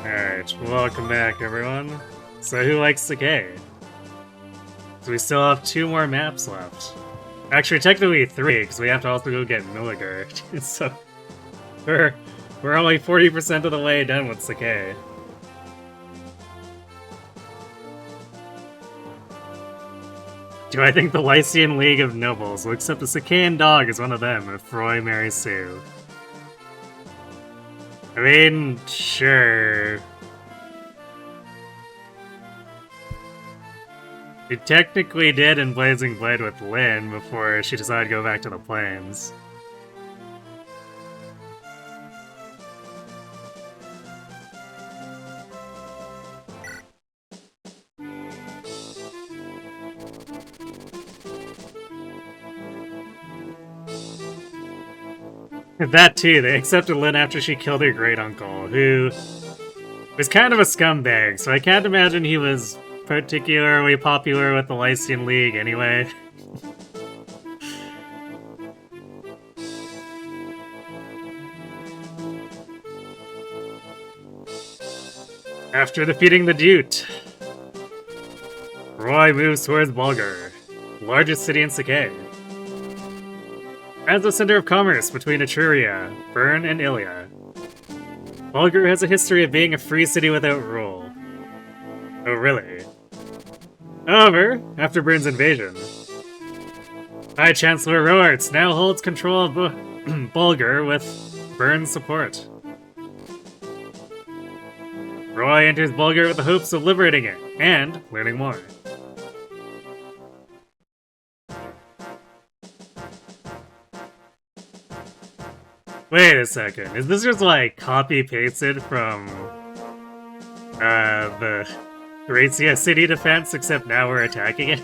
Alright, welcome back everyone. So who likes Sacae? So we still have 2 more maps left. Actually, technically 3, because we have to also go get Milliger. So we're only 40% of the way done with Sacae. Do I think the Lycian League of Nobles will accept a Sacaean dog as one of them if Roy marries Sue? I mean, sure. She technically did in Blazing Blade with Lyn before she decided to go back to the plains. That too, they accepted Lyn after she killed her great-uncle, who was kind of a scumbag, so I can't imagine he was particularly popular with the Lycian League anyway. After defeating the Dude, Roy moves towards Bulgar, largest city in Sacae. As the center of commerce between Etruria, Bern, and Ilia, Bulgar has a history of being a free city without rule. Oh, really? However, after Bern's invasion, High Chancellor Roarts now holds control of Bulgar with Bern's support. Roy enters Bulgar with the hopes of liberating it and learning more. Wait a second, is this just like copy-pasted from the Thracia city defense, except now we're attacking it?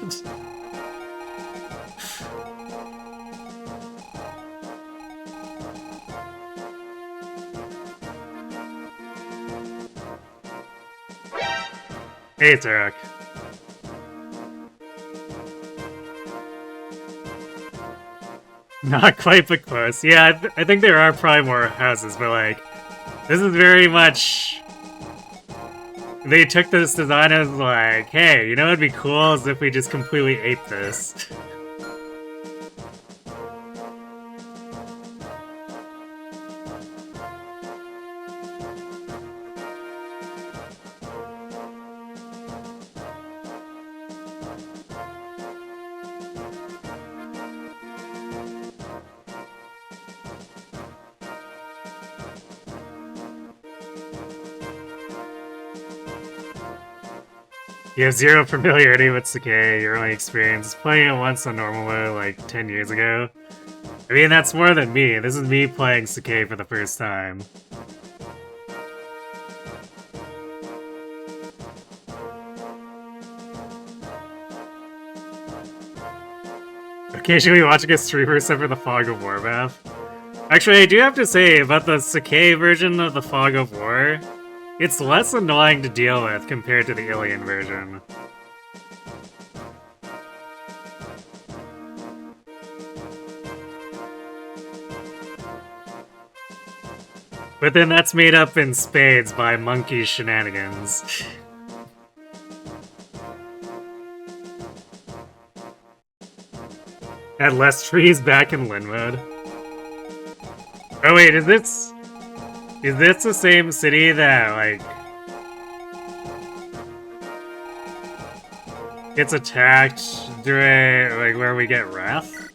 Hey, Turok. Not quite, but close. Yeah, I think there are probably more houses, but like, this is very much... They took this design as like, hey, you know what'd be cool is if we just completely ate this. You have 0 familiarity with Sacae, your only experience is playing it once on normal mode like 10 years ago. I mean, that's more than me. This is me playing Sacae for the first time. Occasionally watching a streamer suffer the Fog of War map. Actually, I do have to say, about the Sacae version of the Fog of War, it's less annoying to deal with compared to the Ilian version. But then that's made up in spades by monkey shenanigans. Had less trees back in Lyn mode. Oh wait, is this the same city that, like, gets attacked during, like, where we get Wrath?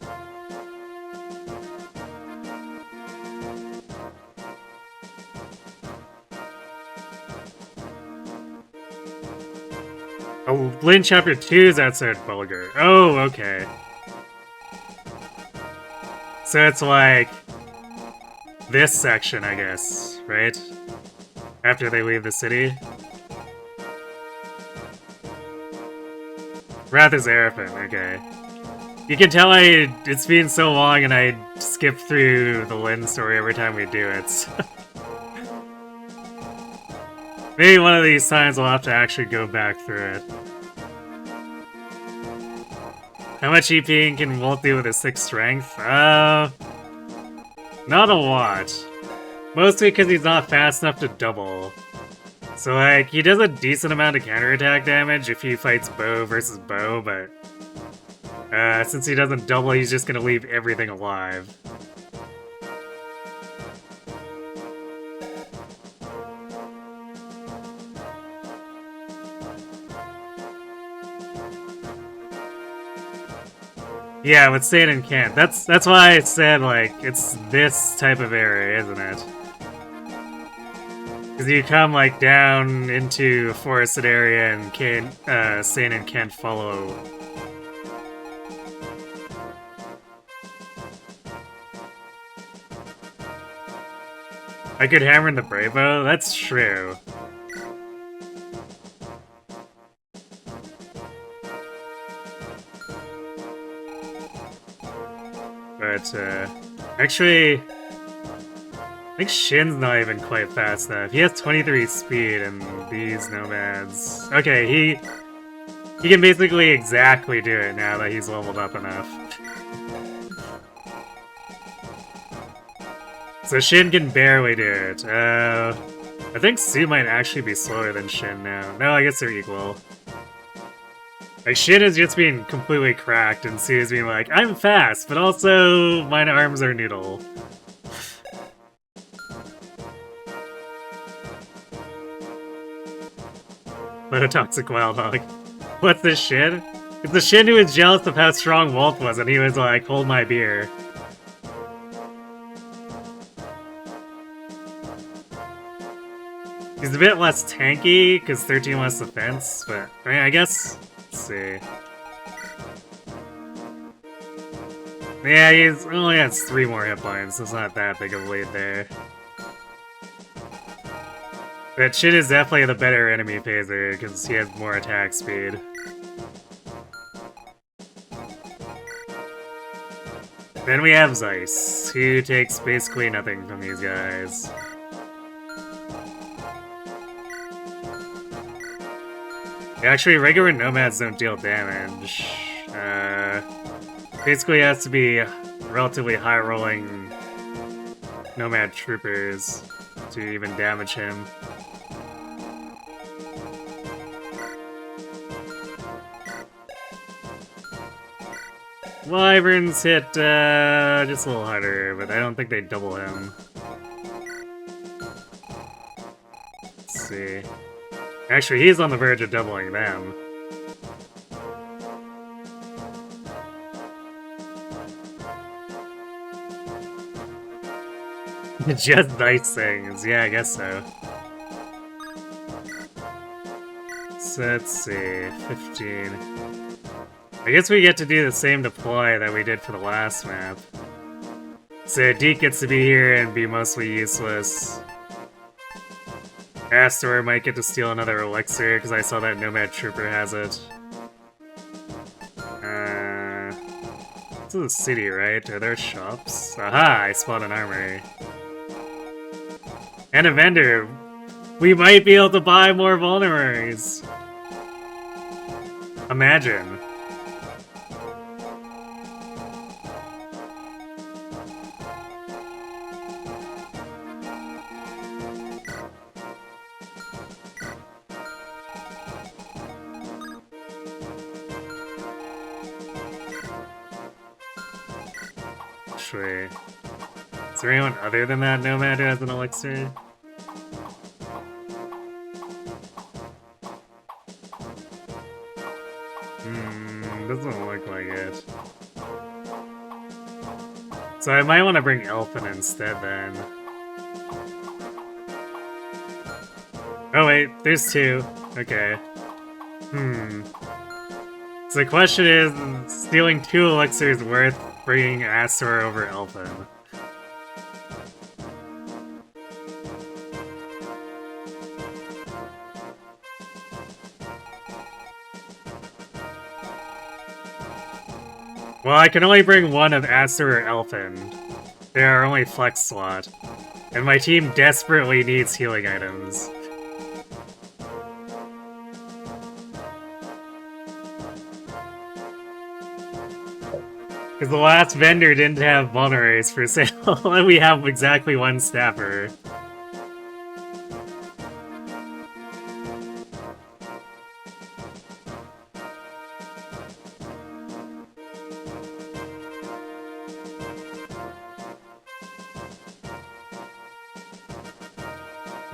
Oh, Lyn Chapter 2 is outside Bulgar. Oh, okay. So it's like this section, I guess, right? After they leave the city. Wrath is Araphin, okay. You can tell it's been so long and I skip through the Lyn story every time we do it. So. Maybe one of these times I'll have to actually go back through it. How much EP can Walt do with his 6 strength? Not a lot. Mostly because he's not fast enough to double. So, like, he does a decent amount of counterattack damage if he fights bow versus bow, but since he doesn't double, he's just gonna leave everything alive. Yeah, with Satan can't. That's why I said, like, it's this type of area, isn't it? Because you come, like, down into a forested area and Satan can't follow. I could hammer in the Bravo? That's true. But, actually, I think Shin's not even quite fast enough. He has 23 speed, and these nomads... Okay, he can basically exactly do it now that he's leveled up enough. So Shin can barely do it. I think Su might actually be slower than Shin now. No, I guess they're equal. Like, Shin is just being completely cracked, and Su is being like, I'm fast, but also my arms are noodle. What a toxic wild hog. What's this Shin? It's the Shin who was jealous of how strong Walt was, and he was like, hold my beer. He's a bit less tanky, because 13 less defense, but I mean, I guess... Let's see. Yeah, he only has 3 more hit points, so it's not that big of a lead there. But Shin is definitely the better enemy phaser, because he has more attack speed. Then we have Zeiss, who takes basically nothing from these guys. Actually, regular nomads don't deal damage. Basically has to be relatively high-rolling nomad troopers to even damage him. Wyverns hit just a little harder, but I don't think they double him. Let's see. Actually, he's on the verge of doubling them. Just nice things. Yeah, I guess so. So let's see. 15. I guess we get to do the same deploy that we did for the last map. So Deke gets to be here and be mostly useless. Astor might get to steal another elixir, because I saw that Nomad Trooper has it. This is a city, right? Are there shops? Aha! I spotted an armory. And a vendor! We might be able to buy more Vulneraries! Imagine. Actually, is there anyone other than that Nomad who has an elixir? Doesn't look like it. So I might want to bring Elfin instead then. Oh wait, there's 2. Okay. So the question is, stealing 2 elixirs worth bringing Astor over Elfin? Well, I can only bring one of Astor or Elfin. They are only flex slot. And my team desperately needs healing items. Because the last vendor didn't have Vulneraries for sale, and we have exactly 1 staffer.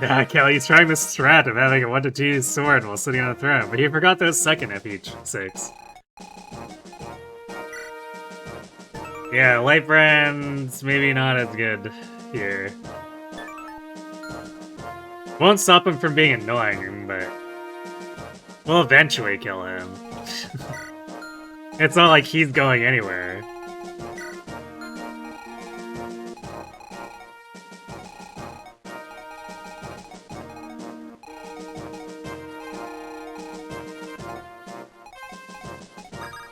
Yeah, Kelly's trying the strat of having a 1-2 sword while sitting on a throne, but he forgot those second FH6. Yeah, light brand's maybe not as good here. Won't stop him from being annoying, but we'll eventually kill him. It's not like he's going anywhere.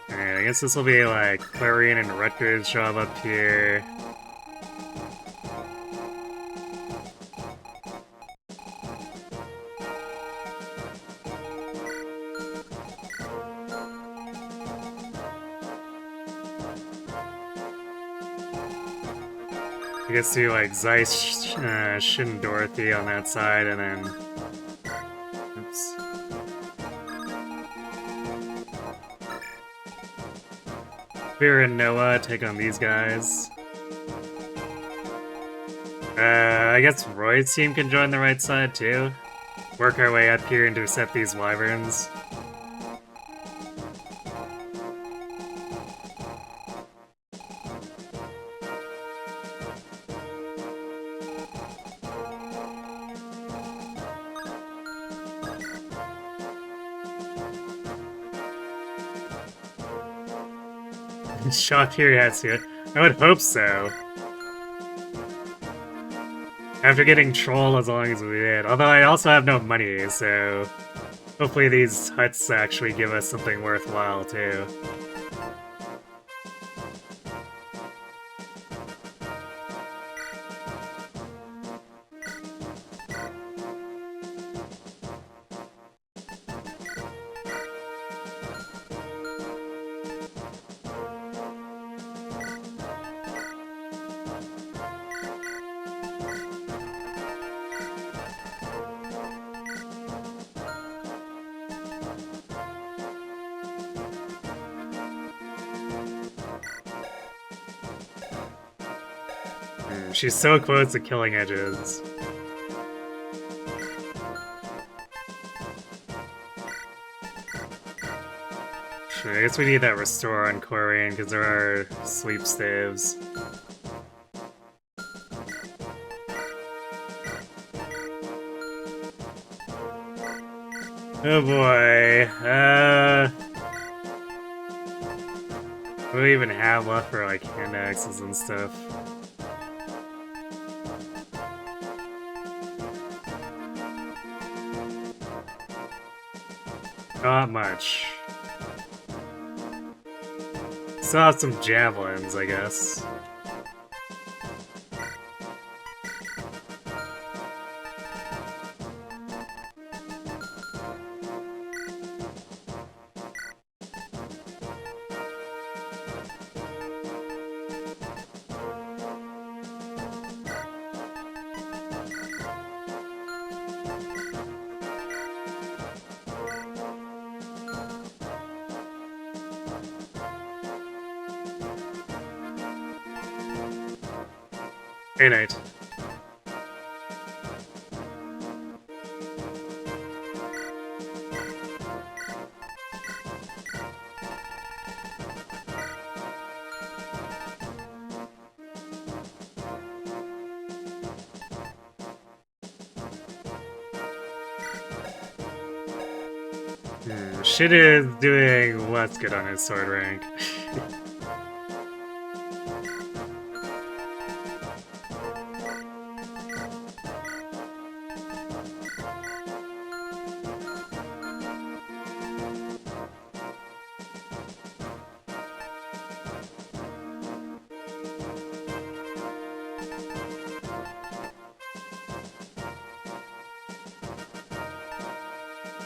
Alright, I guess this will be like Clarion and Rutgers job up here. I guess do like Zeiss, Shin Dorothy on that side, and then... Oops. Fear and Noah take on these guys. I guess Roy's team can join the right side too. Work our way up here and intercept these wyverns. Shot here has to. I would hope so. After getting trolled as long as we did. Although I also have no money, so hopefully these huts actually give us something worthwhile too. She's so close to killing edges. Sure, I guess we need that restore on Corian because there are sleep staves. Oh boy. What do we even have left for like hand axes and stuff? Not much. Still have some javelins, I guess. Hey, Knight. Shit is doing what's good on his sword rank.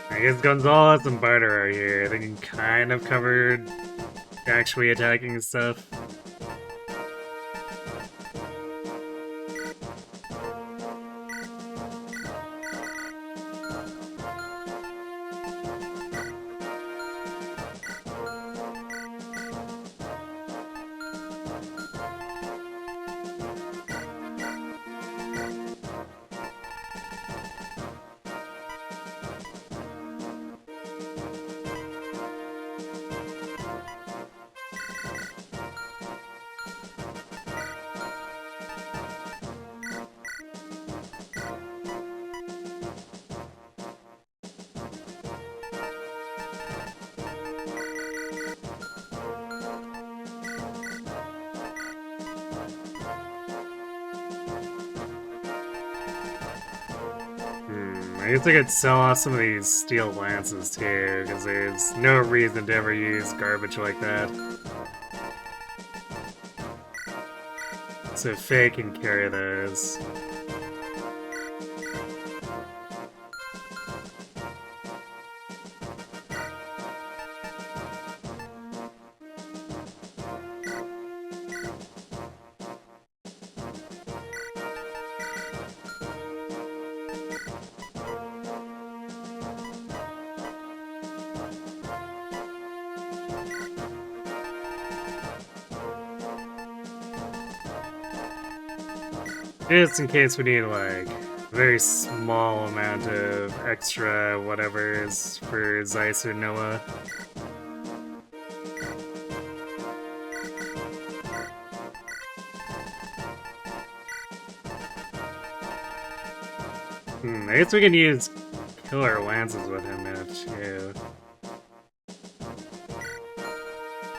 I guess Gonzalez and Barter are here. They can kind of cover actually attacking stuff. I guess I could sell off some of these steel lances too, because there's no reason to ever use garbage like that. So Faye can carry those. Just in case we need, like, a very small amount of extra whatevers for Zeiss or Noah. I guess we can use killer lances with him now, too.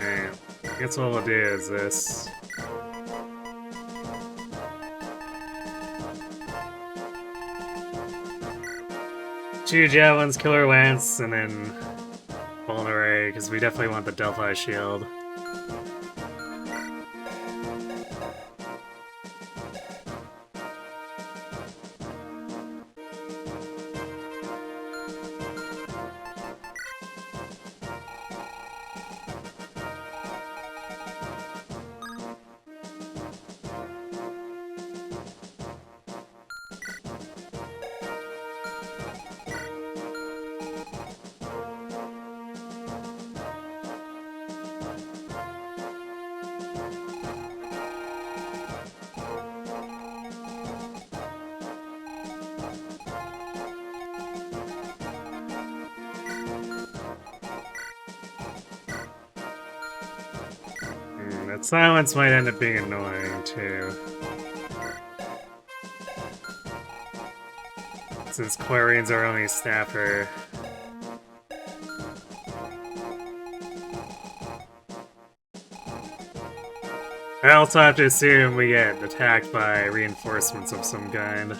Alright, I guess what we'll do is this. 2 javelins, killer lance, and then Vulnerary, because we definitely want the Delphi shield. That silence might end up being annoying, too. Since Quarian's our only staffer. I also have to assume we get attacked by reinforcements of some kind.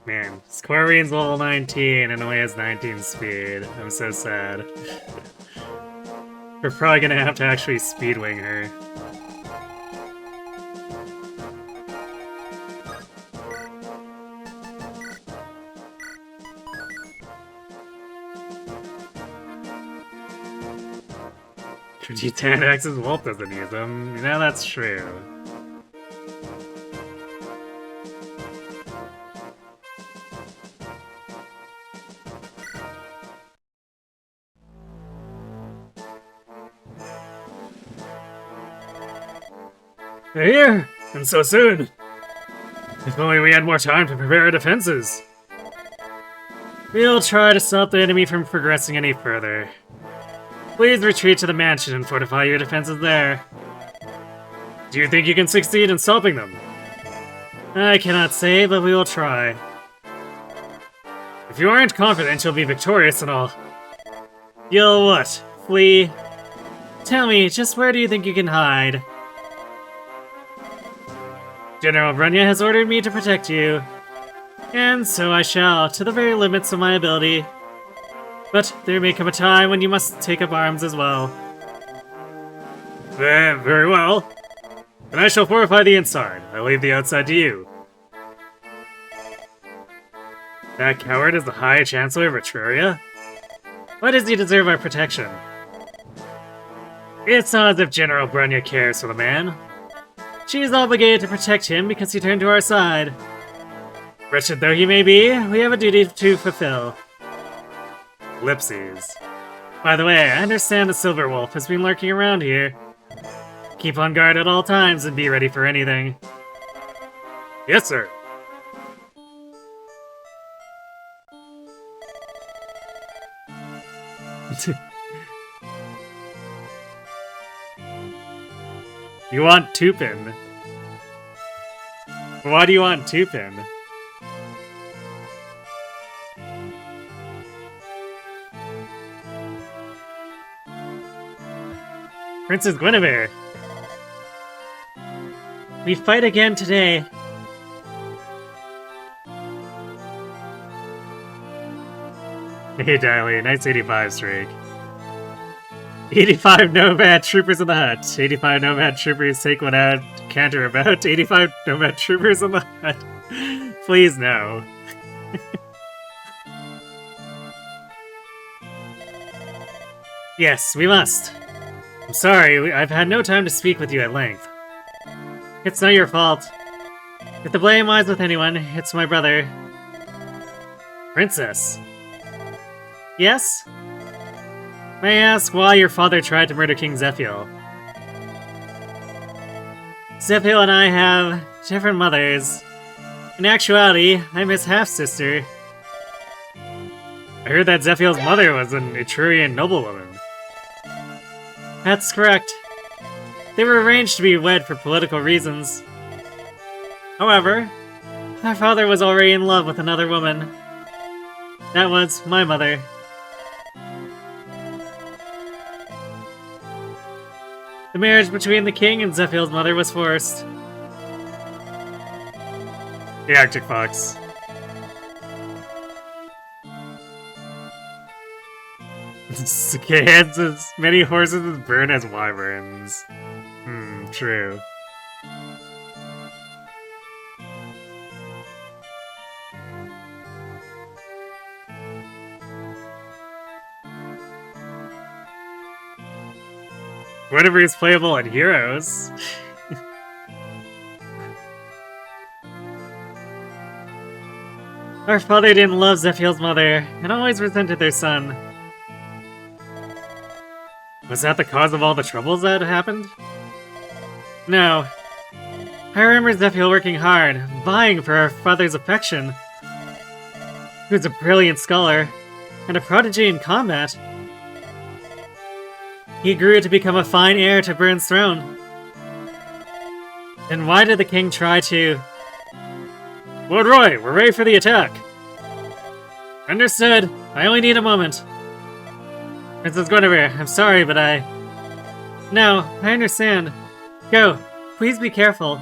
Man, Quarian's level 19 and only has 19 speed. I'm so sad. We're probably gonna have to actually speedwing her. G10X's Wolf doesn't use them. You know, that's true. They're here! And so soon! If only we had more time to prepare our defenses! We'll try to stop the enemy from progressing any further. Please retreat to the mansion and fortify your defenses there. Do you think you can succeed in stopping them? I cannot say, but we will try. If you aren't confident you'll be victorious and all, you'll what? Flee? Tell me, just where do you think you can hide? General Brunya has ordered me to protect you, and so I shall, to the very limits of my ability. But there may come a time when you must take up arms as well. Very well. Then I shall fortify the inside. I leave the outside to you. That coward is the High Chancellor of Etruria? Why does he deserve our protection? It's not as if General Brunya cares for the man. She is obligated to protect him because he turned to our side. Wretched though he may be, we have a duty to fulfill. Ellipses. By the way, I understand the Silver Wolf has been lurking around here. Keep on guard at all times and be ready for anything. Yes, sir. You want Tupin? Why do you want Tupin? Princess Guinevere! We fight again today. Hey Diley, nice 85 streak. 85 Nomad Troopers in the hut. 85 Nomad Troopers take one out, canter about. 85 Nomad Troopers in the hut. Please no. Yes, we must. I'm sorry, I've had no time to speak with you at length. It's not your fault. If the blame lies with anyone, it's my brother. Princess. Yes? May I ask why your father tried to murder King Zephiel? Zephiel and I have different mothers. In actuality, I'm his half-sister. I heard that Zephiel's mother was an Etrurian noblewoman. That's correct. They were arranged to be wed for political reasons. However, our father was already in love with another woman. That was my mother. The marriage between the king and Zephiel's mother was forced. The Arctic Fox. Sacae has as many horses as Burn has wyverns. True. Whatever is playable in Heroes. Our father didn't love Zephiel's mother, and always resented their son. Was that the cause of all the troubles that happened? No. I remember Zephiel working hard, vying for our father's affection. He was a brilliant scholar, and a prodigy in combat. He grew to become a fine heir to Burn's throne. Then why did the king try to... Lord Roy, we're ready for the attack! Understood. I only need a moment. Princess Guinevere, I'm sorry, but No, I understand. Go. Please be careful.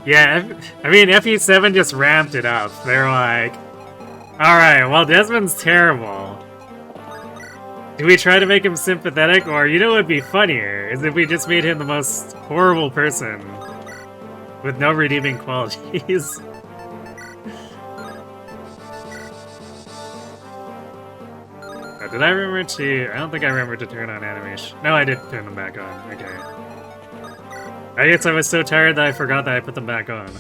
Yeah, I mean, FE7 just ramped it up. They're like, alright, well, Desmond's terrible. Do we try to make him sympathetic, or you know what would be funnier, is if we just made him the most horrible person with no redeeming qualities. Did I remember to... I don't think I remember to turn on animation. No, I did turn them back on. Okay. I guess I was so tired that I forgot that I put them back on.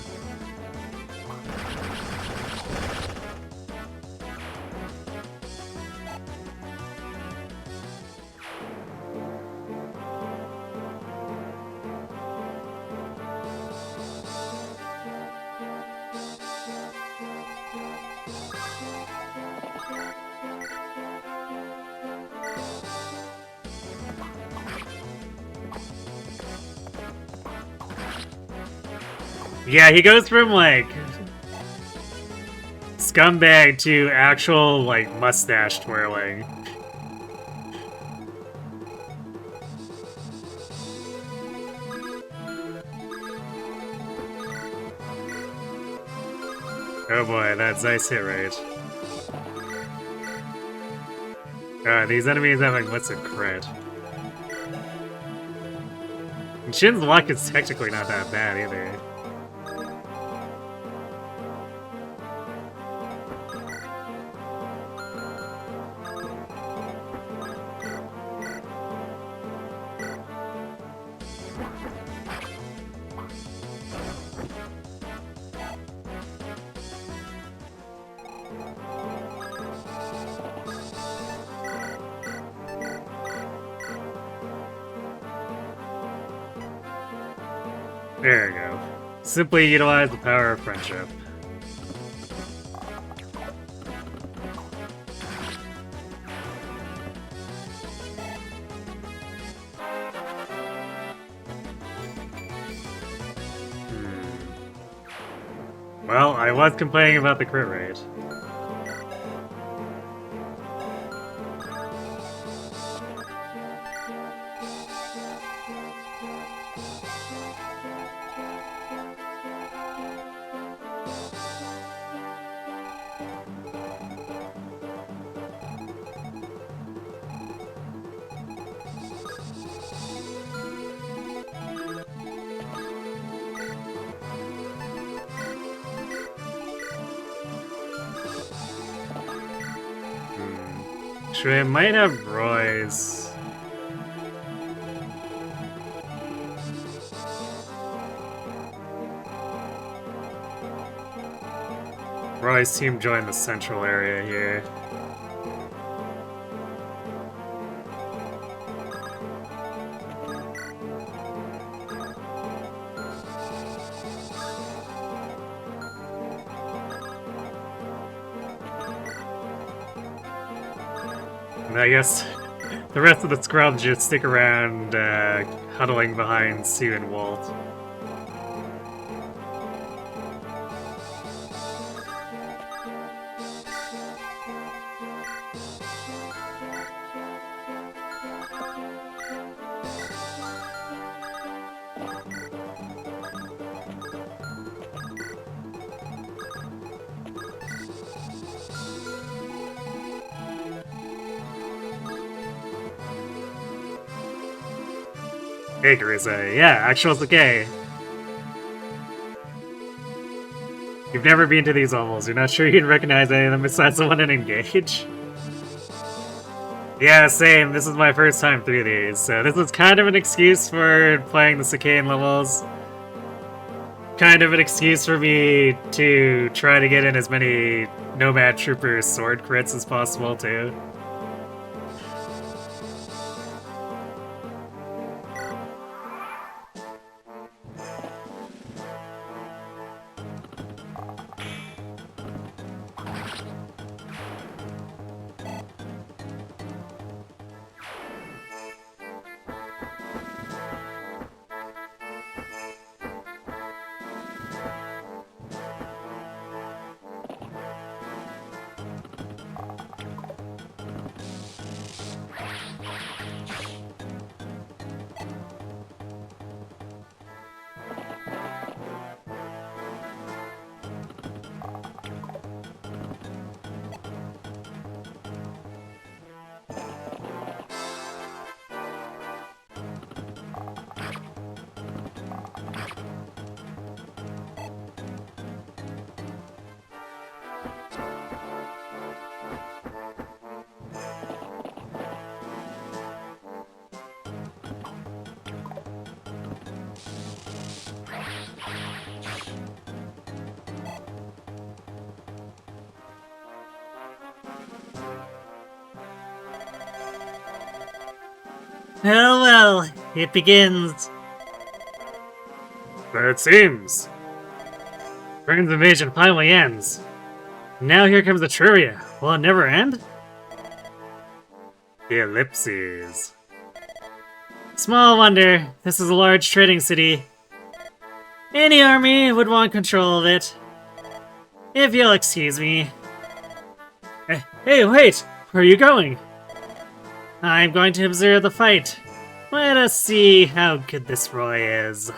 Yeah, he goes from, like, scumbag to actual, like, mustache twirling. Oh boy, that's nice hit rate. God, these enemies having what's a crit. And Shin's luck is technically not that bad either. There you go. Simply utilize the power of friendship. Well, I was complaining about the crit rate. Actually, I might have Roy's. Roy's team joined the central area here. And I guess the rest of the scrubs just stick around, huddling behind Sue and Walt. Hey, Carissa. Yeah, actual Sacae. You've never been to these levels. You're not sure you'd recognize any of them besides the one in Engage? Yeah, same. This is my first time through these, so this is kind of an excuse for playing the Sacaean levels. Kind of an excuse for me to try to get in as many Nomad Trooper sword crits as possible, too. Oh well, it begins. So it seems. Burn's invasion finally ends. Now here comes Etruria. Will it never end? The ellipses. Small wonder, this is a large trading city. Any army would want control of it. If you'll excuse me. Hey, wait! Where are you going? I'm going to observe the fight. Let us see how good this Roy is.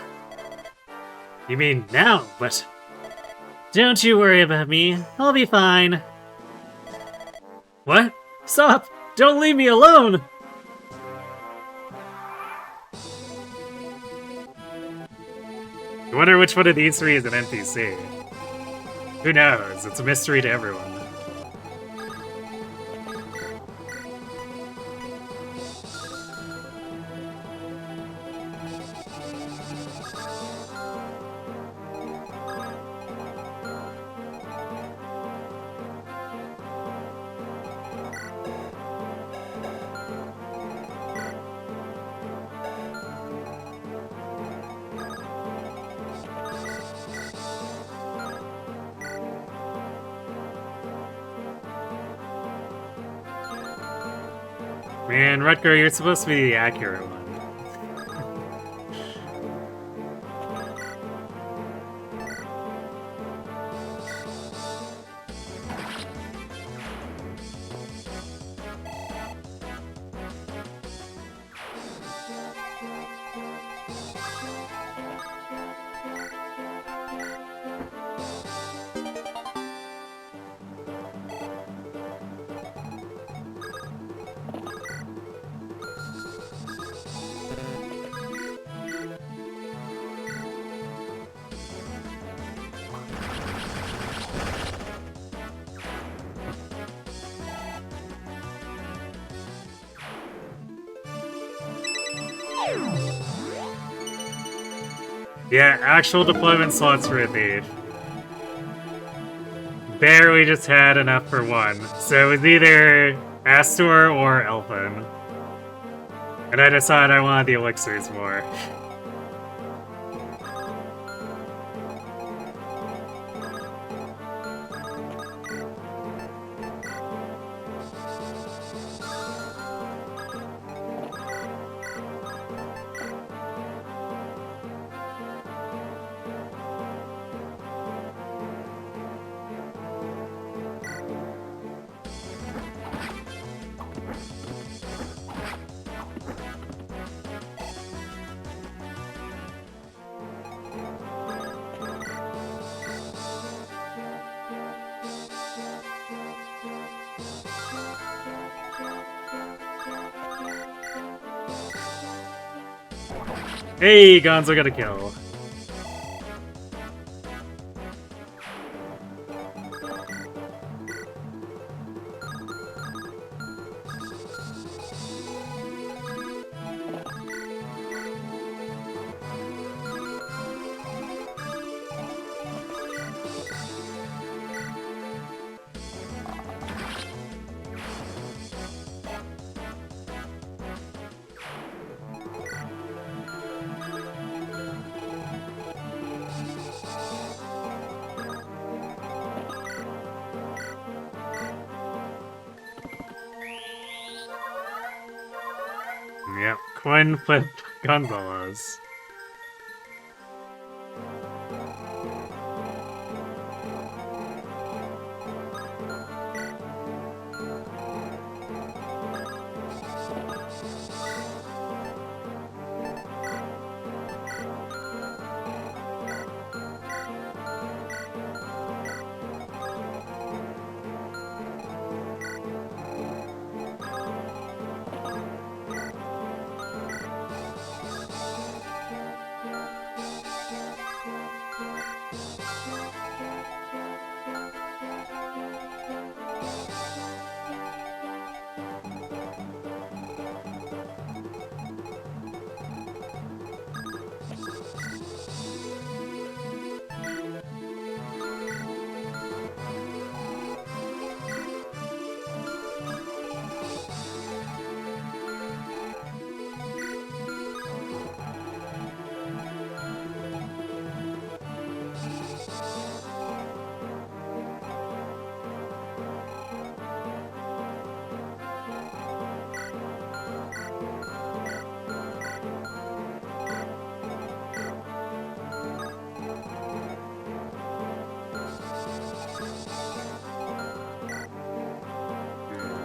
You mean now, but... Don't you worry about me. I'll be fine. What? Stop! Don't leave me alone! I wonder which one of these three is an NPC. Who knows? It's a mystery to everyone. Man, Rutger, you're supposed to be the accurate one. Yeah, actual deployment slots for a thief. There we just had enough for one. So it was either Astor or Elfin. And I decided I wanted the elixirs more. Hey, Gonzo got a kill. Yep, coin flip gondolas.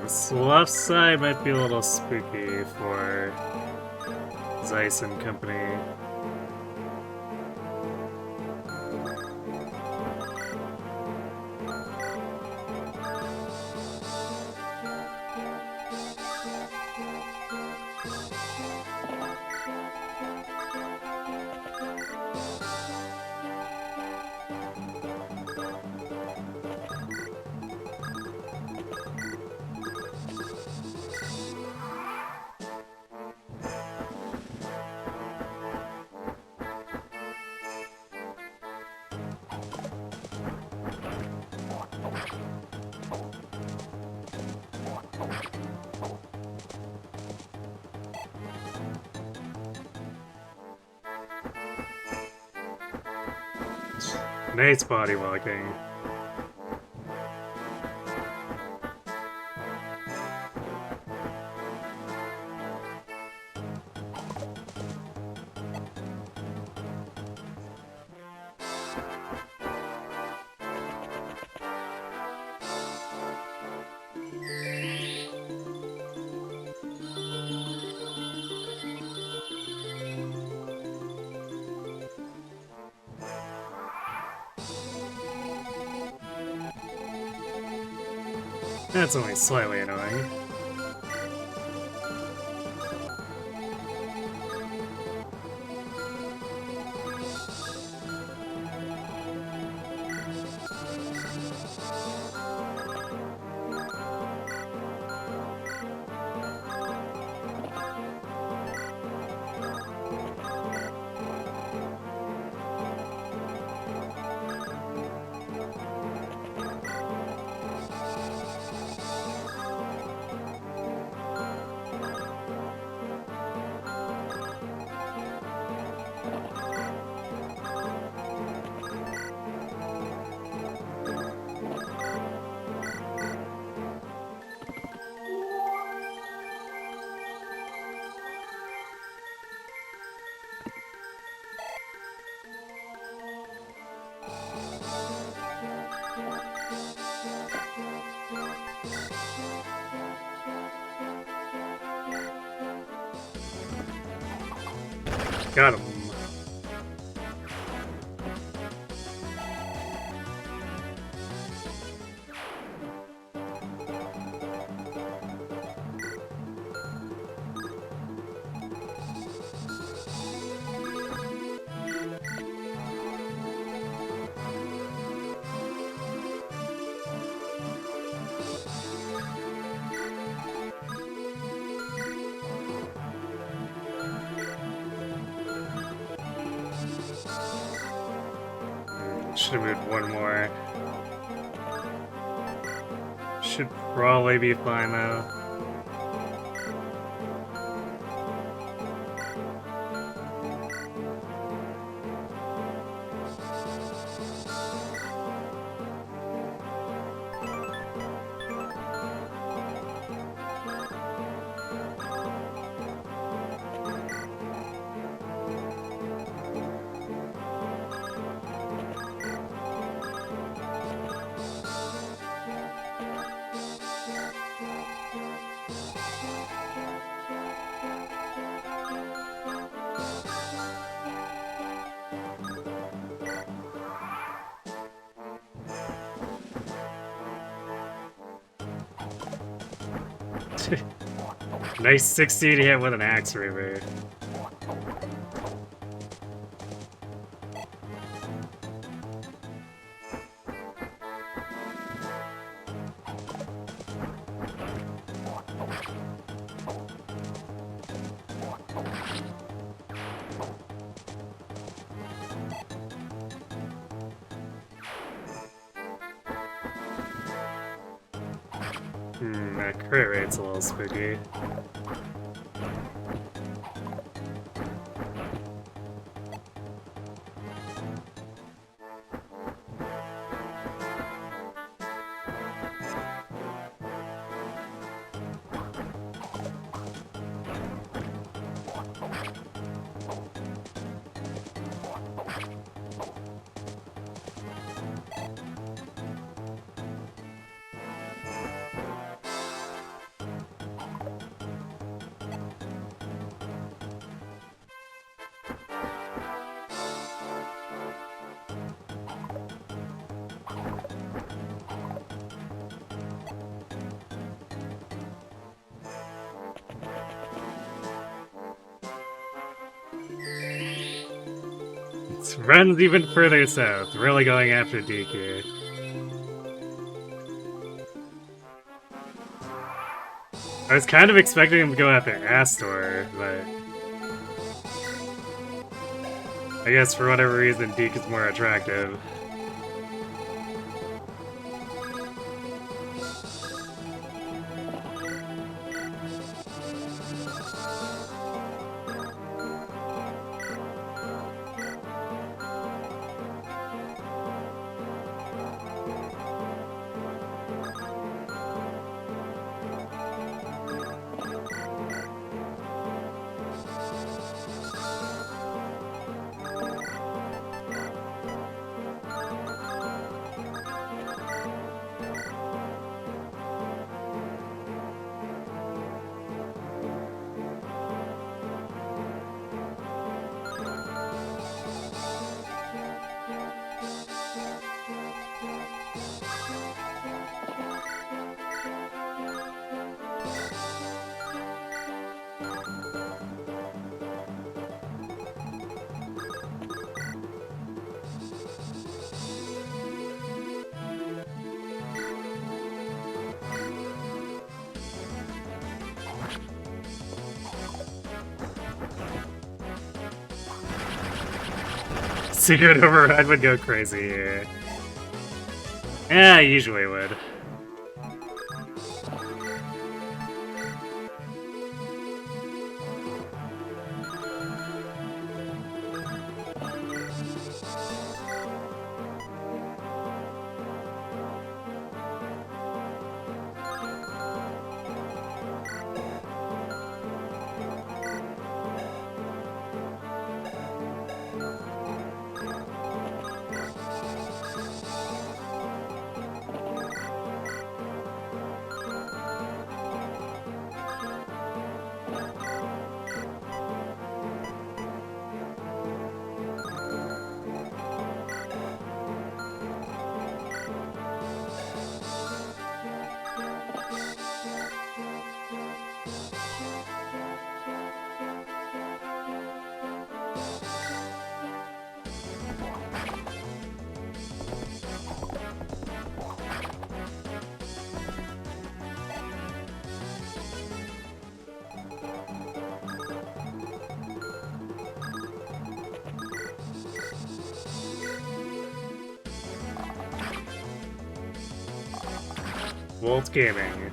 This left side might be a little spooky for Zeiss and company. Nice body walking. That's only slightly annoying. Got him. Should have moved one more. Should probably be fine though. Nice 60 to hit with an axe reaver. That crit rate's a little spooky. It runs even further south, really going after Deke here. I was kind of expecting him to go after Astor, but I guess for whatever reason Deke is more attractive. Secret override would go crazy here. Yeah, I usually would. Walt Gaming.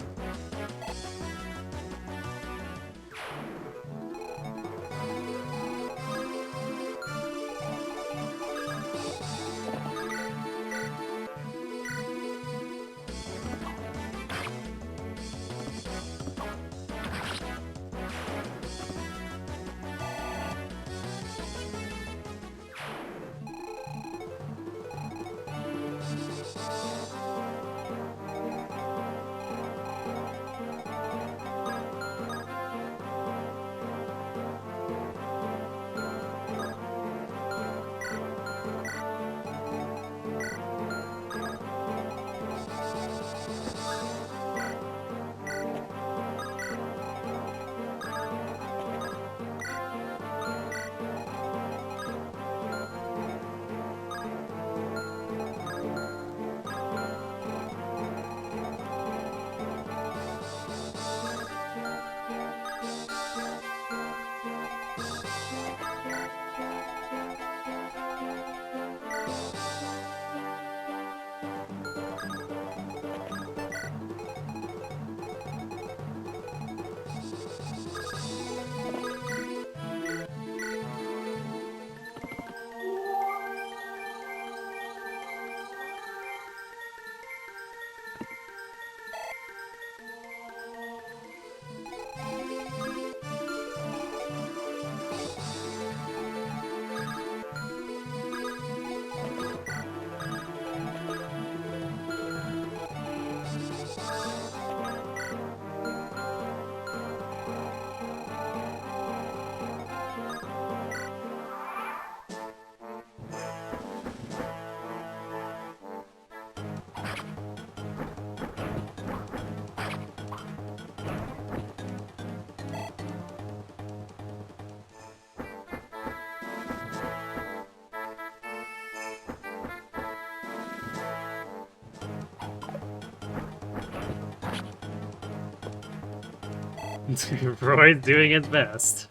Roy's doing its best.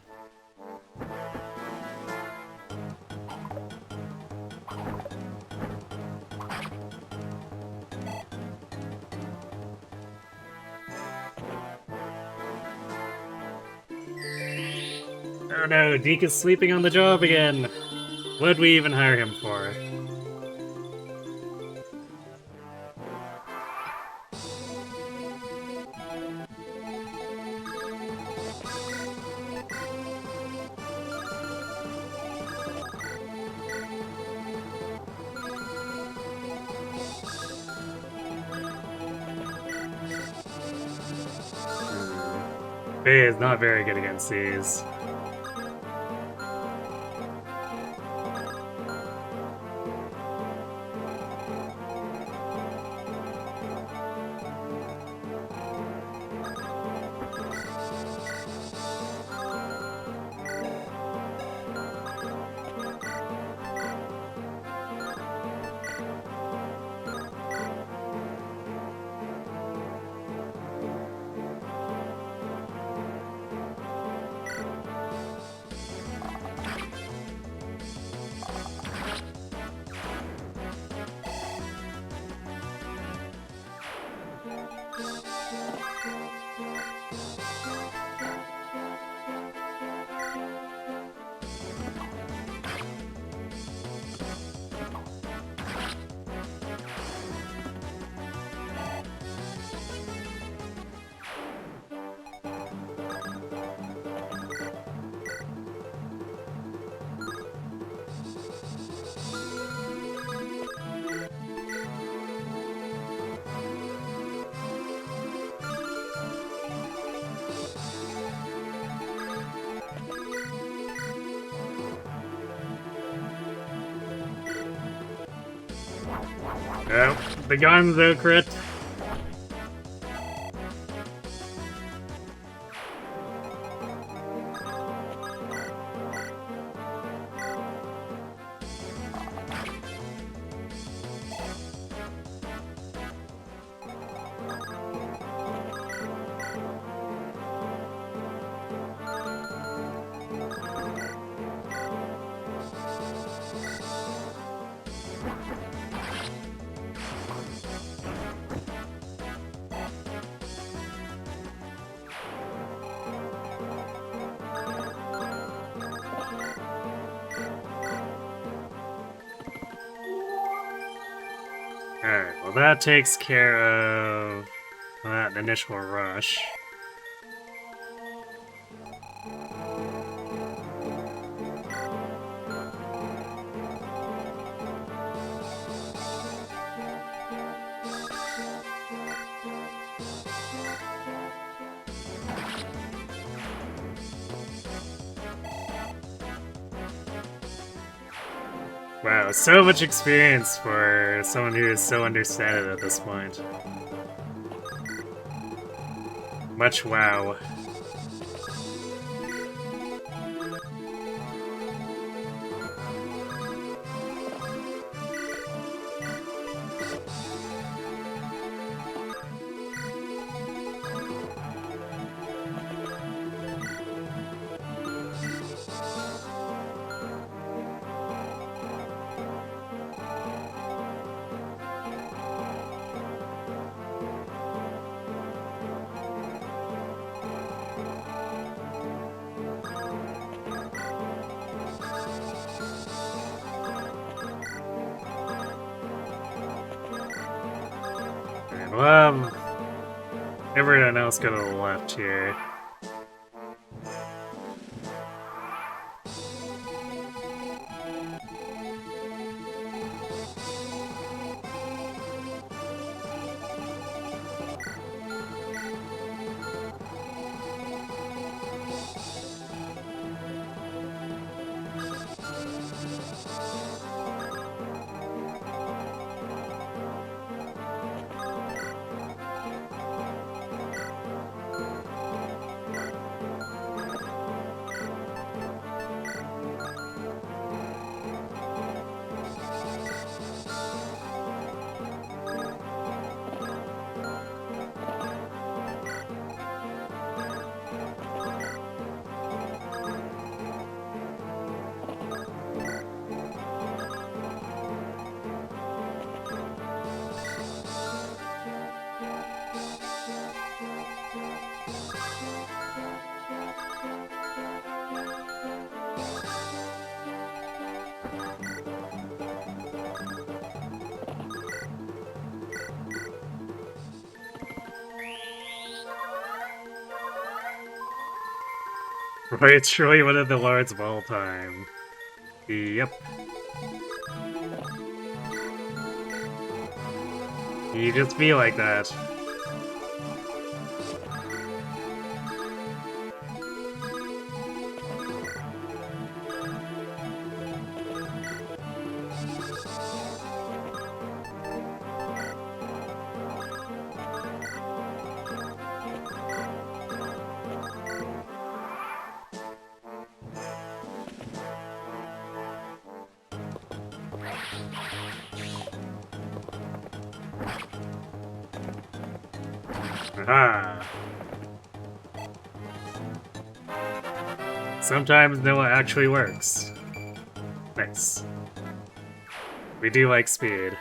Oh no, Deke is sleeping on the job again. What'd we even hire him for? Faye is not very good against these. Oh, the Gonzo crit. Alright, well that takes care of that initial rush. Wow, so much experience for someone who is so understated at this point. Much wow. Well, everyone else go to the left here. Right, it's truly one of the lords of all time. Yep. You just be like that. Aha! Sometimes no one actually works. Nice. We do like speed.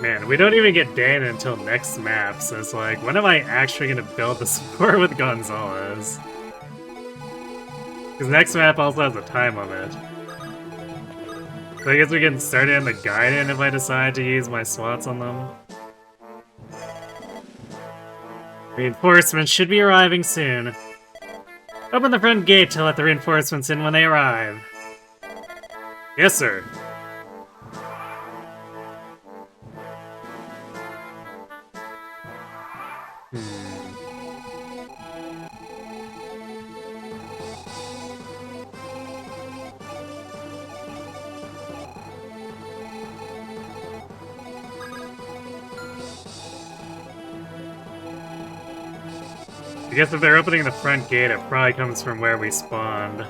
Man, we don't even get Dana until next map, so it's like, when am I actually gonna build the support with Gonzalez? Because next map also has a time limit. So I guess we can start it in the Gaiden if I decide to use my slots on them. Reinforcements should be arriving soon. Open the front gate to let the reinforcements in when they arrive. Yes, sir. I guess if they're opening the front gate, it probably comes from where we spawned.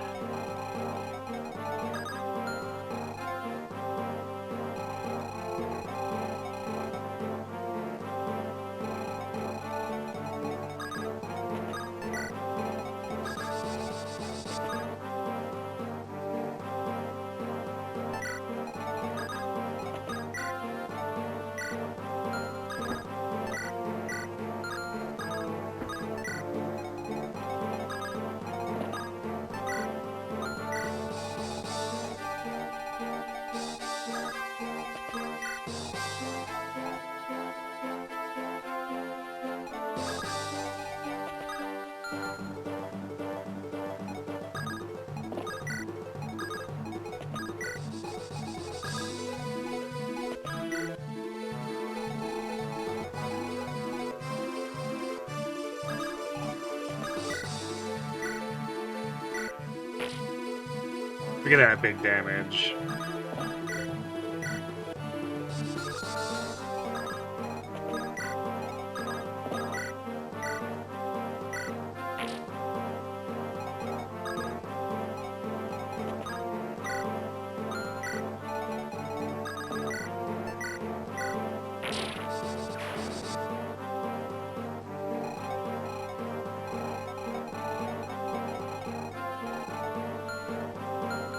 Look at that big damage.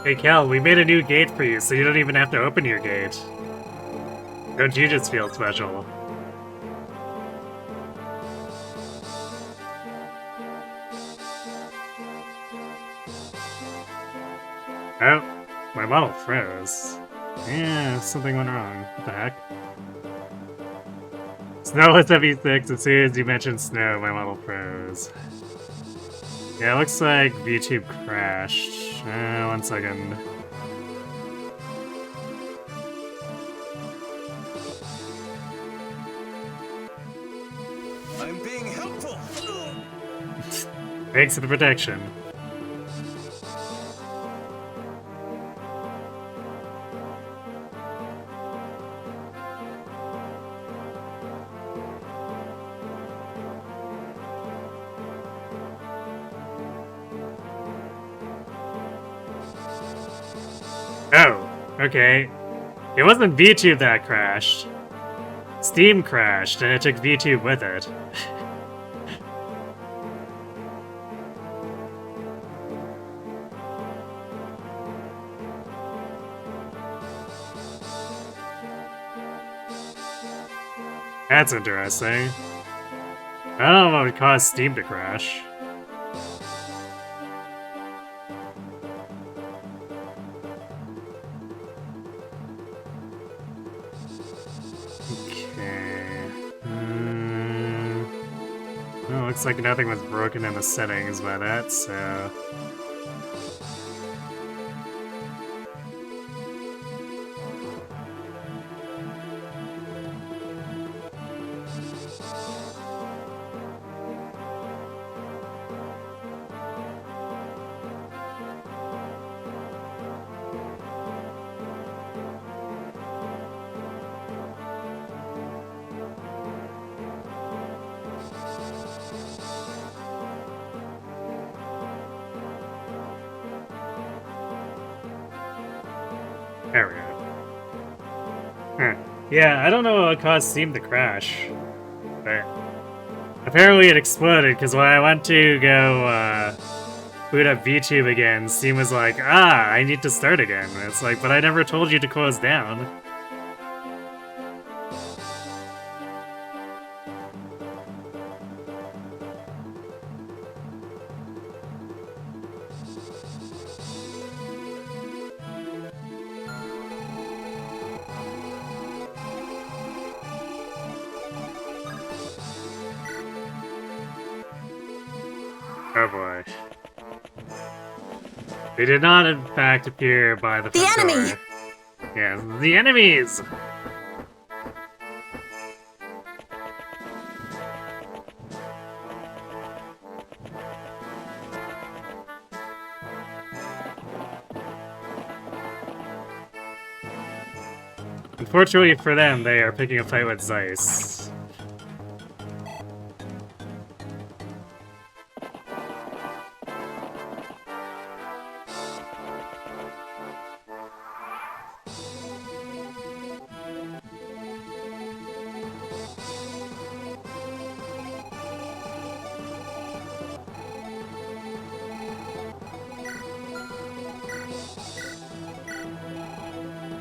Hey Cal, we made a new gate for you, so you don't even have to open your gate. Don't you just feel special? Oh, my model froze. Yeah, something went wrong. What the heck? Snow was FE6. As soon as you mentioned snow, my model froze. Yeah, it looks like VTube crashed. 1 second. I'm being helpful. Thanks for the protection. Oh, okay. It wasn't VTube that crashed. Steam crashed, and it took VTube with it. That's interesting. I don't know what would cause Steam to crash. Well, looks like nothing was broken in the settings by that, so... There we go. Huh. Yeah, I don't know what caused Steam to crash. But apparently it exploded, because when I went to go boot up VTube again, Steam was like, I need to start again. And it's like, but I never told you to close down. Oh boy. They did not, in fact, appear by the front enemy! door. Yeah, the enemies! Unfortunately for them, they are picking a fight with Zeiss.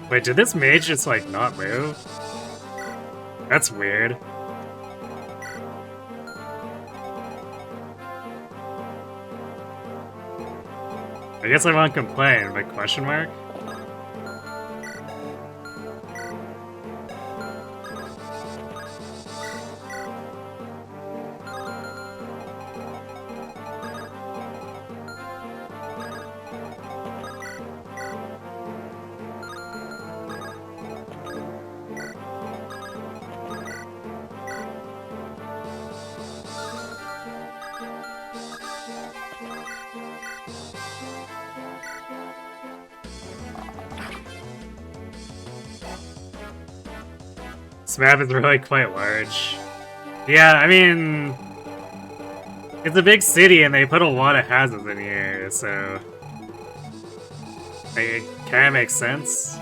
Wait, did this mage just, like, not move? That's weird. I guess I won't complain, but question mark? This map is really quite large. Yeah, I mean... It's a big city and they put a lot of houses in here, so... It kinda makes sense.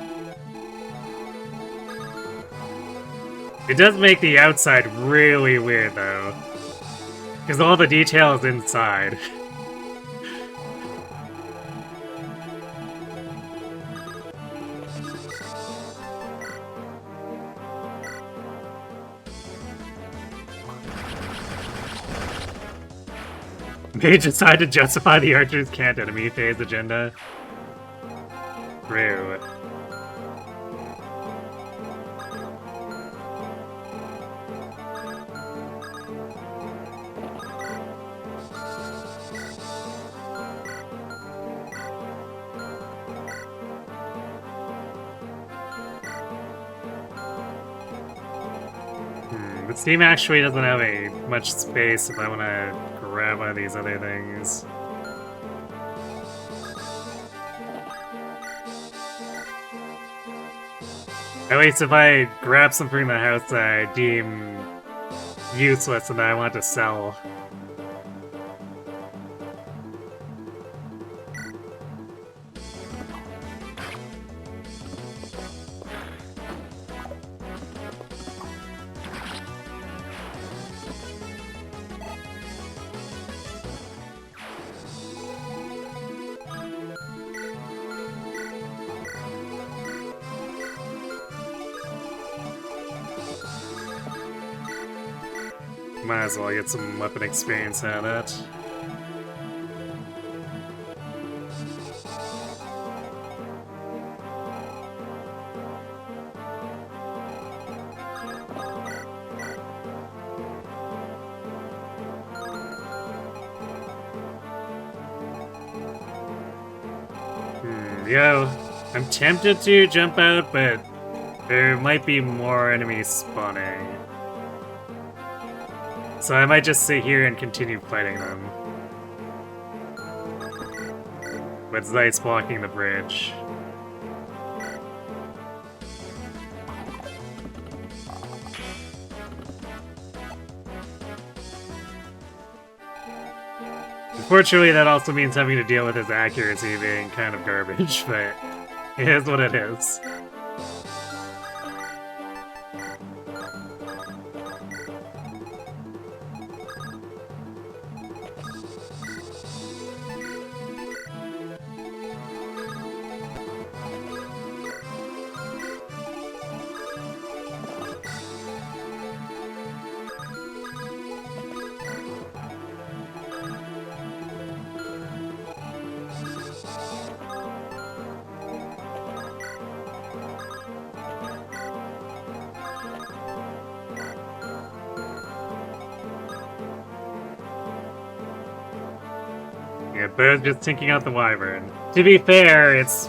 It does make the outside really weird, though. Because all the detail is inside. They decide to justify the archers can't enemy phase agenda. True. But Steam actually doesn't have much space if I want to grab one of these other things. At least if I grab something in the house that I deem useless and that I want to sell. Might as well get some weapon experience out of that. Yo, I'm tempted to jump out, but there might be more enemies spawning. So I might just sit here and continue fighting them. But Zeit's blocking the bridge. Unfortunately, that also means having to deal with his accuracy being kind of garbage, but it is what it is. Yeah, Bo's just tinking out the wyvern. To be fair, it's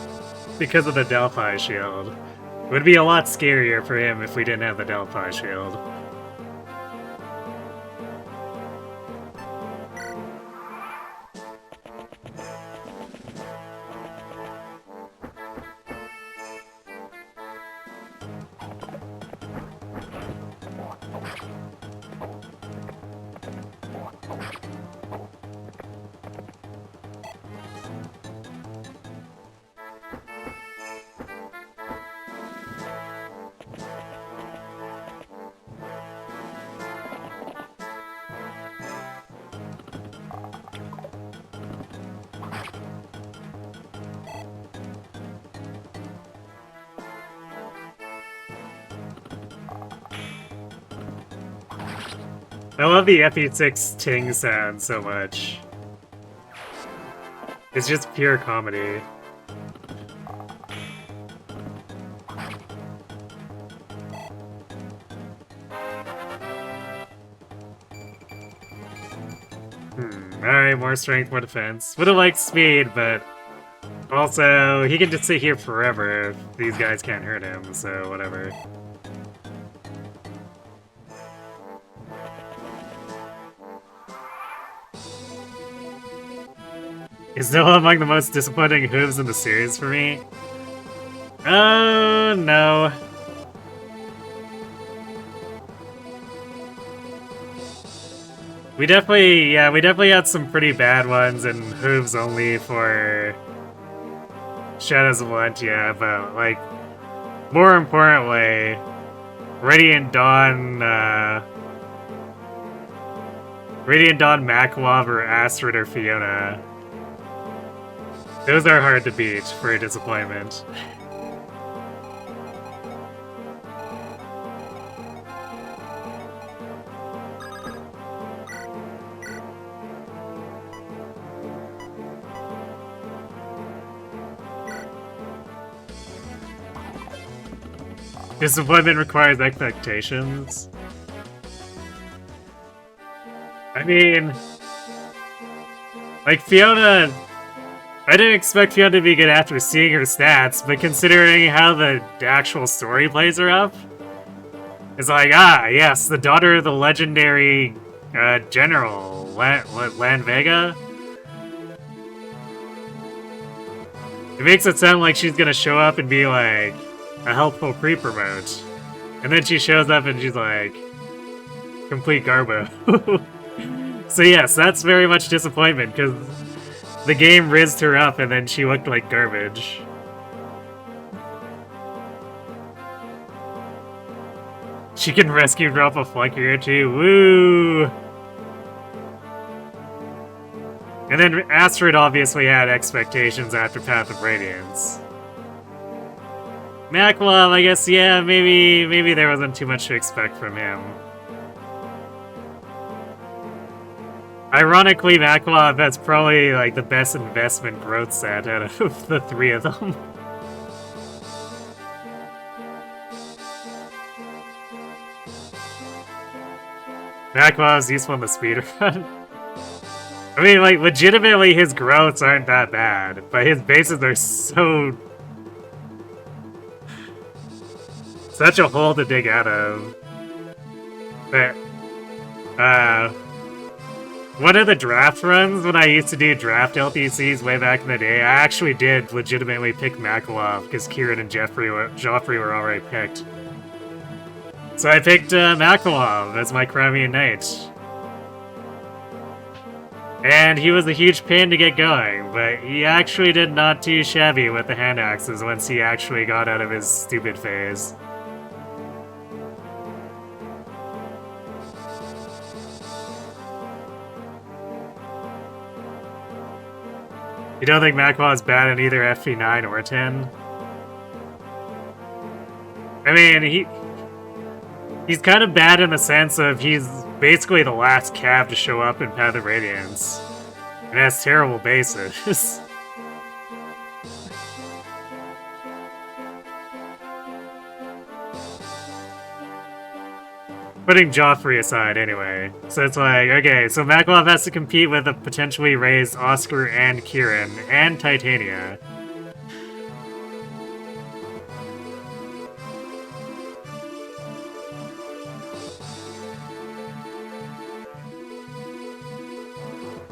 because of the Delphi shield. It would be a lot scarier for him if we didn't have the Delphi shield. I love the FE6 ting sound so much. It's just pure comedy. Alright, more strength, more defense. Would've liked speed, but also, he can just sit here forever if these guys can't hurt him, so whatever. Is still among the most disappointing hooves in the series for me. Oh, no. We definitely had some pretty bad ones and hooves only for Shadows of Valentia, but, like, more importantly, Radiant Dawn Makalov or Astrid or Fiona. Those are hard to beat for a disappointment. Disappointment requires expectations. I mean, like Fiona, I didn't expect Fiona to be good after seeing her stats, but considering how the actual story plays her up, it's like, ah, yes, the daughter of the legendary general, Lan Vega? It makes it sound like she's gonna show up and be like a helpful pre-promote. And then she shows up and she's like, complete garbo. So yes, that's very much disappointment, because the game rizzed her up and then she looked like garbage. She can rescue drop a flunky or two, woo! And then Astrid obviously had expectations after Path of Radiance. Makalov, I guess, yeah, maybe there wasn't too much to expect from him. Ironically, Makalov has probably like the best investment growth set out of the three of them. Makalov's useful in the speedrun. I mean, like, legitimately his growths aren't that bad, but his bases are so... such a hole to dig out of. But, one of the draft runs, when I used to do draft LTCs way back in the day, I actually did legitimately pick Makalov, because Kieran and Joffrey were already picked. So I picked Makalov as my Crimean Knight. And he was a huge pain to get going, but he actually did not too shabby with the hand axes once he actually got out of his stupid phase. You don't think Makalov is bad in either FP9 or 10? I mean, he's kind of bad in the sense of he's basically the last cav to show up in Path of Radiance. And has terrible bases. Putting Joffrey aside, anyway. So it's like, okay, so Maklov has to compete with a potentially raised Oscar and Kieran and Titania.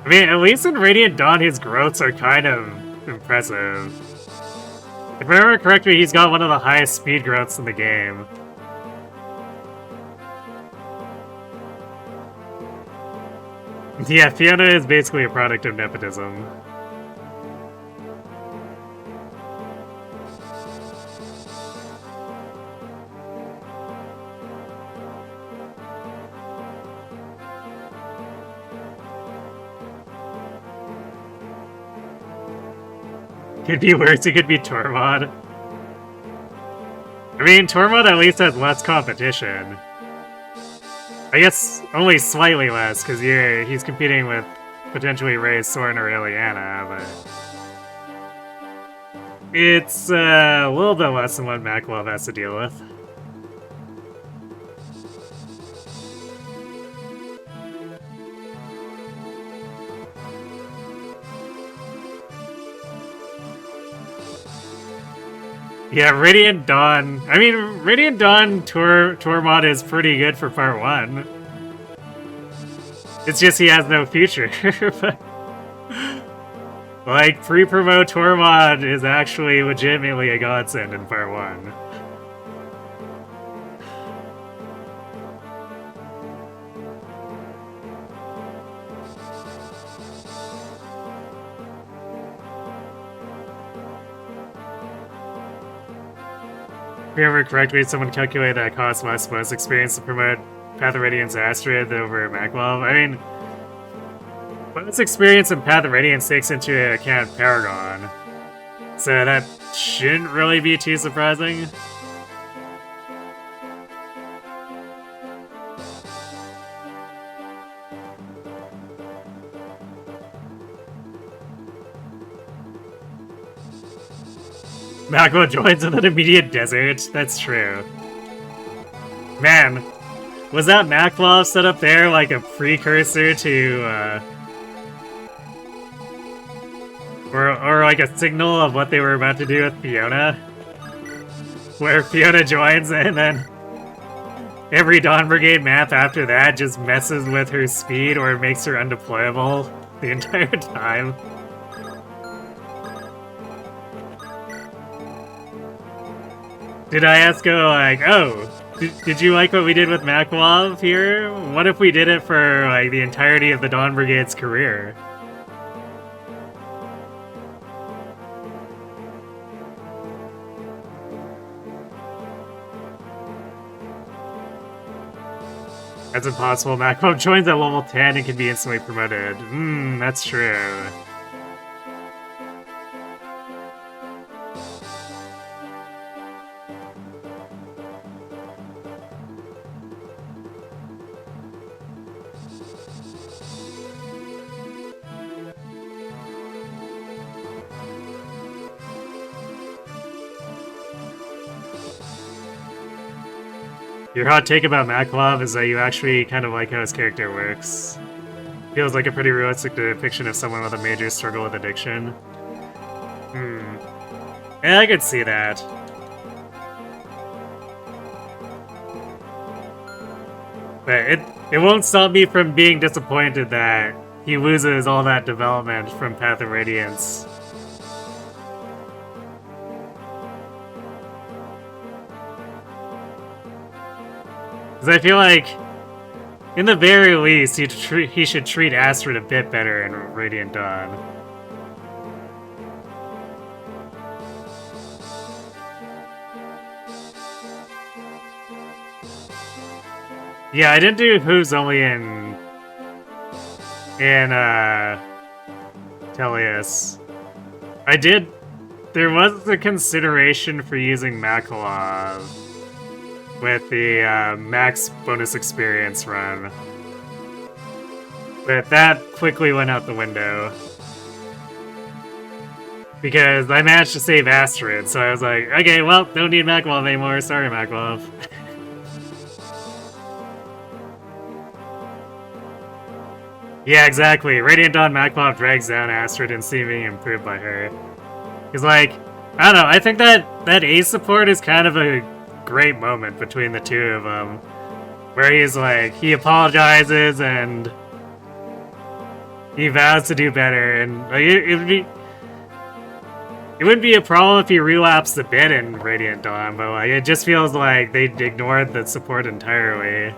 I mean, at least in Radiant Dawn, his growths are kind of impressive. If I remember correctly, he's got one of the highest speed growths in the game. Yeah, Fiona is basically a product of nepotism. Could be worse, it could be Tormod. I mean, Tormod at least has less competition. I guess only slightly less, because he's competing with potentially raised Soren or Ileana, but... It's a little bit less than what Maklov has to deal with. Yeah, Radiant Dawn. I mean, Radiant Dawn Tormod is pretty good for part 1. It's just he has no future. Like, pre-promo Tormod is actually legitimately a godsend in part 1. If I remember correctly, someone calculated that it costs less bonus experience to promote Path of Radiance Astrid over Maklov. I mean, bonus experience in Path of Radiance takes into account Paragon, so that shouldn't really be too surprising. Maklov joins in an immediate desert. That's true. Man, was that Maklov set up there like a precursor to, or like a signal of what they were about to do with Fiona? Where Fiona joins and then every Dawn Brigade map after that just messes with her speed or makes her undeployable the entire time. Did I ask like, oh, did you like what we did with Maklov here? What if we did it for like the entirety of the Dawn Brigade's career? That's impossible. Maklov joins at level 10 and can be instantly promoted. That's true. Your hot take about Maklov is that you actually kind of like how his character works. Feels like a pretty realistic depiction of someone with a major struggle with addiction. Yeah, I could see that. But it won't stop me from being disappointed that he loses all that development from Path of Radiance. Because I feel like, in the very least, he should treat Astrid a bit better in Radiant Dawn. Yeah, I didn't do Who's only in Teleus. I did. There was a consideration for using Maklov with the max bonus experience run. But that quickly went out the window. Because I managed to save Astrid, so I was like, okay, well, don't need Maklov anymore, sorry Maklov. Yeah, exactly. Radiant Dawn Magpop drags down Astrid and seeming improved by her. He's like, I don't know, I think that Ace support is kind of a great moment between the two of them. Where he's like, he apologizes and he vows to do better, and like, it wouldn't be a problem if he relapsed a bit in Radiant Dawn, but like, it just feels like they ignored the support entirely.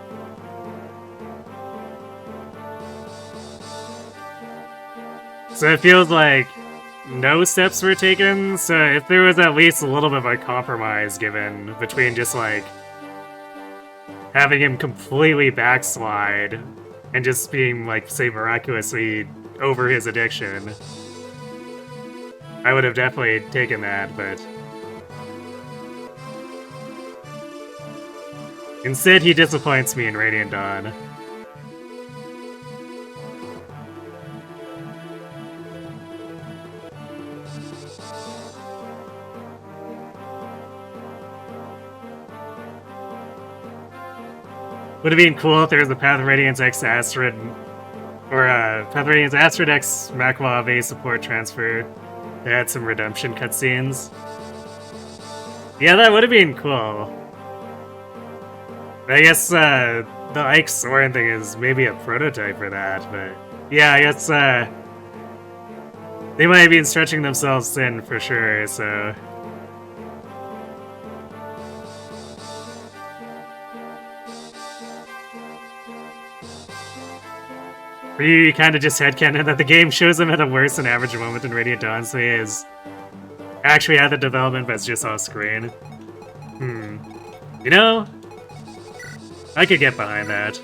So it feels like no steps were taken, so if there was at least a little bit of a compromise given between just like having him completely backslide and just being like, say, miraculously over his addiction, I would have definitely taken that, but instead he disappoints me in Radiant Dawn. Would have been cool if there was a Path of Radiance X Astrid, or a Path of Radiance Astrid X Makwa support transfer that had some redemption cutscenes. Yeah, that would have been cool. I guess the Ike Soren thing is maybe a prototype for that, but yeah, I guess they might have been stretching themselves thin for sure, so. You kind of just headcanon that the game shows him at a worse than average moment in Radiant Dawn, so he is actually at the development, but it's just off screen. You know, I could get behind that.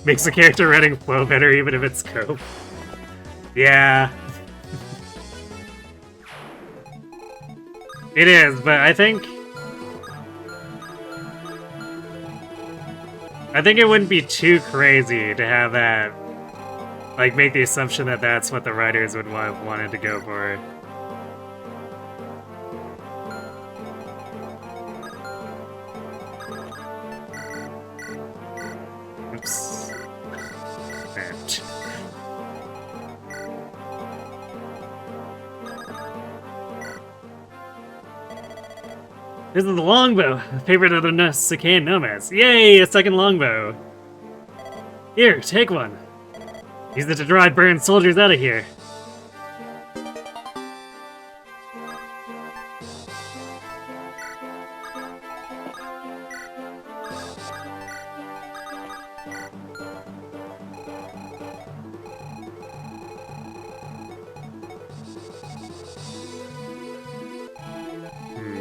Makes the character running flow better even if it's scope. Yeah. It is, but I think it wouldn't be too crazy to have that, like, make the assumption that that's what the writers would have wanted to go for. Oops. This is the longbow, a favorite of the Sacae nomads. Yay, a second longbow. Here, take one. Use it to drive burned soldiers out of here.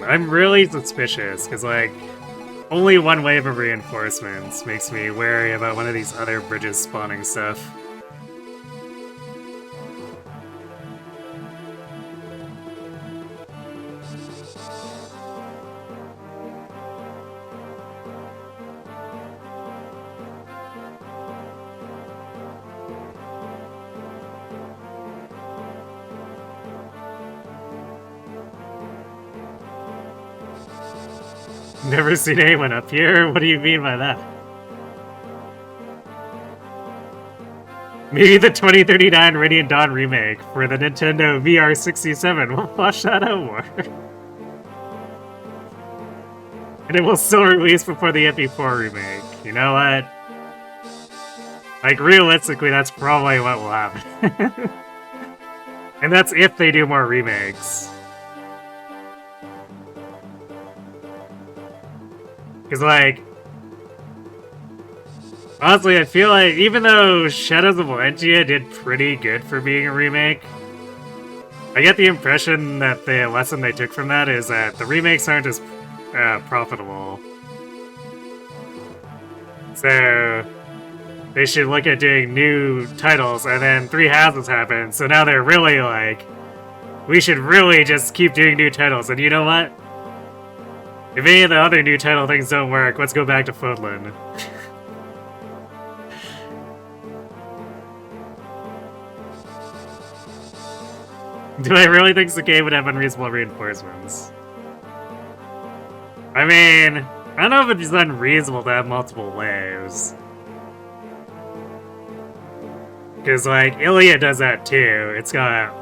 I'm really suspicious, because, like, only one wave of reinforcements makes me wary about one of these other bridges spawning stuff. Never seen anyone up here? What do you mean by that? Maybe the 2039 Radiant Dawn remake for the Nintendo VR67 will flush that out more. And it will still release before the MP4 remake. You know what? Like, realistically, that's probably what will happen. And that's if they do more remakes. Because, like, honestly, I feel like even though Shadows of Valentia did pretty good for being a remake, I get the impression that the lesson they took from that is that the remakes aren't as profitable. So they should look at doing new titles, and then Three Houses happened, so now they're really like, we should really just keep doing new titles, and you know what? If any of the other new title things don't work, let's go back to Footland. Do I really think Sacae would have unreasonable reinforcements? I mean, I don't know if it's unreasonable to have multiple waves. Because, like, Ilia does that too. It's got...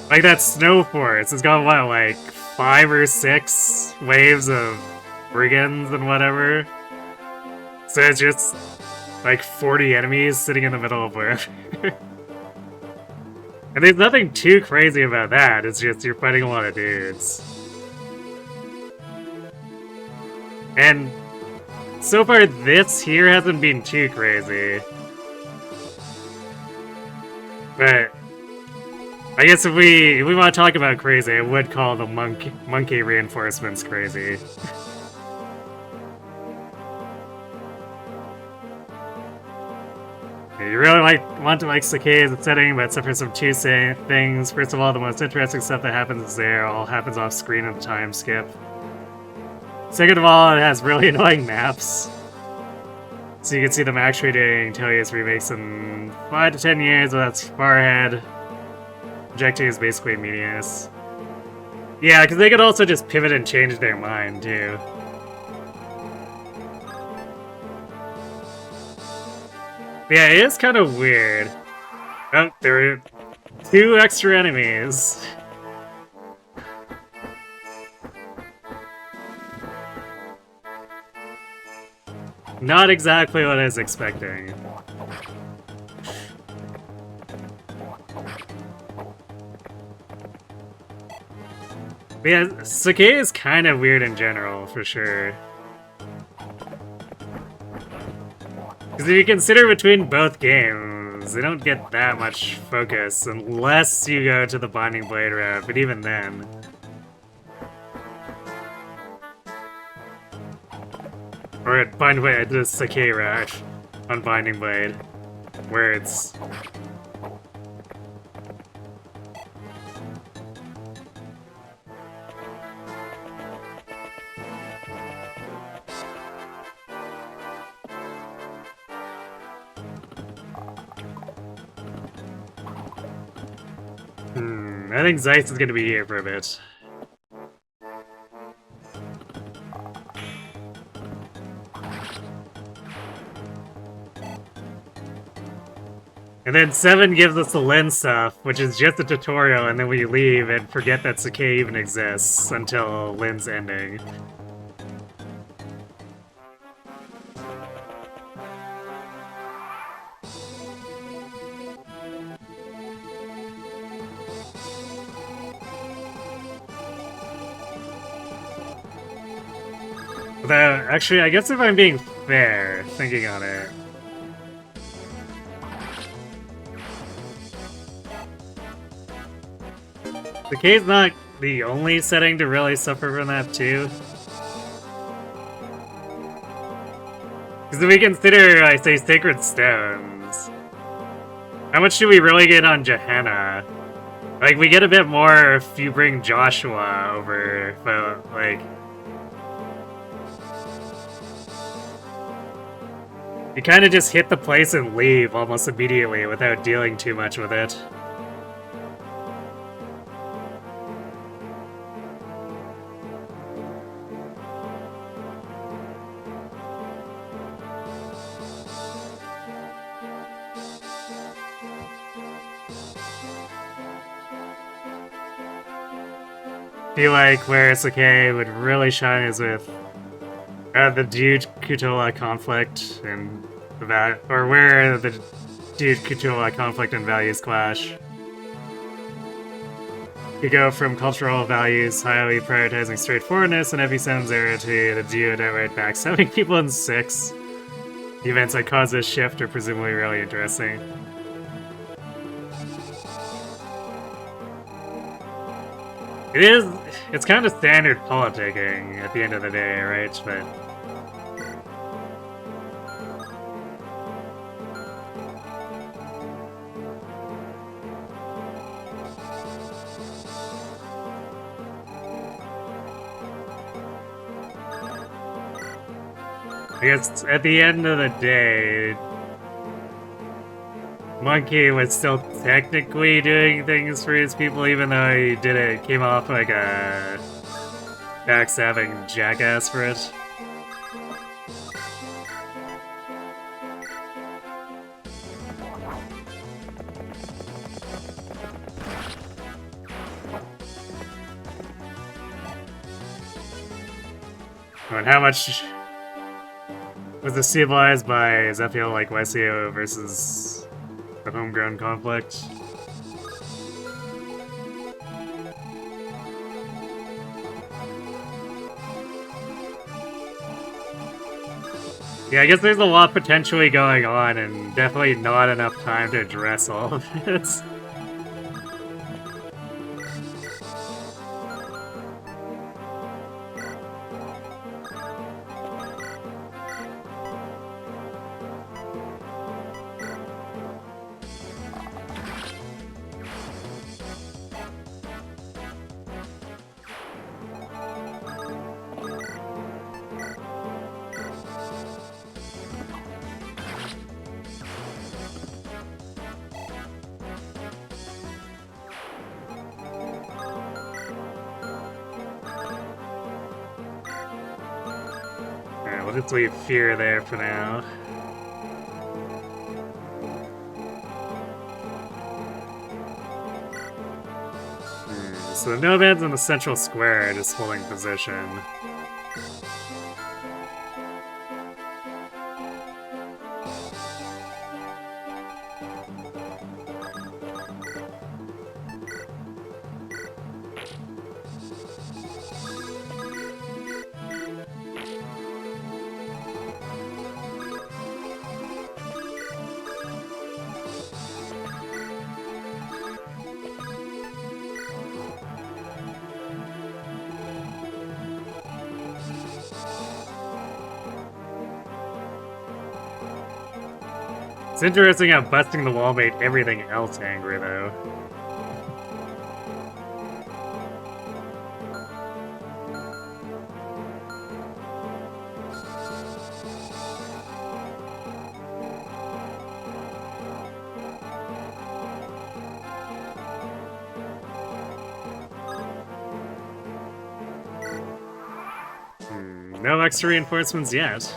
Like, that snow force, it's got, what, like, 5 or 6 waves of brigands and whatever? So it's just, like, 40 enemies sitting in the middle of wherever. And there's nothing too crazy about that, it's just you're fighting a lot of dudes. And so far, this here hasn't been too crazy. But I guess if we want to talk about crazy, I would call the monkey reinforcements crazy. You really want to like Sacae as a setting, but except for some two things. First of all, the most interesting stuff that happens there all happens off screen in the time skip. Second of all, it has really annoying maps. So you can see them actually doing Telia's remakes in 5 to 10 years, but that's far ahead. Objective is basically meaningless. Yeah, because they could also just pivot and change their mind, too. Yeah, it is kind of weird. Oh, there are 2 extra enemies. Not exactly what I was expecting. But yeah, Sacae is kind of weird in general, for sure. Because if you consider between both games, they don't get that much focus unless you go to the Binding Blade route, but even then. Or at Binding Blade, the Sacae route on Binding Blade, where it's... I think Zeiss is gonna be here for a bit. And then 7 gives us the lens stuff, which is just a tutorial, and then we leave and forget that Sacae even exists until Lynn's ending. Though, actually, I guess if I'm being fair, thinking on it... Sacae's not the only setting to really suffer from that, too. Because if we consider, I say, Sacred Stones, how much do we really get on Johanna? Like, we get a bit more if you bring Joshua over, but, like... You kind of just hit the place and leave almost immediately without dealing too much with it. I feel like where Sacae would really shine is with the Dude Kutola conflict and or where the Dude Kutola conflict and values clash. You go from cultural values highly prioritizing straightforwardness and Epicen's era to the Dude outright backstabbing people in 6. The events that cause this shift are presumably really interesting. It's kind of standard politicking at the end of the day, right? But I guess at the end of the day, Monkey was still technically doing things for his people, even though he came off like a backstabbing jackass for it. And how much was destabilized by Zephiel like Wesio versus the homegrown conflict? Yeah, I guess there's a lot potentially going on, and definitely not enough time to address all of it. Alright, we'll just leave fear there for now. So the nomads in the central square are just holding position. It's interesting how busting the wall made everything else angry, though. No extra reinforcements yet.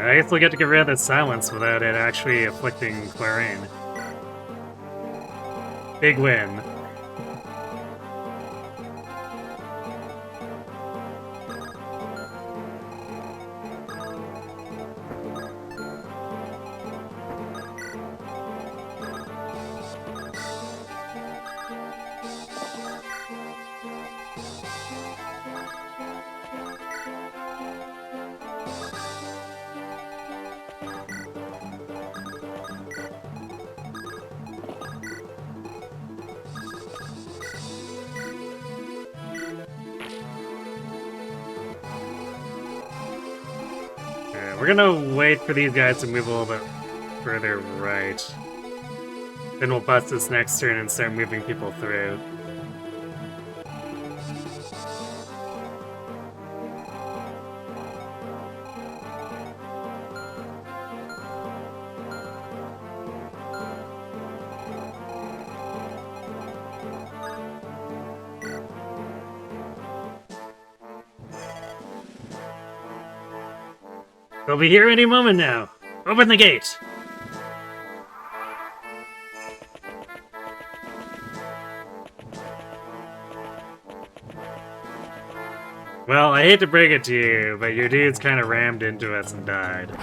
I guess we'll get to get rid of the silence without it actually afflicting Clarine. Big win. We're gonna wait for these guys to move a little bit further right. Then we'll bust this next turn and start moving people through. They'll be here any moment now. Open the gate. Well, I hate to break it to you, but your dude's kind of rammed into us and died.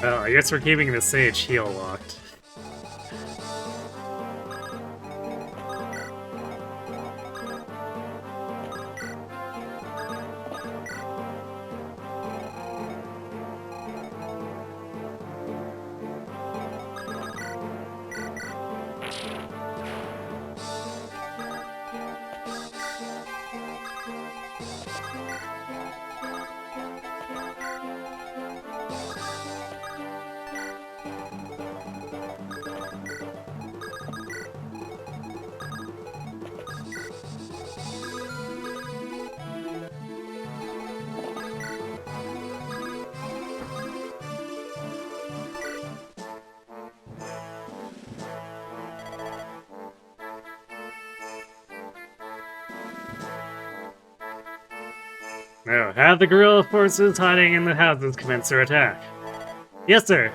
Well, I guess we're keeping the Sage heal locked. No, have the guerrilla forces hiding in the houses commence their attack. Yes, sir.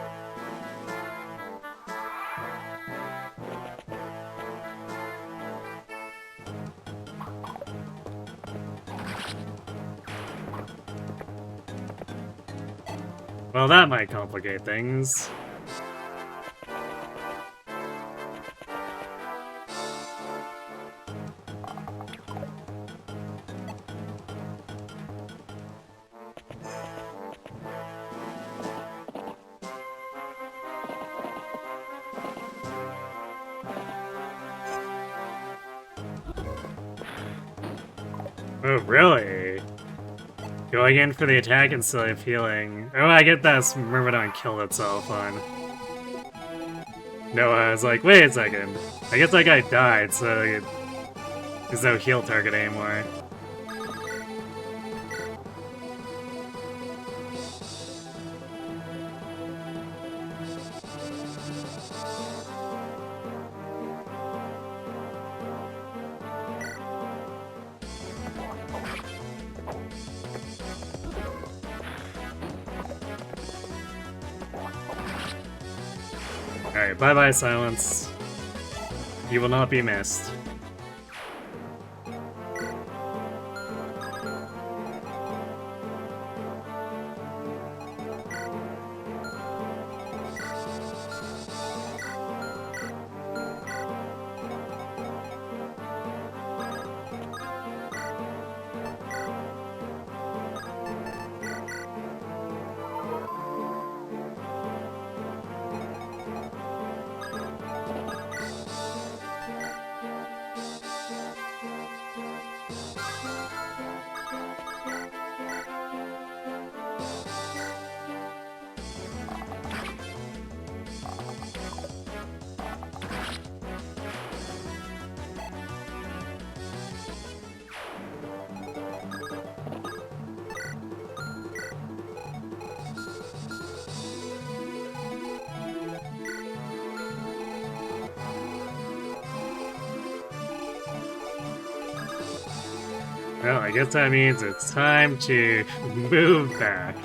Well, that might complicate things. Oh, really? Going in for the attack instead of healing. Oh, I get that Myrmidon killed itself on. No, I was like, wait a second. I guess that guy died, so there's no heal target anymore. Alright, bye-bye, Silence. You will not be missed. Well, I guess that means it's time to move back.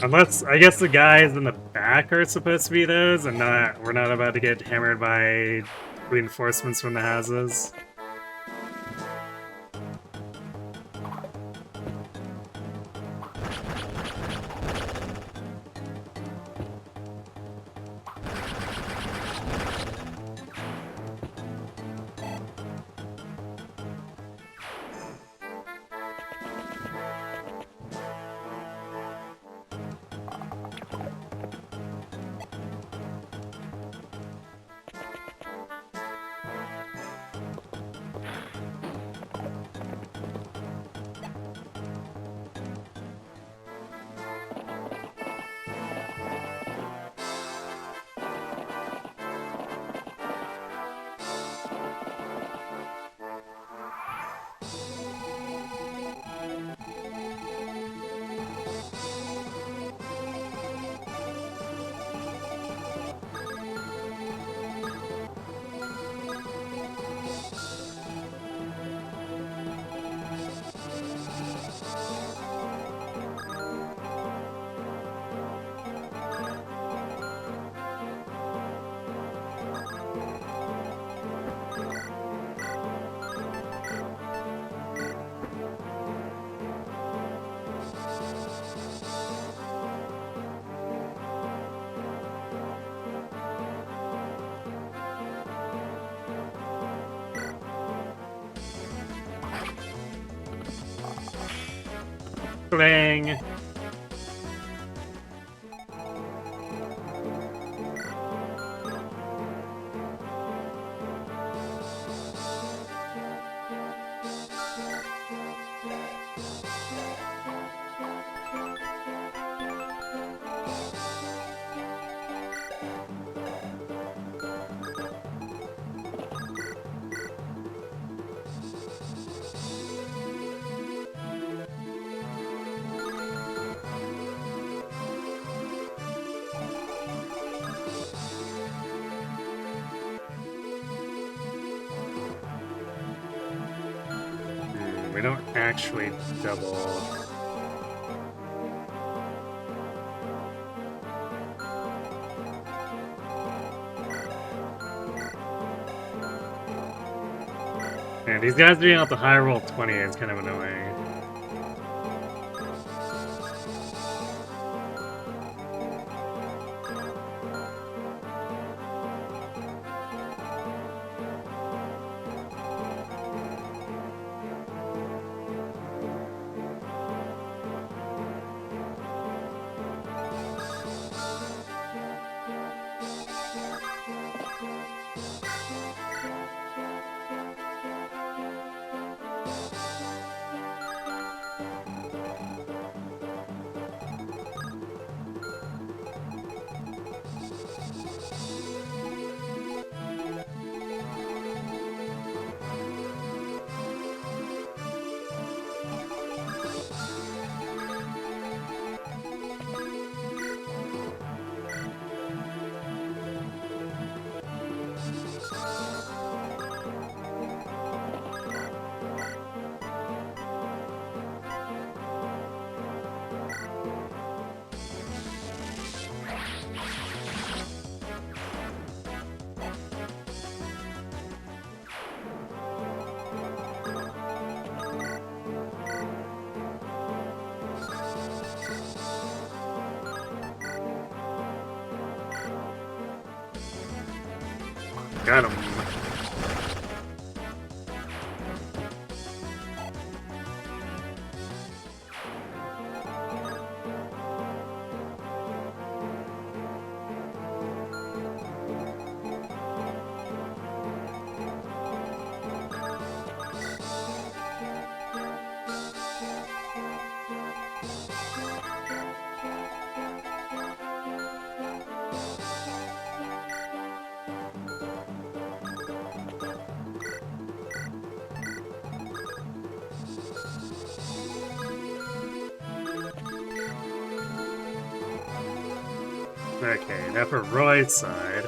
Unless, I guess the guys in the back are supposed to be those, and we're not about to get hammered by reinforcements from the houses. Bang! We don't actually double. Man, these guys being out the high roll 20 is kind of annoying. Got him. Okay, now for Roy's side.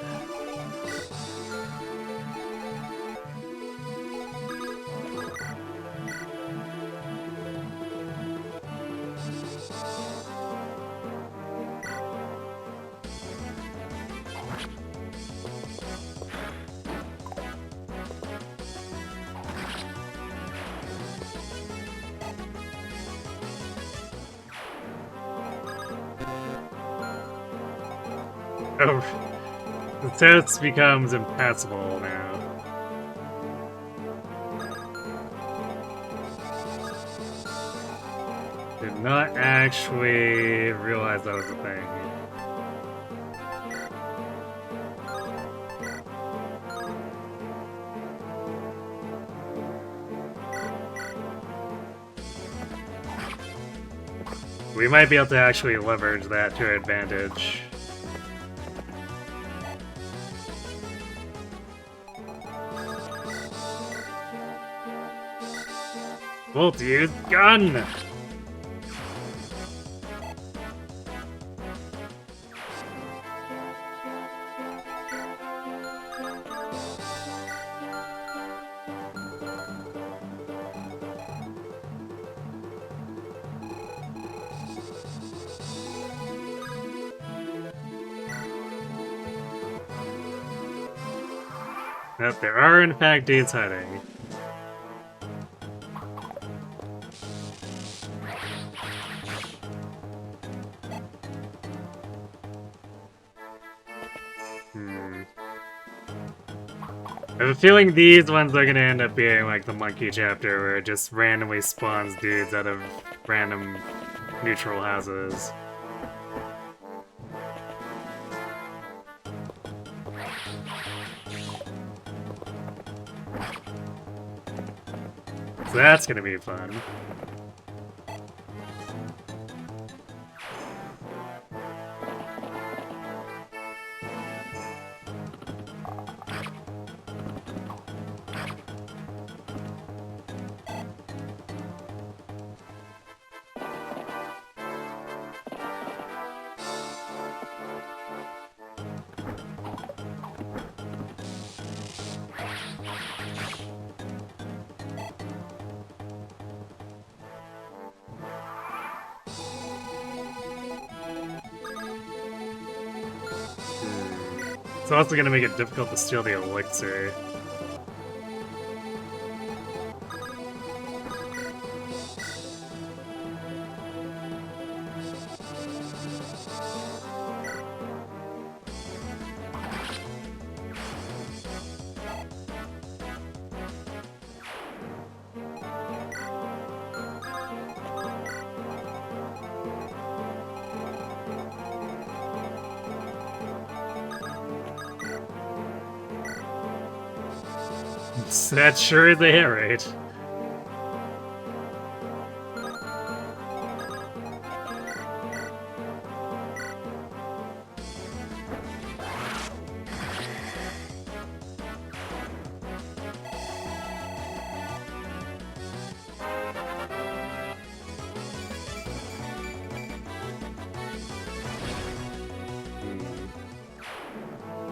Oh, the toast becomes impassable now. Did not actually realize that was a thing. We might be able to actually leverage that to our advantage. Bolt use gun! Nope, there are in fact dudes hiding. I have a feeling these ones are gonna end up being like the monkey chapter where it just randomly spawns dudes out of random neutral houses. So that's gonna be fun. It's also gonna make it difficult to steal the elixir. That sure is a hit rate.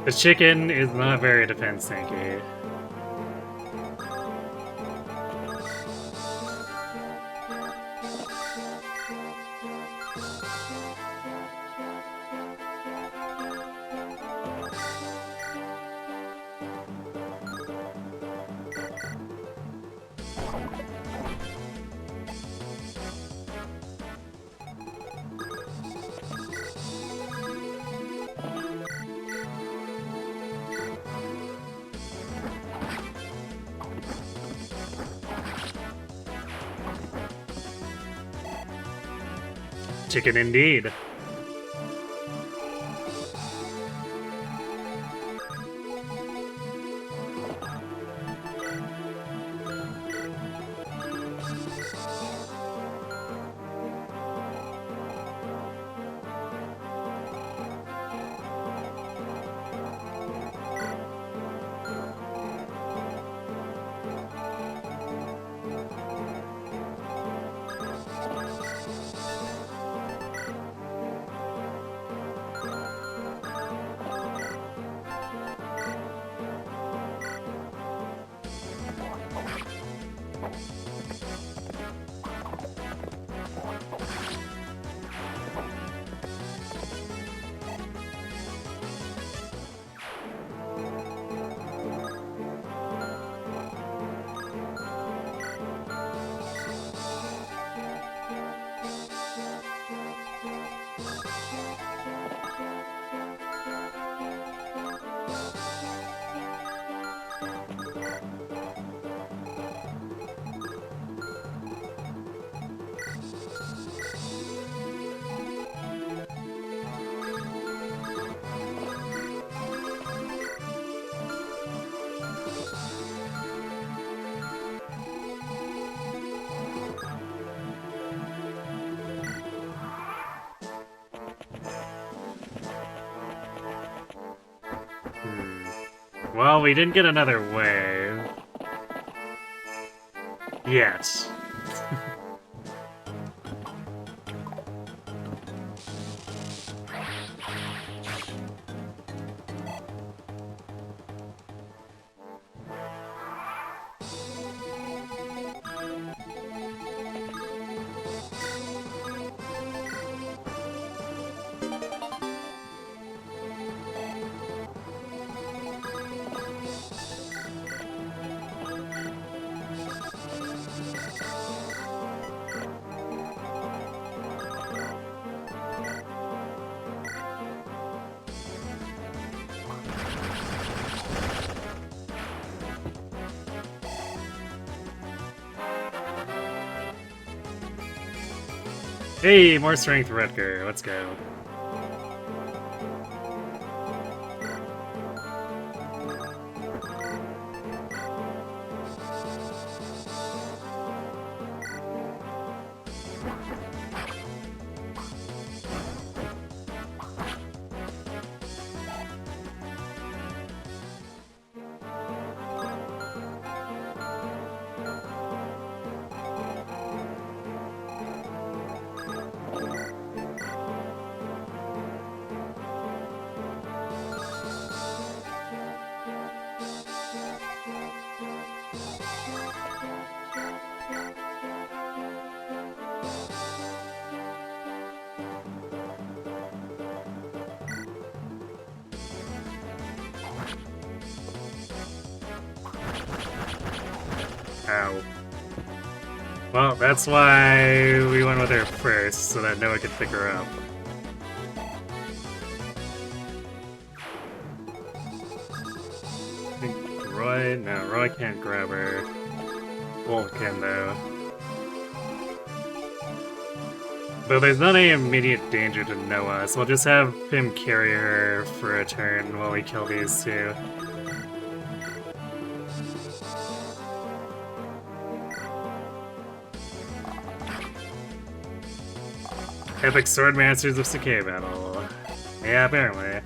The chicken is not very defense tanky. Chicken indeed. Well, we didn't get another wave. Yet. Hey, more strength, Rutger. Let's go. Ow. Well, that's why we went with her first, so that Noah could pick her up. I think Roy... No, Roy can't grab her. Wolf can, though. Though there's not any immediate danger to Noah, so we'll just have him carry her for a turn while we kill these two. Epic Sword Masters of Sacae battle. Yeah, apparently.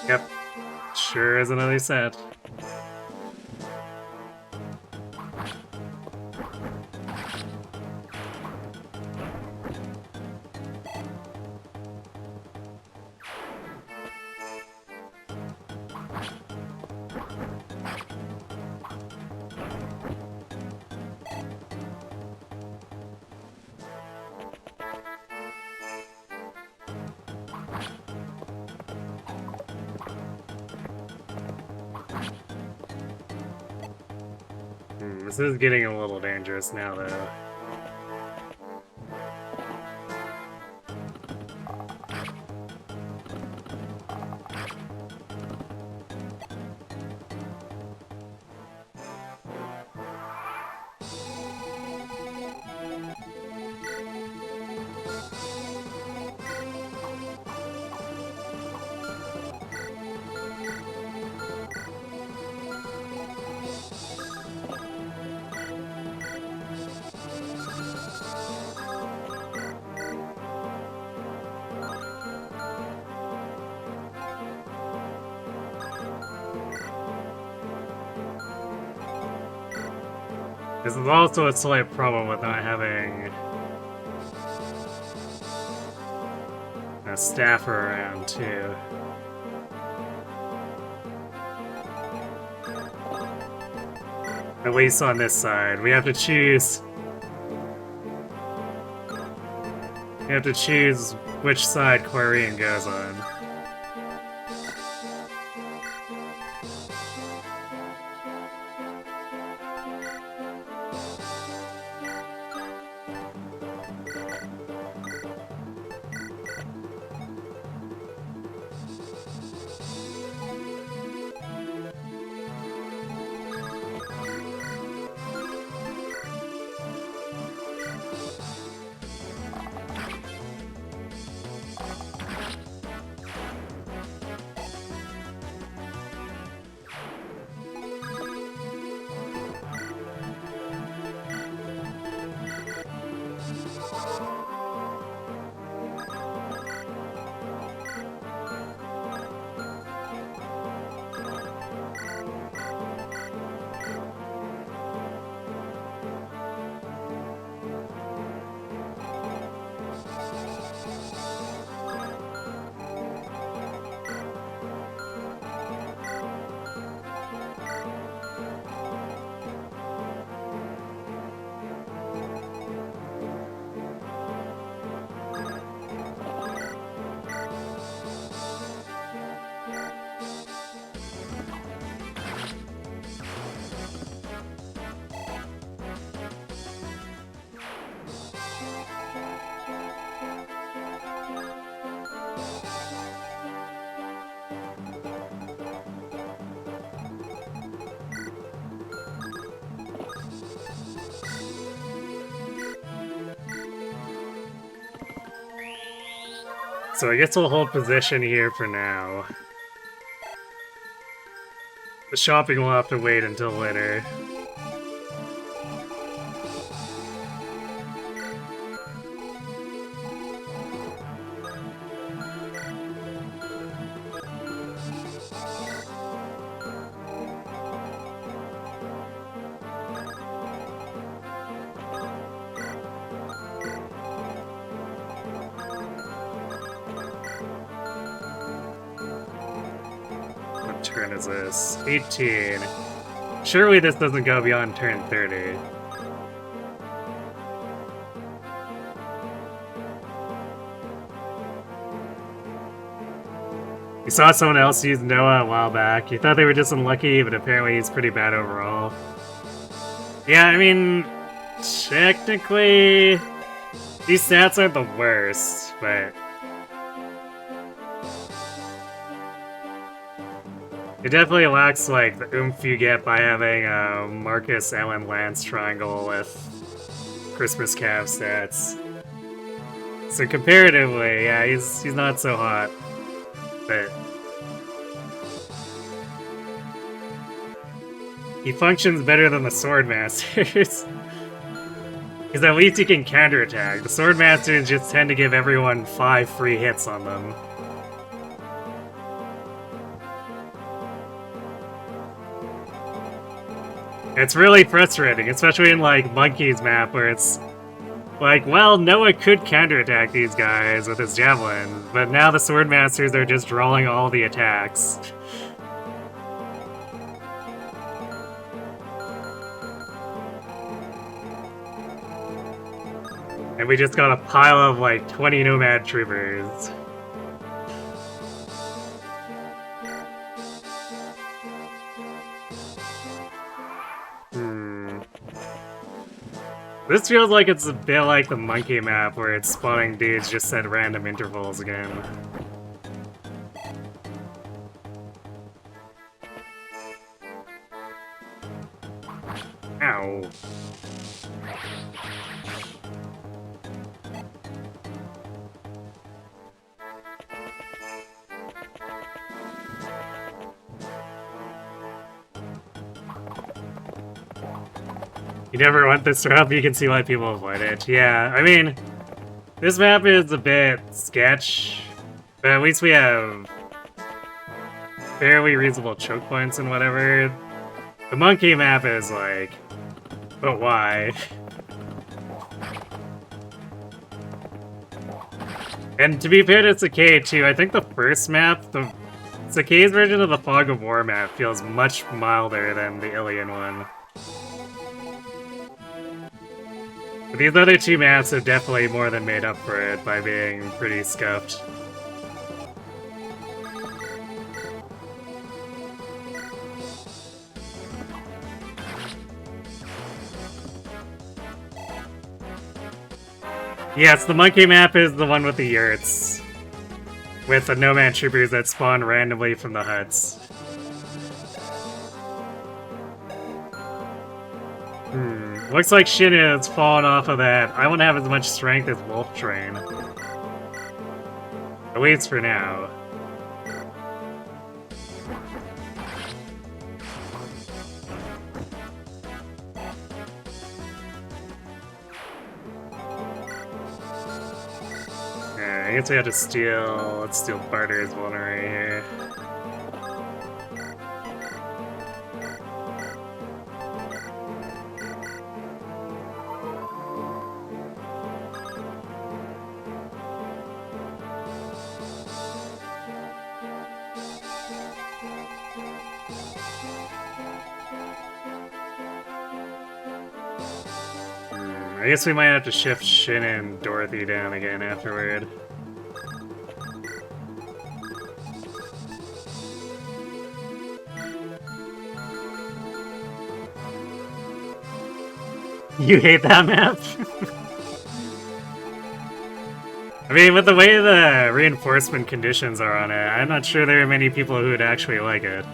Yep. Sure is another set. This is getting a little dangerous now, though. This is also a slight problem with not having a staffer around, too. At least on this side. We have to choose... We have to choose which side Quarian goes on. So I guess we'll hold position here for now. The shopping will have to wait until later. What turn is this? 18. Surely this doesn't go beyond turn 30. You saw someone else use Noah a while back. You thought they were just unlucky, but apparently he's pretty bad overall. Yeah, I mean, technically, these stats aren't the worst, but it definitely lacks like the oomph you get by having a Marcus Allen Lance triangle with Christmas Cav stats. So comparatively, yeah, he's not so hot. But he functions better than the Swordmasters. Because at least he can counterattack. The Swordmasters just tend to give everyone 5 free hits on them. It's really frustrating, especially in like Monkey's map where it's like, well, Noah could counterattack these guys with his javelin, but now the Swordmasters are just drawing all the attacks. And we just got a pile of like 20 Nomad Troopers. This feels like it's a bit like the Monkey map where it's spawning dudes just at random intervals again. Ow. You never want this route, but you can see why people avoid it. Yeah, I mean, this map is a bit sketch, but at least we have fairly reasonable choke points and whatever. The Monkey map is like, but why? And to be fair to Sacae too, I think the first map, the Sacae's version of the Fog of War map feels much milder than the Ilian one. But these other two maps have definitely more than made up for it by being pretty scuffed. Yes, the Monkey map is the one with the yurts. With the Nomad Troopers that spawn randomly from the huts. Looks like Shin has fallen off of that. I won't have as much strength as Wolf Train. At least for now. Yeah, I guess we have to steal... Let's steal Barter's Vulnerary here. I guess we might have to shift Shin and Dorothy down again afterward. You hate that map? I mean, with the way the reinforcement conditions are on it, I'm not sure there are many people who would actually like it.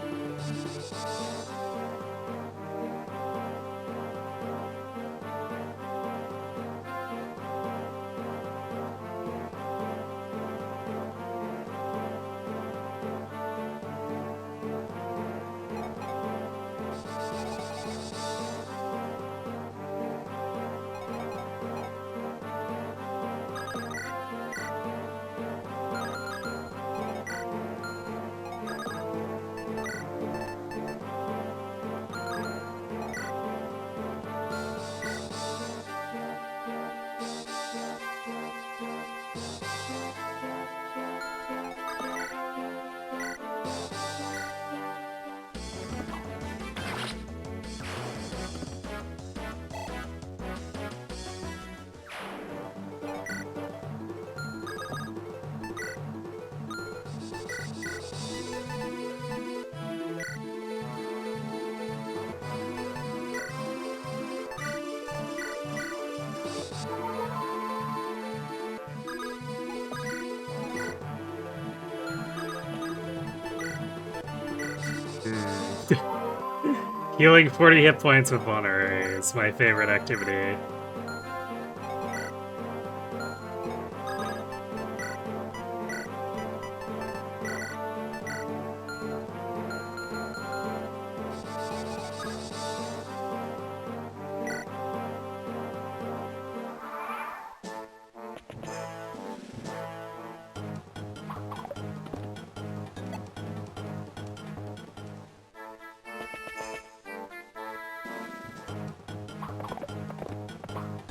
Healing 40 hit points with Vulneraries, my favorite activity.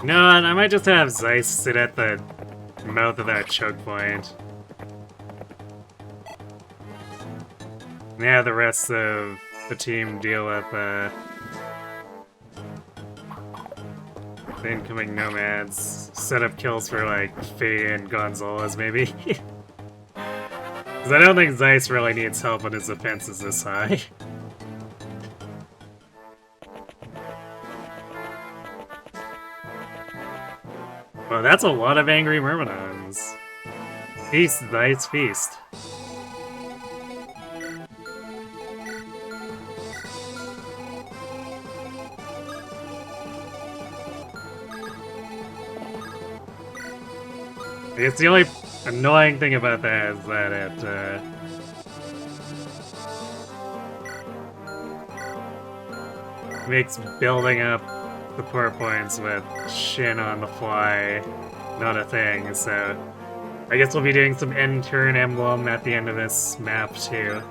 No, and I might just have Zeiss sit at the mouth of that choke point. Yeah, the rest of the team deal with the incoming nomads. Set up kills for like Faye and Gonzalez, maybe. Because I don't think Zeiss really needs help when his defense is this high. Well, that's a lot of angry Myrmidons. Feast, Zeiss, feast. I guess the only annoying thing about that is that it makes building up support points with Shin on the fly not a thing, so I guess we'll be doing some end turn Emblem at the end of this map too.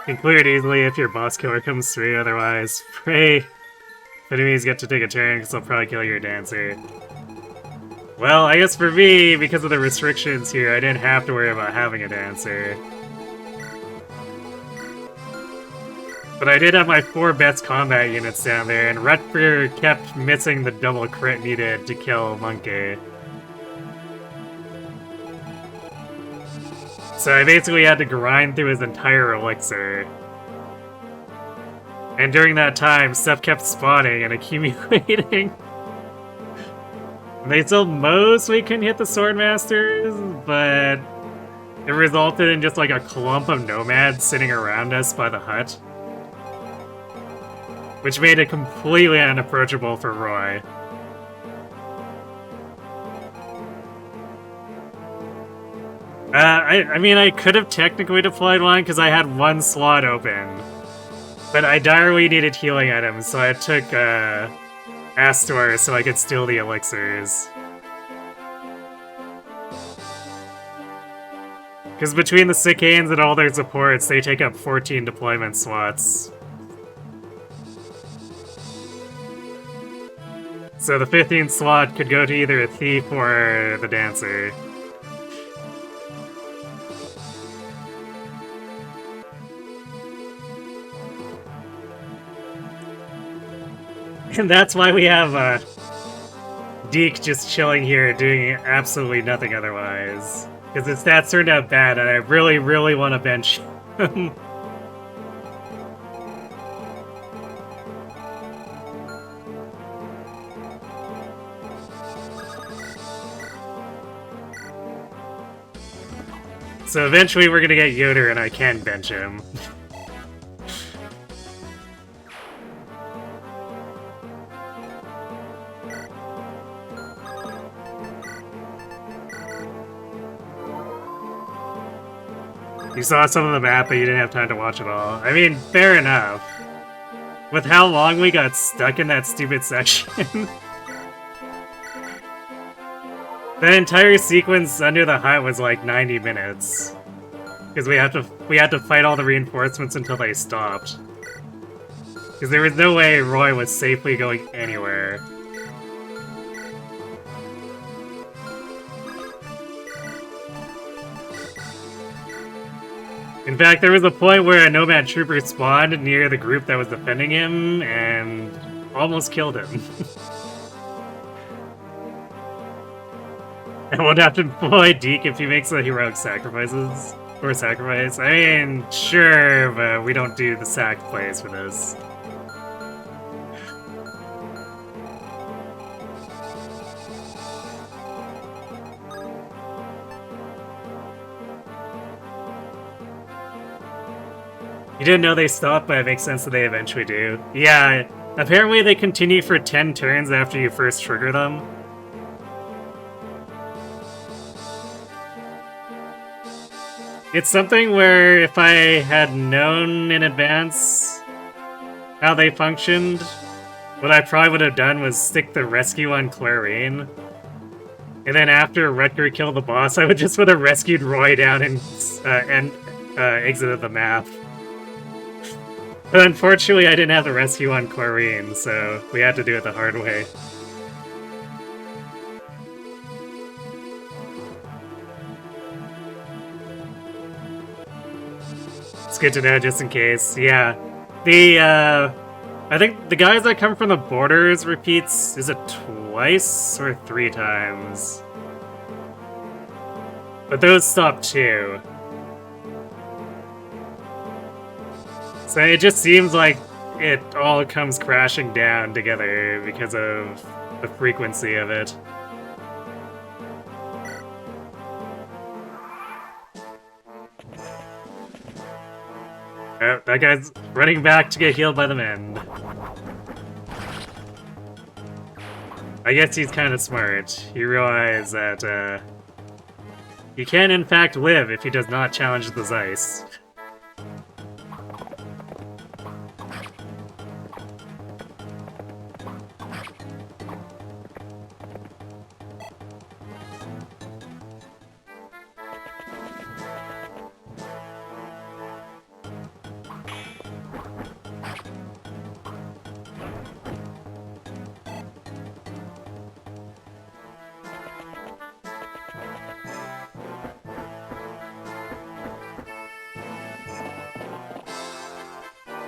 Can clear it easily if your boss killer comes through, otherwise, pray if enemies get to take a turn because they'll probably kill your dancer. Well, I guess for me, because of the restrictions here, I didn't have to worry about having a dancer. But I did have my 4 best combat units down there, and Rutger kept missing the double crit needed to kill Monkey. So I basically had to grind through his entire elixir. And during that time, stuff kept spawning and accumulating. They still mostly couldn't hit the Swordmasters, but it resulted in just like a clump of nomads sitting around us by the hut. Which made it completely unapproachable for Roy. I mean, I could have technically deployed one because I had 1 slot open. But I direly needed healing items, so I took, Astor so I could steal the elixirs. Because between the Sacaeans and all their supports, they take up 14 deployment slots. So the 15th slot could go to either a thief or the dancer. And that's why we have, Deke just chilling here, doing absolutely nothing otherwise. Because his stats turned out bad, and I really, really want to bench him. So eventually we're gonna get Yoder, and I can bench him. You saw some of the map, but you didn't have time to watch it all. I mean, fair enough. With how long we got stuck in that stupid section. That entire sequence under the hut was like 90 minutes. Because we had to fight all the reinforcements until they stopped. Because there was no way Roy was safely going anywhere. In fact, there was a point where a Nomad Trooper spawned near the group that was defending him and almost killed him. I won't have to employ Deke if he makes the heroic sacrifices. Or sacrifice. I mean, sure, but we don't do the sack plays for this. You didn't know they stopped, but it makes sense that they eventually do. Yeah, apparently they continue for 10 turns after you first trigger them. It's something where if I had known in advance how they functioned, what I probably would have done was stick the rescue on Clarine. And then after Rutger killed the boss, I would just would have rescued Roy down and exited the map. But unfortunately, I didn't have the rescue on Clarine, so we had to do it the hard way. It's good to know, just in case. Yeah. I think the guys that come from the borders repeats, is it twice or 3 times? But those stop too. So it just seems like it all comes crashing down together because of the frequency of it. Oh, that guy's running back to get healed by the men. I guess he's kind of smart. He realized that he can in fact live if he does not challenge the Zeiss.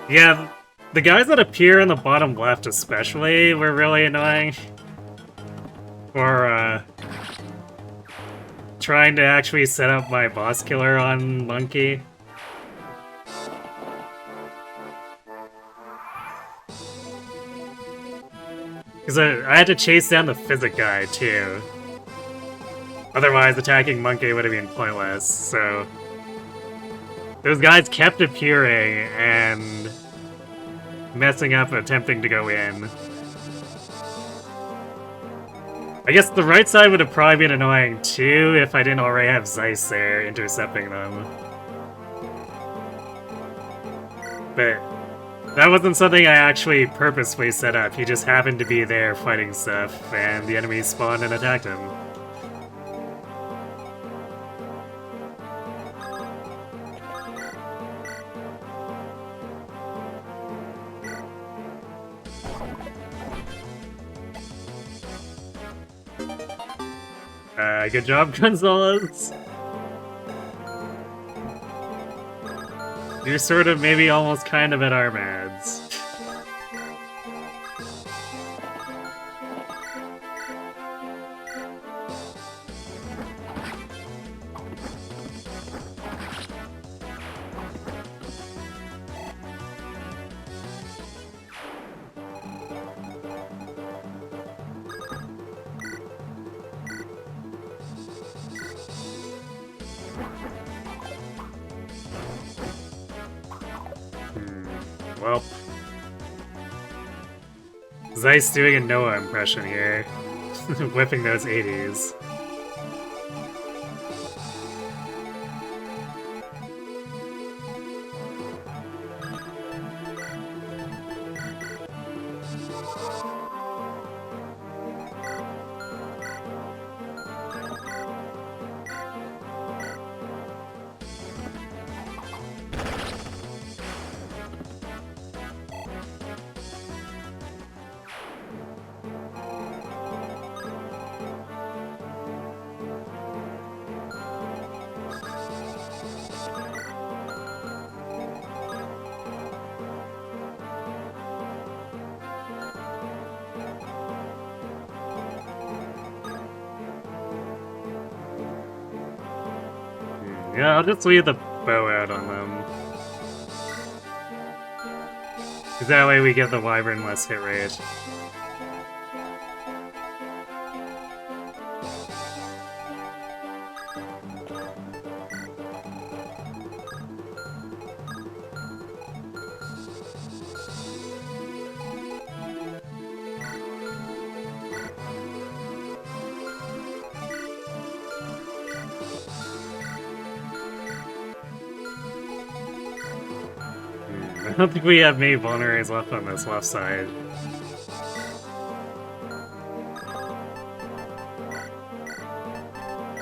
Yeah, the guys that appear in the bottom left especially were really annoying. For, trying to actually set up my boss killer on Monkey. Because I had to chase down the physic guy, too. Otherwise, attacking Monkey would have been pointless, so... Those guys kept appearing and messing up attempting to go in. I guess the right side would have probably been annoying too if I didn't already have Zeiss there intercepting them. But that wasn't something I actually purposefully set up. He just happened to be there fighting stuff and the enemy spawned and attacked him. Good job, Gonzalez. You're sort of maybe almost kind of at our mads. Well, Zeiss doing a Noah impression here, whipping those 80s. Yeah, I'll just leave the bow out on them. Because that way we give the wyvern less hit rate. I don't think we have many Vulneraries left on this left side.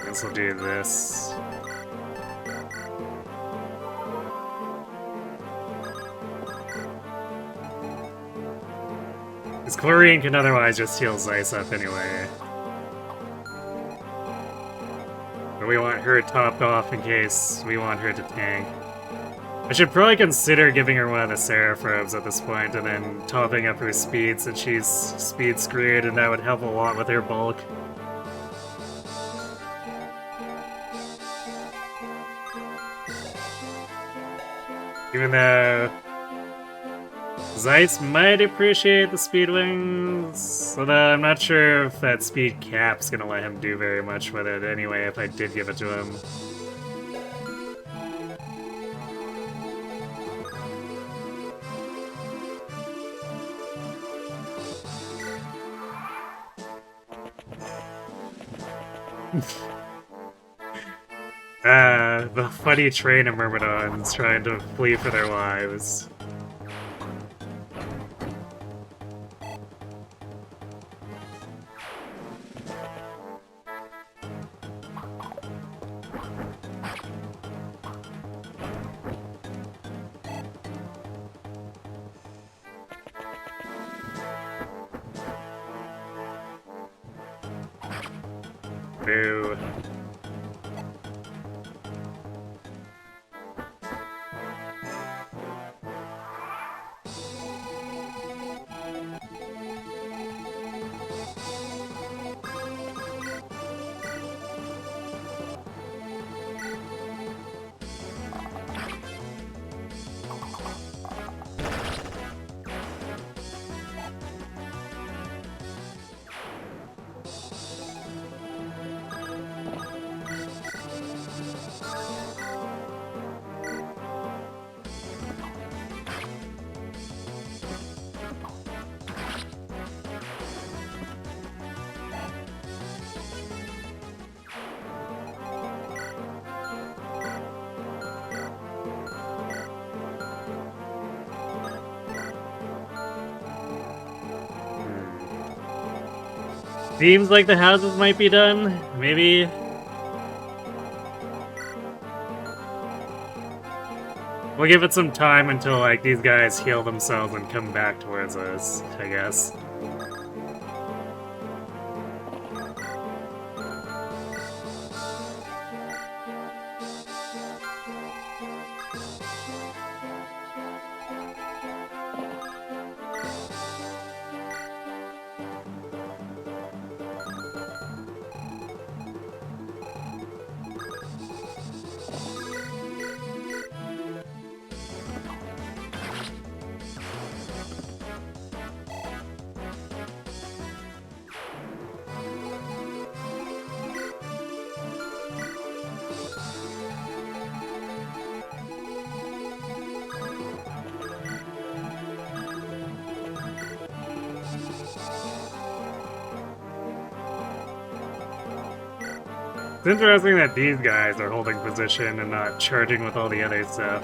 Guess we'll do this. Because Chlorine can otherwise just heal Zeiss up anyway. But we want her topped off in case we want her to tank. I should probably consider giving her one of the Seraphobes at this point and then topping up her speed since she's speed screwed, and that would help a lot with her bulk. Even though Zeiss might appreciate the speed wings, although I'm not sure if that speed cap's gonna let him do very much with it anyway if I did give it to him. The funny train of Myrmidons trying to flee for their lives. Boo. Seems like the houses might be done. Maybe. We'll give it some time until, like, these guys heal themselves and come back towards us, I guess. It's interesting that these guys are holding position and not charging with all the other stuff.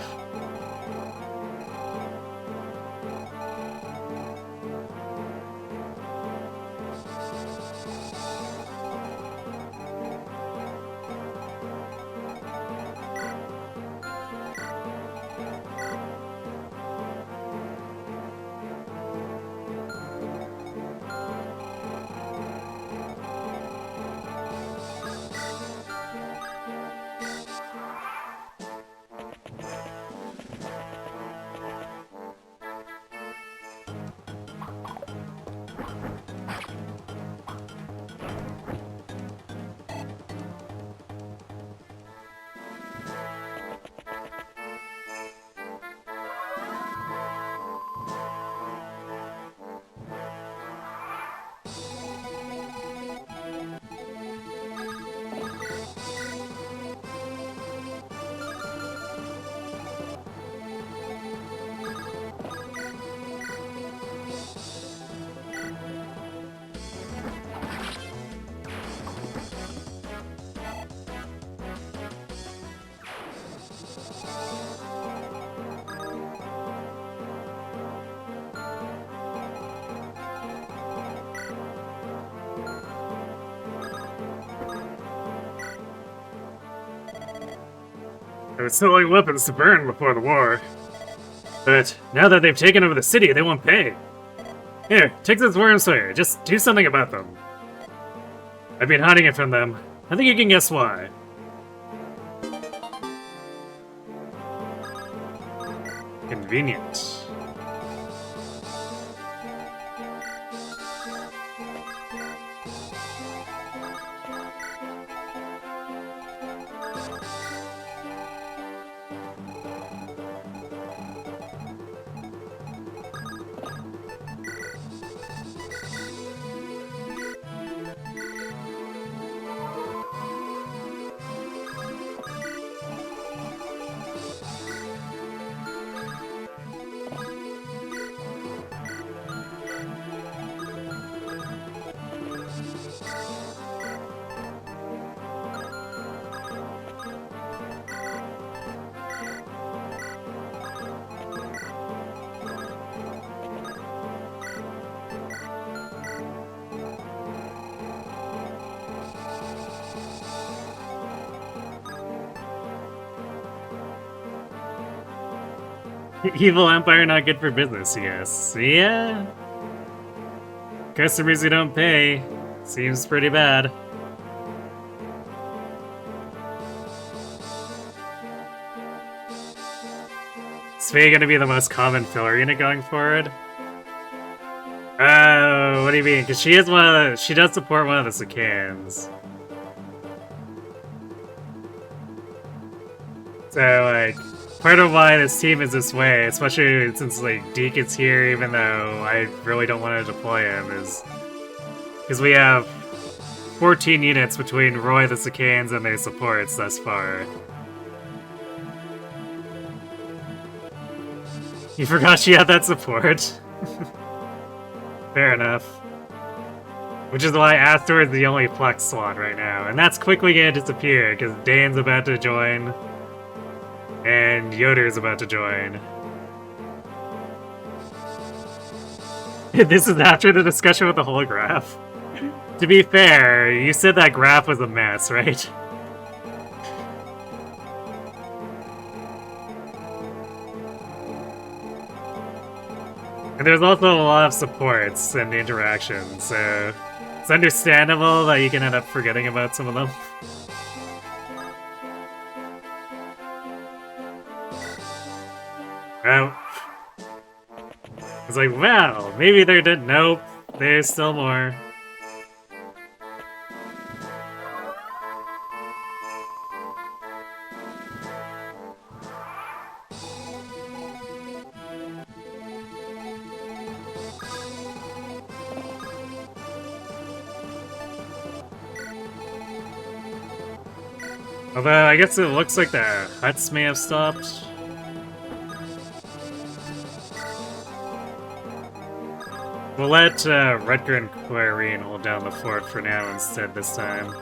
I was selling weapons to Burn before the war. But now that they've taken over the city, they won't pay. Here, take this worm sawyer. Just do something about them. I've been hiding it from them. I think you can guess why. Convenient. Evil Empire not good for business, yes. Yeah. Customers who don't pay. Seems pretty bad. Is Faye gonna be the most common filler unit going forward? Oh, what do you mean? Because she is she does support one of the Sacaeans. So, like, part of why this team is this way, especially since, like, Deke is here, even though I really don't want to deploy him, is because we have 14 units between Roy, the Sacaeans, and their supports thus far. You forgot she had that support? Fair enough. Which is why Astor is the only flex slot right now, and that's quickly gonna disappear, because Dane's about to join, and Yoder's about to join. This is after the discussion with the holograph. To be fair, you said that graph was a mess, right? And there's also a lot of supports and interactions, so it's understandable that you can end up forgetting about some of them. Oh. It's like, well, maybe there didn't. Nope, there's still more. Although, I guess it looks like the huts may have stopped. We'll let Rutger and Clarine hold down the fort for now instead this time.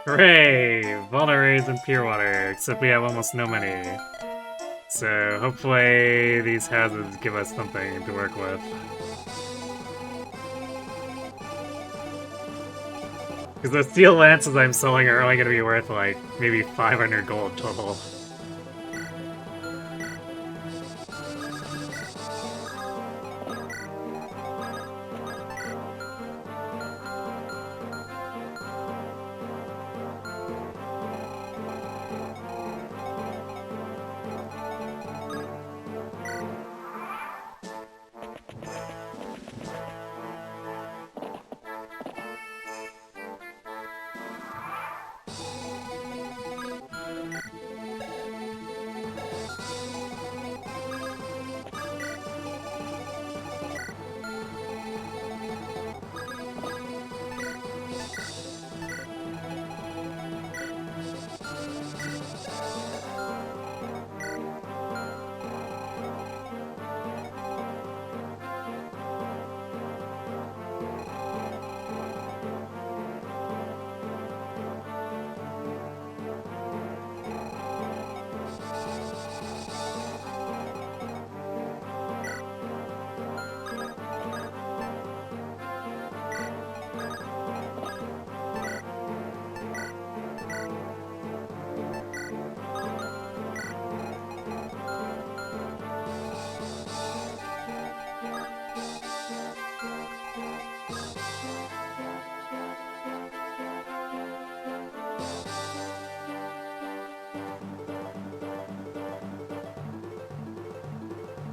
Hooray! Vulneraries and pure water, except we have almost no money. So hopefully these houses give us something to work with. Because the steel lances I'm selling are only going to be worth like maybe 500 gold total.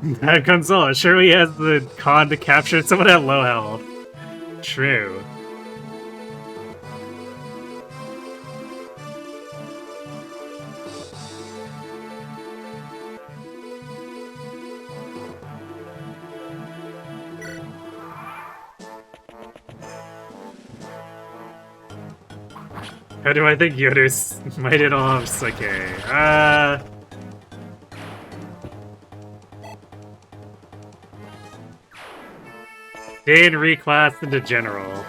That Gonzalo surely has the con to capture someone at low health. True. How do I think Yoder's might it off Sacae? Dane reclassed into general.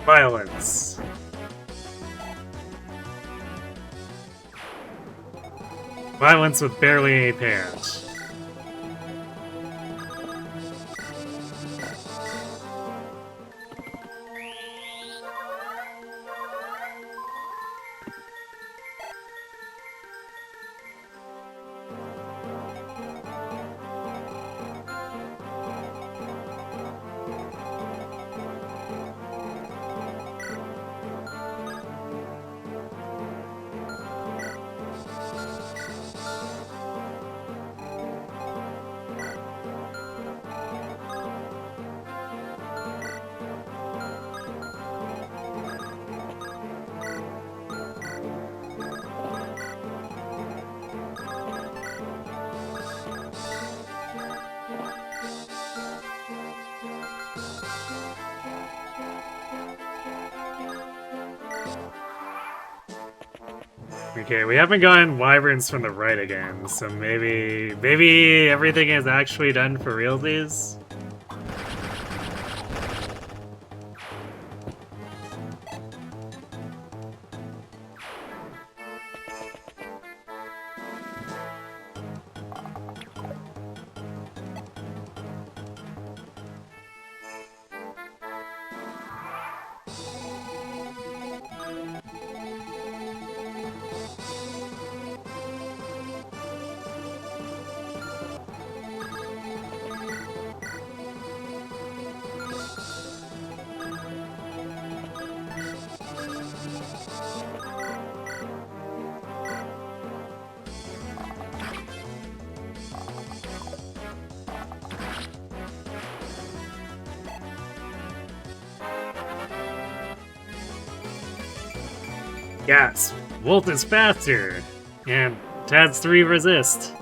Violence. Violence with barely any payout. Okay, we haven't gotten wyverns from the right again, so maybe everything is actually done for realsies? Yes, Volt is faster, and adds 3 resist.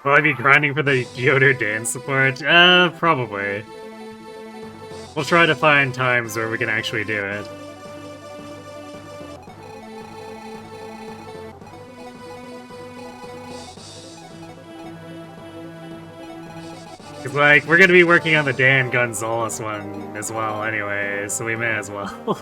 Will I be grinding for the Yoder dance support? Probably. We'll try to find times where we can actually do it. Cause, like, we're gonna be working on the Dan Gonzalez one as well anyway, so we may as well.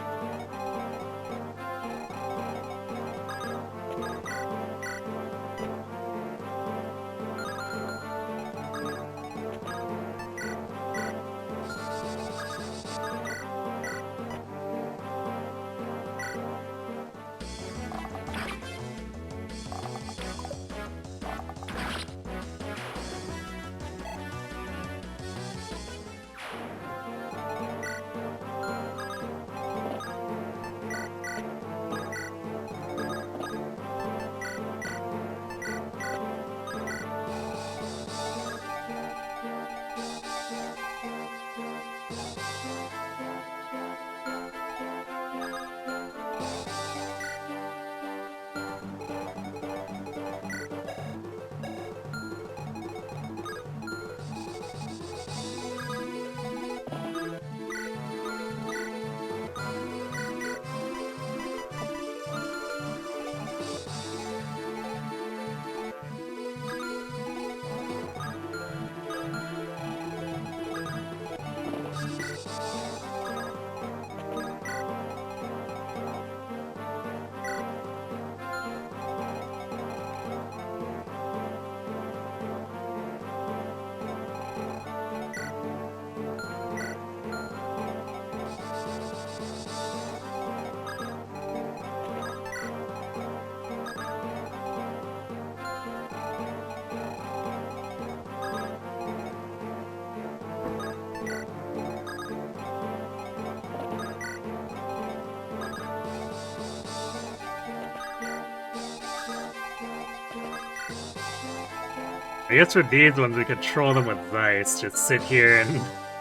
I guess for these ones we control them with Vice, just sit here and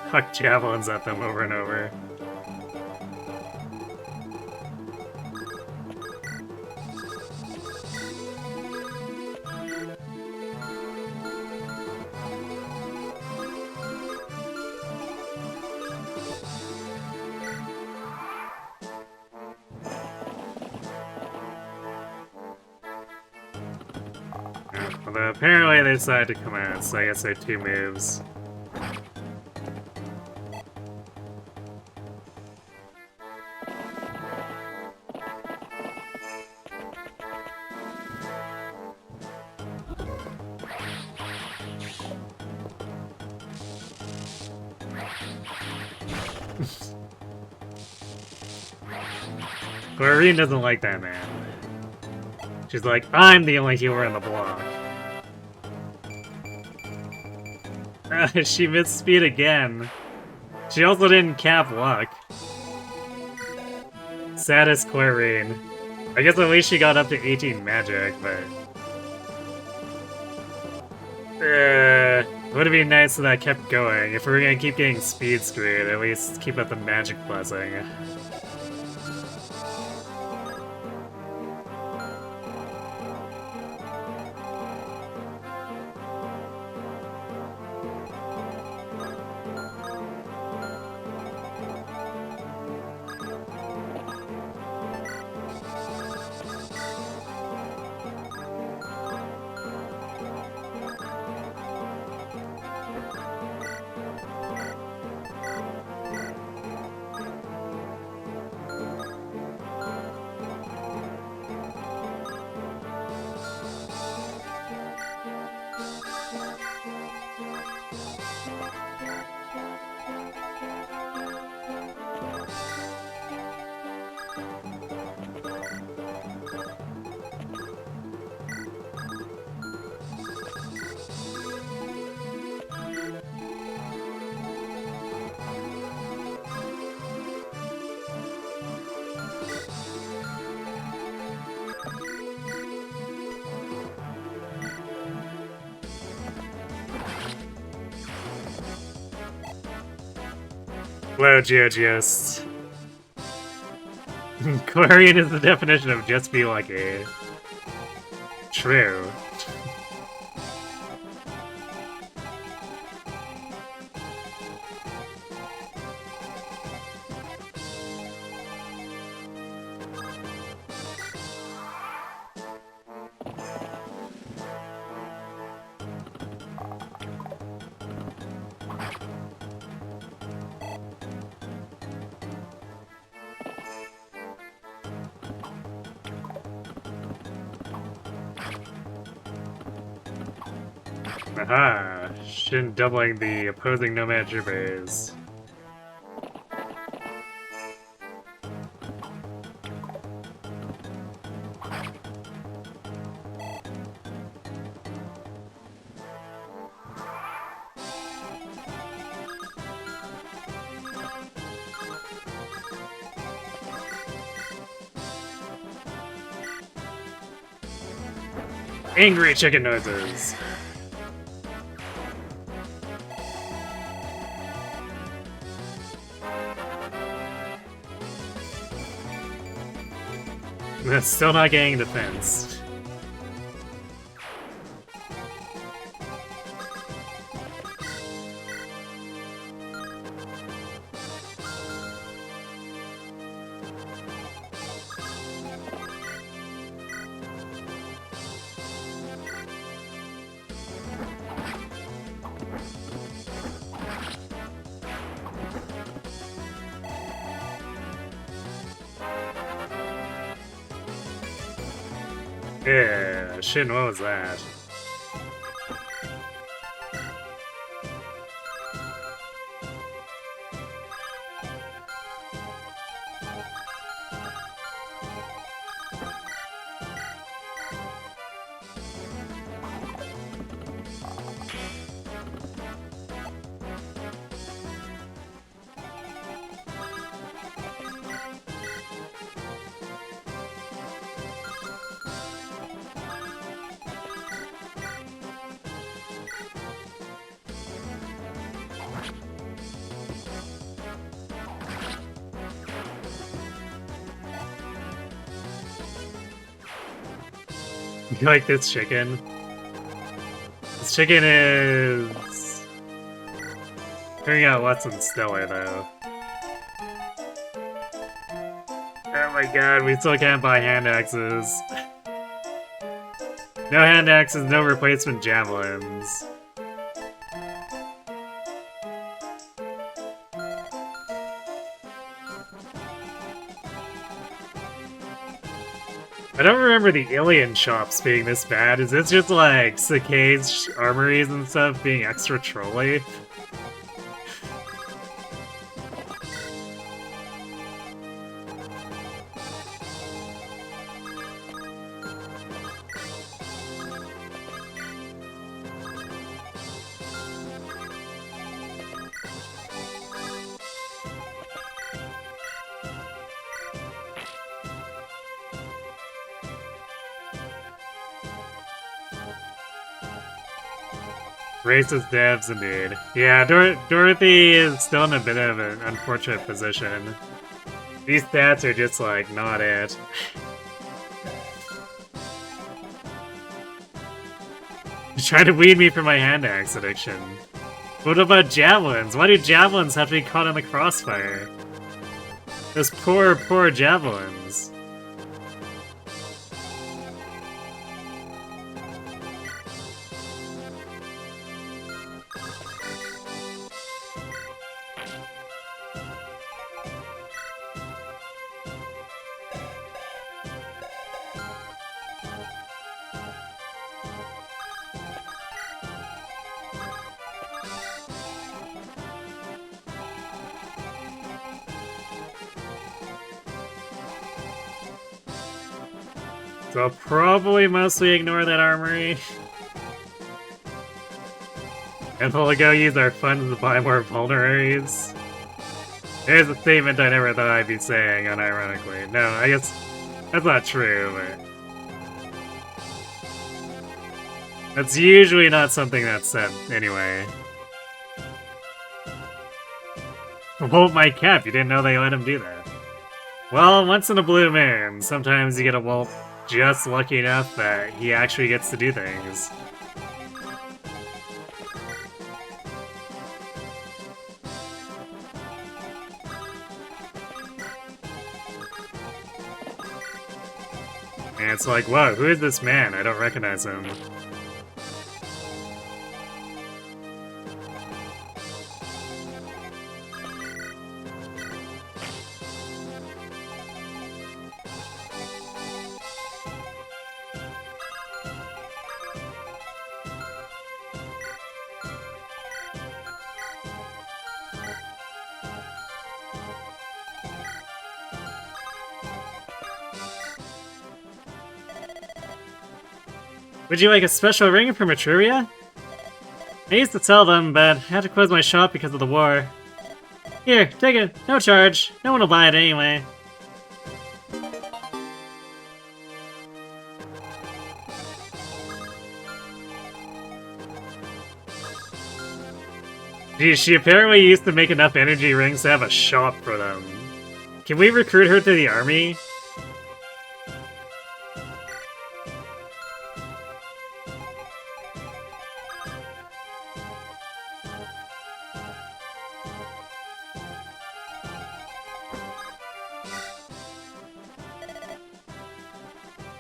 huck javelins at them over and over. Although apparently they decided to come out, so I guess they're 2 moves. Clarine doesn't like that man. She's like, I'm the only healer on the block. She missed speed again. She also didn't cap luck. Saddest Clarine. I guess at least she got up to 18 magic, but... would it be nice if that kept going? If we were gonna keep getting speed screwed, at least keep up the magic blessing. Hello, GeoGeost. Quarian is the definition of just be lucky. True. Aha! Shin doubling the opposing nomad troopers. Angry chicken noises. That's still not getting defense. Yeah, Shin, what was that? You like this chicken? This chicken is... turning out less than stellar, though. Oh my god, we still can't buy hand axes. No hand axes, no replacement javelins. I don't remember the alien shops being this bad. Is this just like Sacae's armories and stuff being extra trolly? Racist devs, indeed. Yeah, Dorothy is still in a bit of an unfortunate position. These stats are just, like, not it. You're trying to weed me from my hand axe addiction. What about javelins? Why do javelins have to be caught in the crossfire? Those poor, poor javelins. So I'll probably mostly ignore that armory. And we'll go use our funds to buy more Vulneraries. There's a statement I never thought I'd be saying, unironically. No, I guess that's not true, but... that's usually not something that's said, anyway. Wolf my cap, you didn't know they let him do that. Well, once in a blue moon, sometimes you get a wolf just lucky enough that he actually gets to do things. And it's like, whoa, who is this man? I don't recognize him. Would you like a special ring from Etruria? I used to sell them, but I had to close my shop because of the war. Here, take it. No charge. No one will buy it anyway. Geez, she apparently used to make enough energy rings to have a shop for them. Can we recruit her to the army?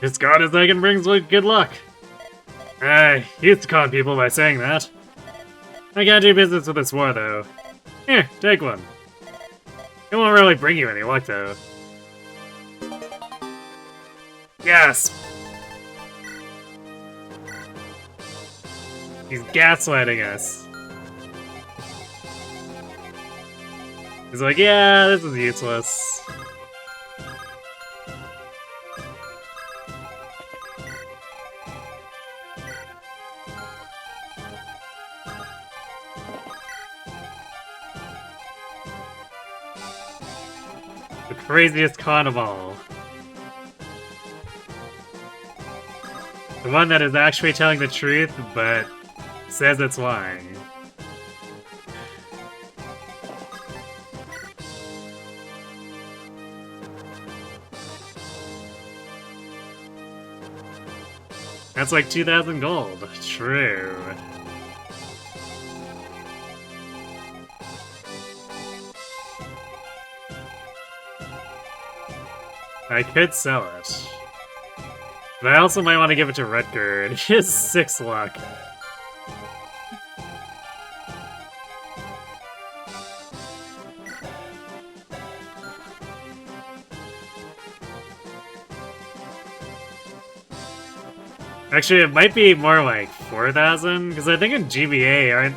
This goddess Dragon brings good luck. I used to con people by saying that. I gotta do business with this war, though. Here, take one. It won't really bring you any luck, though. Gasp! He's gaslighting us. He's like, yeah, this is useless. The craziest con of all. The one that is actually telling the truth, but says it's lying. That's like 2,000 gold. True. I could sell it. But I also might want to give it to Rutger. It is 6 luck. Actually, it might be more like 4,000, because I think in GBA,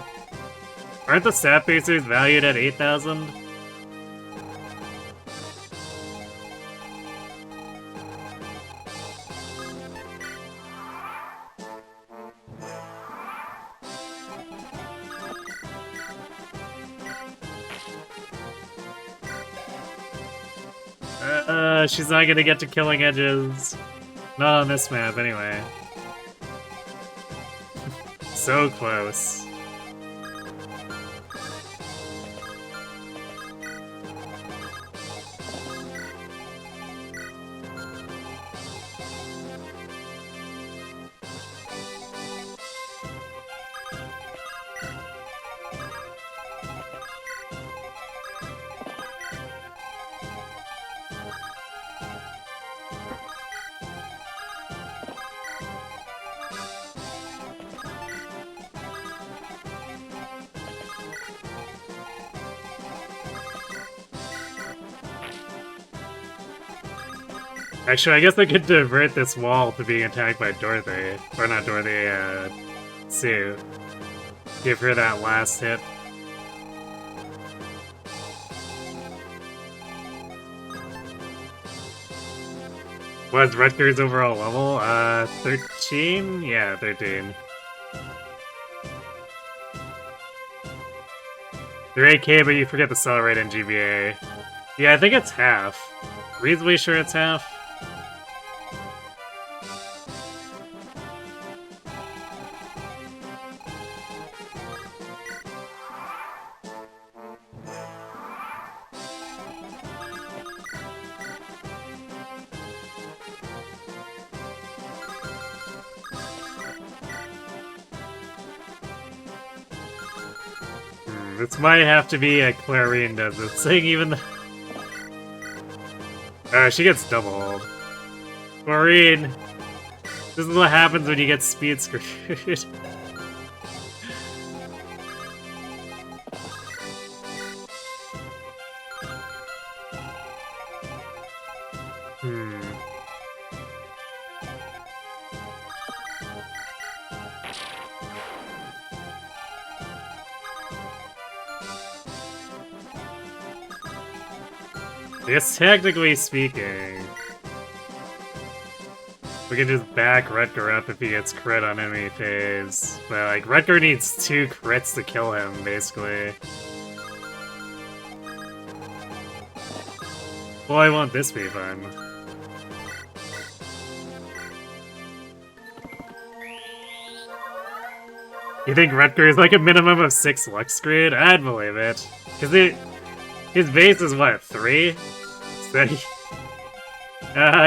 aren't the stat boosters valued at 8,000? She's not gonna get to killing edges. Not on this map, anyway. So close. Actually, I guess I could divert this wall to being attacked by Dorothy. Or not Dorothy, Sue. Give her that last hit. What's Rutger's overall level? 13? Yeah, 13. 3K, but you forget the sell rate in GBA. Yeah, I think it's half. Reasonably sure it's half. This might have to be a Clarine does this thing, even though... she gets doubled. Clarine! This is what happens when you get speed screwed. I guess technically speaking, we can just back Rutger up if he gets crit on enemy phase. But like, Rutger needs 2 crits to kill him, basically. Boy, won't this be fun. You think Rutger is like a minimum of 6 Lux Grid? I'd believe it. Because his base is what, 3? So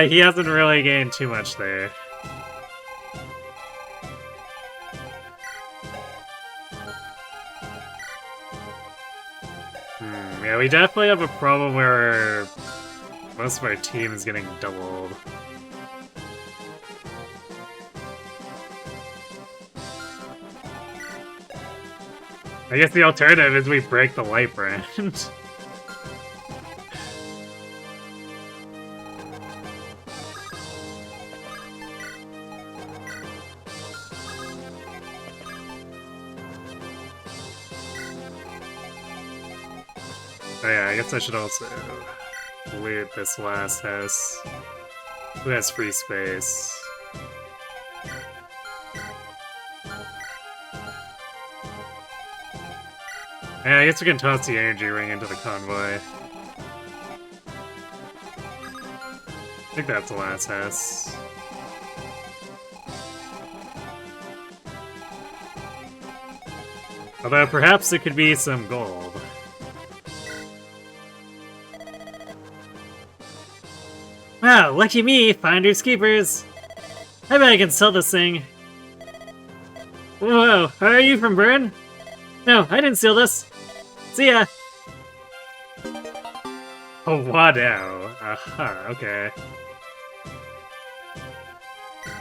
he hasn't really gained too much there. Yeah, we definitely have a problem where most of our team is getting doubled. I guess the alternative is we break the light brand. Oh yeah, I guess I should also loot this last house. Who has free space? Yeah, I guess we can toss the energy ring into the convoy. I think that's the last house. Although perhaps it could be some gold. Wow, lucky me, finders keepers. I bet I can sell this thing. Whoa, are you from Bern? No, I didn't steal this. See ya. Oh, wow. Aha, okay.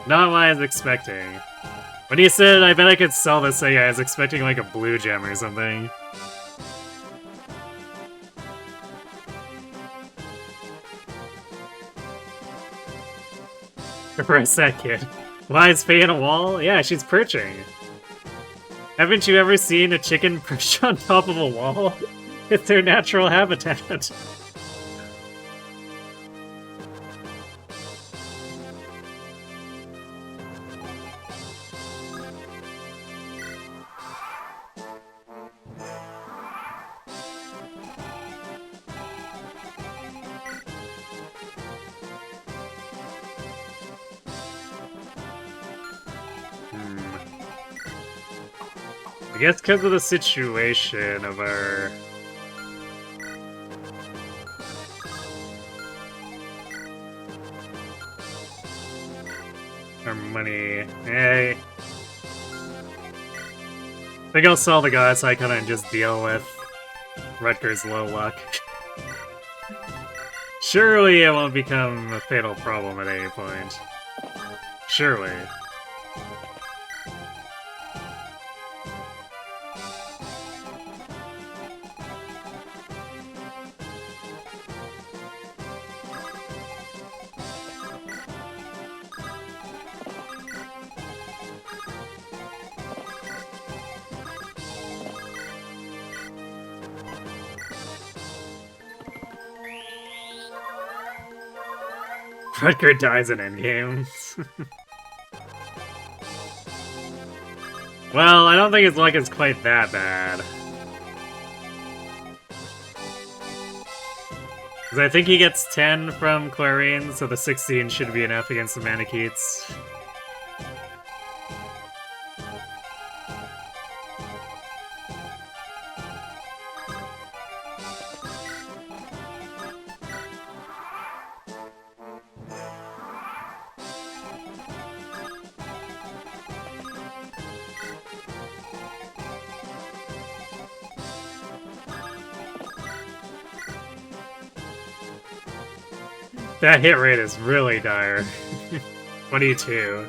Not what I was expecting. When he said, I bet I could sell this thing, I was expecting like a blue gem or something. Press that kid. Why is Faye in a wall? Yeah, she's perching. Haven't you ever seen a chicken perch on top of a wall? It's their natural habitat. I guess because of the situation of our... our money... Hey. I think I'll sell the goddess icon and just deal with Rutger's low luck. Surely it won't become a fatal problem at any point. Surely. Rutger dies in endgame. Well, I don't think his luck is quite that bad. Because I think he gets 10 from Clarine, so the 16 should be enough against the Manicheets. That hit rate is really dire. 22.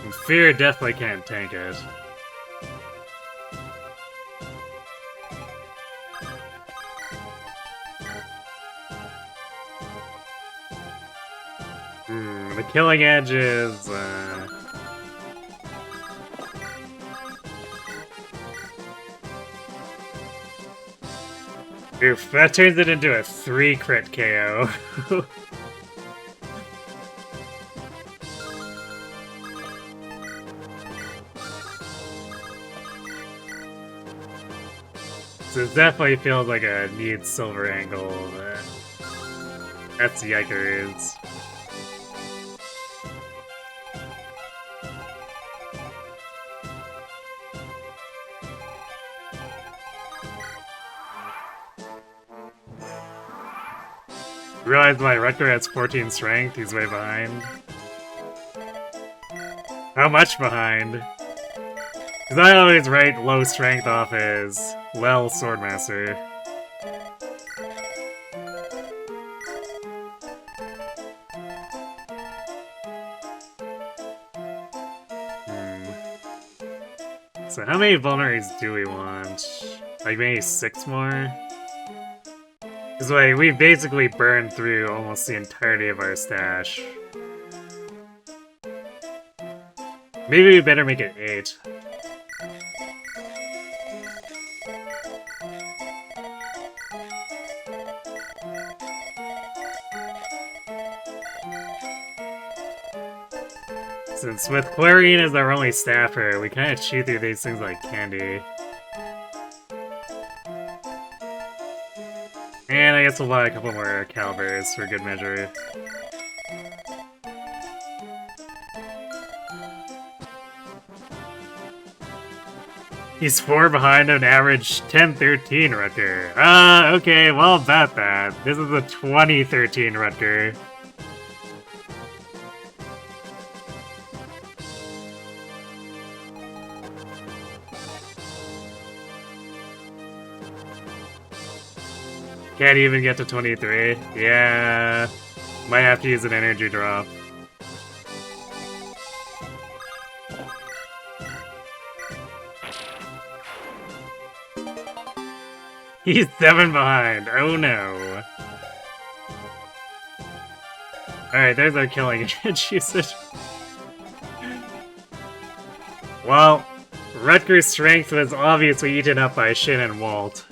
And Fear definitely can't tank it. The killing edge is, Oof, that turns it into a 3 crit KO. So it definitely feels like a need silver angle, but that's yikers. Realized my Rutger has 14 strength, he's way behind. How much behind? Because I always write low strength off as, well, Swordmaster. So how many Vulneraries do we want? Like maybe 6 more? Because like, we basically burned through almost the entirety of our stash. Maybe we better make it 8. Since with Clarine as our only staffer, we kind of chew through these things like candy. And I guess we'll buy a couple more calibers for good measure. He's 4 behind an average 10-13 Rutger. Okay, well about that. This is a 2013 Rutger. Can't even get to 23. Yeah, might have to use an energy drop. He's 7 behind. Oh no. Alright, there's our killing edge usage. Well, Rutger's strength was obviously eaten up by Shin and Walt.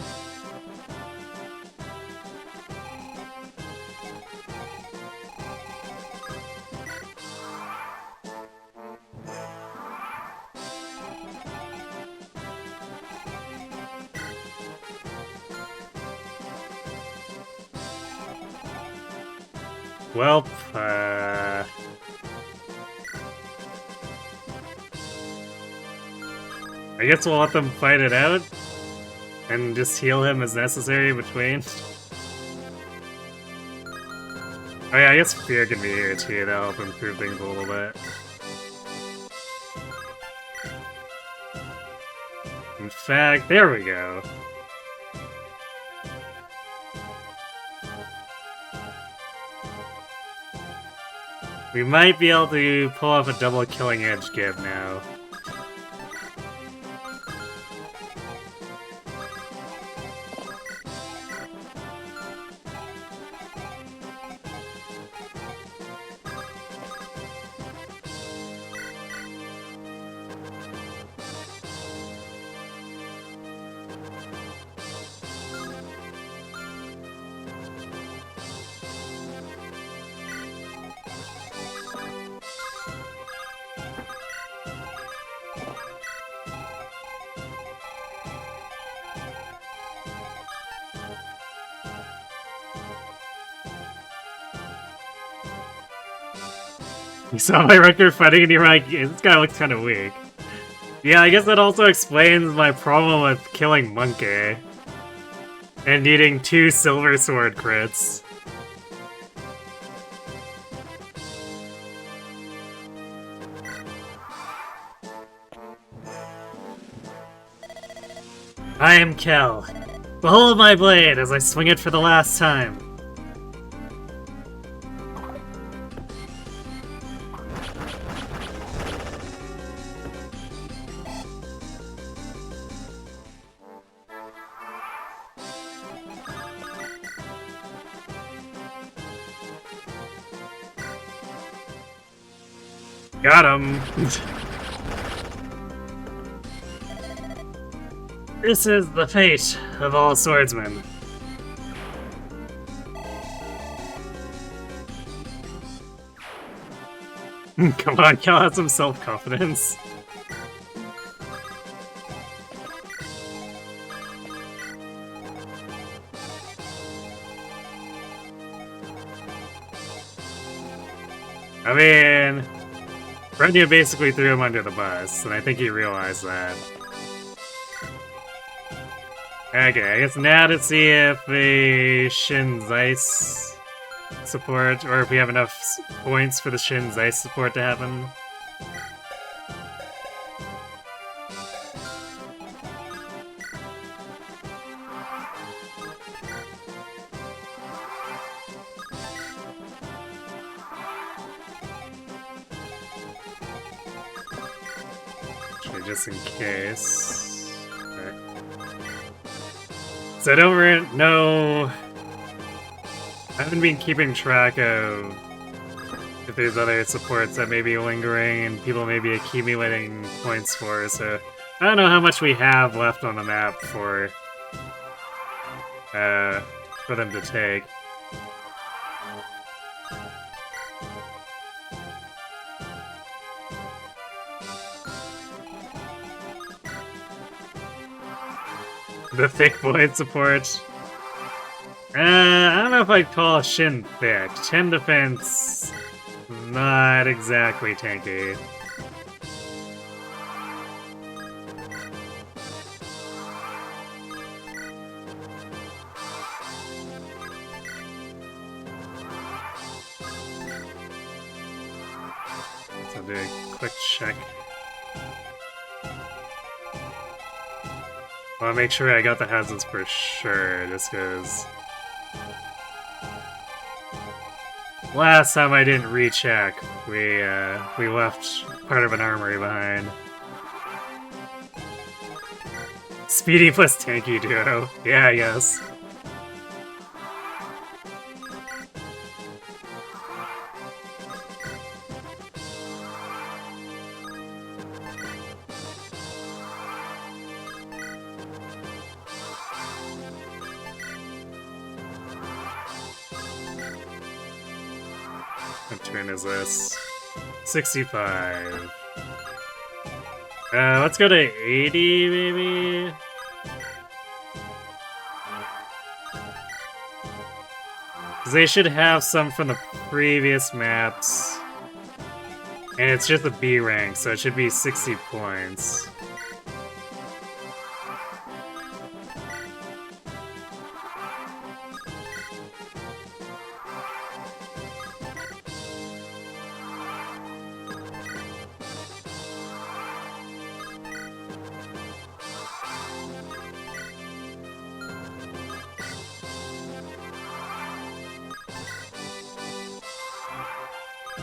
Well, I guess we'll let them fight it out, and just heal him as necessary between. Oh yeah, I guess Fear can be here too, that'll help improve things a little bit. In fact, there we go. We might be able to pull off a double killing edge give now. You saw my record fighting and you're like, this guy looks kind of weak. Yeah, I guess that also explains my problem with killing Monkey. And needing 2 Silver Sword crits. I am Kel. Behold my blade as I swing it for the last time. Got him! This is the fate of all swordsmen. Come on, Cal has some self-confidence. I mean, Renya basically threw him under the bus, and I think he realized that. Okay, I guess now to see if the Shin Zeiss support, or if we have enough points for the Shin Zeiss support to happen. Okay, just in case. Okay. So I don't know. I haven't been keeping track of if there's other supports that may be lingering and people may be accumulating points for, so I don't know how much we have left on the map for them to take. The thick point support. I don't know if I'd call Shin thick. 10 defense, not exactly tanky. So do a quick check. I want to make sure I got the houses for sure, just because last time I didn't recheck, we left part of an armory behind. Speedy plus tanky duo. Yeah, I guess. What turn is this? 65. Let's go to 80, maybe? Because they should have some from the previous maps. And it's just a B rank, so it should be 60 points.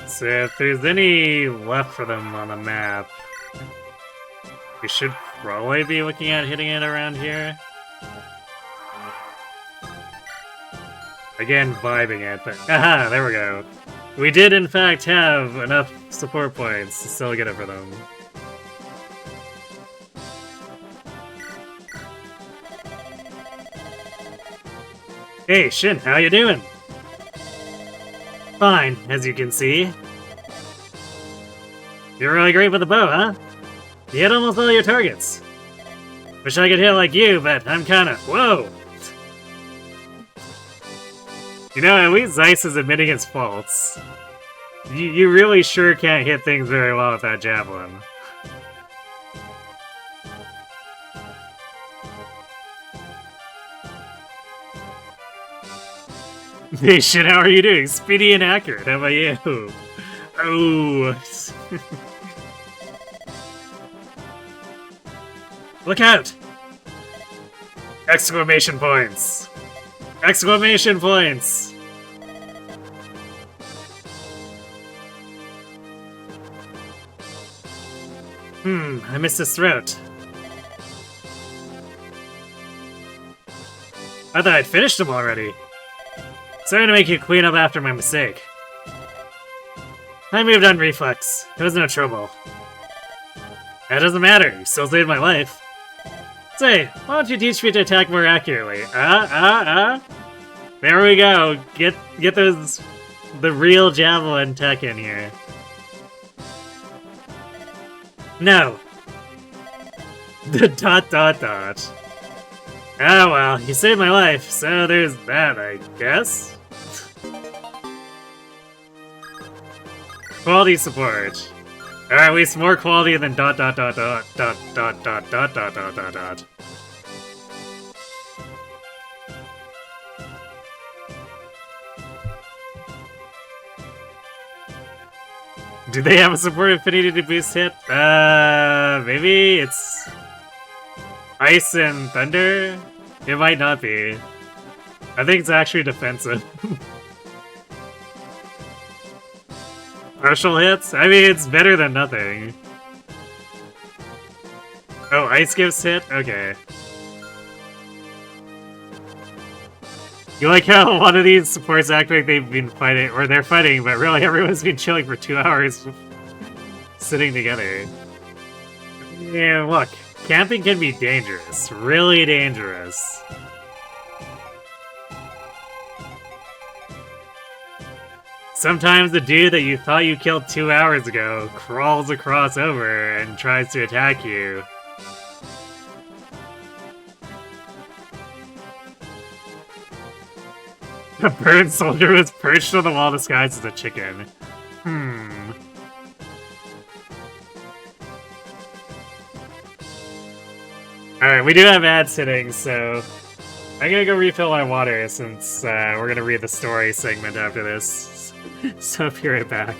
So if there's any left for them on the map, we should probably be looking at hitting it around here. Again, vibing it, but aha, there we go. We did in fact have enough support points to still get it for them. Hey Shin, how you doing? Fine, as you can see. You're really great with the bow, huh? You hit almost all your targets. Wish I could hit like you, but I'm kinda... Whoa! You know, at least Zeiss is admitting his faults. You really sure can't hit things very well with that javelin. Hey shit, how are you doing? Speedy and accurate, how about you? Oh. Look out! Exclamation points! Exclamation points! I missed his throat. I thought I'd finished him already. Sorry to make you clean up after my mistake. I moved on reflex. It was no trouble. That doesn't matter. You still saved my life. Say, why don't you teach me to attack more accurately? There we go. Get the real javelin tech in here. No. The ... Ah well, you saved my life, so there's that, I guess. Quality support. Or at least more quality than ... Do they have a support affinity to boost hit? Maybe it's... Ice and Thunder? It might not be. I think it's actually defensive. Partial hits? I mean, it's better than nothing. Oh, Ice gives hit? Okay. You like how one of these supports act like they've been fighting, or they're fighting, but really everyone's been chilling for 2 hours sitting together. Yeah, look. Camping can be dangerous. Really dangerous. Sometimes the dude that you thought you killed 2 hours ago crawls across over and tries to attack you. A bird soldier was perched on the wall disguised as a chicken. Alright, we do have ad sitting, so I'm gonna go refill my water since we're gonna read the story segment after this. So I'll be right back.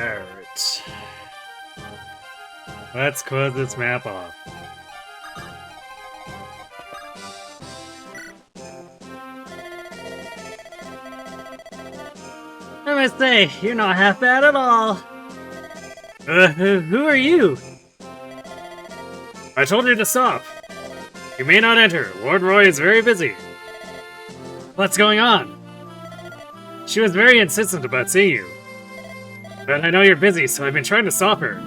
Alright. Let's close this map off. I must say, you're not half bad at all. Who are you? I told you to stop. You may not enter. Lord Roy is very busy. What's going on? She was very insistent about seeing you. But I know you're busy, so I've been trying to stop her.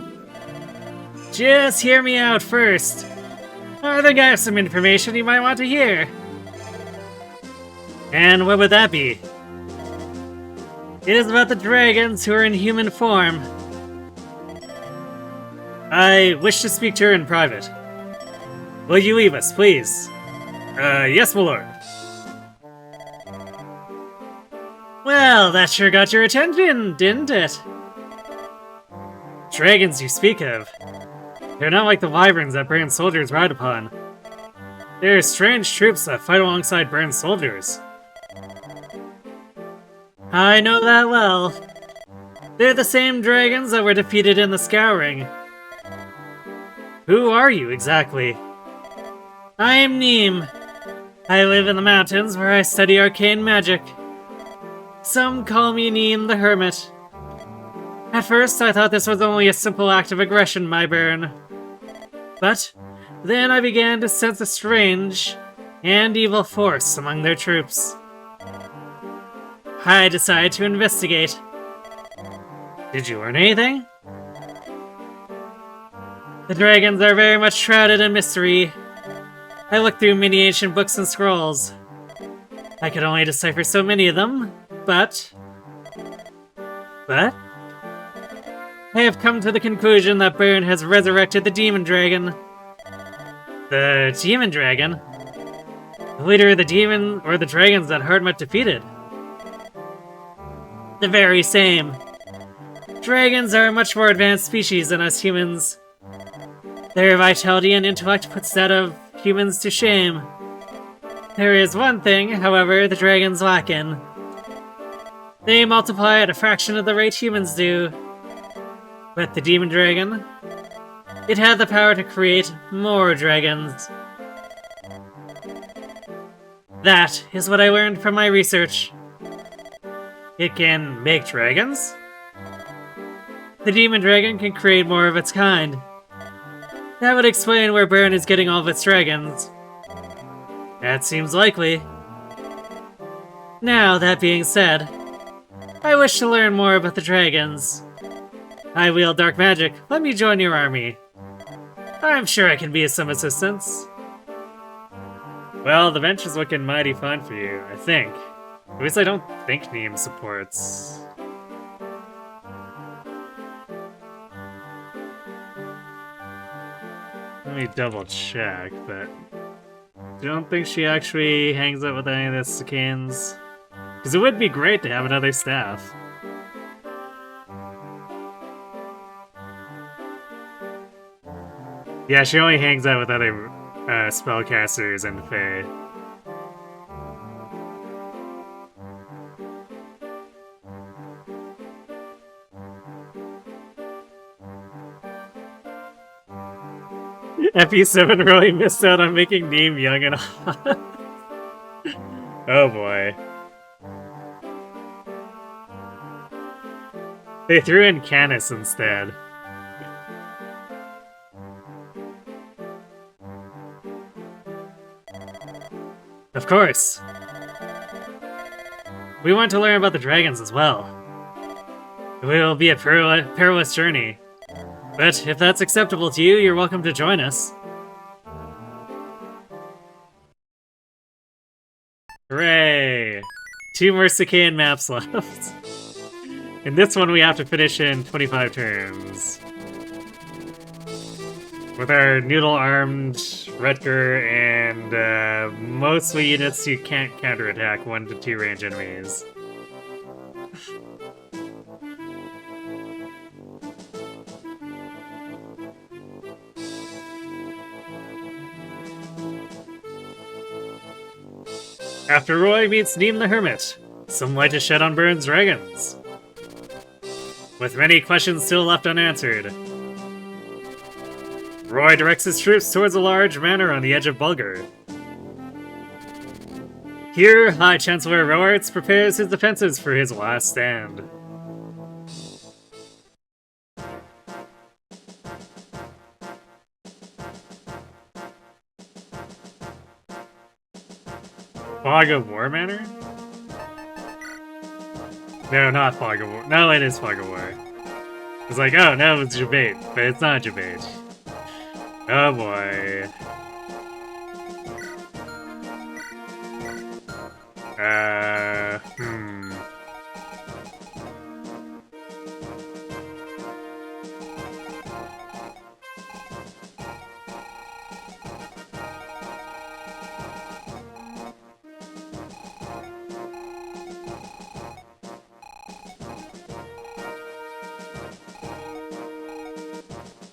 Just hear me out first. I think I have some information you might want to hear. And what would that be? It is about the dragons who are in human form. I wish to speak to her in private. Will you leave us, please? Yes, my lord. Well, that sure got your attention, didn't it? Dragons you speak of. They're not like the wyverns that Burn's soldiers ride upon. They're strange troops that fight alongside Burn's soldiers. I know that well. They're the same dragons that were defeated in the Scouring. Who are you, exactly? I am Mmmmm. I live in the mountains where I study arcane magic. Some call me Mmmmm the Hermit. At first, I thought this was only a simple act of aggression, my Burn. But then I began to sense a strange and evil force among their troops. I decided to investigate. Did you learn anything? The dragons are very much shrouded in mystery. I looked through many ancient books and scrolls. I could only decipher so many of them, but... I have come to the conclusion that Burn has resurrected the Demon Dragon. The Demon Dragon? The leader of the demon or the dragons that Hardmuth defeated. The very same. Dragons are a much more advanced species than us humans. Their vitality and intellect puts that of humans to shame. There is one thing, however, the dragons lack in. They multiply at a fraction of the rate humans do. But the Demon Dragon, it had the power to create more dragons. That is what I learned from my research. It can make dragons? The Demon Dragon can create more of its kind. That would explain where Burn is getting all of its dragons. That seems likely. Now, that being said, I wish to learn more about the dragons. I wield dark magic. Let me join your army. I'm sure I can be of some assistance. Well, the bench is looking mighty fun for you, I think. At least I don't think Mmmmm supports. Let me double check, but I don't think she actually hangs out with any of the Sacaeans. Because it would be great to have another staff. Yeah, she only hangs out with other spellcasters and Fae. FE7 really missed out on making Mmmmm young and hot. Oh boy. They threw in Canis instead. Of course. We want to learn about the dragons as well. It will be a perilous journey. But if that's acceptable to you, you're welcome to join us. Hooray! 2 more Sacaean maps left. In this one we have to finish in 25 turns. With our noodle-armed Rutger and mostly units who can't counterattack 1 to 2 range enemies. After Roy meets Mmmmm the Hermit, some light is shed on Burn's dragons. with many questions still left unanswered. Roy directs his troops towards a large manor on the edge of Bulgur. Here, High Chancellor Roarts prepares his defenses for his last stand. Fog of War Manor? No, not Fog of War. No, it is Fog of War. It's like, oh no, it's Jabate, but it's not Jabate. Oh boy. Hmm.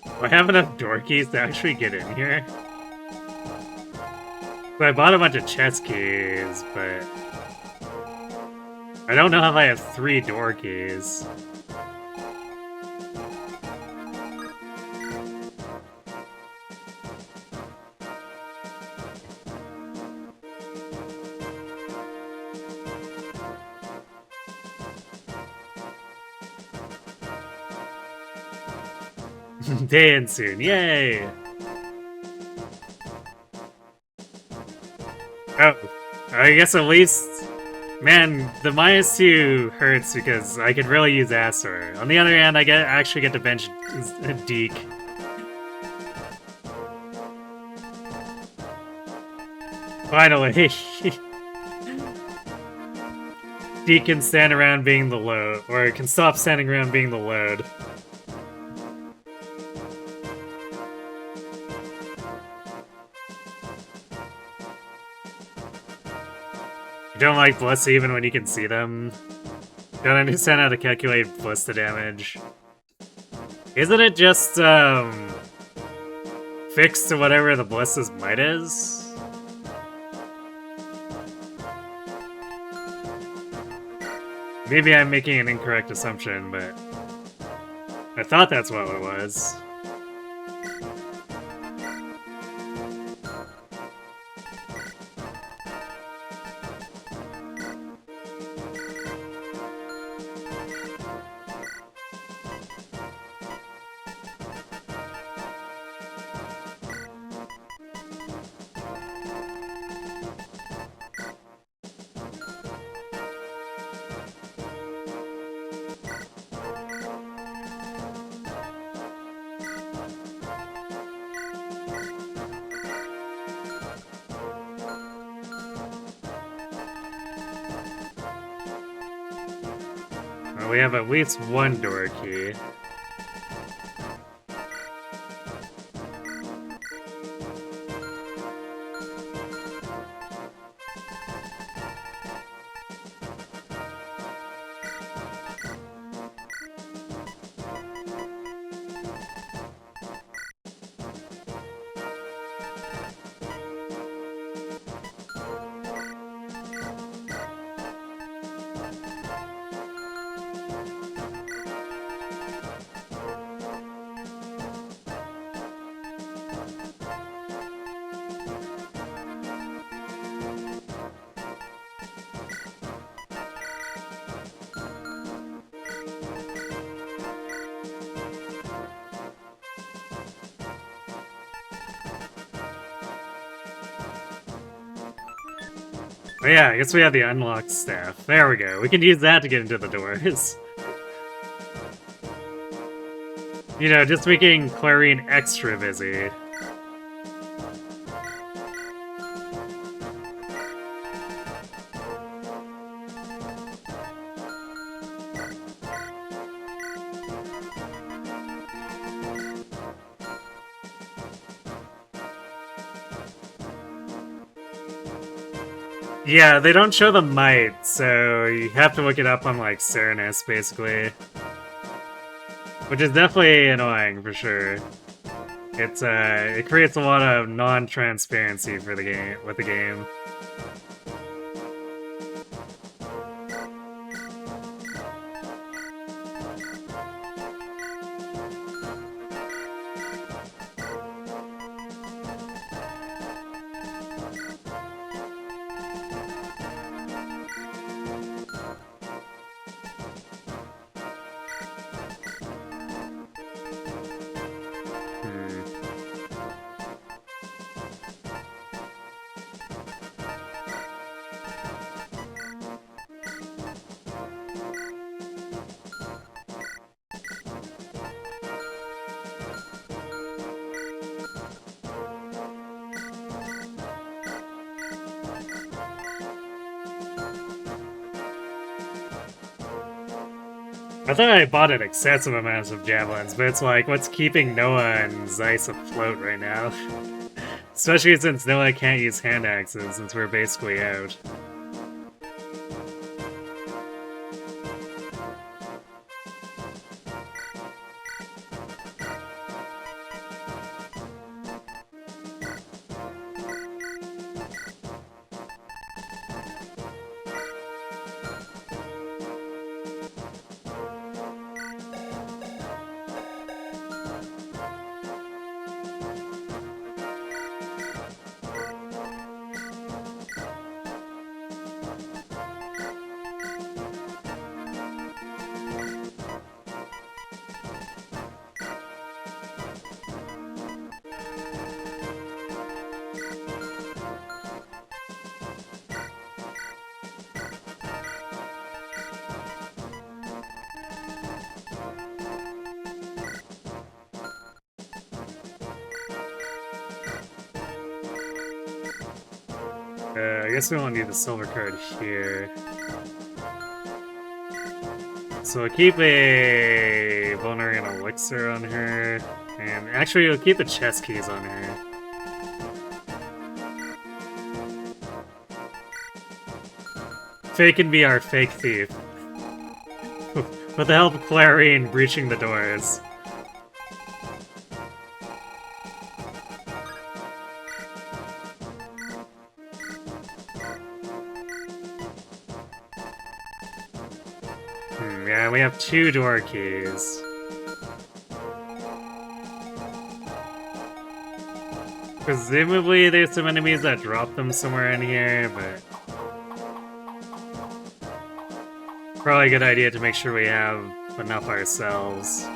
Do I have enough door keys to actually get in here? So I bought a bunch of chest keys, but I don't know if I have 3 door keys. Day in soon, yay! Oh, I guess at least... Man, the -2 hurts because I could really use Astor. On the other hand, I actually get to bench Deke. Finally! Deke can stand around being the load, or can stop standing around being the load. You don't like Bliss even when you can see them? Don't understand how to calculate Bliss damage. Isn't it just, fixed to whatever the Bliss's might is? Maybe I'm making an incorrect assumption, but I thought that's what it was. Well, we have at least 1 door key. Oh yeah, I guess we have the unlocked staff. There we go. We can use that to get into the doors. You know, just making Clarine extra busy. Yeah, they don't show the might, so you have to look it up on, like, Serenus, basically. Which is definitely annoying, for sure. It's, it creates a lot of non-transparency for the game, with the game. I thought I bought an excessive amount of javelins, but it's like, what's keeping Noah and Zeiss afloat right now? Especially since Noah can't use hand axes, since we're basically out. I guess we won't need the silver card here. So we'll keep a Vulnerary and Elixir on her. And actually, we'll keep the chest keys on her. Faye can be our fake thief. With the help of Clarine breaching the doors. Yeah, we have 2 door keys. Presumably there's some enemies that drop them somewhere in here, but... probably a good idea to make sure we have enough ourselves.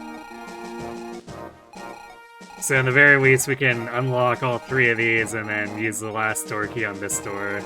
So in the very least we can unlock all 3 of these and then use the last door key on this door.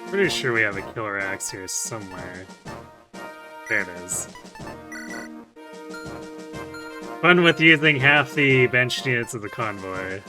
Pretty sure we have a killer axe here somewhere. There it is. Fun with using half the bench units of the convoy.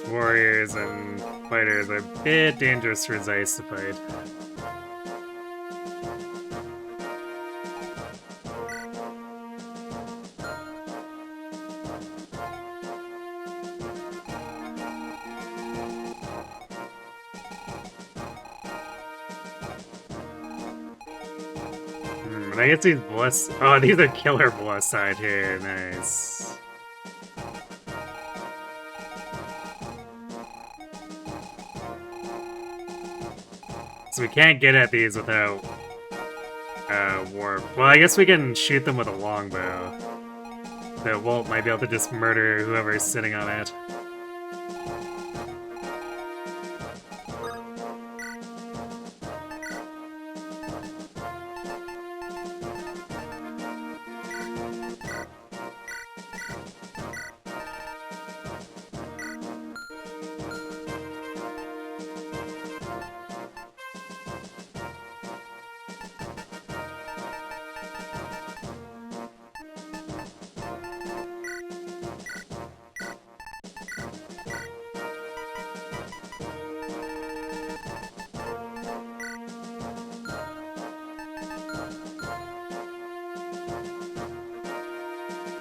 Warriors and fighters are a bit dangerous for Zeiss to fight. But I guess these bless. Oh, these are killer bless side here. Nice. So we can't get at these without warp. Well, I guess we can shoot them with a longbow. The Walt might be able to just murder whoever's sitting on it.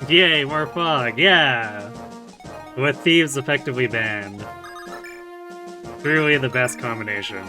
Yay, more fog, yeah! With thieves effectively banned. Truly the best combination.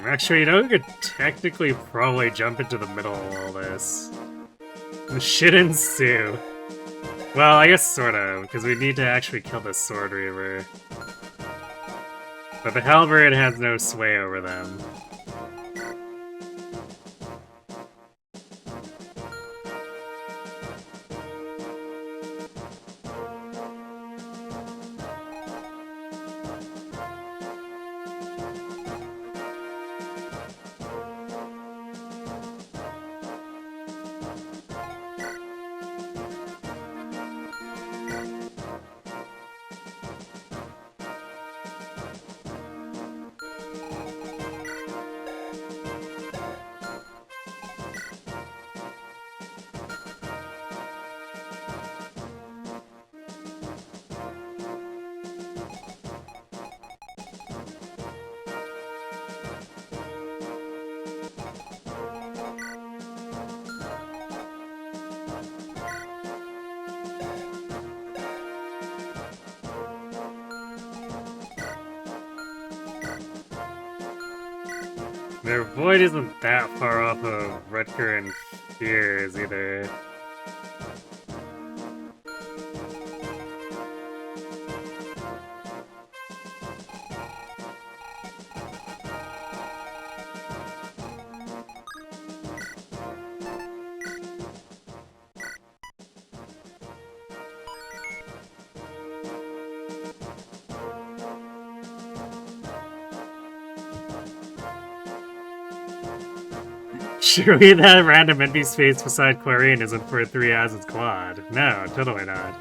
Actually, you know who could technically probably jump into the middle of all this? Shit ensue. Well, I guess sorta, because we need to actually kill the Sword Reaver. But the Halberd has no sway over them. Their void isn't that far off of Rutger and Fears either. Surely that random empty space beside Clarine isn't for 3 Aziz Quad. No, totally not.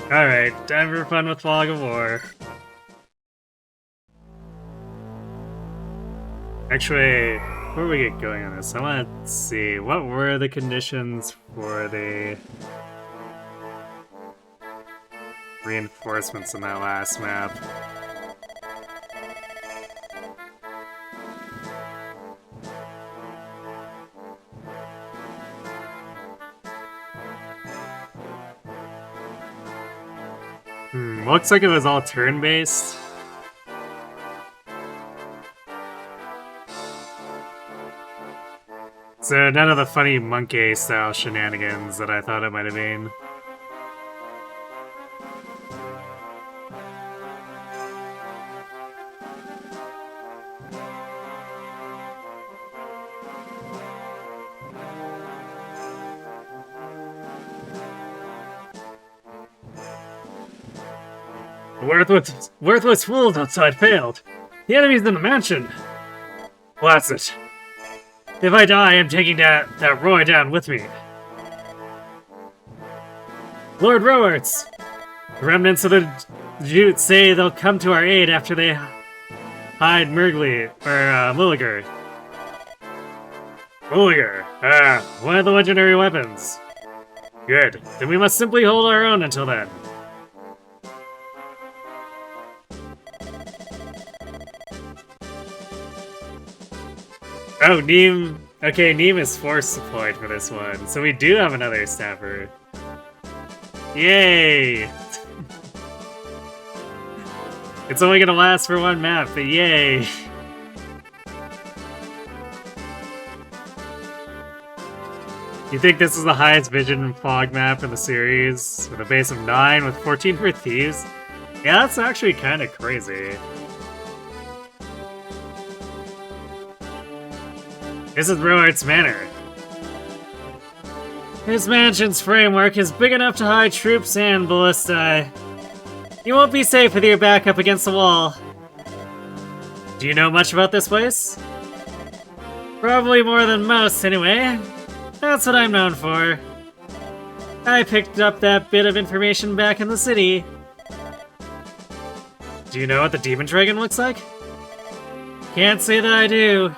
Alright, time for fun with Fog of War. Actually, before we get going on this, I want to see, what were the conditions for the reinforcements in that last map? Looks like it was all turn-based. So none of the funny monkey-style shenanigans that I thought it might have been. Worthless fools outside failed. The enemy's in the mansion. Blast it. If I die, I'm taking that Roy down with me. Lord Rowarts! The remnants of the Jute say they'll come to our aid after they hide Murgly, or Mulligar. Mulligar! One of the legendary weapons. Good. Then we must simply hold our own until then. Oh, Neem. Okay, Neem is force deployed for this one, so we do have another staffer. Yay! It's only gonna last for one map, but yay! You think this is the highest vision fog map in the series, with a base of 9 with 14 for Thieves? Yeah, that's actually kind of crazy. This is Roart's Manor. His mansion's framework is big enough to hide troops and ballistae. You won't be safe with your back up against the wall. Do you know much about this place? Probably more than most, anyway. That's what I'm known for. I picked up that bit of information back in the city. Do you know what the Demon Dragon looks like? Can't say that I do.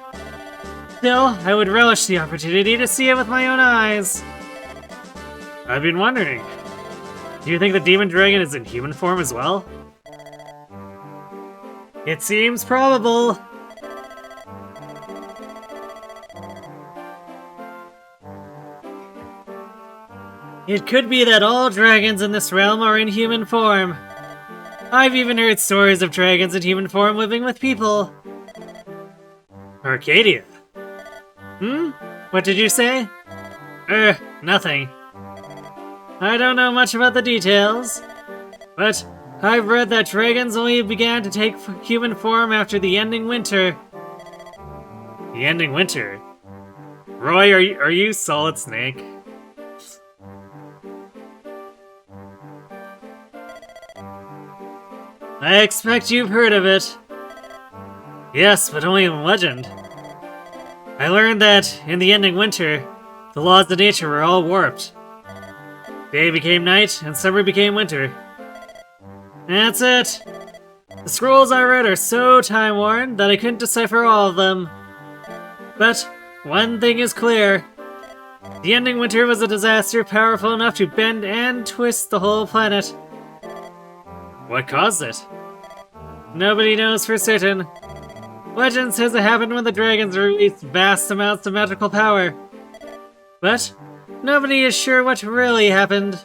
Still, I would relish the opportunity to see it with my own eyes. I've been wondering, do you think the Demon Dragon is in human form as well? It seems probable. It could be that all dragons in this realm are in human form. I've even heard stories of dragons in human form living with people. Arcadia. What did you say? Nothing. I don't know much about the details, but I've read that dragons only began to take human form after the ending winter. The ending winter? Roy, are you Solid Snake? I expect you've heard of it. Yes, but only in legend. I learned that, in the ending winter, the laws of nature were all warped. Day became night, and summer became winter. That's it! The scrolls I read are so time-worn that I couldn't decipher all of them. But, one thing is clear. The ending winter was a disaster powerful enough to bend and twist the whole planet. What caused it? Nobody knows for certain. Legend says it happened when the dragons released vast amounts of magical power. But nobody is sure what really happened.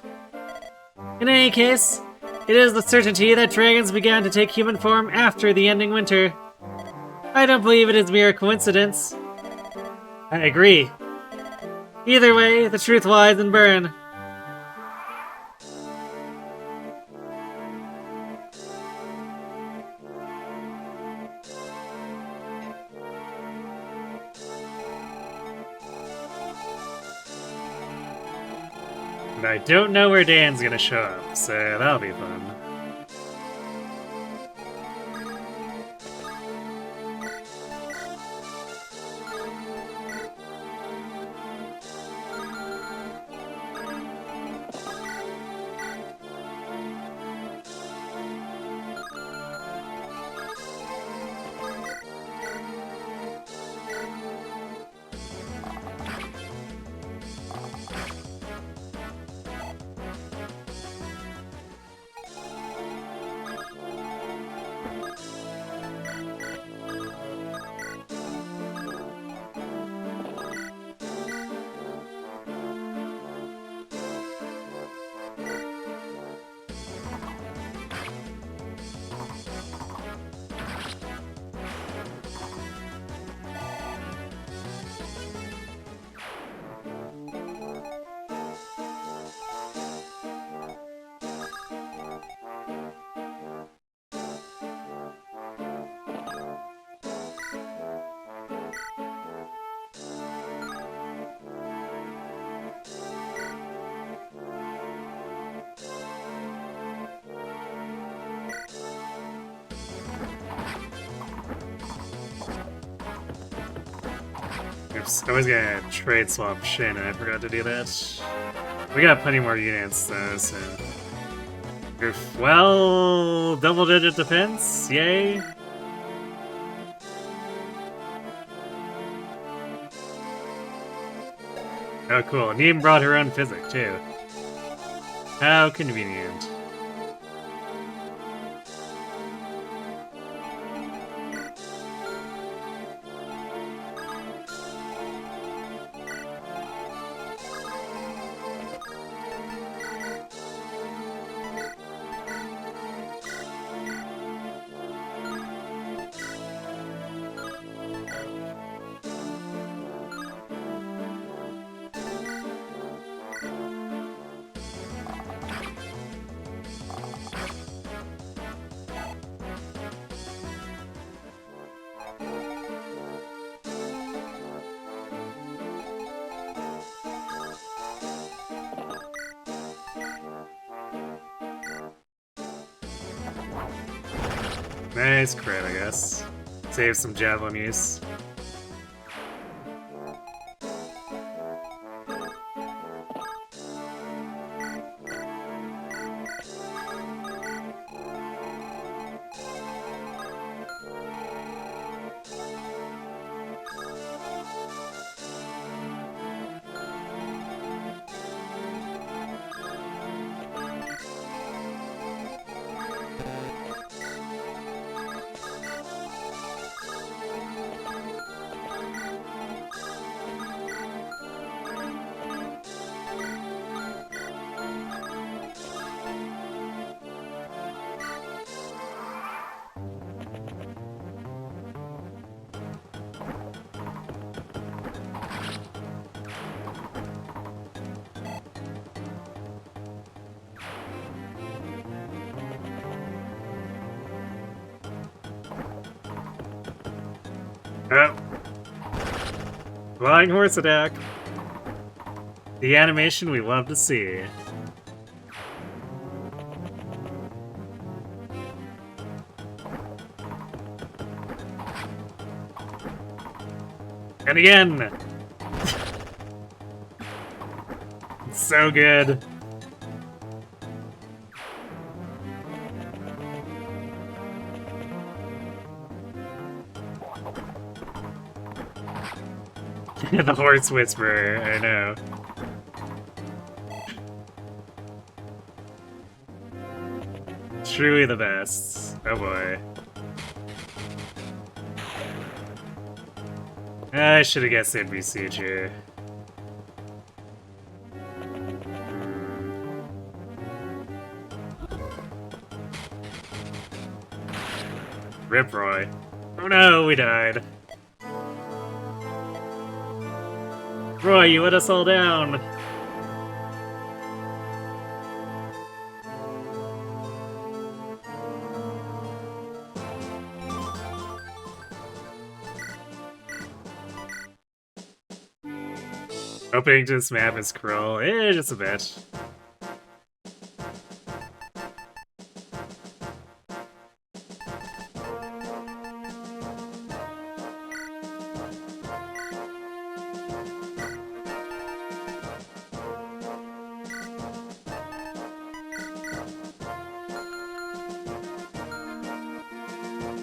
In any case, it is the certainty that dragons began to take human form after the ending winter. I don't believe it is mere coincidence. I agree. Either way, the truth lies in Burn. I don't know where Dan's gonna show up, so that'll be fun. Oops, I was gonna trade swap Shin and I forgot to do that. We got plenty more units though, so... Oof. Well, double-digit defense, yay! Oh cool, Neem brought her own physic too. How convenient. Nice crit, I guess. Save some javelin use. Oh. Flying horse attack. The animation we love to see. And again! It's so good. The horse whisperer, I know. Truly the best. Oh boy. I should have guessed it'd be Suture. Rip Roy. Oh no, we died. Roy, you let us all down. Opening to this map is cruel. Just a bit.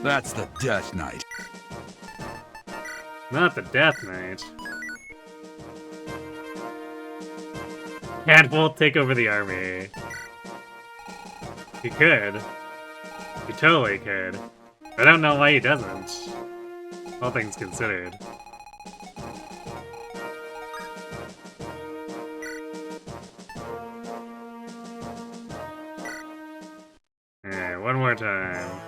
That's the Death Knight. Not the Death Knight. Catbolt take over the army. He could. He totally could. I don't know why he doesn't. All things considered. Alright, one more time.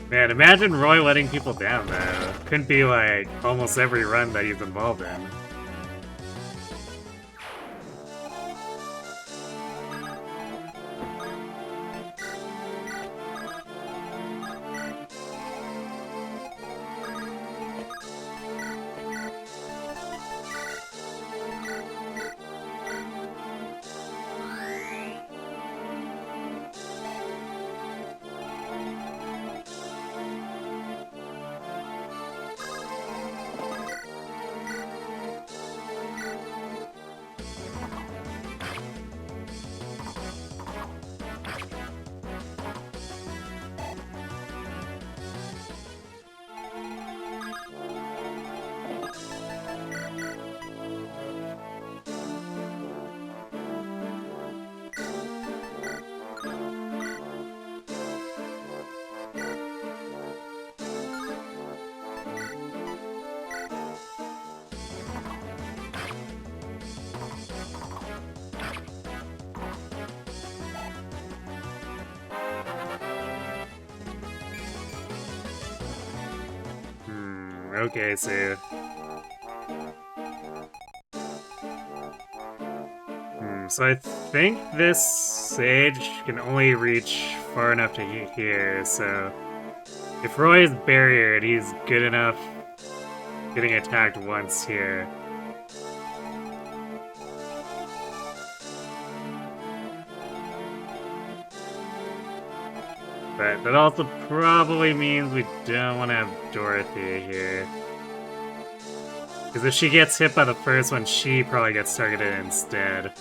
Man, imagine Roy letting people down, though. Couldn't be like almost every run that he's involved in. Okay, so... so I think this sage can only reach far enough to here, so... If Roy is barriered, he's good enough getting attacked once here. But that also probably means we don't want to have Dorothy here. Because if she gets hit by the first one, she probably gets targeted instead.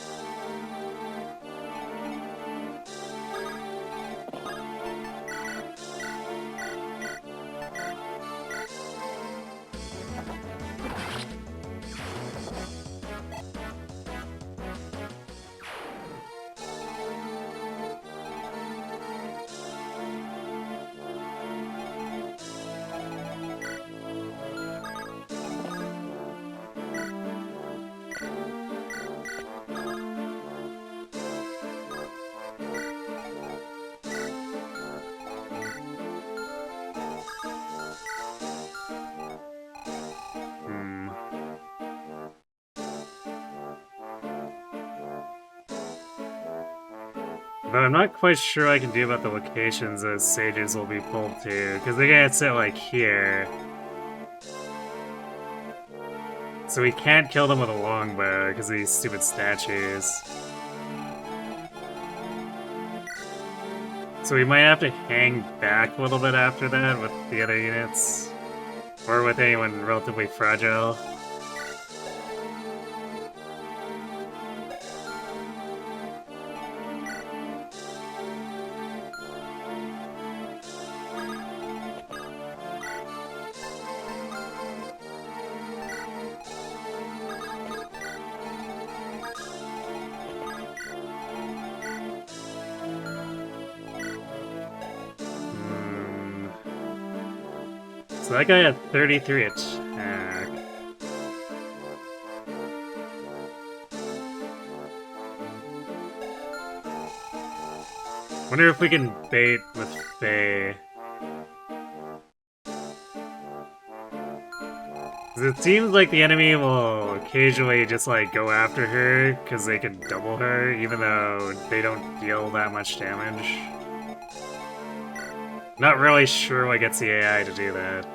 But I'm not quite sure what I can do about the locations those sages will be pulled to, because they gotta sit like here. So we can't kill them with a longbow because of these stupid statues. So we might have to hang back a little bit after that with the other units. Or with anyone relatively fragile. So that guy had 33 attack. Wonder if we can bait with Faye. 'Cause it seems like the enemy will occasionally just like go after her because they can double her even though they don't deal that much damage. Not really sure what gets the AI to do that.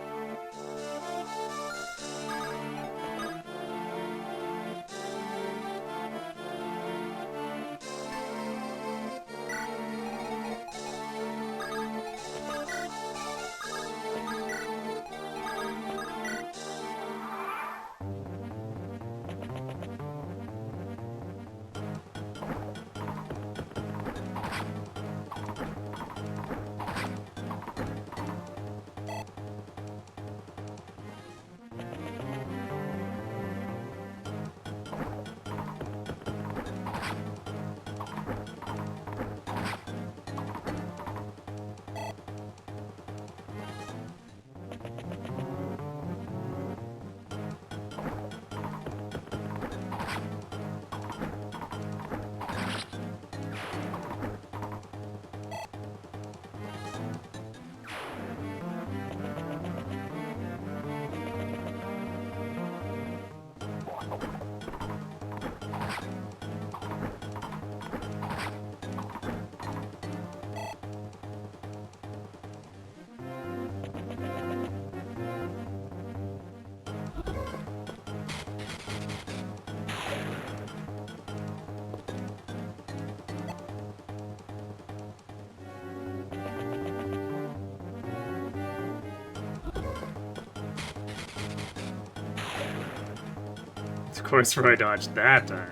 course Roy dodged that time.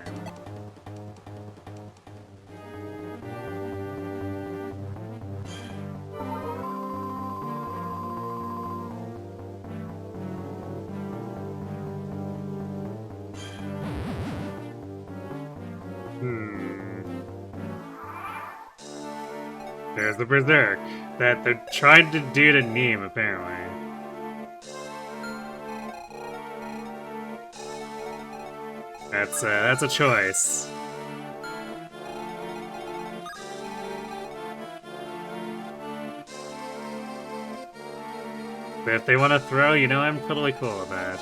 There's the Berserk that they're trying to do to Mmmmm, apparently. That's a choice. But if they want to throw, you know, I'm totally cool with that.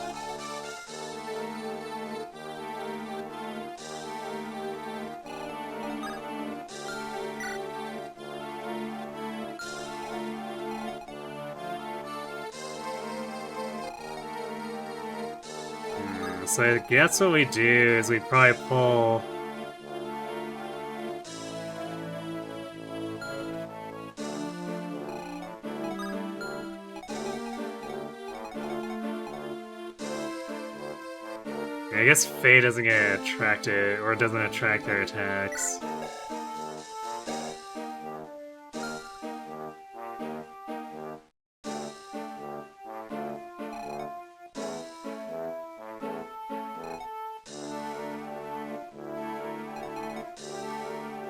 So I guess what we do is we probably pull... I guess Faye doesn't get attracted, or doesn't attract their attacks.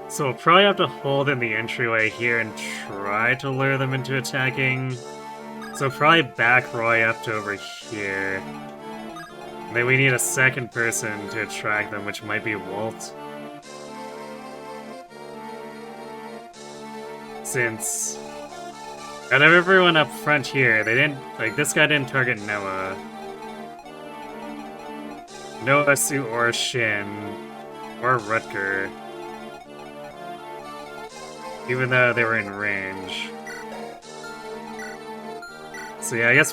So we'll probably have to hold in the entryway here and try to lure them into attacking. So probably back Roy up to over here. And then we need a second person to attract them, which might be Walt. Since out of everyone up front here, they didn't, like, this guy didn't target Noah. Noah, Sue, or Shin, or Rutger. Even though they were in range. So yeah, I guess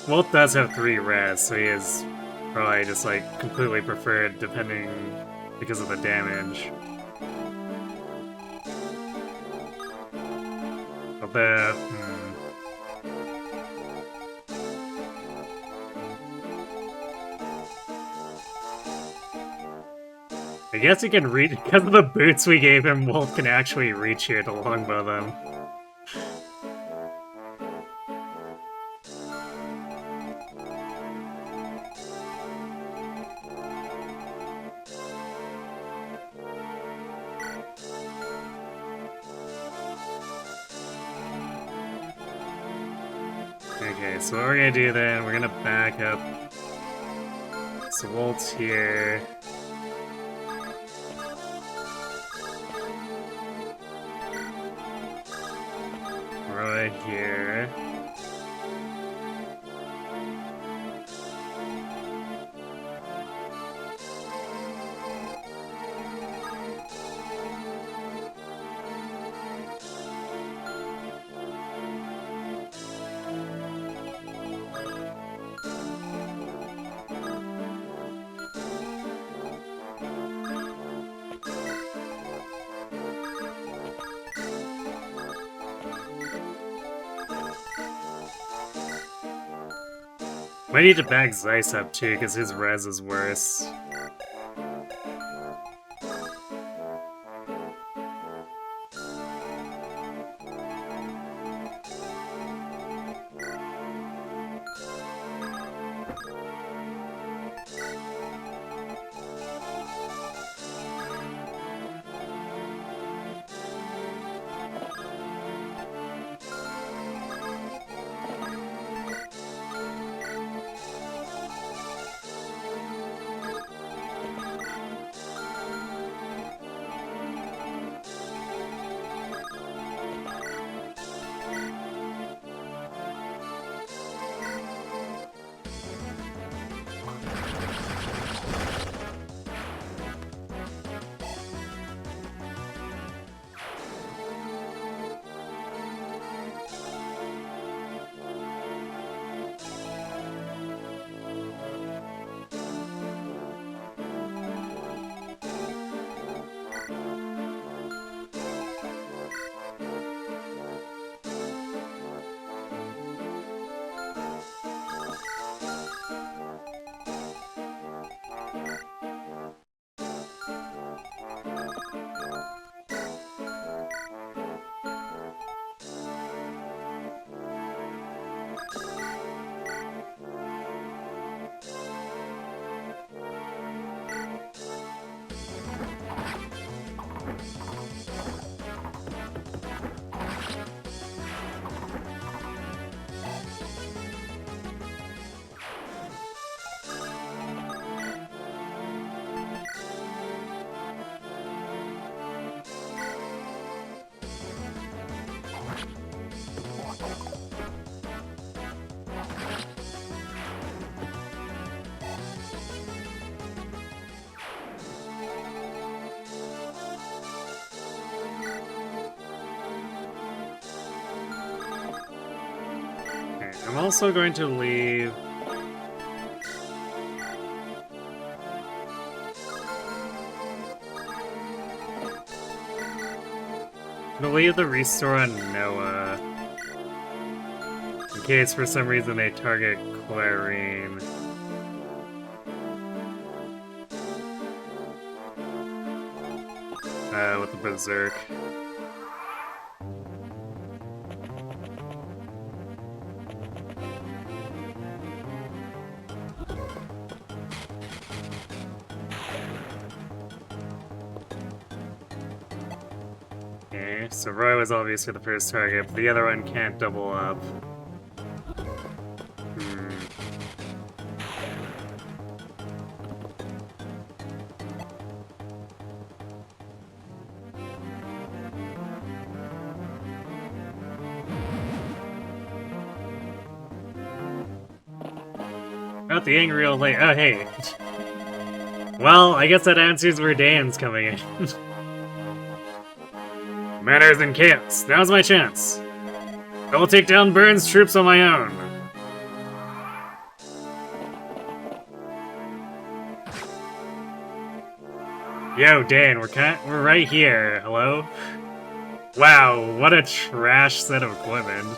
Walt does have 3 res, so he is probably just like completely preferred depending because of the damage. Although, I guess he can reach, because of the boots we gave him, Wolf can actually reach here to longbow them. Okay, so what we're gonna do then, we're gonna back up. So Wolt's here. Right here. Might need to back Zeiss up too, because his res is worse. I'm also going to leave... I'm gonna leave the restore on Noah. In case for some reason they target Clarine. With the Berserk. Okay, so Roy was obviously the first target, but the other one can't double up. Not the angry old lady. Oh, hey. Well, I guess that answers where Dan's coming in. Manners and chaos. Now's my chance. I will take down Burns' troops on my own. Yo, Dan, we're right here. Hello? Wow, what a trash set of equipment.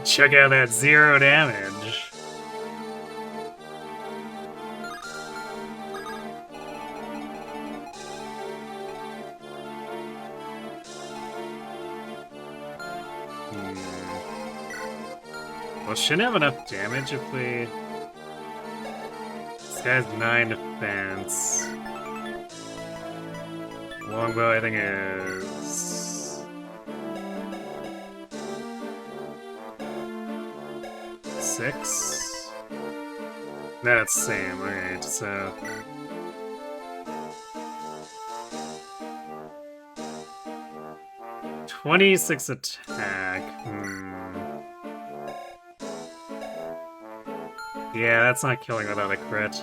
Check out that 0 damage. Well, shouldn't have enough damage if we... This guy's 9 defense. Longbow, I think, is... 6? No, it's the same. Alright, so... "26 attack. Yeah, that's not killing without a crit.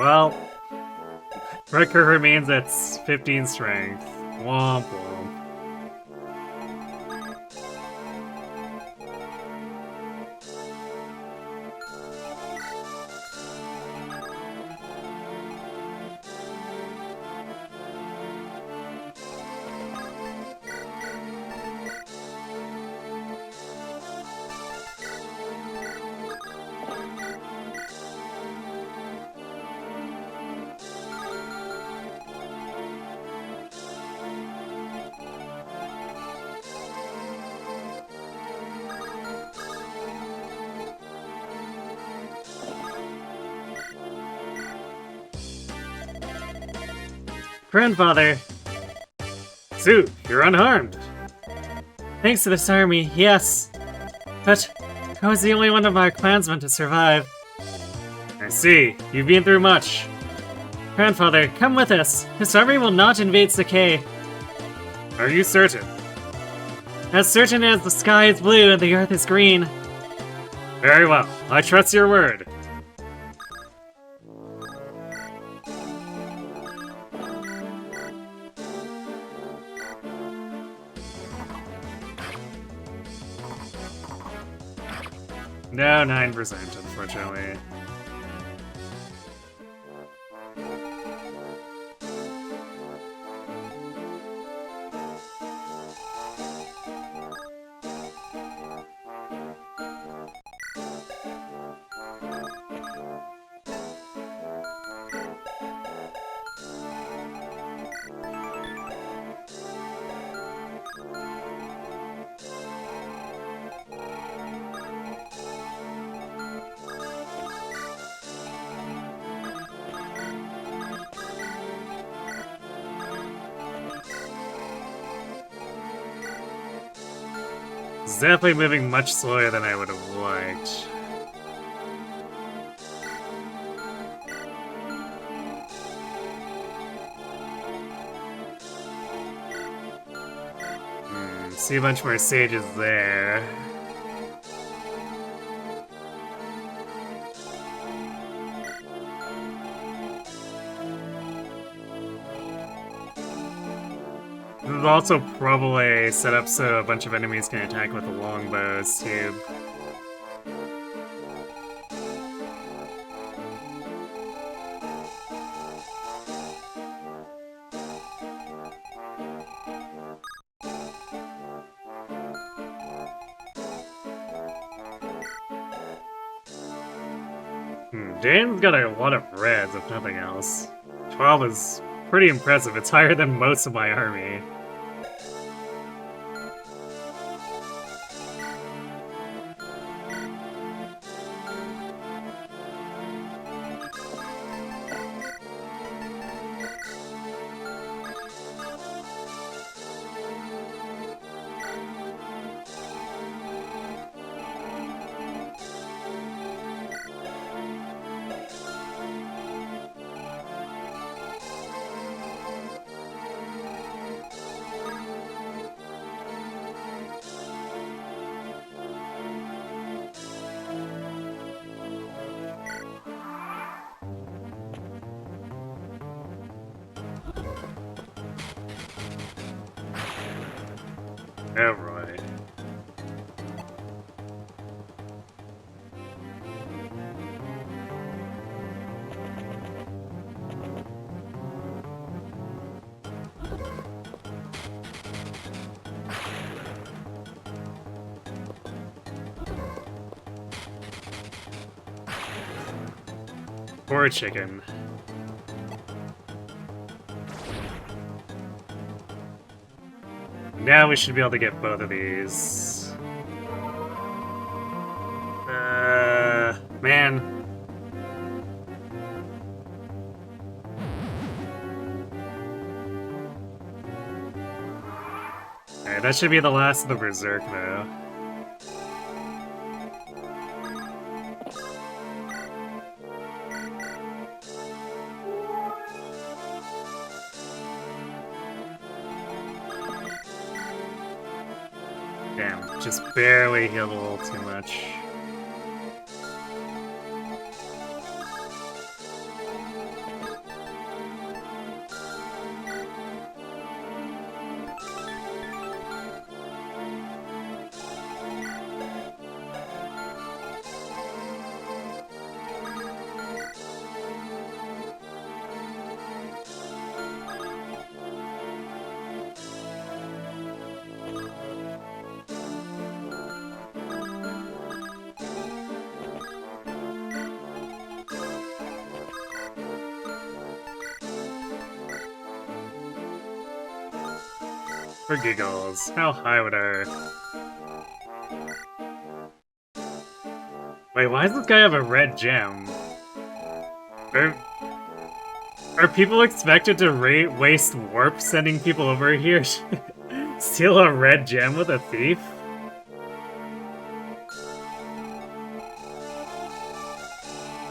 Well, Wrecker remains at 15 strength. Womp womp. Grandfather, Sue, you're unharmed. thanks to this army, yes. But I was the only one of our clansmen to survive. I see. You've been through much. Grandfather, come with us. This army will not invade Sacae. Are you certain? As certain as the sky is blue and the earth is green. Very well. I trust your word. No, 9%, unfortunately. It's definitely moving much slower than I would have liked. See a bunch more sages there. This is also probably set up so a bunch of enemies can attack with the longbows too. Dan's got a lot of reds, if nothing else. 12 is pretty impressive. It's higher than most of my army. Oh, right. Poor chicken. Now we should be able to get both of these. Man. Alright, that should be the last of the Berserk, though. Damn, just barely healed a little too much. For giggles, how high would our... Wait, why does this guy have a red gem? Are people expected to waste warp sending people over here to steal a red gem with a thief?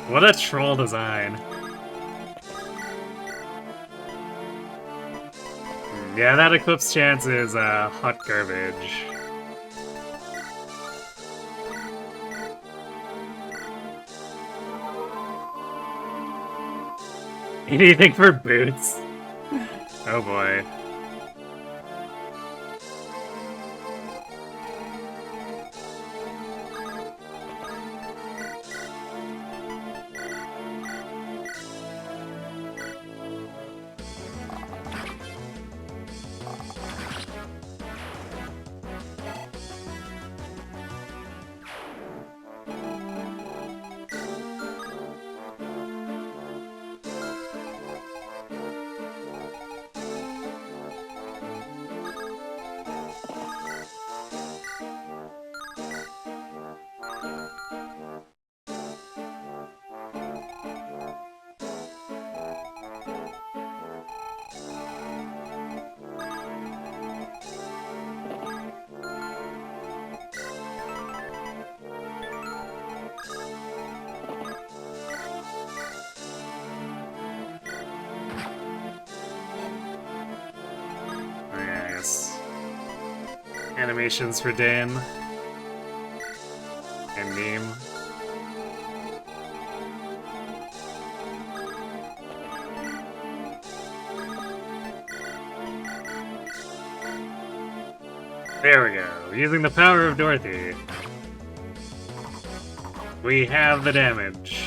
What a troll design. Yeah, that Eclipse chance is hot garbage. Anything for boots? Oh boy. Animations for Dan and Mmmmm. There we go. Using the power of Dorothy, we have the damage.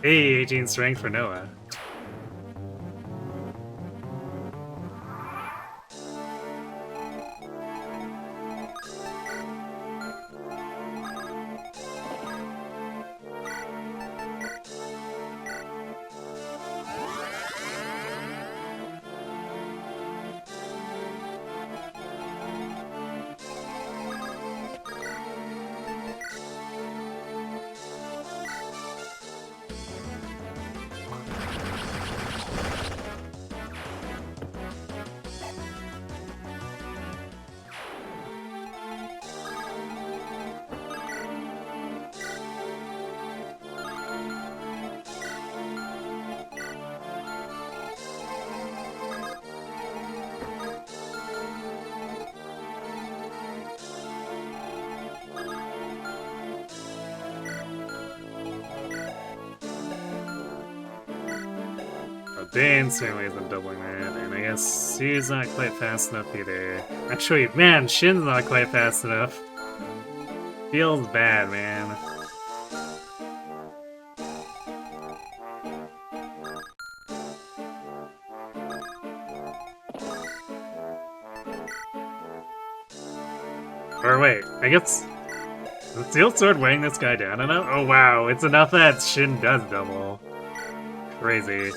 Hey, 18 strength for Noah. Dan certainly isn't doubling that, and I guess he's not quite fast enough either. Actually, man, Shin's not quite fast enough. Feels bad, man. Or wait, I guess... Is the steel sword weighing this guy down enough? Oh wow, it's enough that Shin does double. Crazy.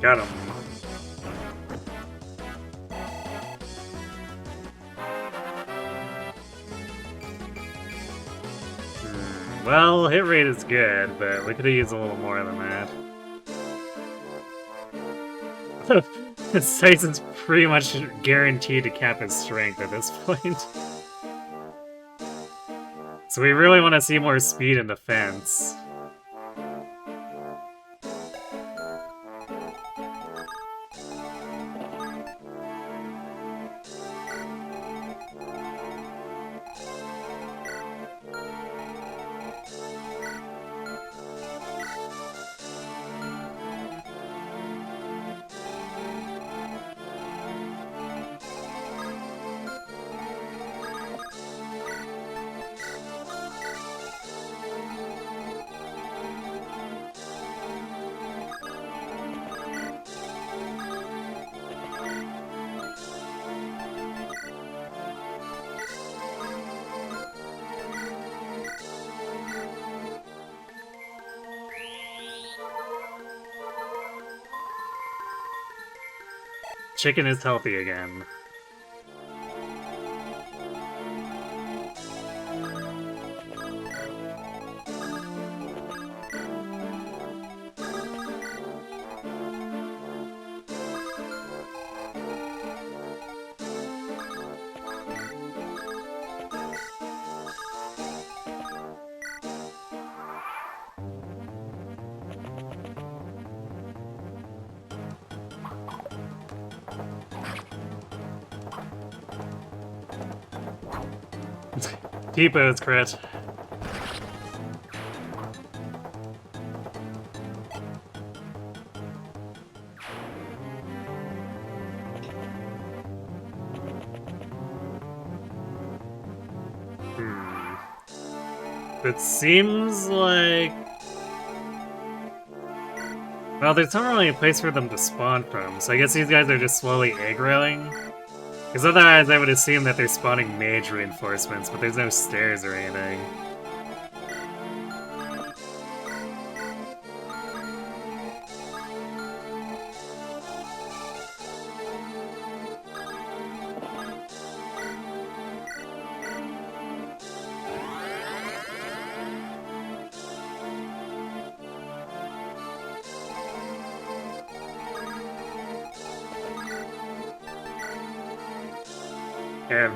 Got him. Well, hit rate is good, but we could have used a little more than that. Tyson's pretty much guaranteed to cap his strength at this point. So we really want to see more speed and defense. Chicken is healthy again. T-pose crit. It seems like... Well, there's not really a place for them to spawn from, so I guess these guys are just slowly egg-railing. Because otherwise I would assume that they're spawning mage reinforcements, but there's no stairs or anything.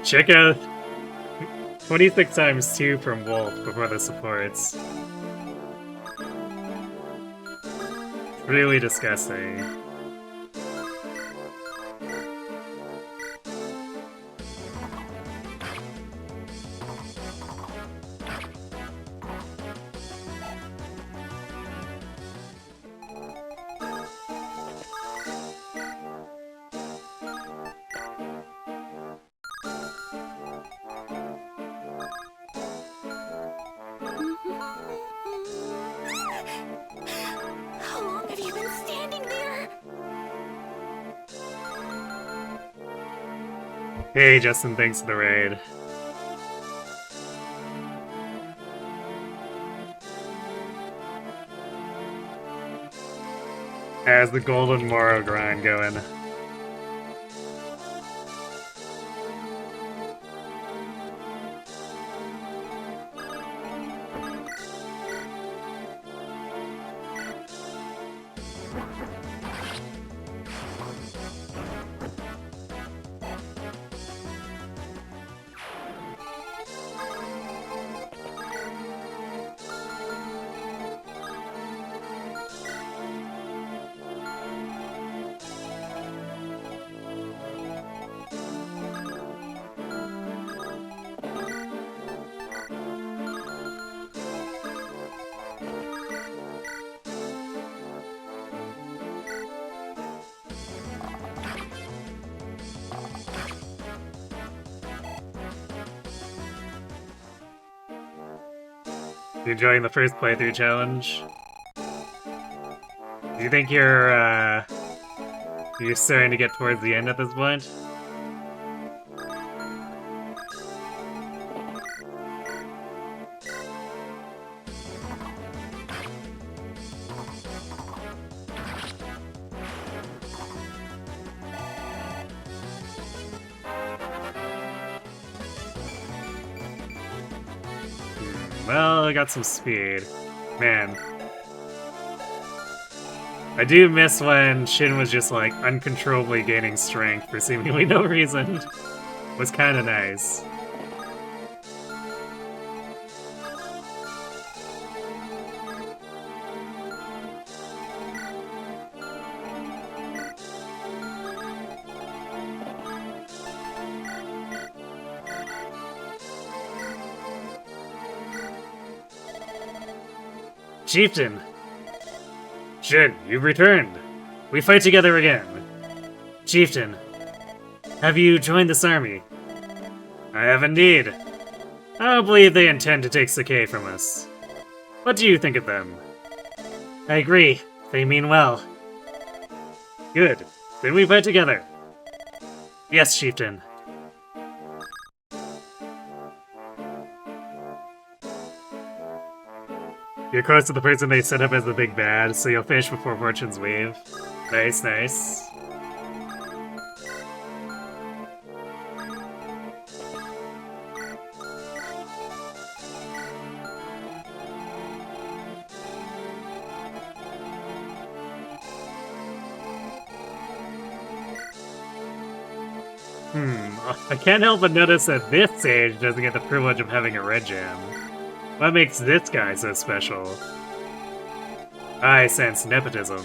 Check out 26 times 2 from Wolf before the supports. Really disgusting. Hey, Justin, thanks for the raid. How's the Golden Moro grind going? You enjoying the first playthrough challenge? Do you think you're starting to get towards the end at this point? Well, I got some speed. Man. I do miss when Shin was just like uncontrollably gaining strength for seemingly no reason. It was kinda nice. Chieftain! Shin, you've returned. We fight together again. Chieftain, have you joined this army? I have indeed. I don't believe they intend to take Sacae from us. What do you think of them? I agree. They mean well. Good. Then we fight together. Yes, Chieftain. You're close to the person they set up as the big bad, so you'll finish before Fortune's Wave. Nice, nice. I can't help but notice that this sage doesn't get the privilege of having a red gem. What makes this guy so special? I sense nepotism.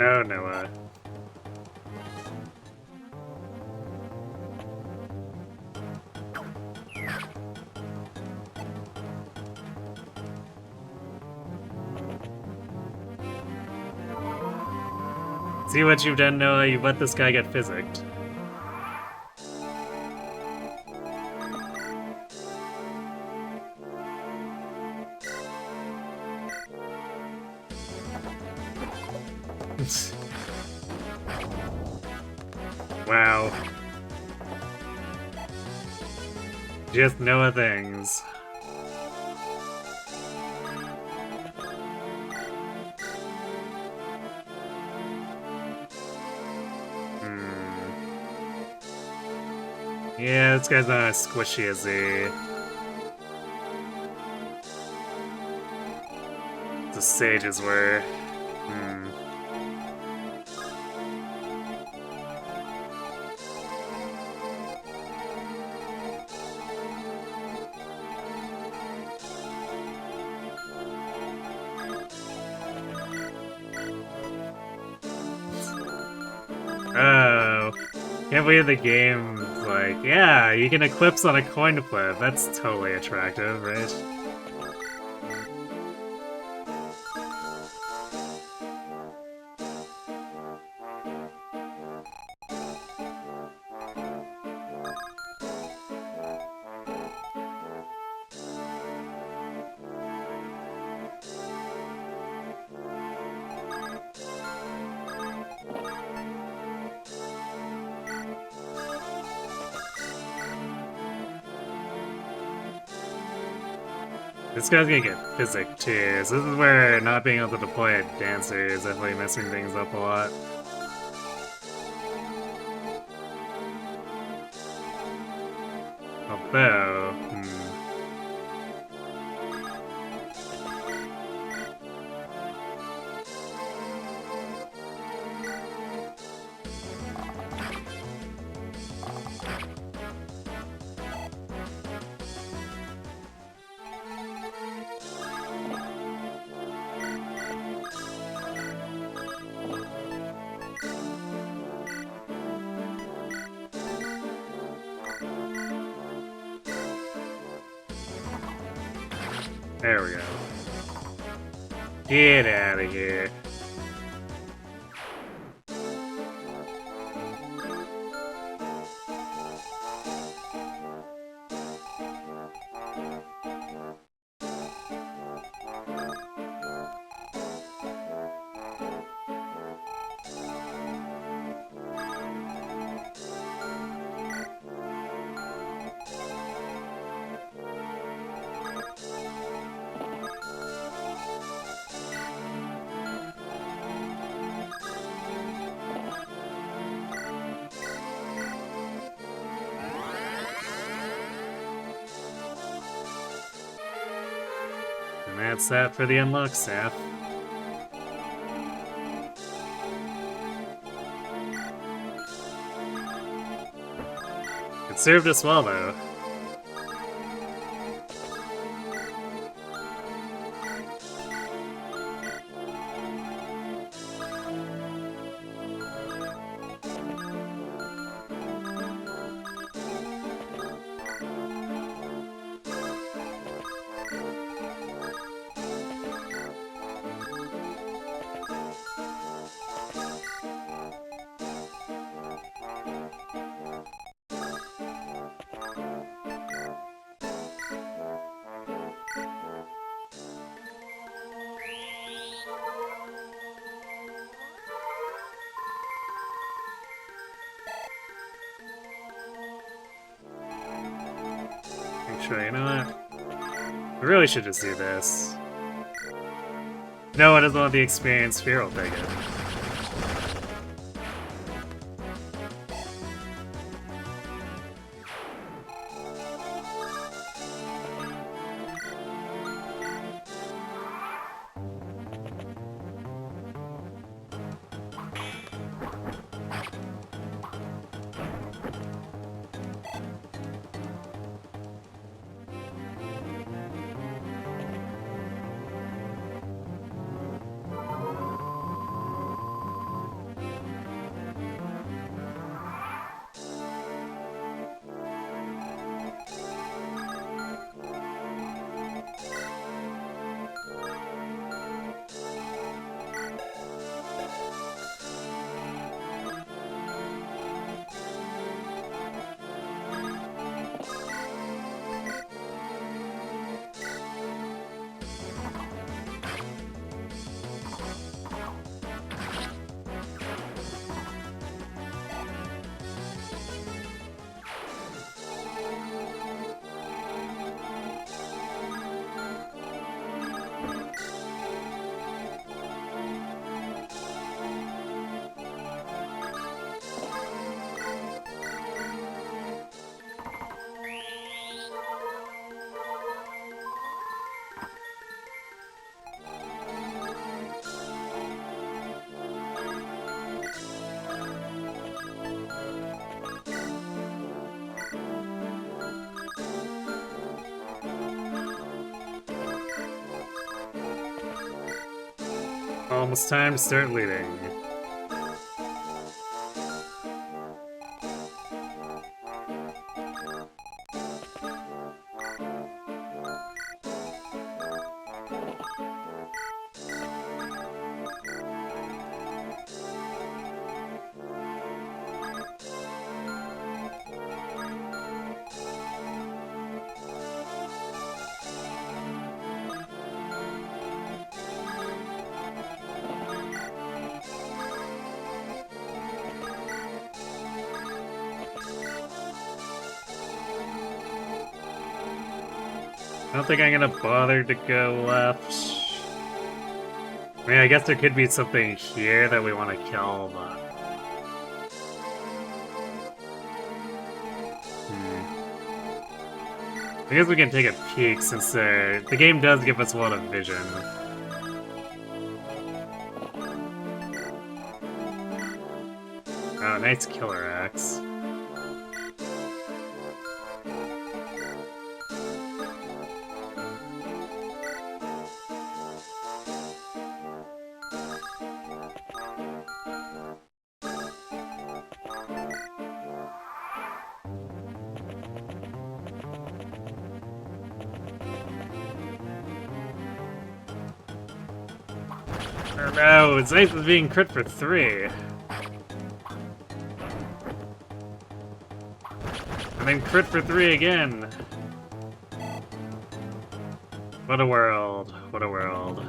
Oh, Noah. See what you've done, Noah? You've let this guy get physicked. Wow. Just Noah things. Yeah, this guy's not as squishy as the sages were. Oh. Can't believe the game's like, yeah, you can eclipse on a coin flip. That's totally attractive, right? This guy's gonna get physic too, so this is where not being able to deploy a dancer is definitely messing things up a lot. Although, there we go. Get out of here. And that's that for the unlock staff. It served us well, though. Actually, you know what? I really should just do this. No one doesn't want the experienced Sphere will take it. Almost time to start leading. I don't think I'm gonna bother to go left. I mean, I guess there could be something here that we want to kill, but... I guess we can take a peek since the game does give us a lot of vision. Oh, nice killer axe. Oh no, it's nice with being crit for 3. And then crit for 3 again. What a world. What a world.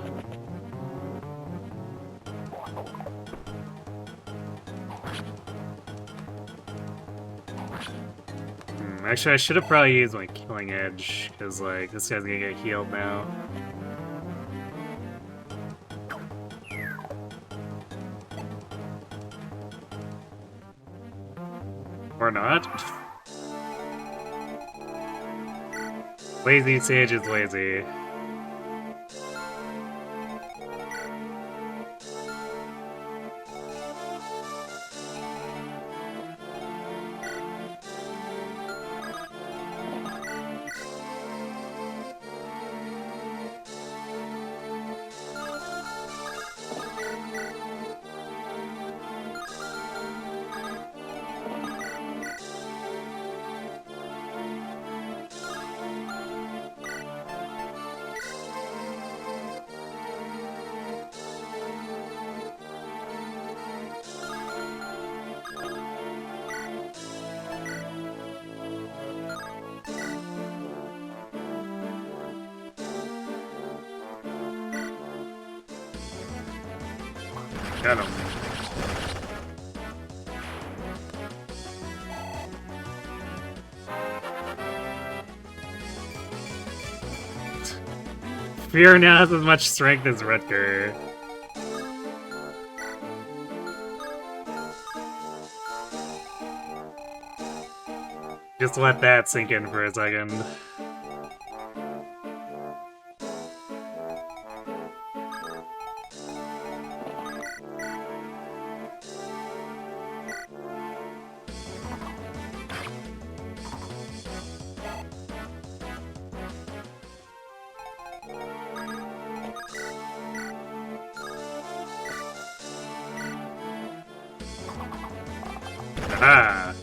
Actually, I should have probably used my killing edge, because, like, this guy's gonna get healed now. Or not. Lazy Sage is lazy. Got him. Fear now has as much strength as Rutger. Just let that sink in for a second. Aha!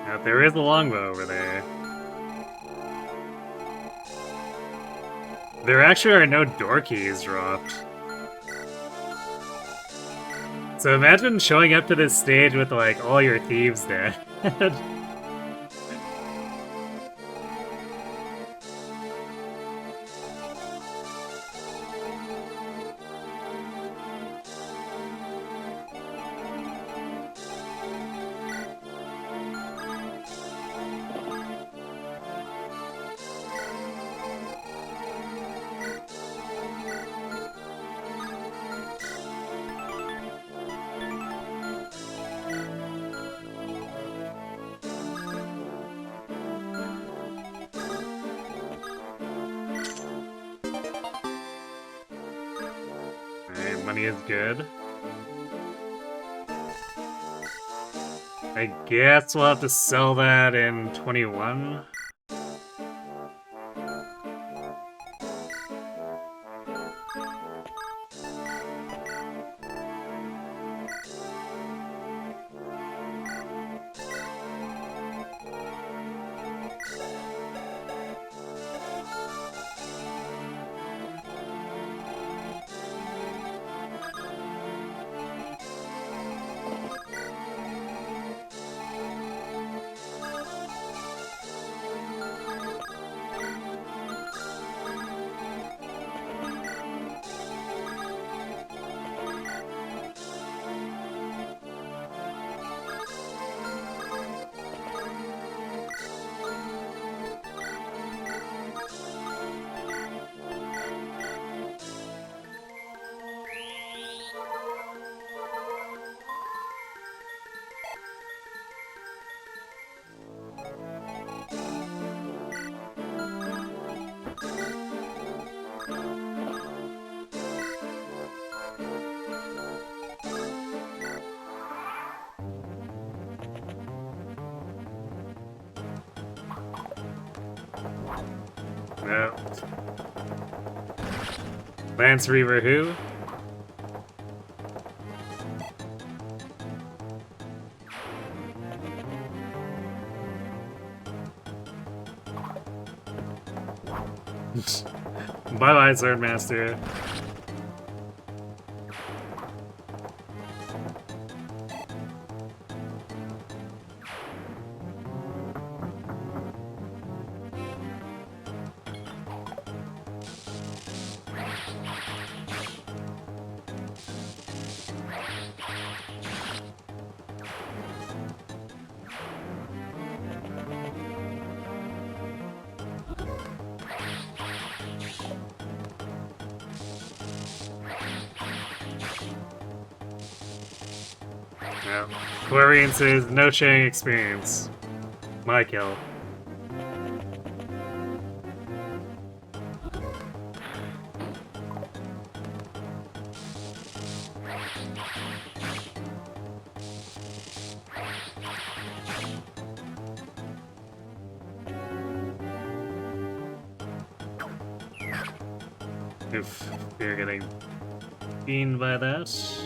Now, there is a longbow over there. There actually are no door keys dropped. So imagine showing up to this stage with, like, all your thieves dead. money is good. I guess we'll have to sell that in 21. No. Lance Reaver who? Bye-bye, Swordmaster. Yeah. Quarian says, no sharing experience. My kill. Oof, you're getting beaned by that.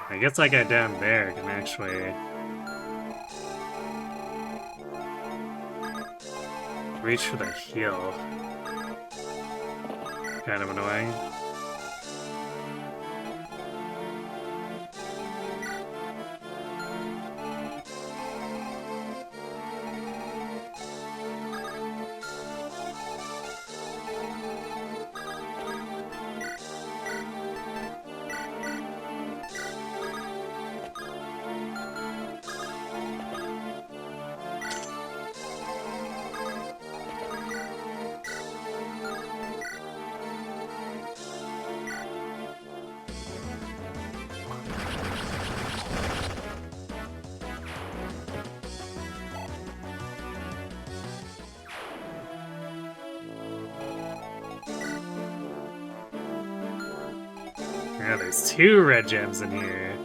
I guess that guy down there can actually reach for the heal. Kind of annoying. Yeah, there's 2 red gems in here.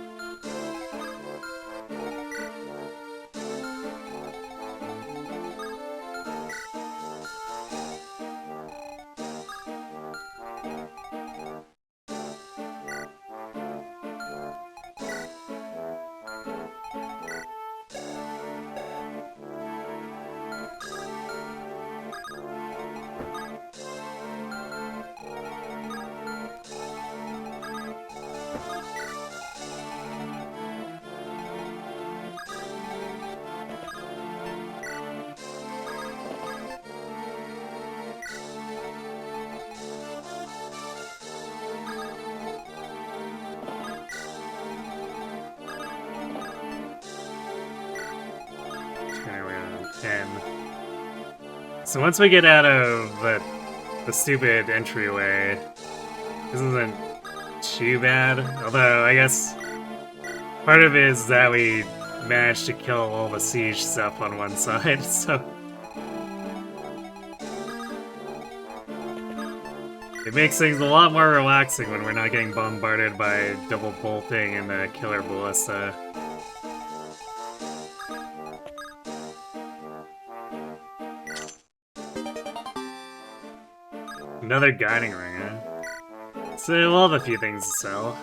So once we get out of the stupid entryway, this isn't too bad. Although, I guess part of it is that we managed to kill all the siege stuff on one side, so... It makes things a lot more relaxing when we're not getting bombarded by double bolting and the killer ballista. Another guiding ring, huh? So we'll have a few things to sell.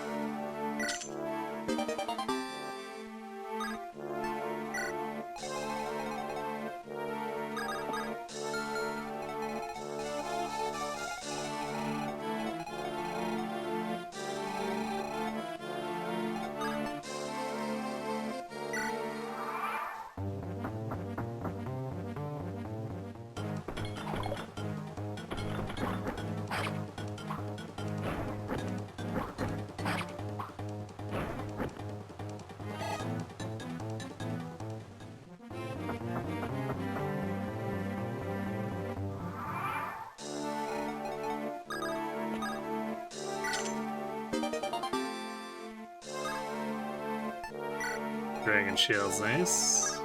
Dragon Shield's nice.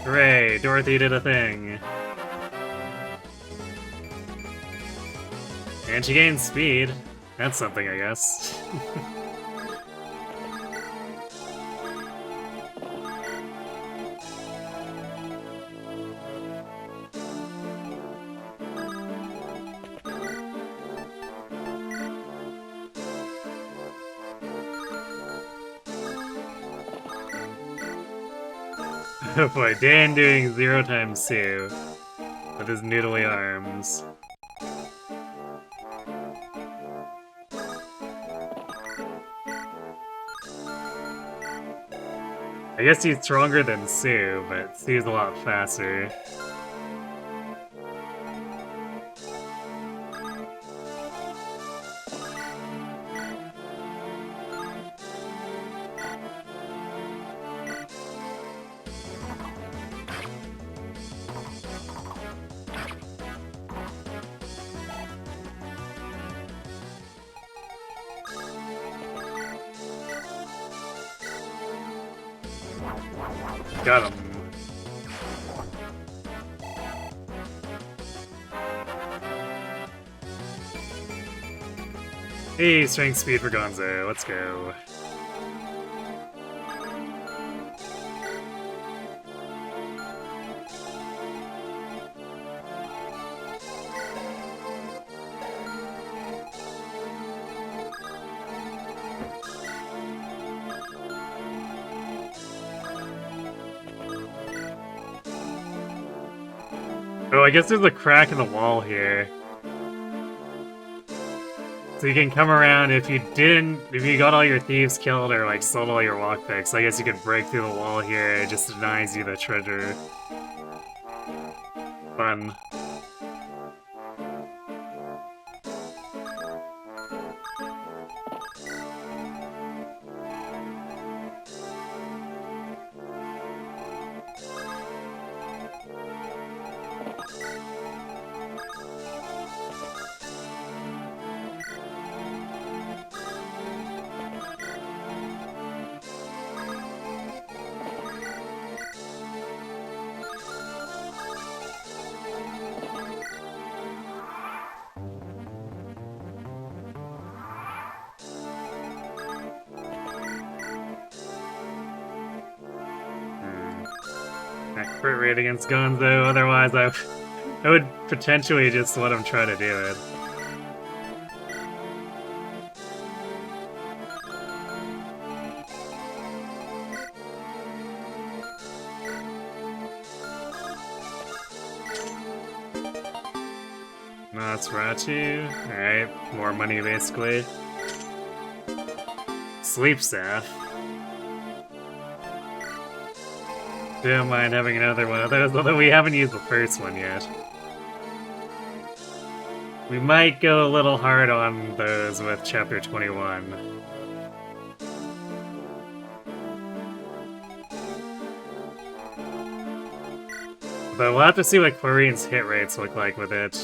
Hooray, Dorothy did a thing. And she gained speed. That's something, I guess. Oh boy, Dan doing 0 times 2 with his noodly arms. I guess he's stronger than Sue, but Sue's a lot faster. Got him. Hey, strength speed for Gonzo. Let's go. Oh, I guess there's a crack in the wall here. So you can come around if you got all your thieves killed or like sold all your lockpicks, I guess you could break through the wall here, it just denies you the treasure. Fun. Crit rate against Gonzo, otherwise I would potentially just let him try to do it. No, that's Rachu. Alright, more money basically. Sleep Staff. Don't mind having another one of those, although we haven't used the first one yet. We might go a little hard on those with Chapter 21. But we'll have to see what Chlorine's hit rates look like with it.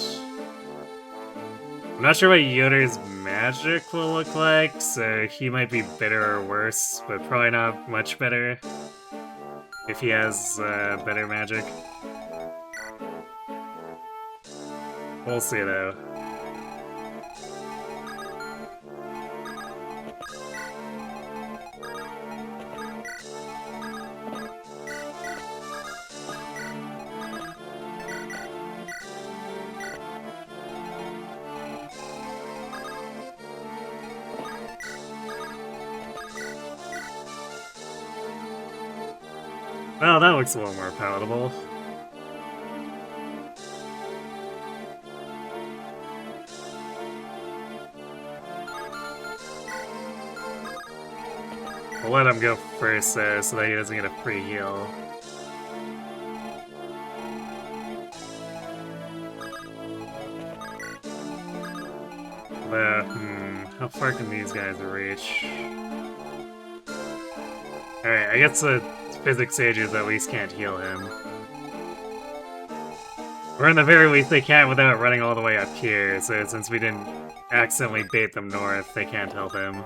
I'm not sure what Yoder's magic will look like, so he might be better or worse, but probably not much better if he has better magic. We'll see though. Well, that looks a little more palatable. We'll let him go first so that he doesn't get a free heal. But, how far can these guys reach? Alright, I guess the physics sages at least can't heal him. Or in the very least they can't without running all the way up here, so since we didn't accidentally bait them north, they can't help him.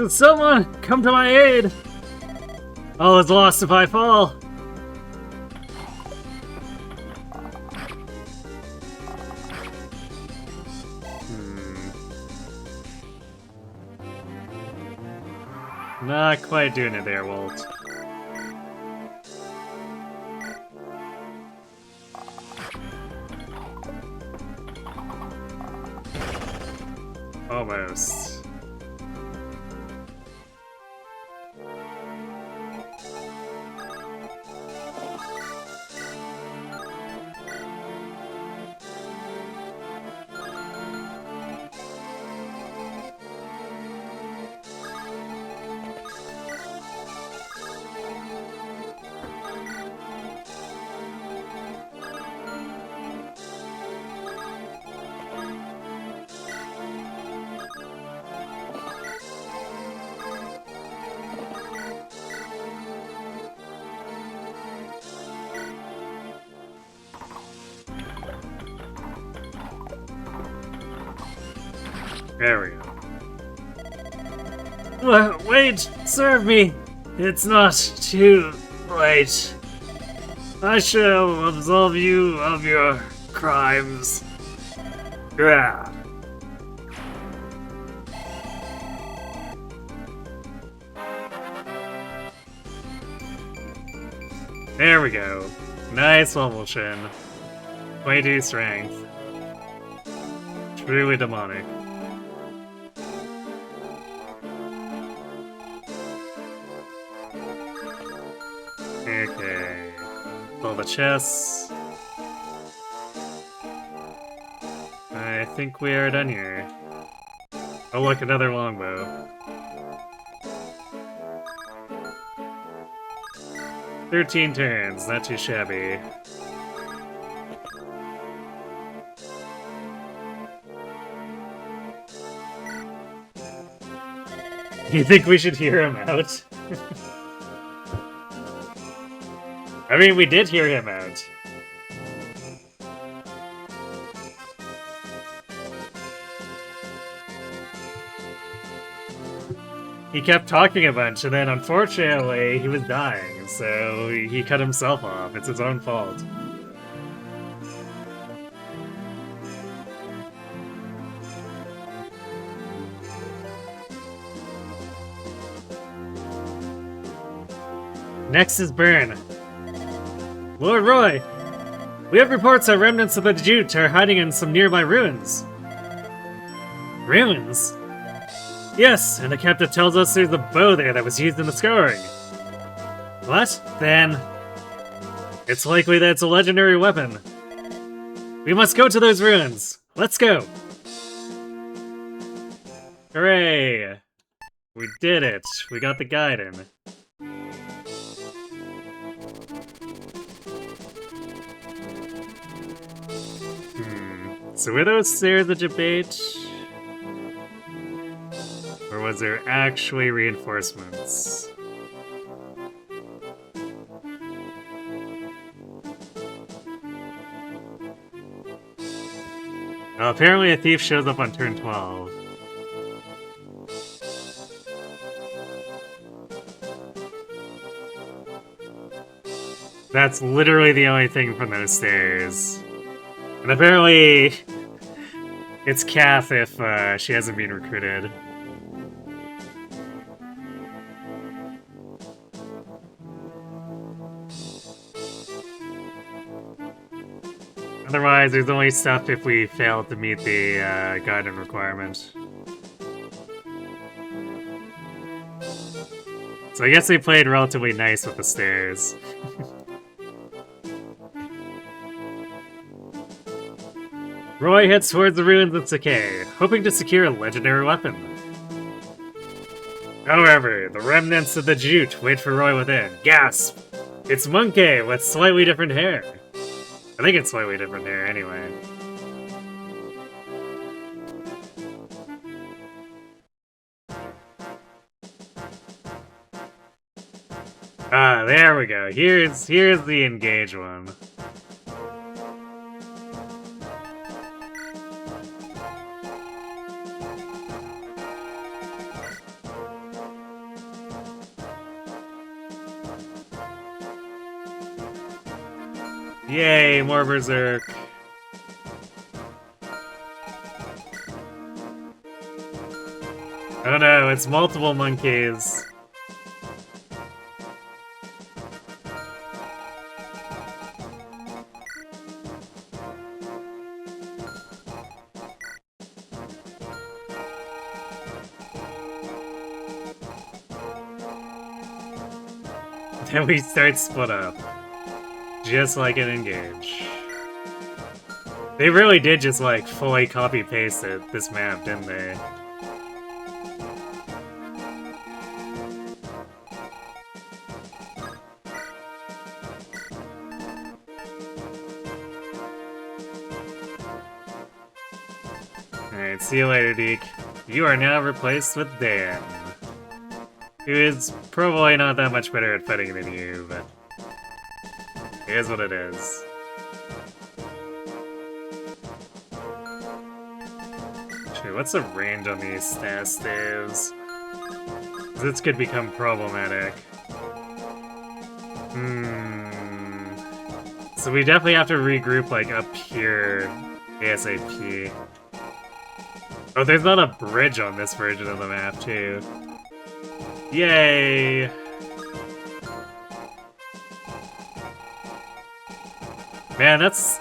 Someone, come to my aid! All is lost if I fall. Not quite doing it there, Walt. Almost. There we go. Wait, serve me. It's not too late. I shall absolve you of your crimes. Yeah. There we go. Nice level shin. 22 strength. Truly demonic. Okay. Pull the chests. I think we are done here. Oh look, another longbow. 13 turns, not too shabby. You think we should hear him out? I mean, we did hear him out. He kept talking a bunch, and then unfortunately, he was dying, so he cut himself off. It's his own fault. Next is Burn. Lord Roy, we have reports that remnants of the Jute are hiding in some nearby ruins. Ruins? Yes, and the captain tells us there's a bow there that was used in the scouring. What? Then... it's likely that it's a legendary weapon. We must go to those ruins! Let's go! Hooray! We did it! We got the guide in. So were those stairs a debate? Or was there actually reinforcements? Well, apparently a thief shows up on turn 12. That's literally the only thing from those stairs. And apparently, it's Kath if she hasn't been recruited. Otherwise, there's only stuff if we fail to meet the guidance requirement. So I guess they played relatively nice with the stairs. Roy heads towards the ruins of Sacae, hoping to secure a legendary weapon. However, the remnants of the Jute wait for Roy within. Gasp! It's Monkey with slightly different hair. I think it's slightly different hair anyway. Ah, there we go. Here's the engage one. Yay, more Berserk. Oh no, it's multiple monkeys. Then we start split up. Just like an engage. They really did just like fully copy-paste this map, didn't they? Alright, see you later, Deke. You are now replaced with Dan. Who is probably not that much better at fighting than you, but it is what it is. Actually, what's the range on these staves? This could become problematic. So we definitely have to regroup, like, up here ASAP. Oh, there's not a bridge on this version of the map, too. Yay! Man, that's...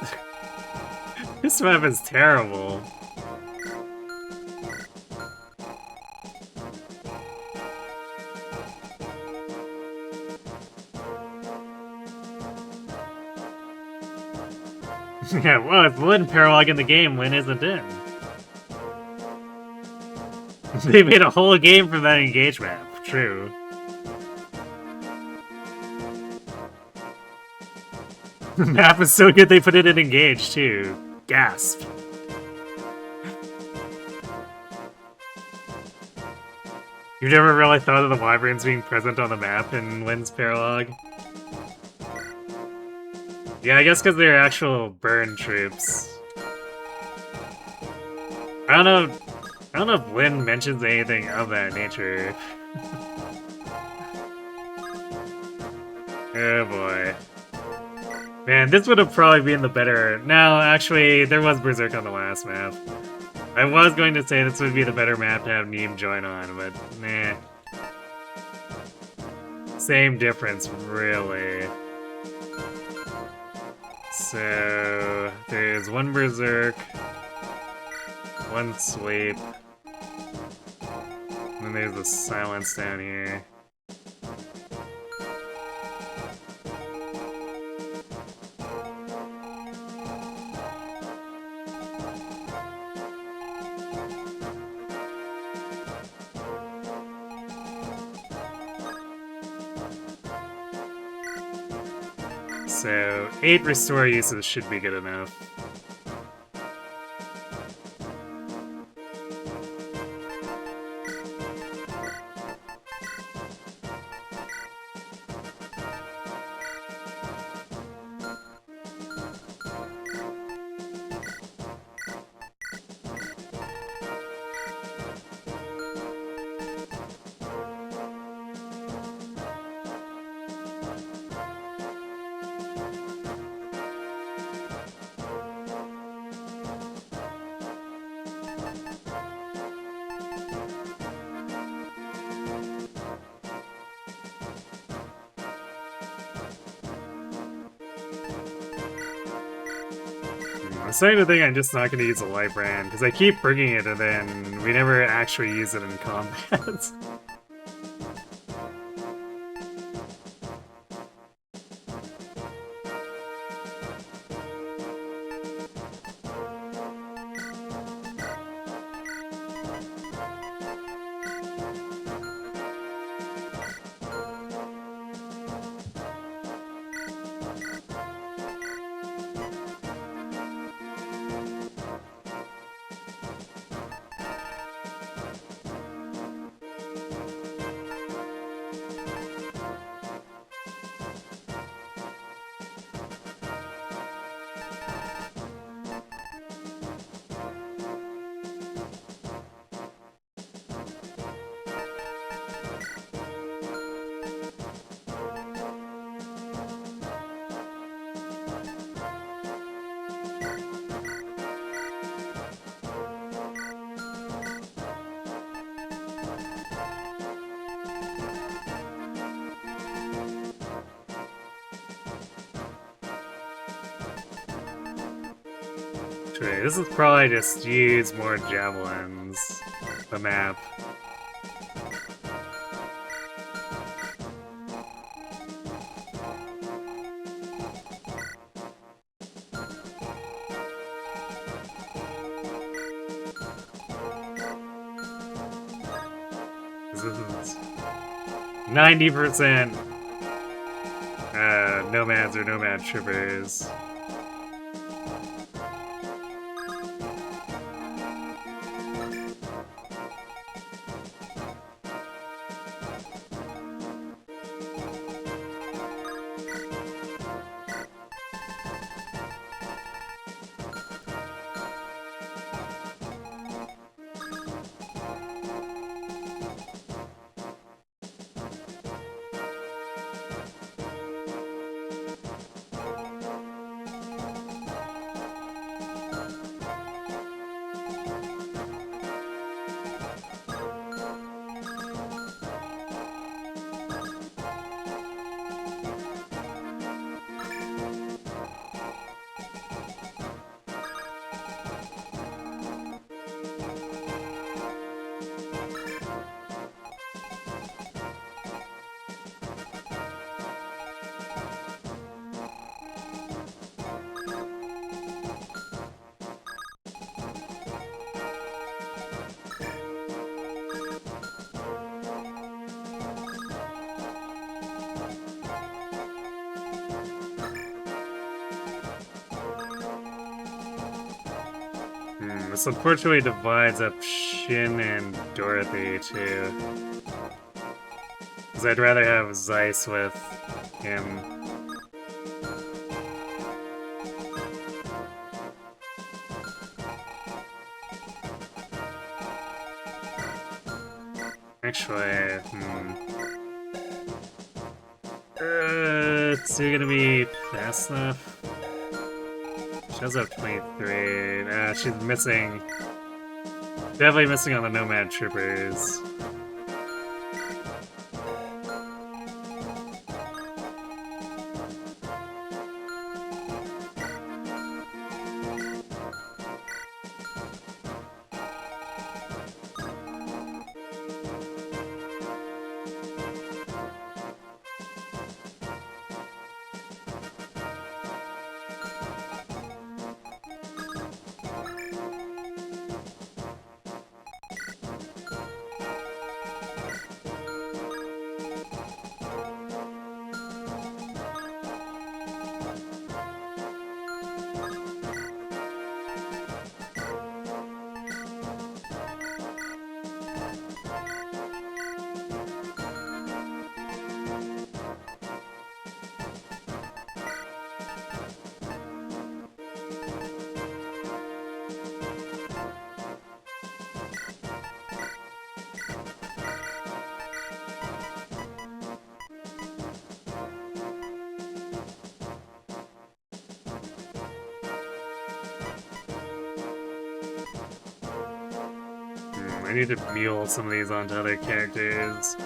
this map is terrible. Yeah, well, it's one paralog in the game, when isn't it? They made a whole game from that engage map. True. The map is so good they put it in engage too. Gasp. You've never really thought of the wyverns being present on the map in Lynn's paralog? Yeah, I guess because they're actual burn troops. I don't know if Lynn mentions anything of that nature. Oh boy. Man, this would have probably been the better... No, actually, there was Berserk on the last map. I was going to say this would be the better map to have Mmmmm join on, but nah. Same difference, really. So... there's one Berserk, one Sweep, and then there's the Silence down here. So 8 restore uses should be good enough. I'm starting to think I'm just not going to use a light brand, because I keep bringing it and then we never actually use it in combat. This is probably just use more javelins. The map. This is 90% nomads or nomad troopers. This unfortunately divides up Shin and Dorothy, too. Because I'd rather have Zeiss with him. Actually, is he gonna be fast enough? She has up 23. Nah, she's missing. Definitely missing on the Nomad Troopers. I need to mule some of these onto other characters.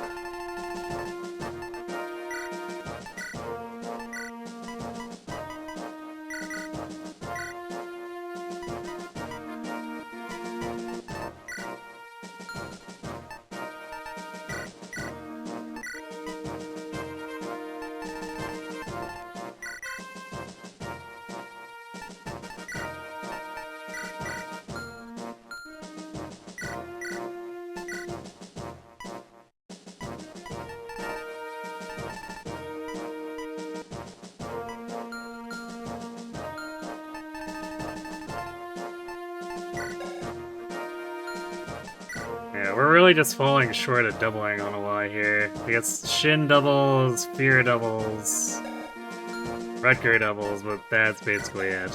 Yeah, we're really just falling short of doubling on a lot here. I guess Shin doubles, Fear doubles, Rutger doubles, but that's basically it.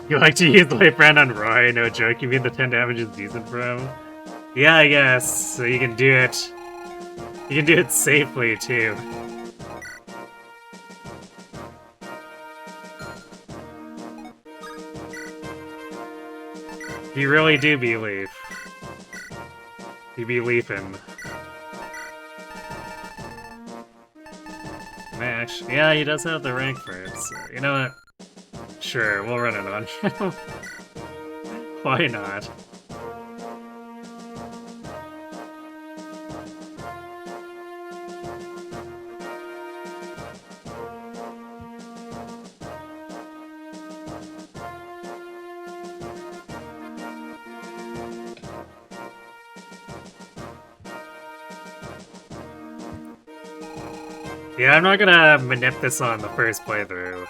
You like to use Light Brand on Roy? No joke, you mean the 10 damage is decent for him? Yeah, I guess. So you can do it. You can do it safely, too. You really do believe. You be leaping. Mash. Yeah, he does have the rank for it, so you know what? Sure, we'll run it on him. Why not? Yeah, I'm not gonna manip this on the first playthrough.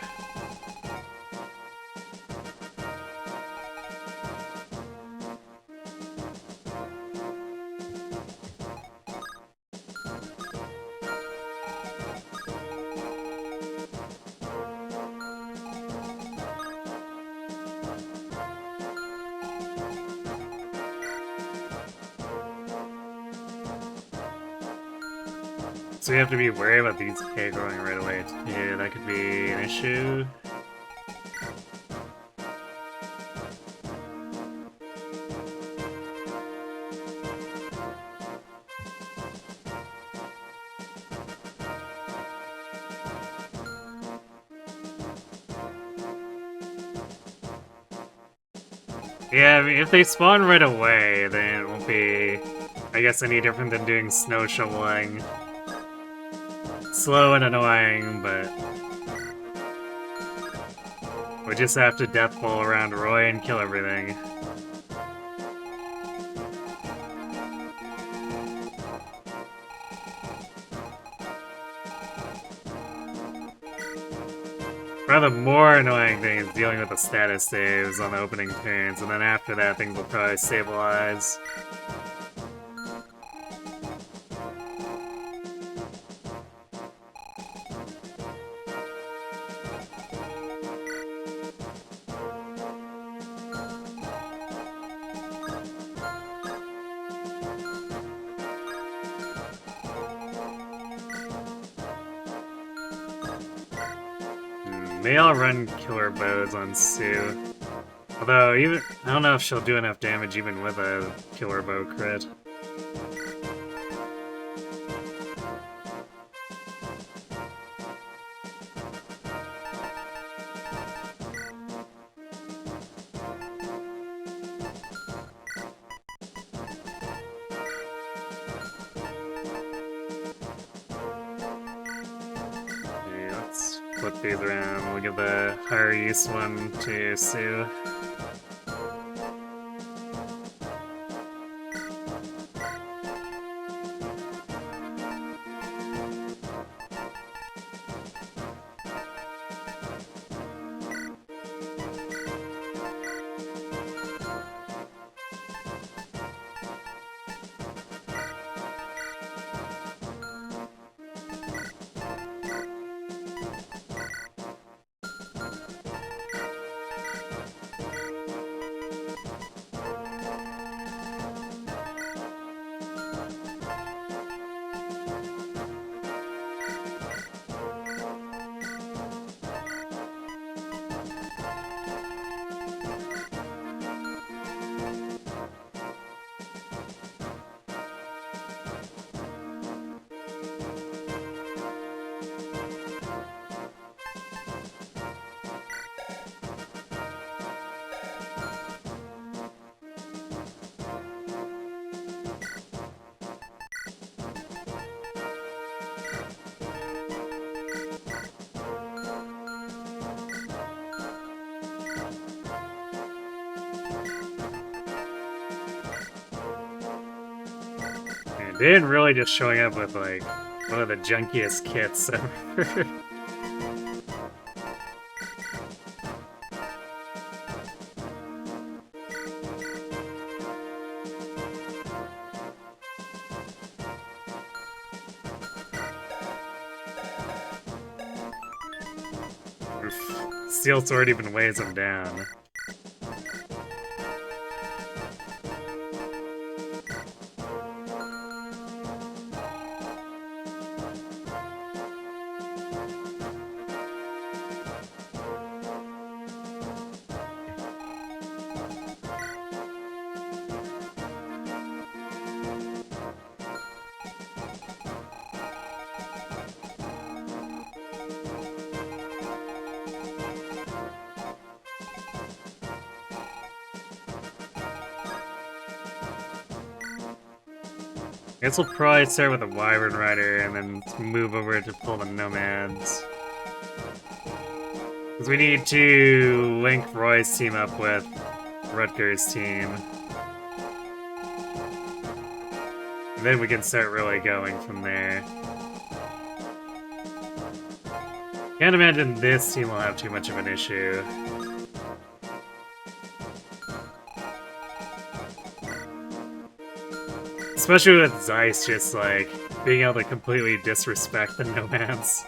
So we have to be wary about these K growing right away. Yeah, that could be an issue. Yeah, I mean, if they spawn right away, then it won't be, I guess, any different than doing snow shoveling. Slow and annoying, but we just have to death ball around Roy and kill everything. Probably the more annoying thing is dealing with the status saves on the opening turns, and then after that things will probably stabilize. Maybe I'll run killer bows on Sue. Although, even I don't know if she'll do enough damage even with a killer bow crit. Okay, let's flip these around. We'll give the higher use one to Sue. Man, Dan really just showing up with like one of the junkiest kits ever. Steel sword even weighs him down. I guess we'll probably start with a Wyvern Rider and then move over to pull the Nomads. Because we need to link Roy's team up with Rutger's team. And then we can start really going from there. Can't imagine this team will have too much of an issue. Especially with Zeiss just, like, being able to completely disrespect the Nomads.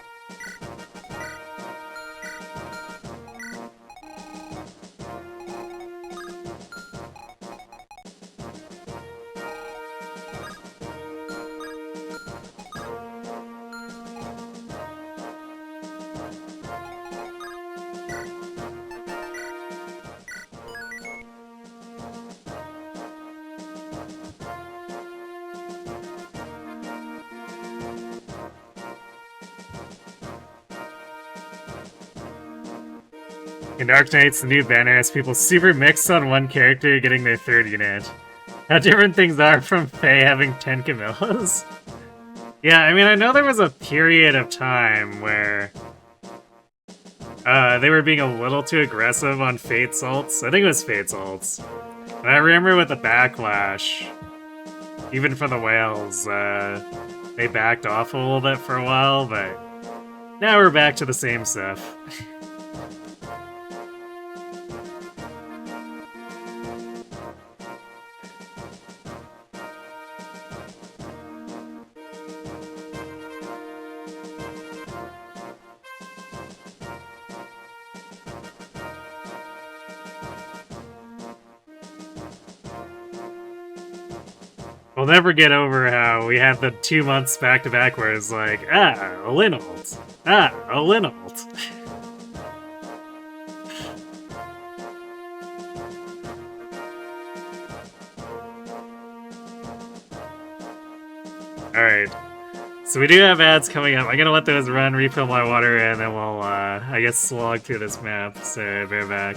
In Dark Knights, the new banner has people super mixed on one character getting their third unit. How different things are from Faye having 10 Camillas. Yeah, I mean, I know there was a period of time where they were being a little too aggressive on Fate's ults. I think it was Fate's ults. And I remember with the backlash, even for the whales, they backed off a little bit for a while, but now we're back to the same stuff. We'll never get over how we had the 2 months back-to-back where it's like, a Lin ult. A Lin ult. Alright. So we do have ads coming up. I'm gonna let those run, refill my water, and then we'll, I guess, slog through this map. So, bear back.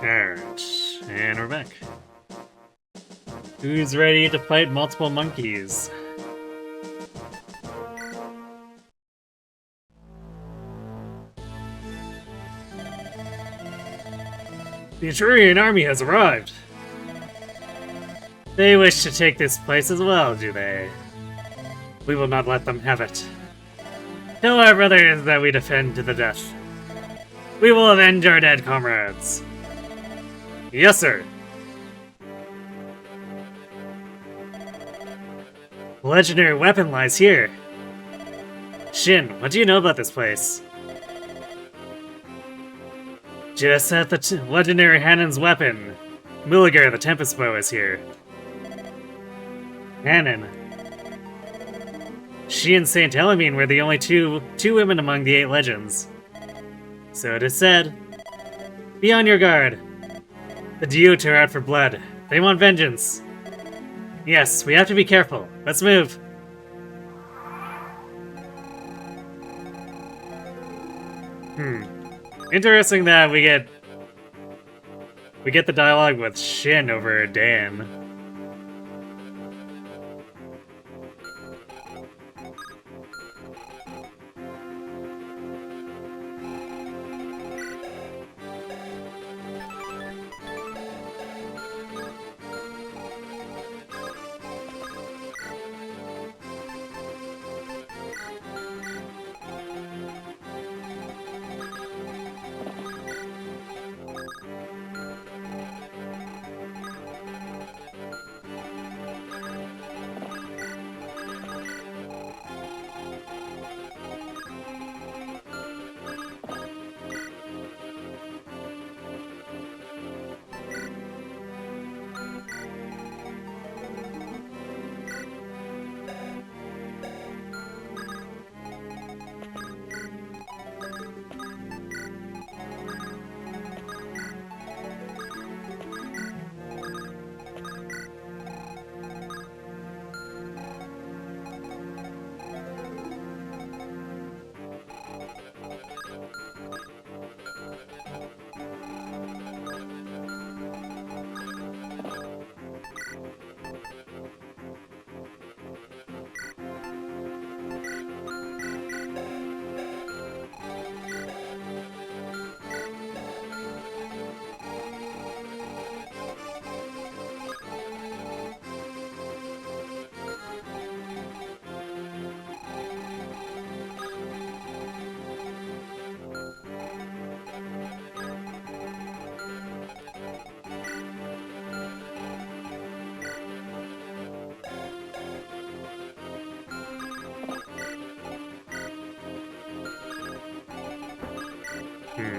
Alright, and we're back. Who's ready to fight multiple monkeys? The Etrurian army has arrived! They wish to take this place as well, do they? We will not let them have it. Tell our brothers that we defend to the death. We will avenge our dead comrades. Yes, sir. The legendary weapon lies here. Shin, what do you know about this place? Just at the legendary Hanon's weapon. Mulligar, the Tempest Bow, is here. Hanon. She and Saint Elamine were the only two women among the 8 legends. So it is said. Be on your guard. The Dyot are out for blood. They want vengeance. Yes, we have to be careful. Let's move. Interesting that we get the dialogue with Shin over Dan.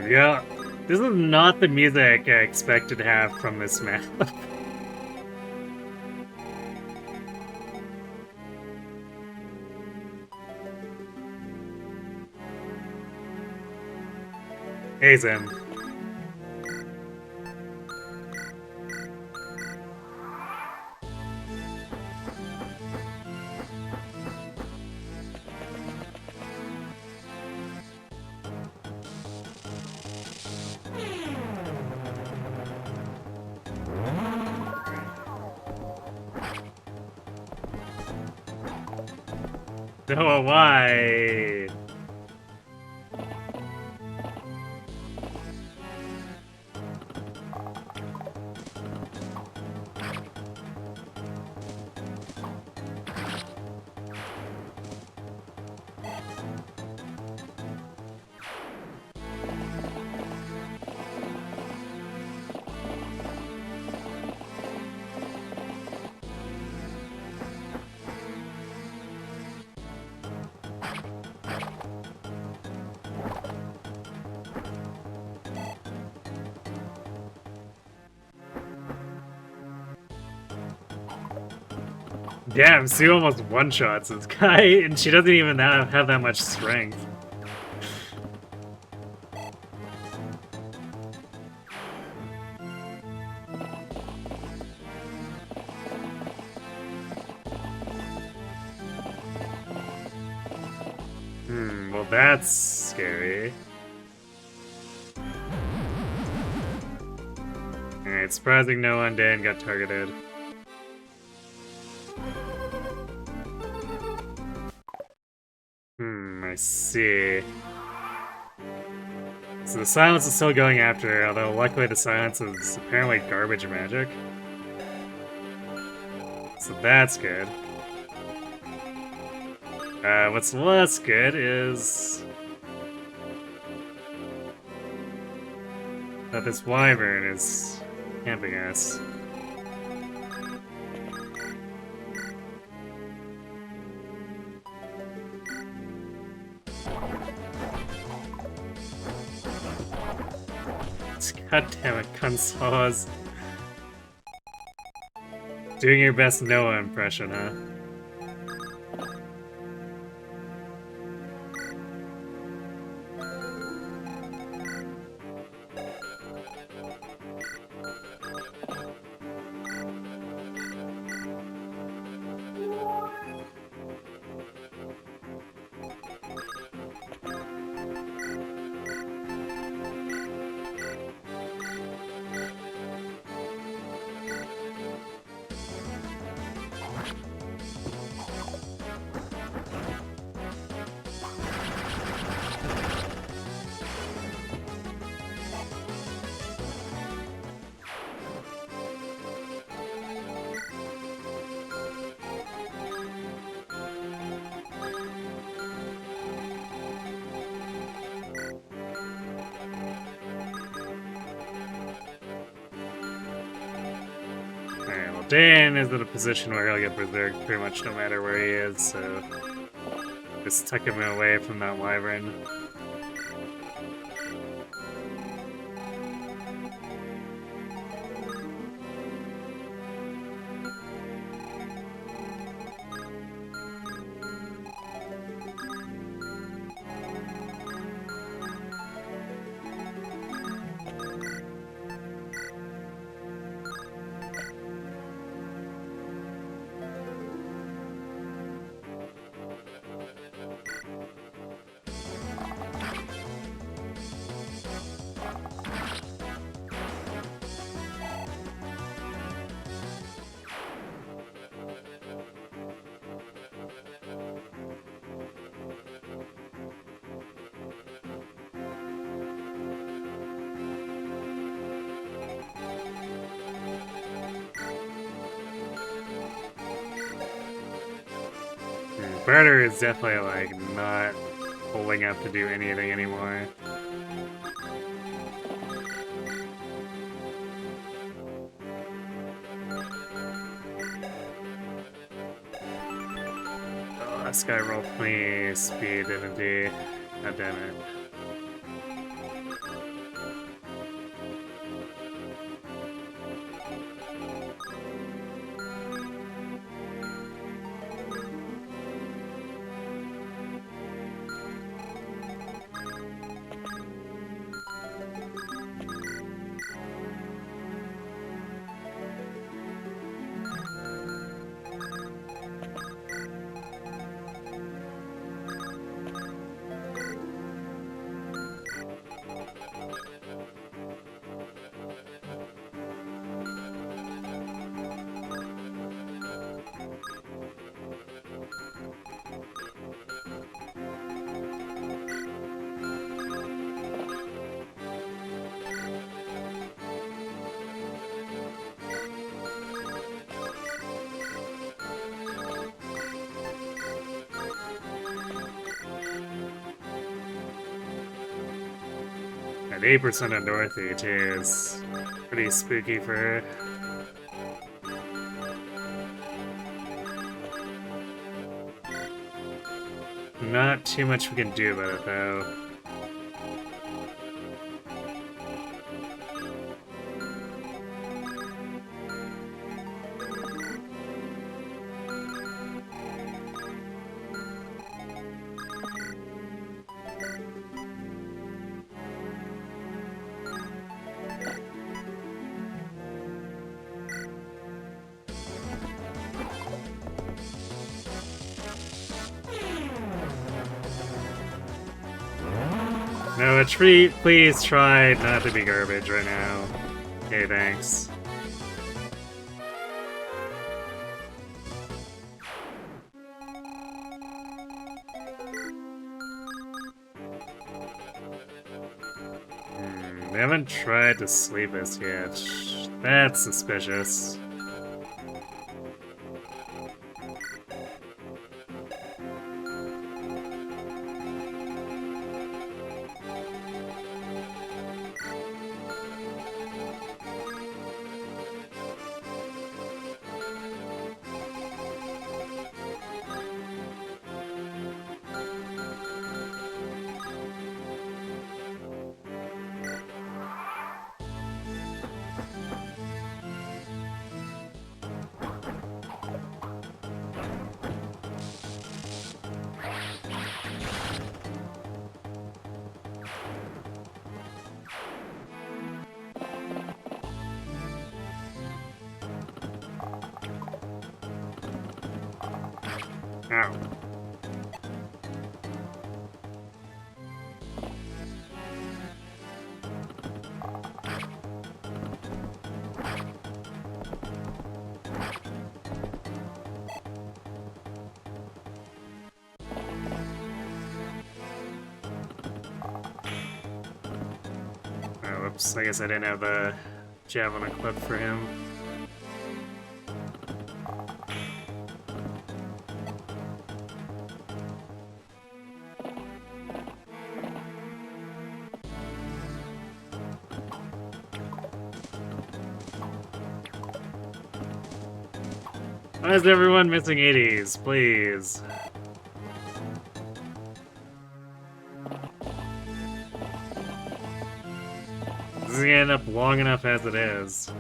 Yeah, this is not the music I expected to have from this map. Hey, Zim. Oh, why? Damn, Sue almost one-shots this guy, and she doesn't even have that much strength. Well that's scary. Alright, surprising no undead got targeted. I see. So the silence is still going after her, although luckily the silence is apparently garbage magic. So that's good. What's less good is that this wyvern is camping us. God damn it, Consoles. Doing your best Noah impression, huh? Alright, well Dan is in a position where he'll get berserked pretty much no matter where he is, so just tuck him away from that wyvern. Barter is definitely, like, not holding up to do anything anymore. Oh, this guy rolled 20 speed, didn't he? God damn it. At 8% on Dorothy, too, is pretty spooky for her. Not too much we can do about it, though. No, a treat, please try not to be garbage right now. Okay, thanks. They haven't tried to sleep us yet. That's suspicious. Ow. Oh, whoops. I guess I didn't have the javelin equipped for him. Why is everyone missing 80s? Please. This is gonna end up long enough as it is.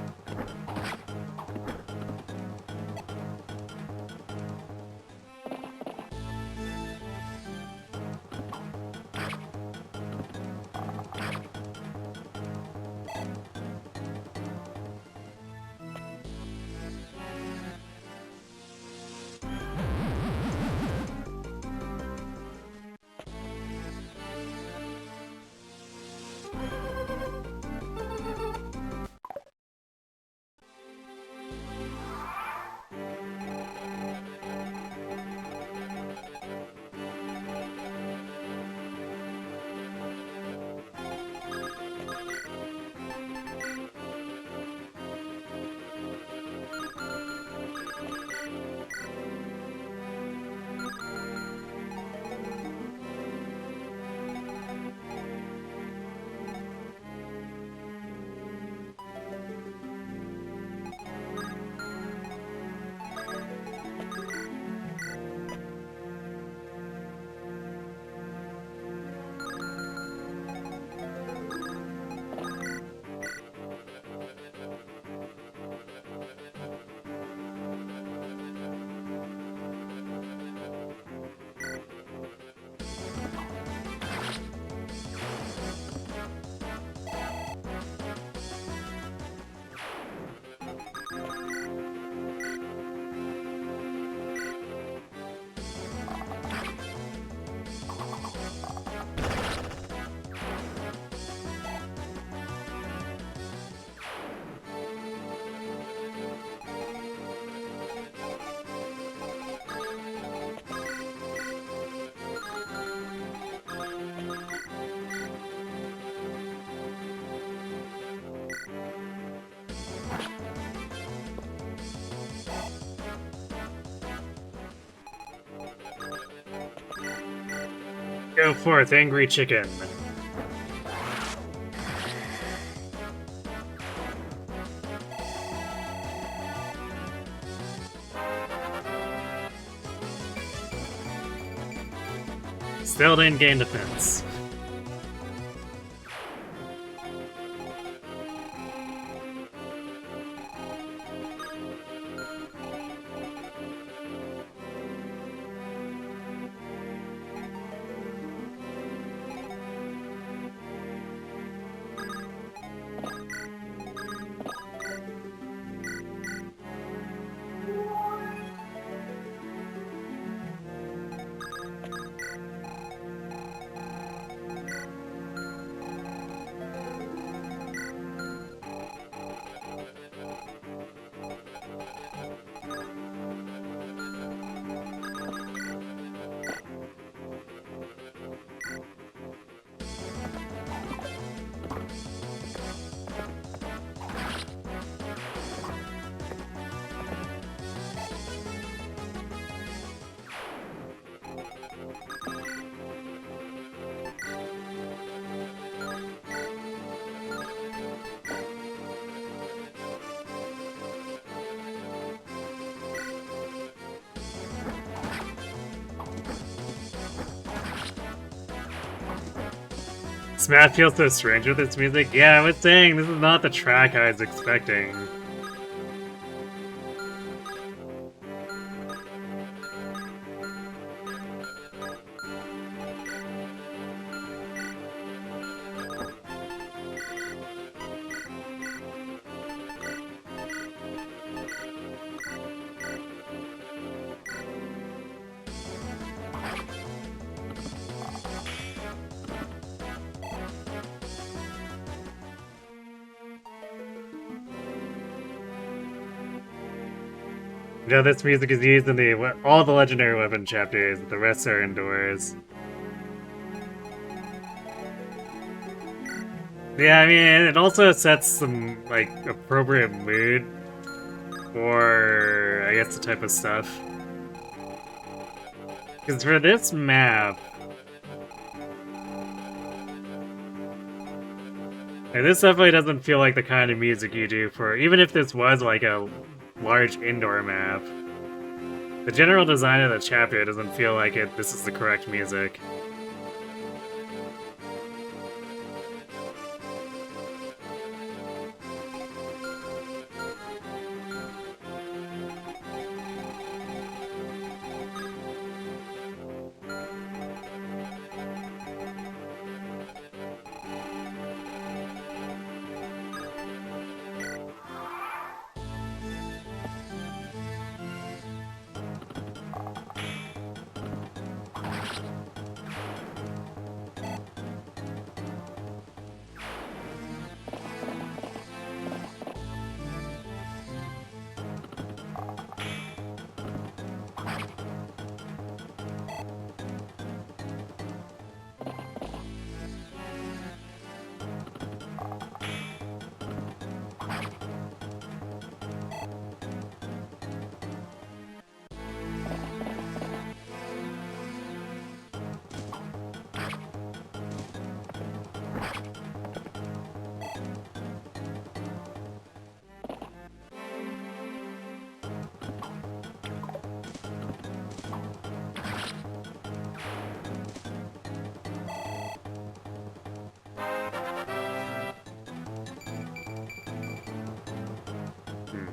Go forth, angry chicken. Still didn't gain defense. This map feels so strange with its music. Yeah, I was saying, this is not the track I was expecting. You know, this music is used in all the legendary weapon chapters, the rest are indoors. Yeah, I mean, it also sets some, like, appropriate mood for, I guess, the type of stuff. Because for this map, and this definitely doesn't feel like the kind of music you do for, even if this was like a large indoor map. The general design of the chapter doesn't feel like this is the correct music.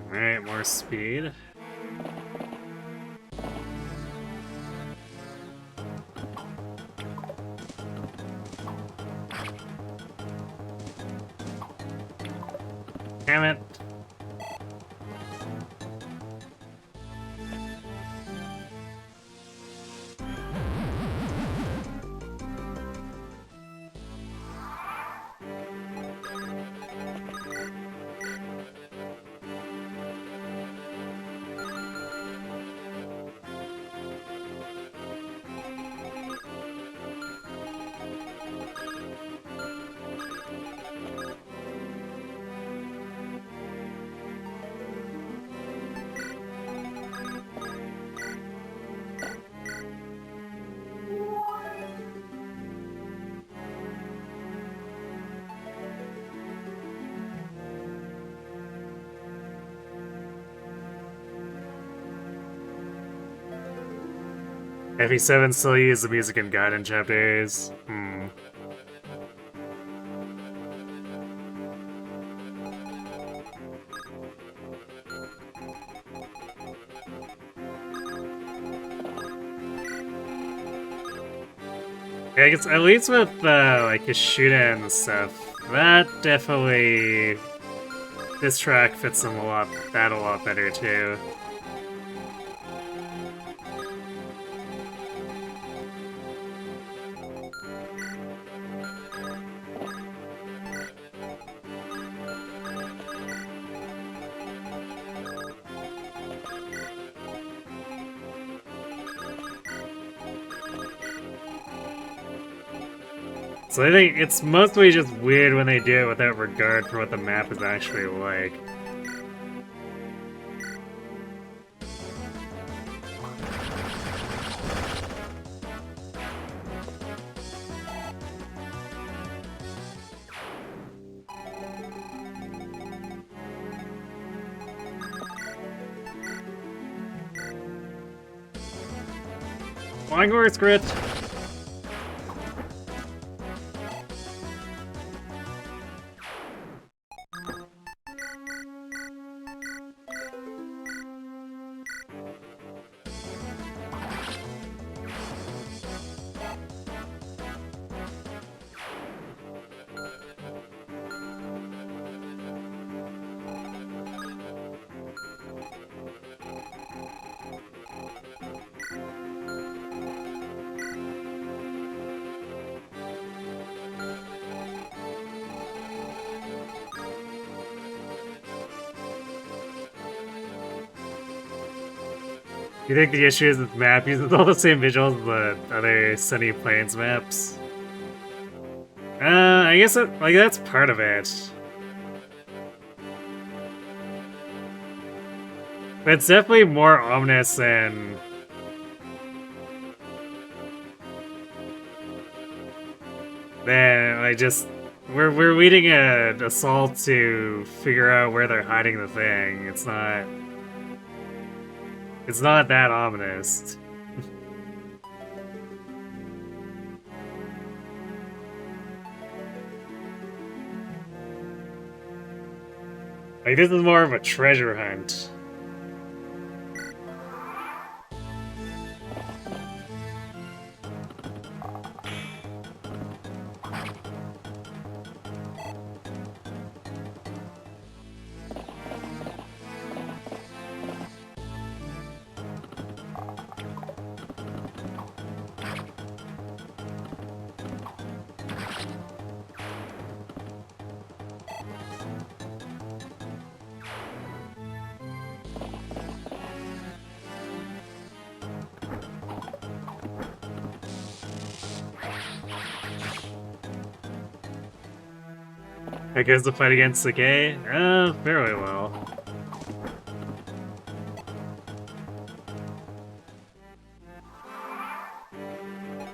Alright, more speed. Damn it. FE7 still uses the music in Gaiden chapters. Yeah, I guess at least with like Ishida and stuff, that definitely this track fits them a lot better too. So I think it's mostly just weird when they do it without regard for what the map is actually like. Longboard script. You think the issue is with the map uses all the same visuals as the other Sunny Plains maps? I guess that's part of it. But it's definitely more ominous than we're leading an assault to figure out where they're hiding the thing. It's not that ominous. Like, this is more of a treasure hunt. That goes the fight against Sacae? Fairly well.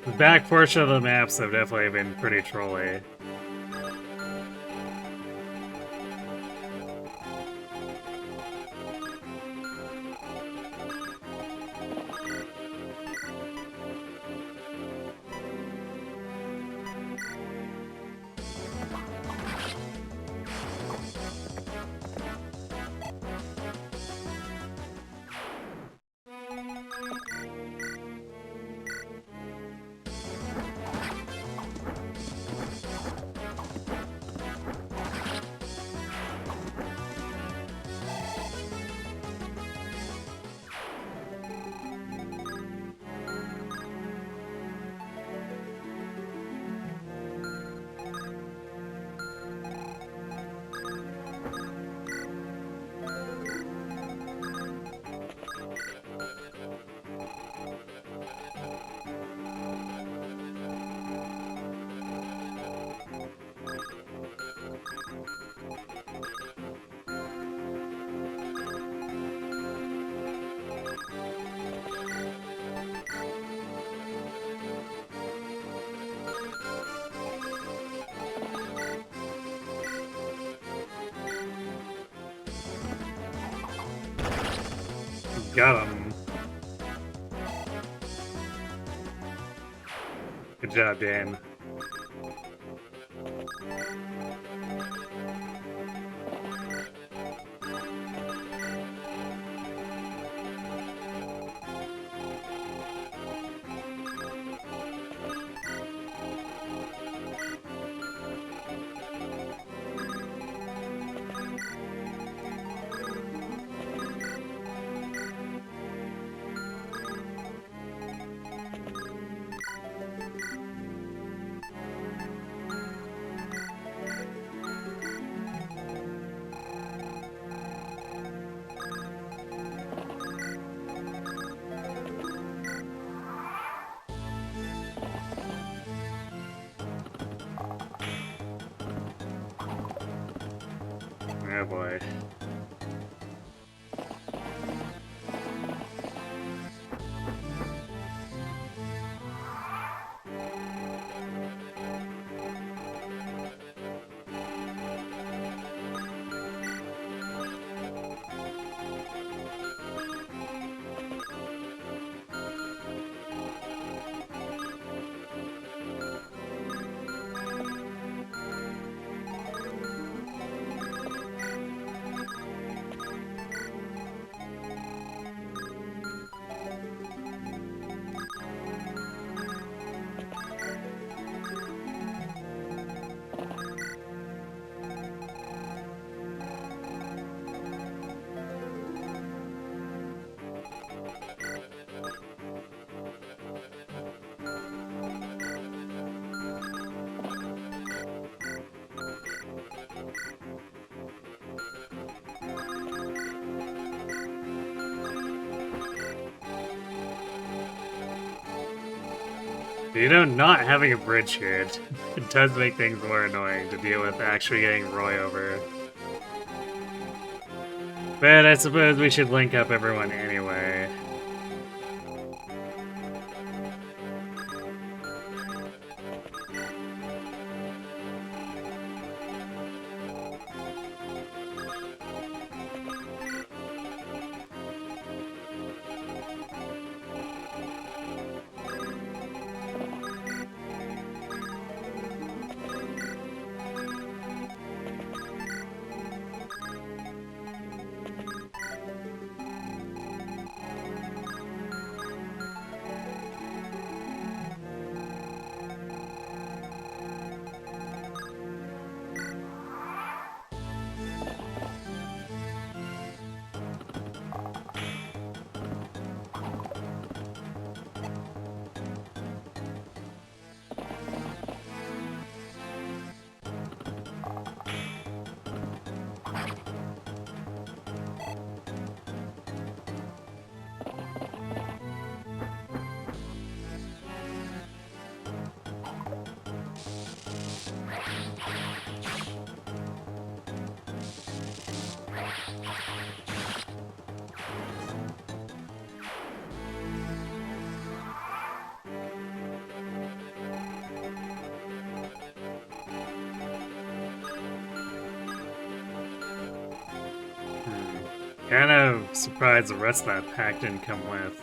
The back portion of the maps have definitely been pretty trolly. Got him. Good job, Dan. Oh boy. You know, not having a bridge here, it does make things more annoying to deal with actually getting Roy over. But I suppose we should link up everyone anyway. Kind of surprised the rest of that pack didn't come with.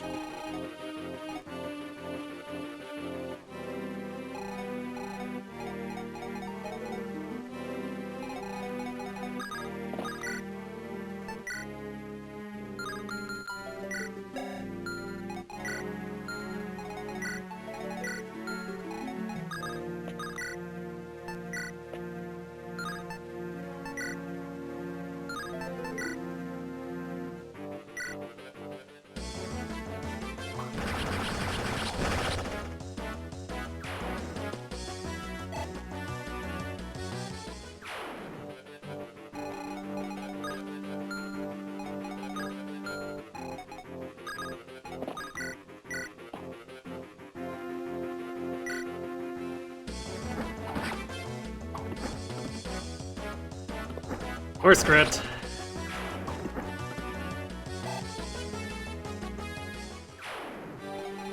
Horse crit.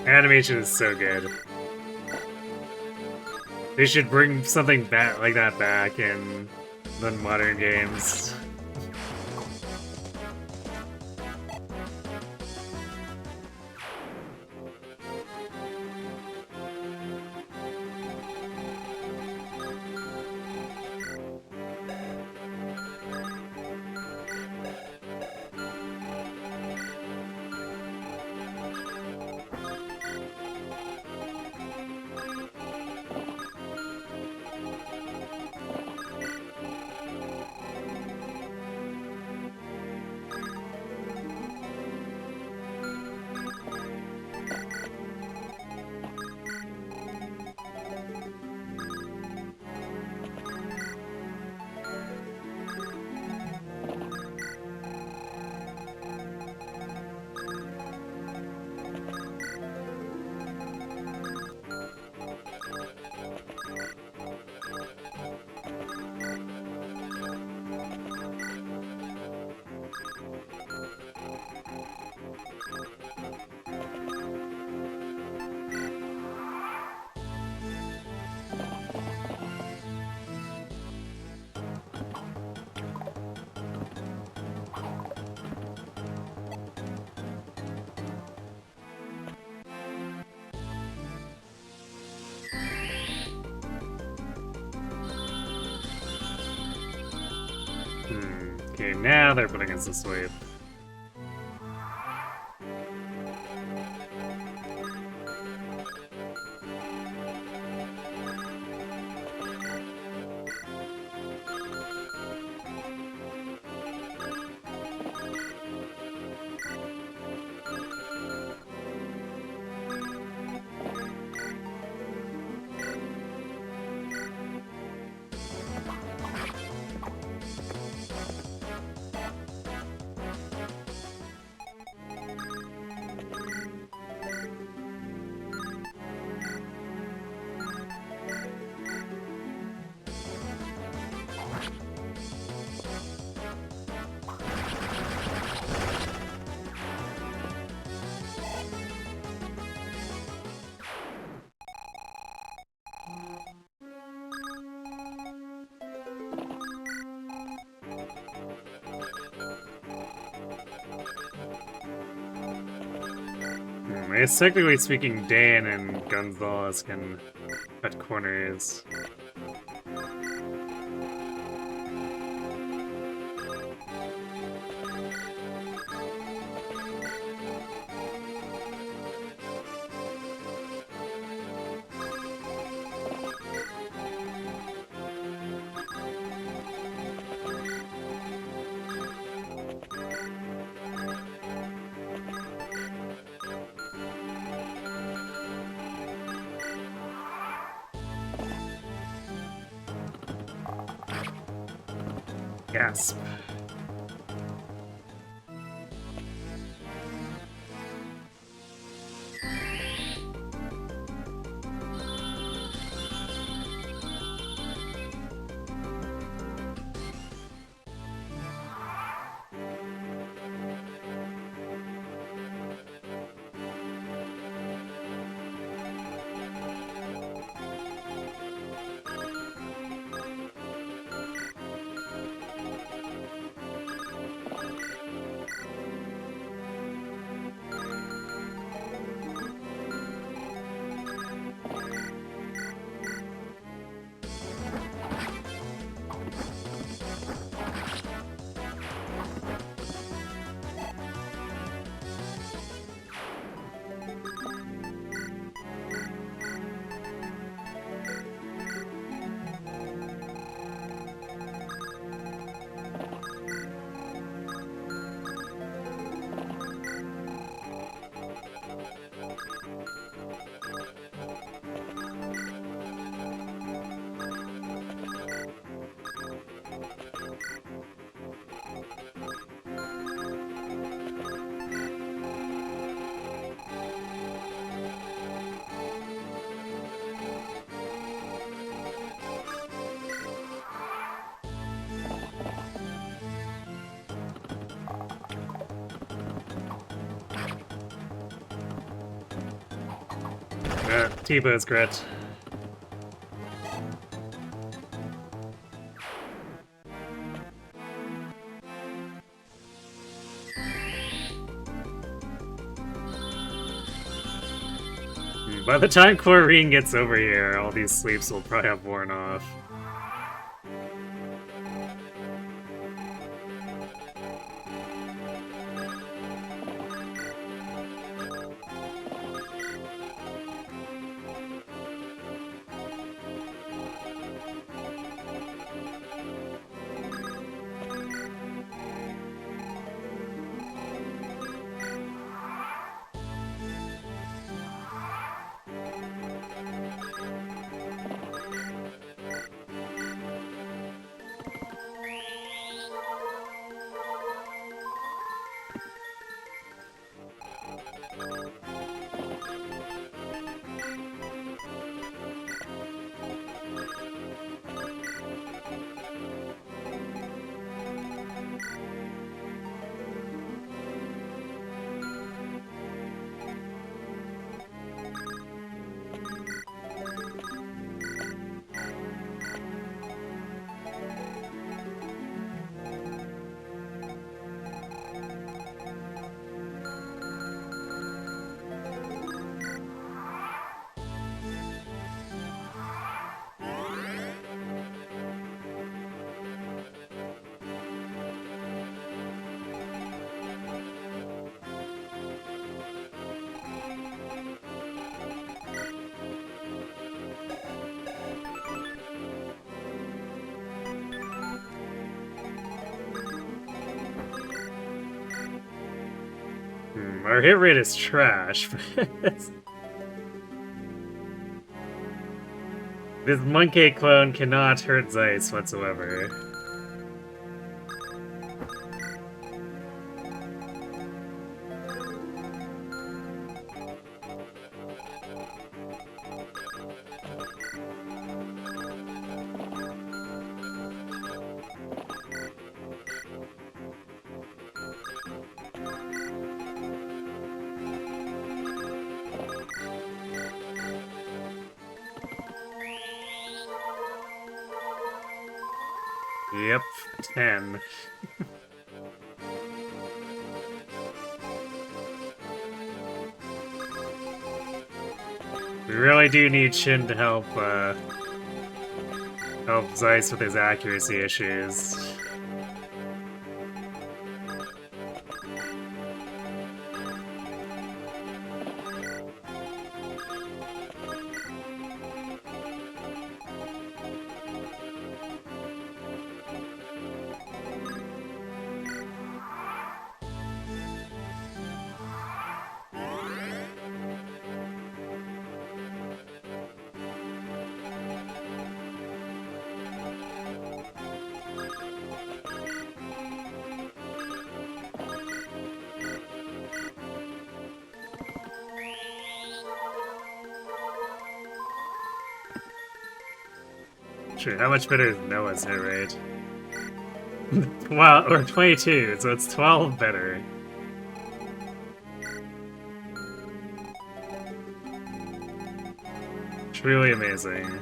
Animation is so good. They should bring something back like that back in the modern games. Okay, now they're putting us to sleep. I guess technically speaking, Dan and Gonzalez can cut corners. Gasp. T-Bow's grit. By the time Chlorine gets over here, all these sleeps will probably have worn off. Our hit rate is trash. This monkey clone cannot hurt Zeiss whatsoever. Yep, 10. We really do need Shin to help, help Zeiss with his accuracy issues. Sure, how much better is Noah's hit rate? Wow, or 22, so it's 12 better. Truly amazing.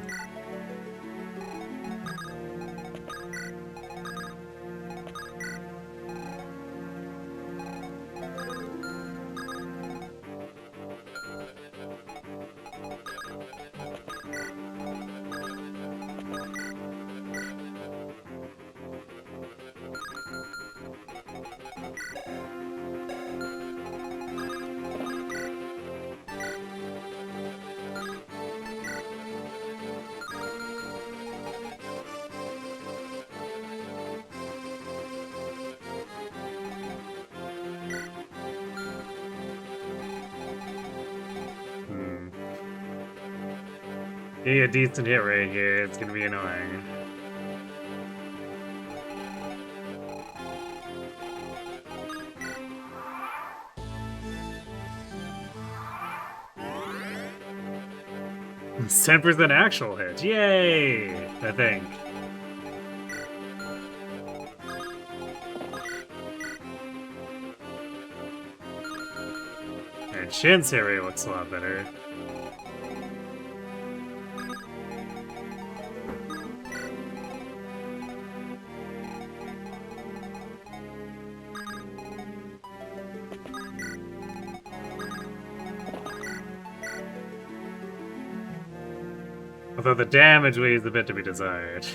Getting a decent hit rate here, it's gonna be annoying. It's 10% actual hit, yay! I think. And Shin's hit rate looks a lot better. Although the damage leaves a bit to be desired.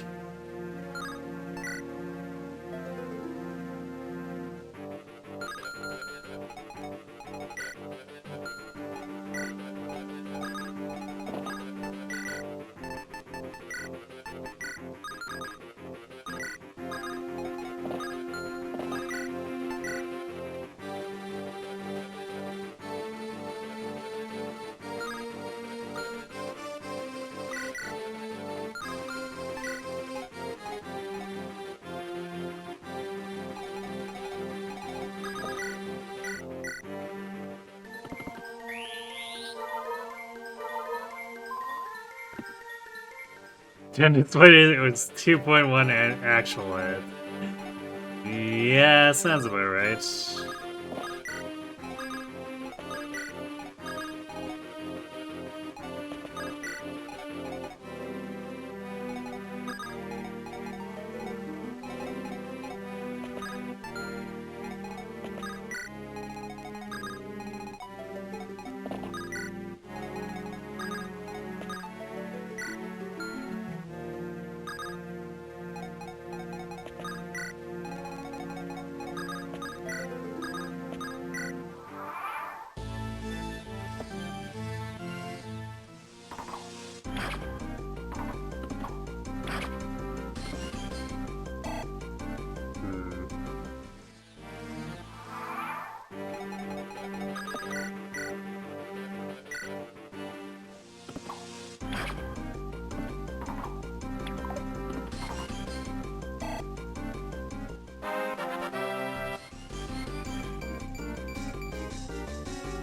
And it's what it was 2.1 actual hit. Yeah, sounds about right.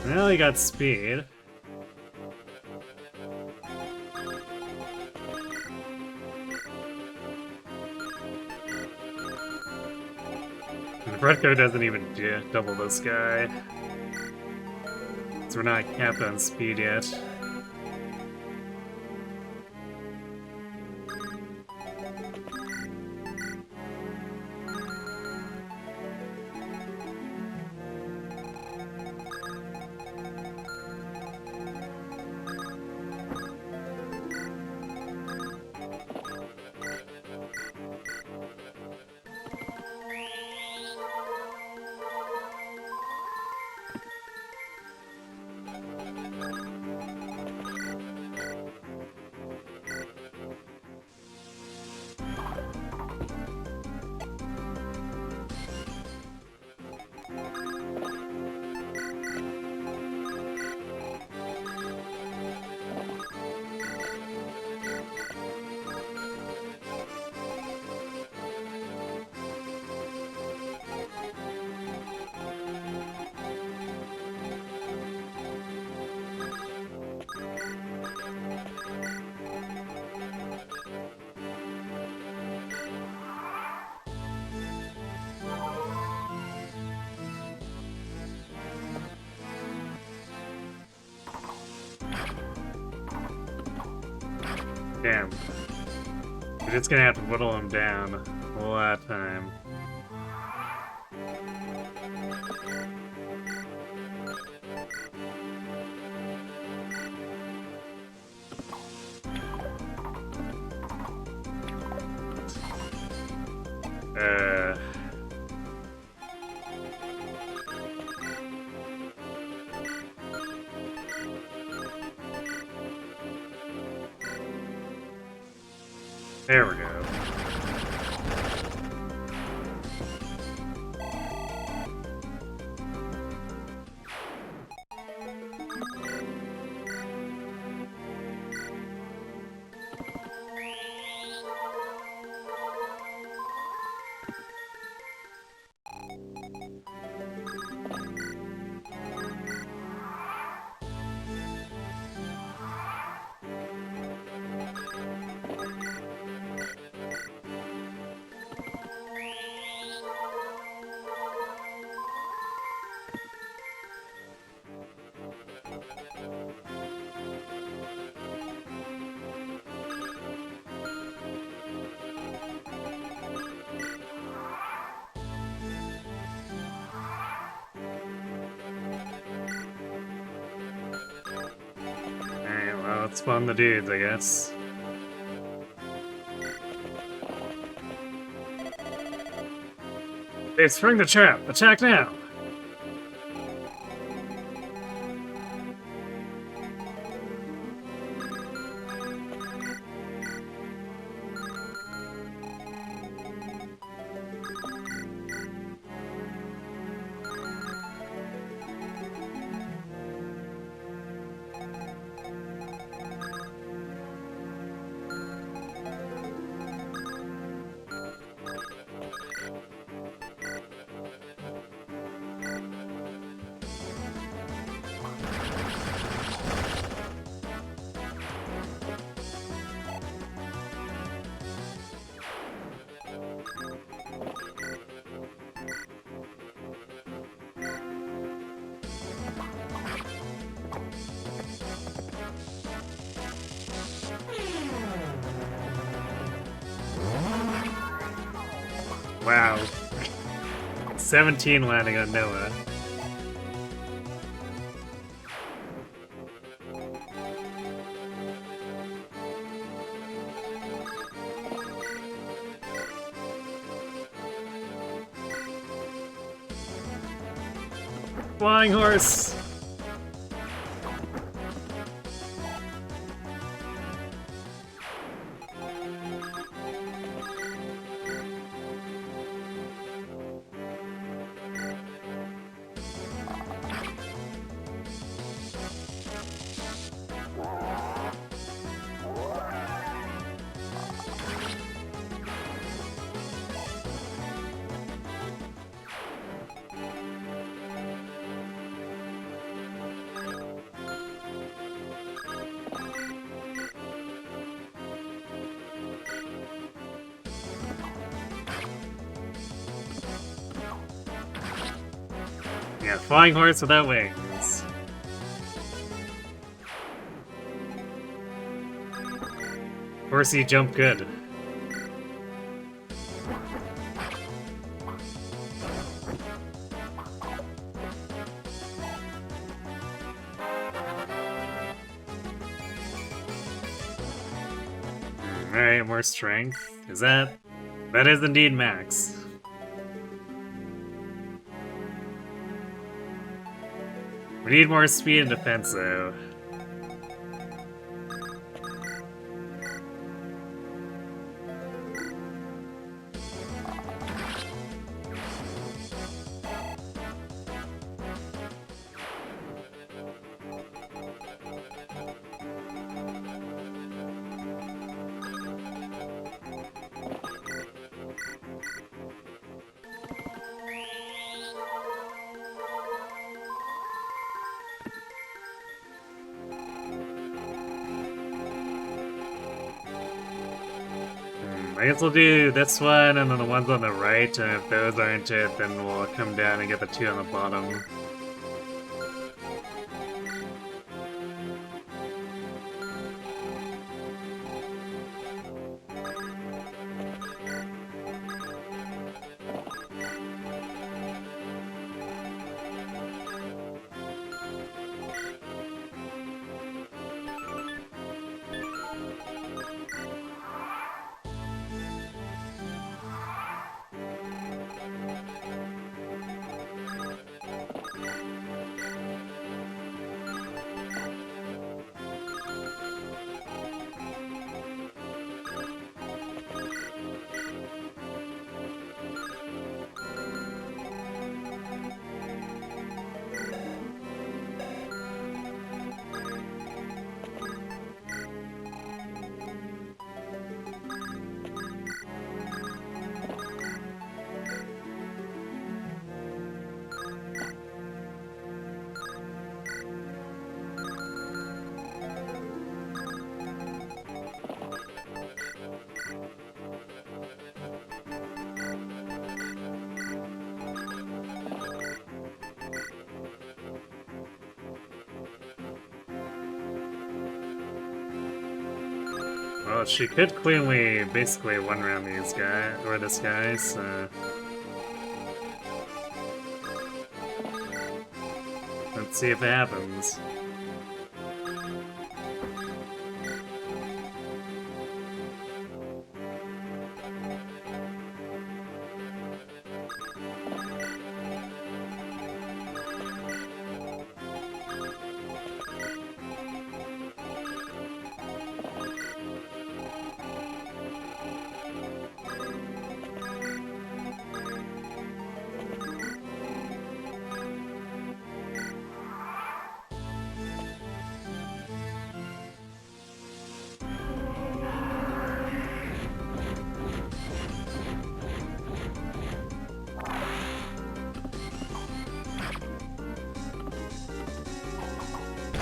Well, he got speed. And Fredco doesn't even double this guy. So we're not capped on speed yet. Damn. We're just gonna have to whittle him down a lot of time. There we go. Alright, well, let's spawn the dudes, I guess. They've sprung the trap! Attack now! Wow. 17 landing on Noah. Flying horse! Yeah, flying horse without wings. Horsey jump good. Alright, more strength. Is that... That is indeed max. We need more speed and defense, though. I guess we'll do this one and then the ones on the right, and if those aren't it, then we'll come down and get the two on the bottom. Well, she could cleanly basically one-round these guys, or this guy, so... Let's see if it happens.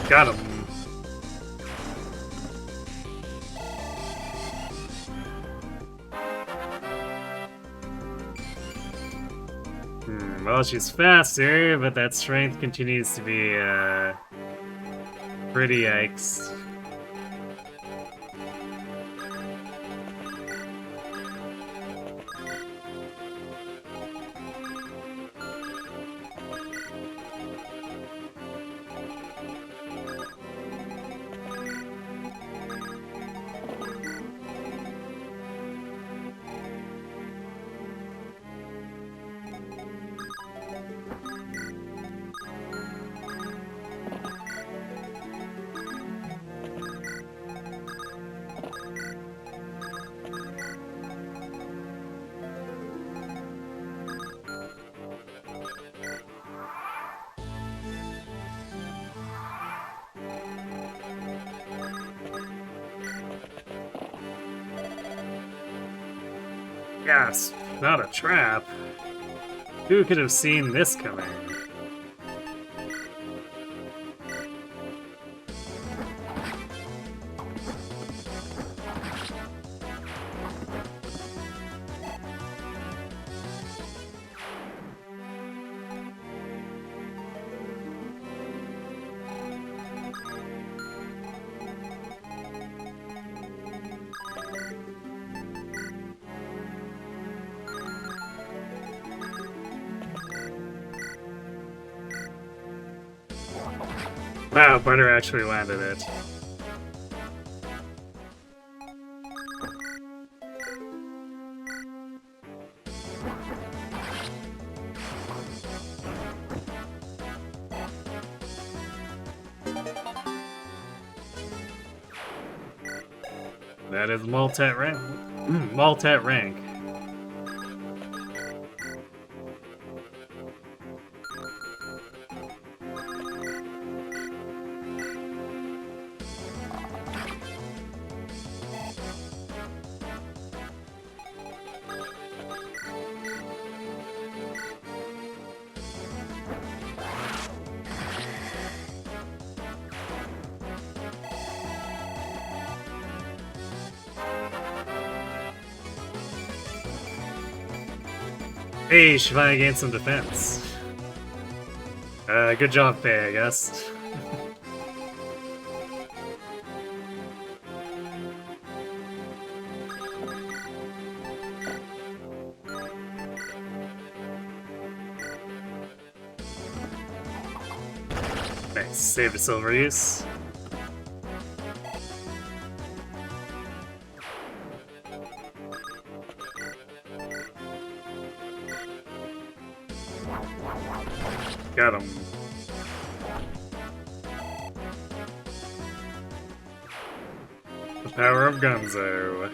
Got him. Well, she's faster, but that strength continues to be, pretty yikes. Yes, not a trap. Who could have seen this coming? Wow, Butter actually landed it. That is Maltet rank. Maltet rank. Hey, she finally gained some defense. Good job, Faye, I guess. Nice, save the silver use. Got him. The power of Gonzo.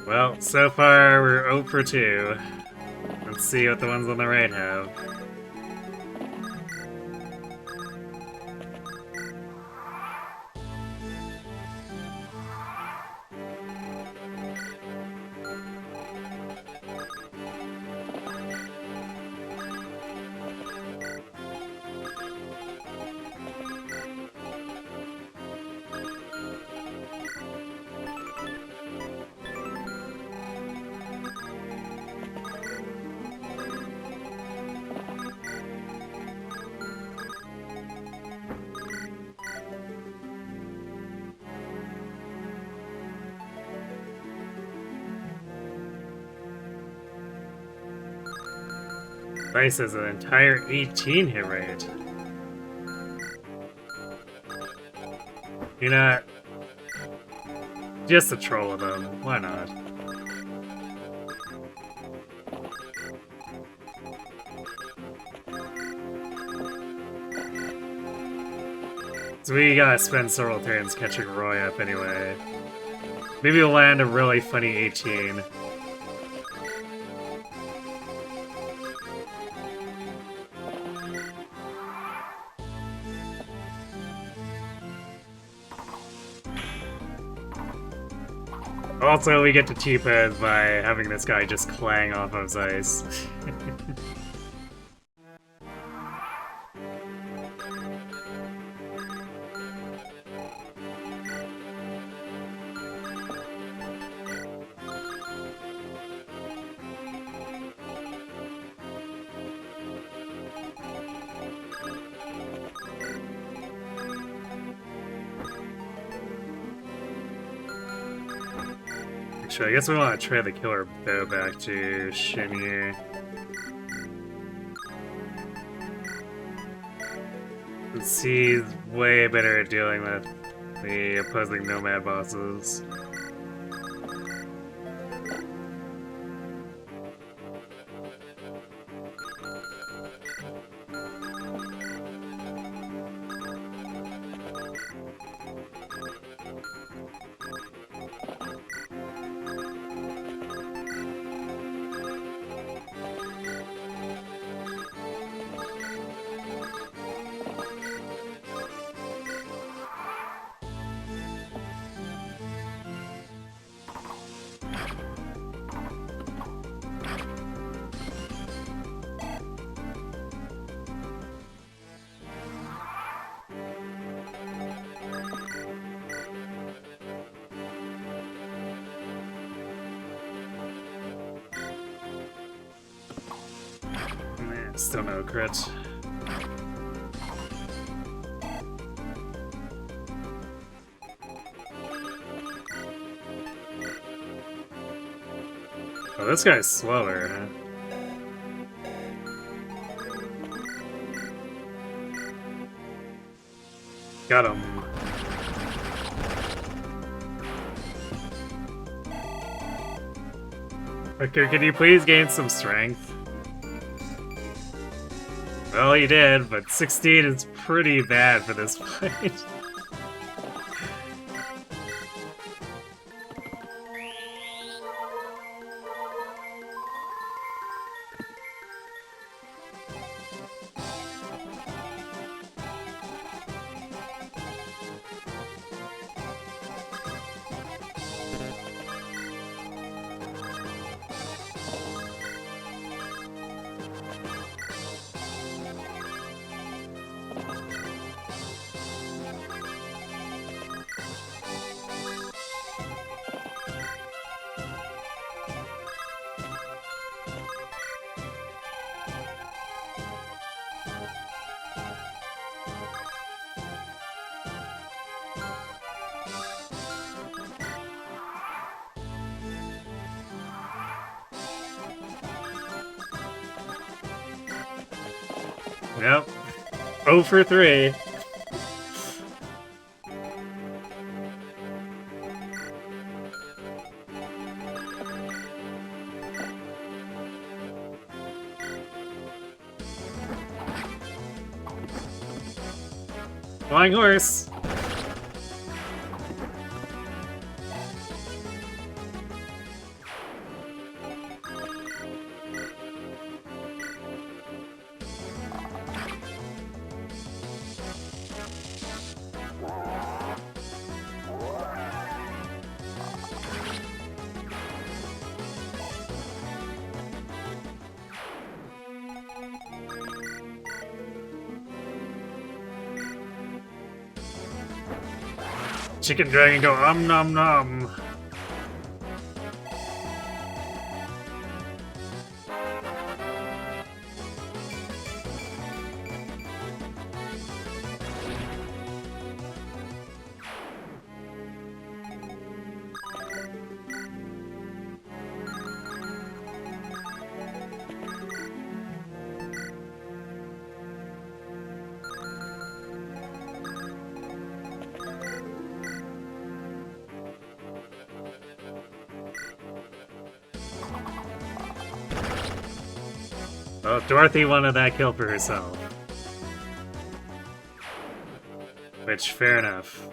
Well, so far we're 0 for 2. Let's see what the ones on the right have. Dice has an entire 18 hit rate. You know, just a troll of them. Why not? So we gotta spend several turns catching Roy up anyway. Maybe we'll land a really funny 18. Also, we get to T-pad by having this guy just clang off of his ice. Actually, I guess we want to try the killer bow back to Shinny. Since he's way better at dealing with the opposing nomad bosses. Still no crit. Oh, this guy's slower, huh? Got him. Okay, can you please gain some strength? Well, he did, but 16 is pretty bad for this fight. Yep. 0 for 3. Flying horse. Chicken dragon go nom nom. Well, Dorothy wanted that kill for herself. Which, fair enough.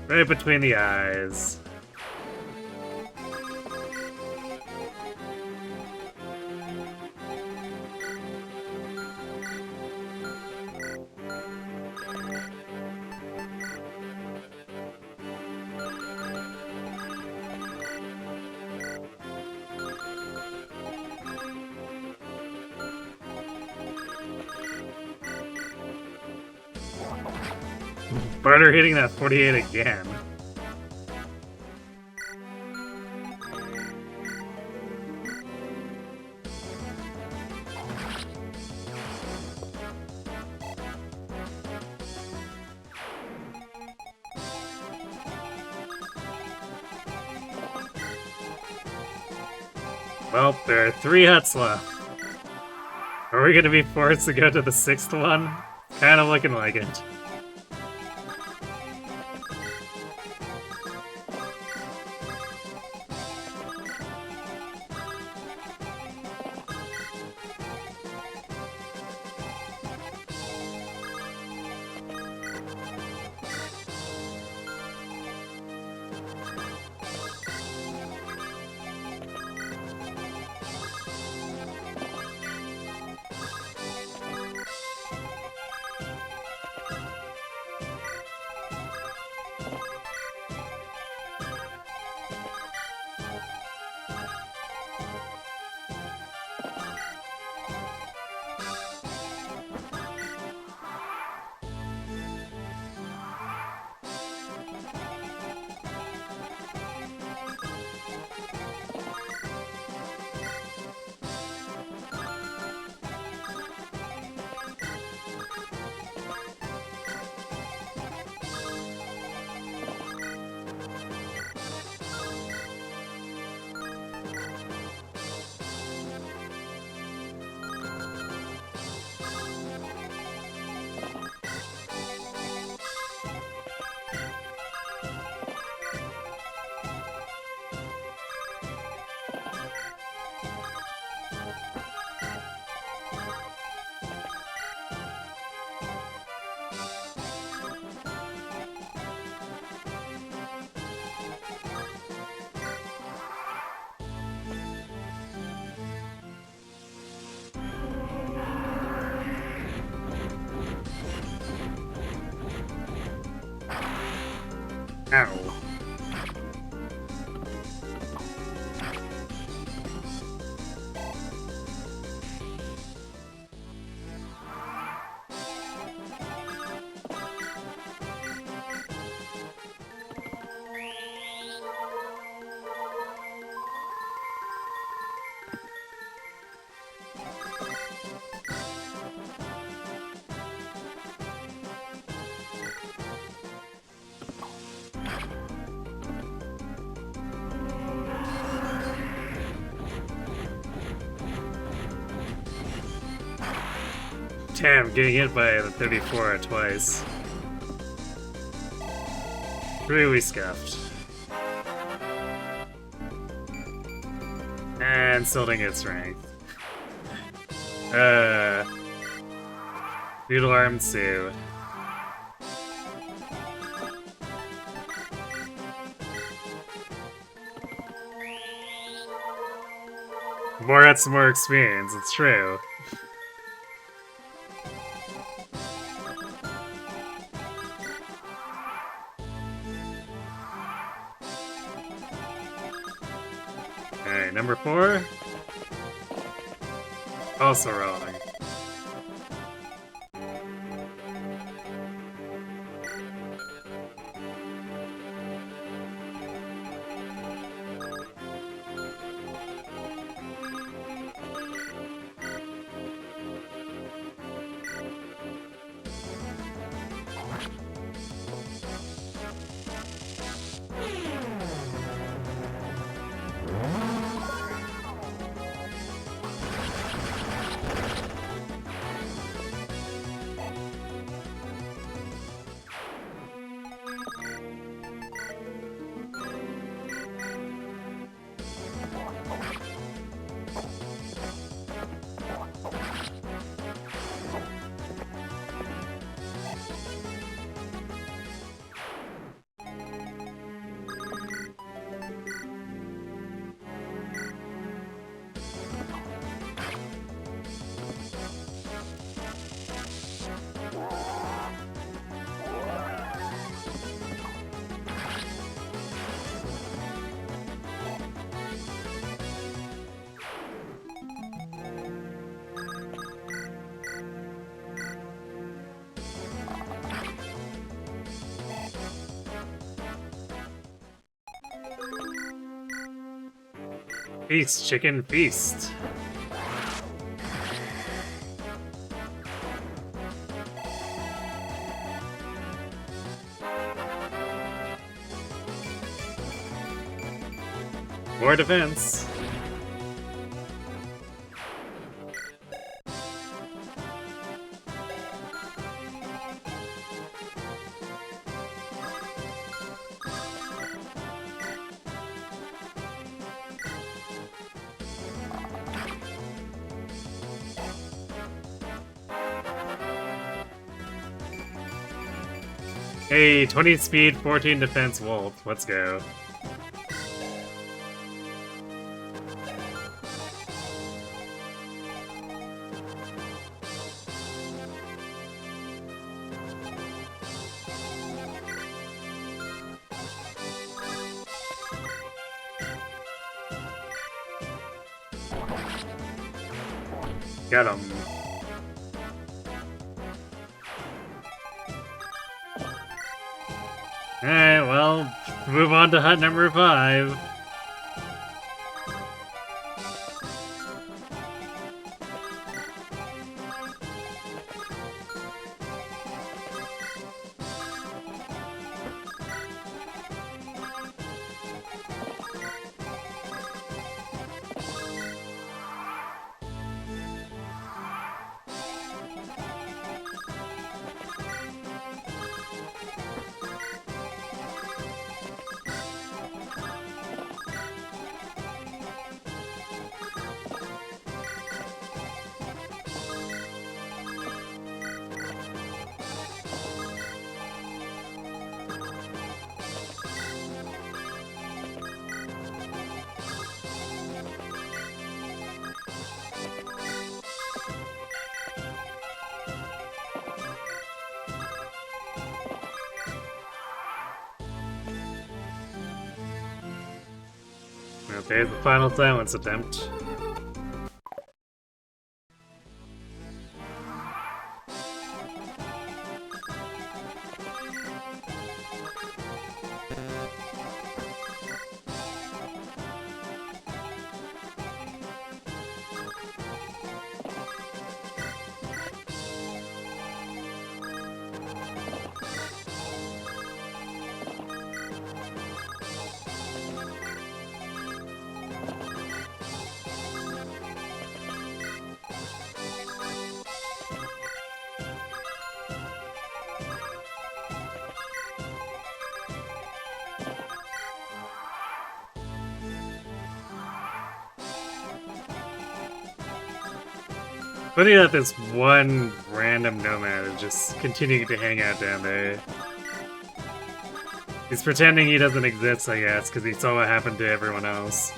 Right between the eyes. Barter hitting that 48 again. Well, there are 3 huts left. Are we gonna be forced to go to the 6th one? Kinda looking like it. Ow. Damn, getting hit by the 34 twice. Really scuffed. And still didn't get strength. Noodle arm Sue. More hits, more experience, it's true. Alright, number 4. Also wrong. Feast, chicken, feast. More defense. Hey, 20 speed, 14 defense, Wolf. Let's go. Got him. Alright, well, move on to hut number 5. Okay, the final silence attempt. Funny that this one random nomad is just continuing to hang out down there. He's pretending he doesn't exist, I guess, because he saw what happened to everyone else.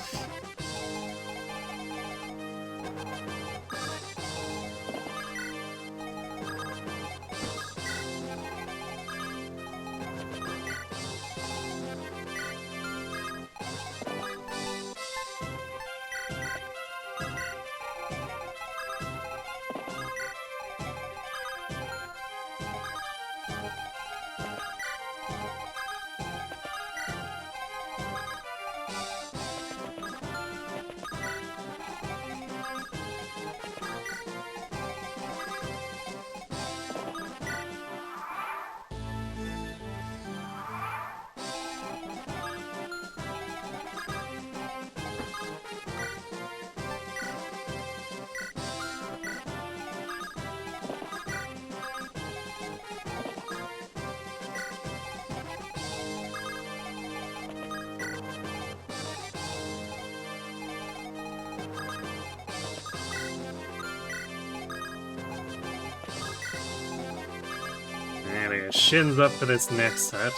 And I got shins up for this next hut.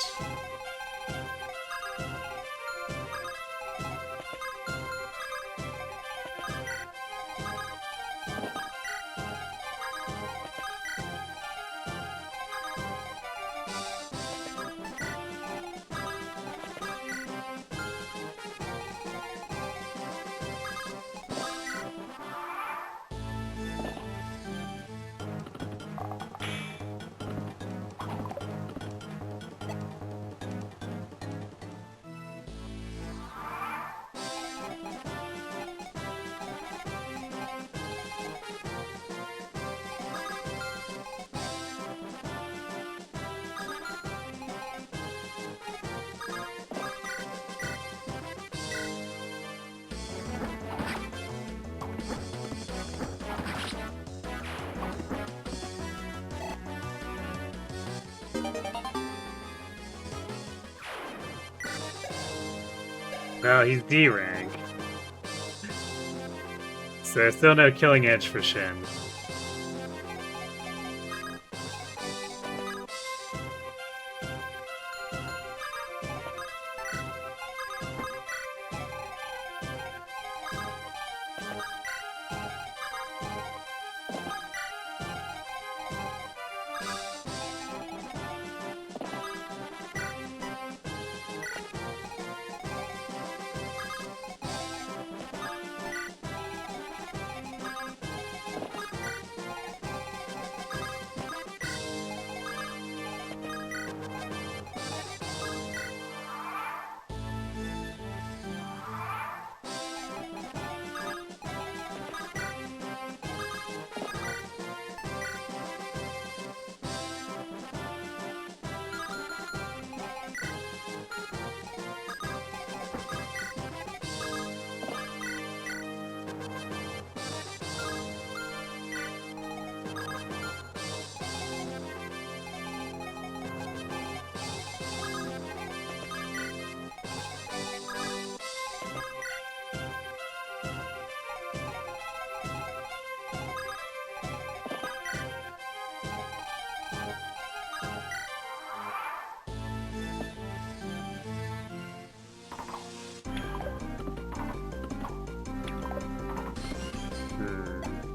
Well, he's D rank. So there's still no killing edge for Shin.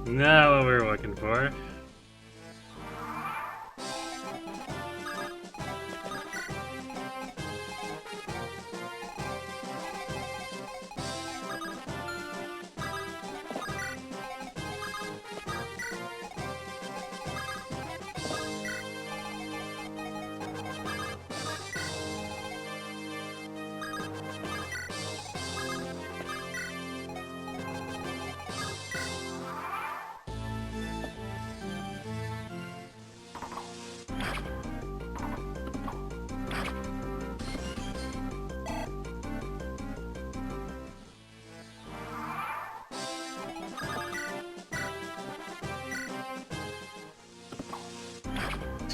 Not what we were looking for.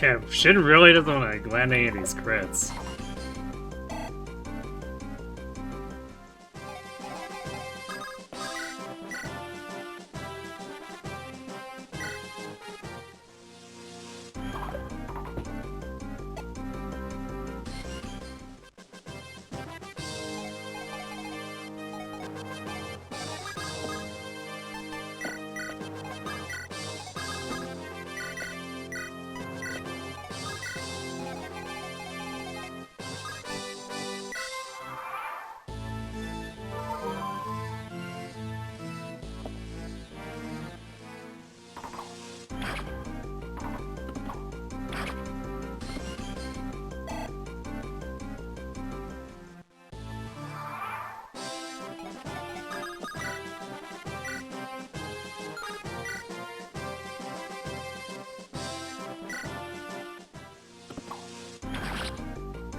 Damn, Shin really doesn't want to land any of these crits.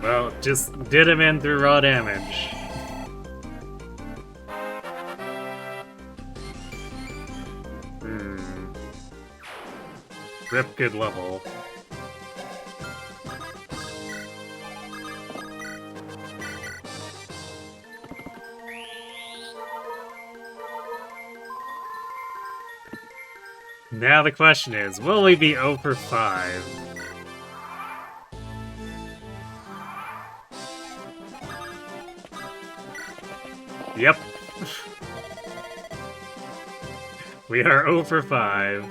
Well, just did him in through raw damage. Rip good level. Now the question is, will we be 0 for 5? Yep. We are 0 for 5.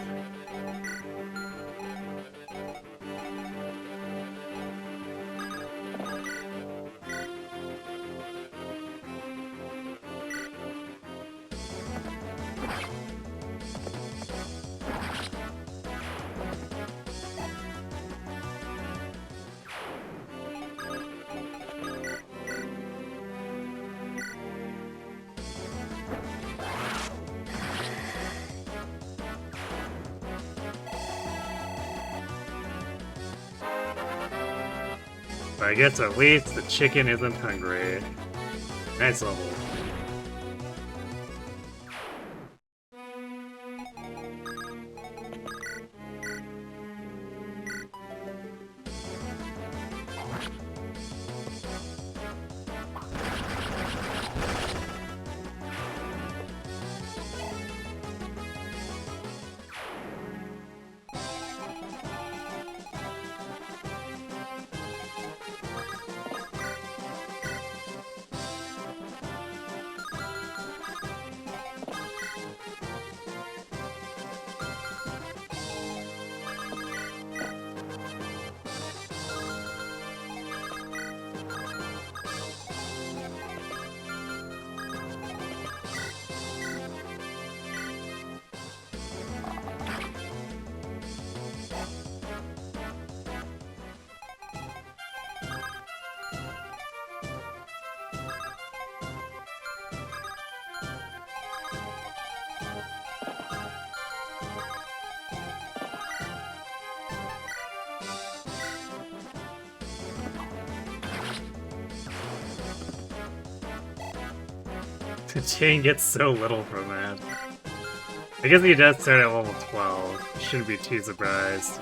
I guess at least the chicken isn't hungry. Nice level. Jane gets so little from that. I guess he does start at level 12. Shouldn't be too surprised.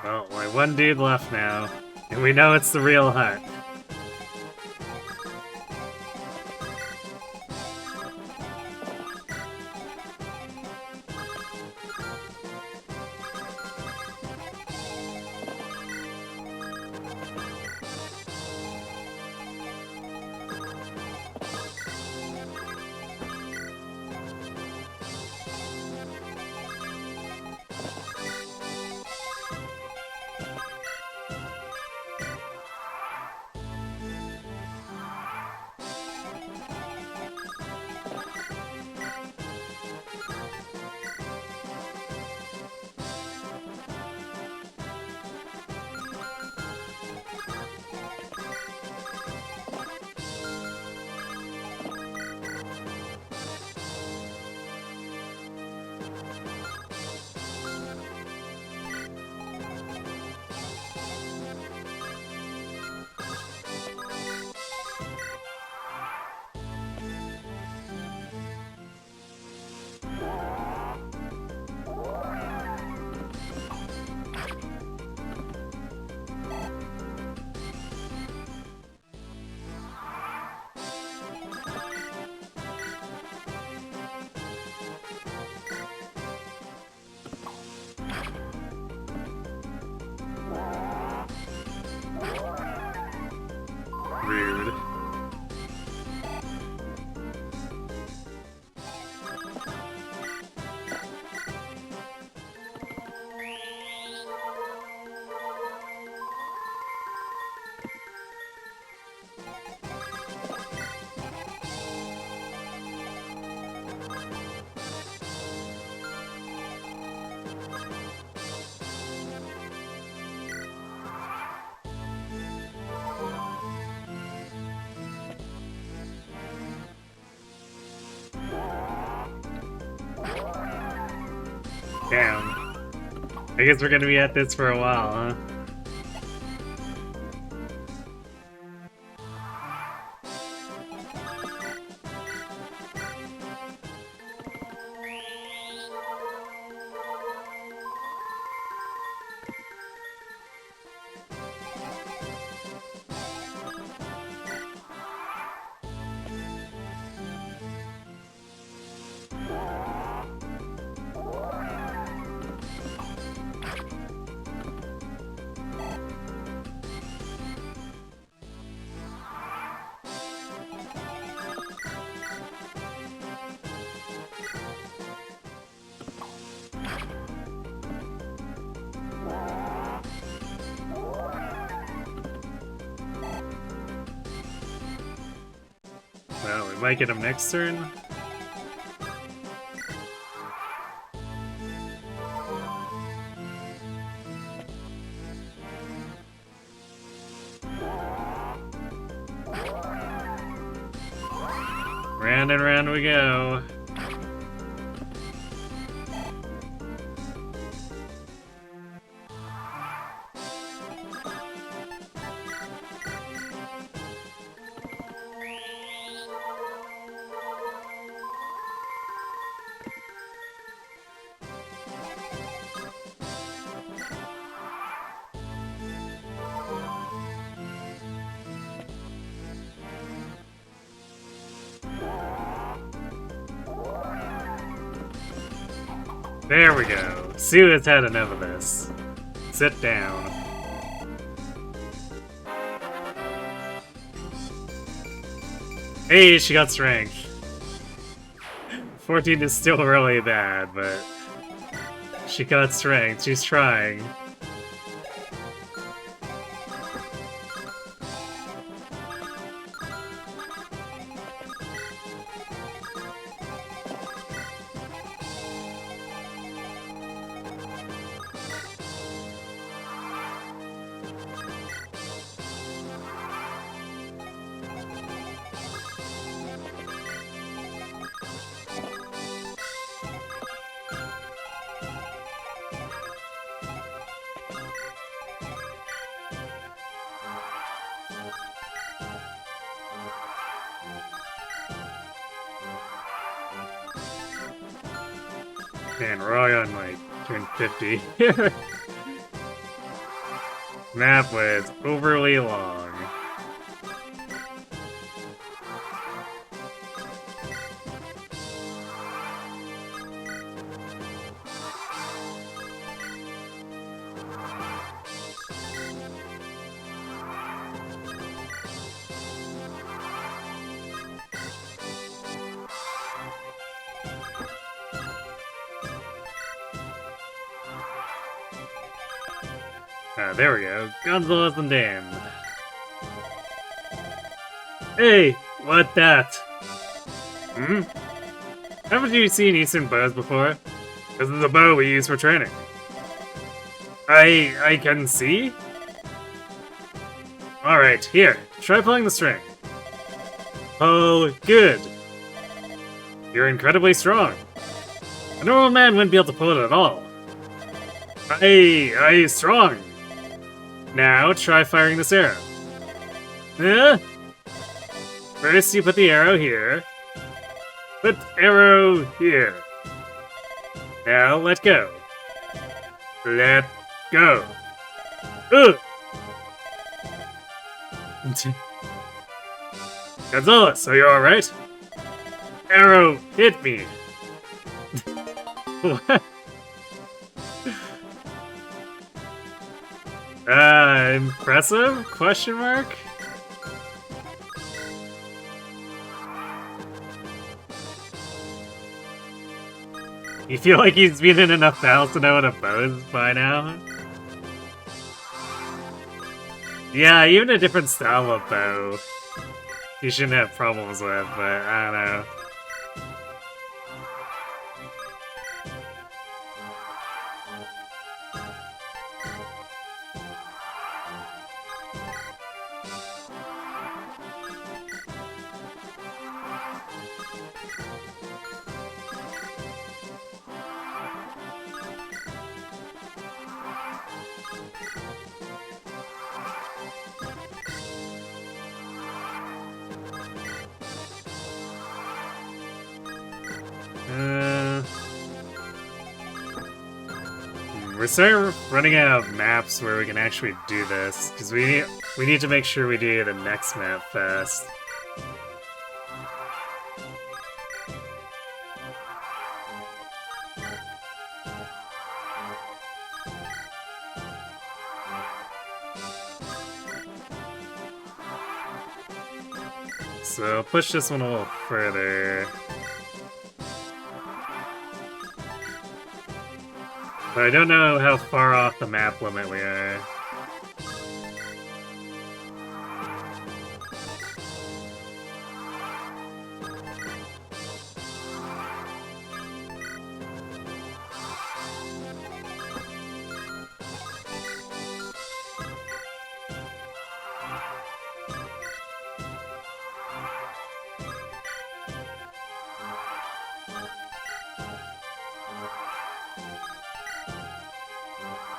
Well, only one dude left now, and we know it's the real hut. Rude. Damn. I guess we're gonna be at this for a while, huh? Well, we might get him next turn. Round and round we go. There we go. Sue has had enough of this. Sit down. Hey, she got strength. 14 is still really bad, but she got strength. She's trying. Man, we're all on like turn 50. Map was overly long. There we go. Gonzalez and Dan. Hey, what that? Hmm? Haven't you seen Eastern bows before? This is the bow we use for training. I can see? Alright, here. Try pulling the string. Oh, good. You're incredibly strong. A normal man wouldn't be able to pull it at all. I strong. Now, try firing this arrow. First, you put the arrow here. Put arrow here. Now, let go. Let go. Ugh! Gonzalez, are you alright? Arrow hit me. What? Impressive? Question mark? You feel like he's been in enough battles to know what a bow is by now? Yeah, even a different style of bow you shouldn't have problems with, but I don't know. We're starting running out of maps where we can actually do this, because we need to make sure we do the next map fast. So push this one a little further. But I don't know how far off the map limit we are.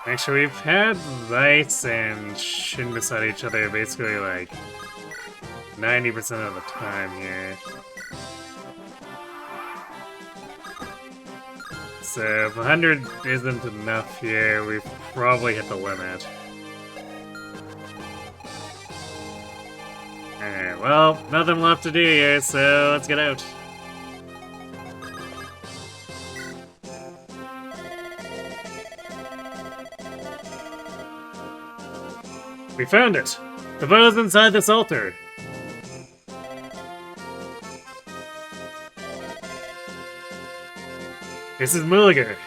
Actually, we've had Lights and Shin beside each other basically like 90% of the time here. So if 100 isn't enough here, we've probably hit the limit. Alright, well, nothing left to do here, so let's get out. We found it! The bow is inside this altar. This is Mulligar.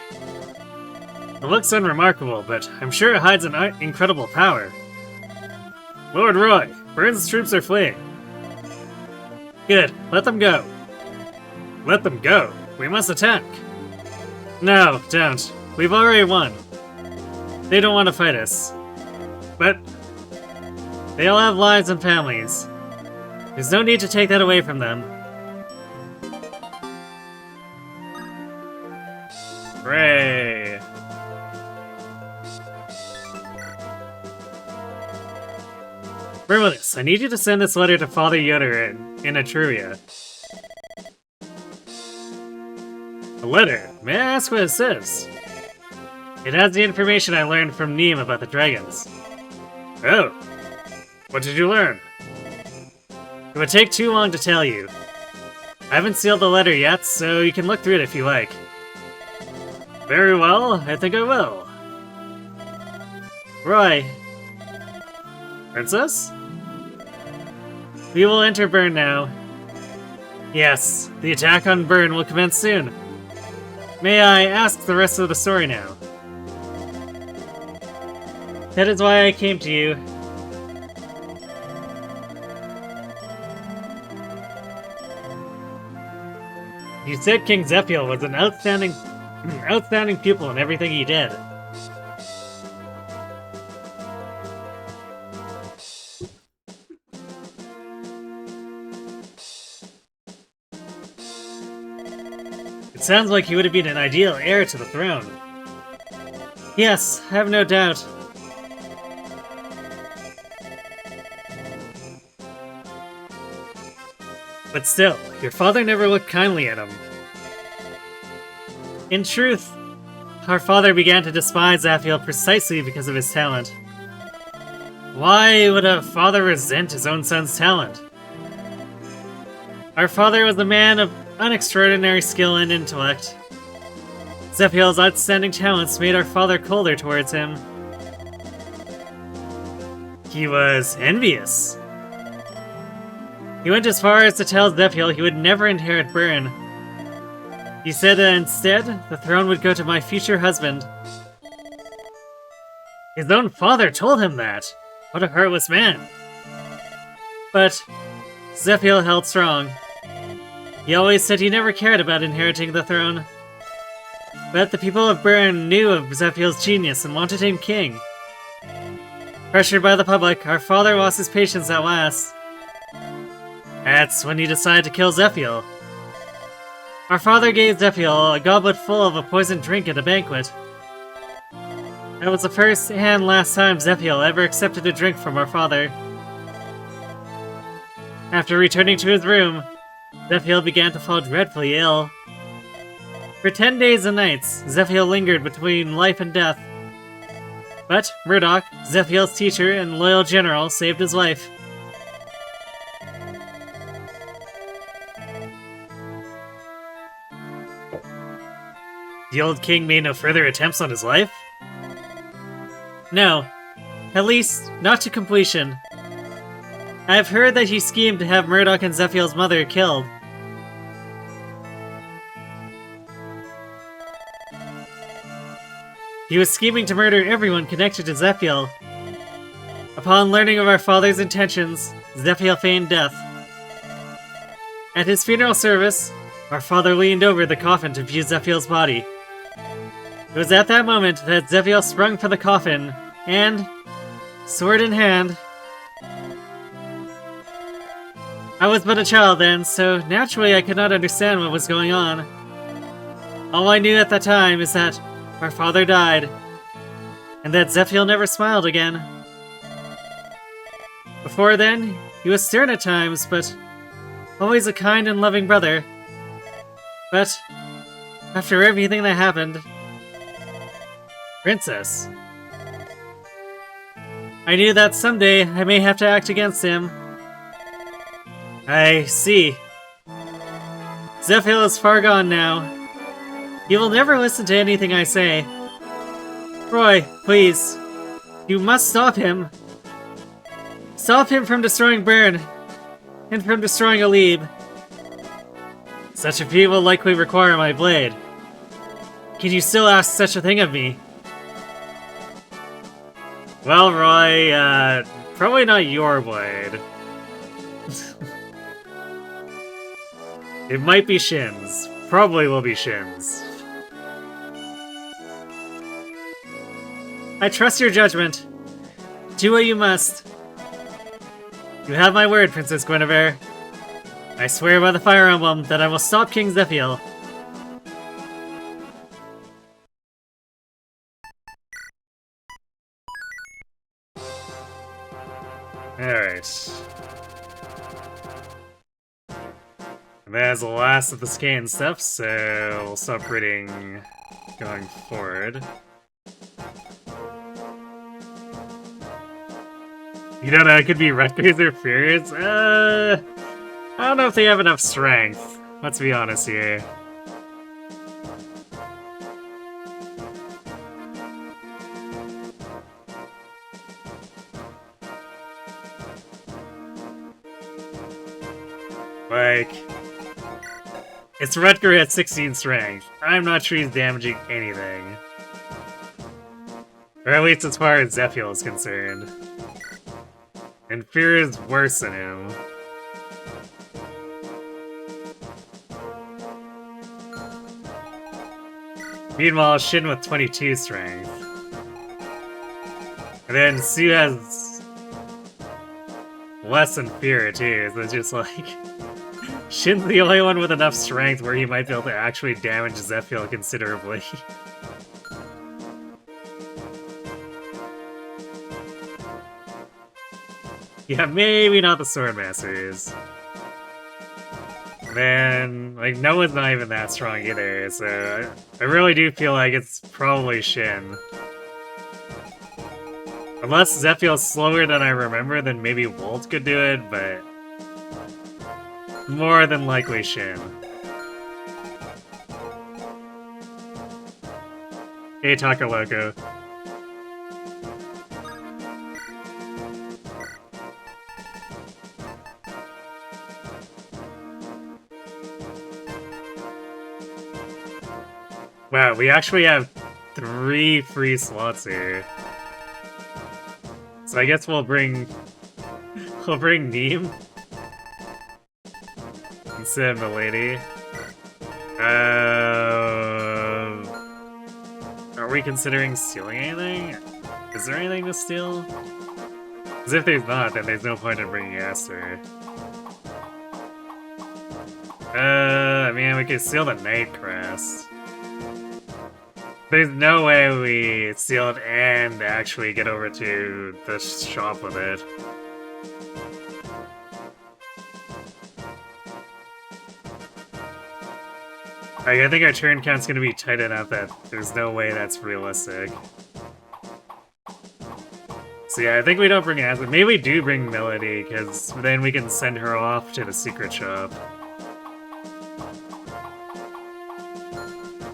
It looks unremarkable, but I'm sure it hides an incredible power. Lord Roy, Byrne's troops are fleeing. Good, let them go. Let them go? We must attack. No, don't. We've already won. They don't want to fight us. But they all have lives and families. There's no need to take that away from them. Hooray! Verminous, I need you to send this letter to Father Yoder in Etruria. A letter? May I ask what it says? It has the information I learned from Mmmmm about the dragons. Oh. What did you learn? It would take too long to tell you. I haven't sealed the letter yet, so you can look through it if you like. Very well, I think I will. Roy. Princess? We will enter Byrne now. Yes, the attack on Byrne will commence soon. May I ask the rest of the story now? That is why I came to you. You said King Zephiel was an outstanding pupil in everything he did. It sounds like he would have been an ideal heir to the throne. Yes, I have no doubt. But still, your father never looked kindly at him. In truth, our father began to despise Zephiel precisely because of his talent. Why would a father resent his own son's talent? Our father was a man of unextraordinary skill and intellect. Zephiel's outstanding talents made our father colder towards him. He was envious. He went as far as to tell Zephiel he would never inherit Byrne. He said that instead, the throne would go to my future husband. His own father told him that. What a heartless man. But Zephiel held strong. He always said he never cared about inheriting the throne. But the people of Byrne knew of Zephiel's genius and wanted him king. Pressured by the public, our father lost his patience at last. That's when he decided to kill Zephiel. Our father gave Zephiel a goblet full of a poisoned drink at a banquet. That was the first and last time Zephiel ever accepted a drink from our father. After returning to his room, Zephiel began to fall dreadfully ill. For 10 days and nights, Zephiel lingered between life and death. But Murdoch, Zephiel's teacher and loyal general, saved his life. The old king made no further attempts on his life? No. At least, not to completion. I have heard that he schemed to have Murdoch and Zephiel's mother killed. He was scheming to murder everyone connected to Zephiel. Upon learning of our father's intentions, Zephiel feigned death. At his funeral service, our father leaned over the coffin to view Zephiel's body. It was at that moment that Zephiel sprung for the coffin, and, sword in hand... I was but a child then, so naturally I could not understand what was going on. All I knew at that time is that our father died, and that Zephiel never smiled again. Before then, he was stern at times, but always a kind and loving brother. But after everything that happened... Princess. I knew that someday I may have to act against him. I see. Zephiel is far gone now. He will never listen to anything I say. Roy, please. You must stop him. Stop him from destroying Burn, and from destroying Alib. Such a feat will likely require my blade. Can you still ask such a thing of me? Well, Roy, probably not your blade. It might be Shin's. Probably will be Shin's. I trust your judgment. Do what you must. You have my word, Princess Guinevere. I swear by the Fire Emblem that I will stop King Zephiel. Alright. And that's the last of the scan stuff, so we'll stop reading going forward. You don't know, it could be Rutgers or Furious? I don't know if they have enough strength. Let's be honest here. Like, it's Rutger at 16 strength. I'm not sure he's damaging anything. Or at least as far as Zephiel is concerned. And Fear is worse than him. Meanwhile, Shin with 22 strength. And then Sue has less than Fear too, so it's just like... Shin's the only one with enough strength where he might be able to actually damage Zephiel considerably. Yeah, maybe not the Swordmasters. Man, like, no one's not even that strong either, so I really do feel like it's probably Shin. Unless Zephiel's slower than I remember, then maybe Wolt could do it, but... more than likely Shin. Hey, Taco Loco. Wow, we actually have 3 free slots here. So I guess we'll bring Mmmmm instead of the lady. Are we considering stealing anything? Is there anything to steal? Because if there's not, then there's no point in bringing Aster. I mean, we could steal the Night Crest. There's no way we steal it and actually get over to the shop with it. Like, I think our turn count's gonna be tight enough that there's no way that's realistic. So yeah, I think we don't bring Aslan. Maybe we do bring Melody, because then we can send her off to the secret shop.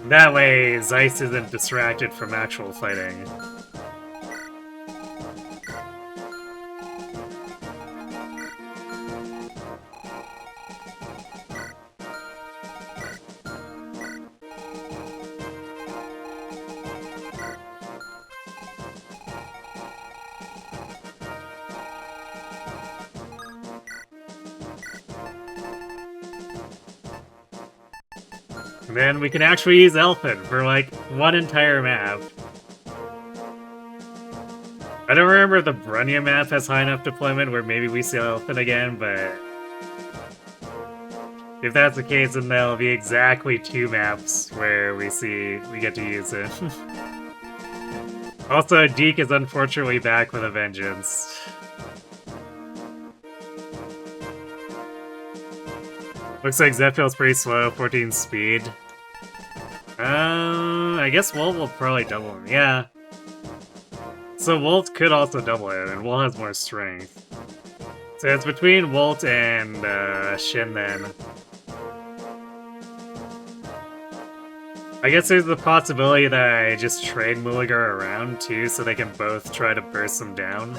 That way, Zeiss isn't distracted from actual fighting. And then we can actually use Elfin for, like, one entire map. I don't remember if the Brunia map has high enough deployment where maybe we see Elfin again, but... if that's the case, then there'll be exactly 2 maps where we get to use it. Also, Deke is unfortunately back with a vengeance. Looks like Zephiel's pretty slow, 14 speed. I guess Wolt will probably double him, yeah. So Wolt could also double him, and Wolt has more strength. So it's between Wolt and Shin then. I guess there's the possibility that I just trade Mulligar around too, so they can both try to burst them down.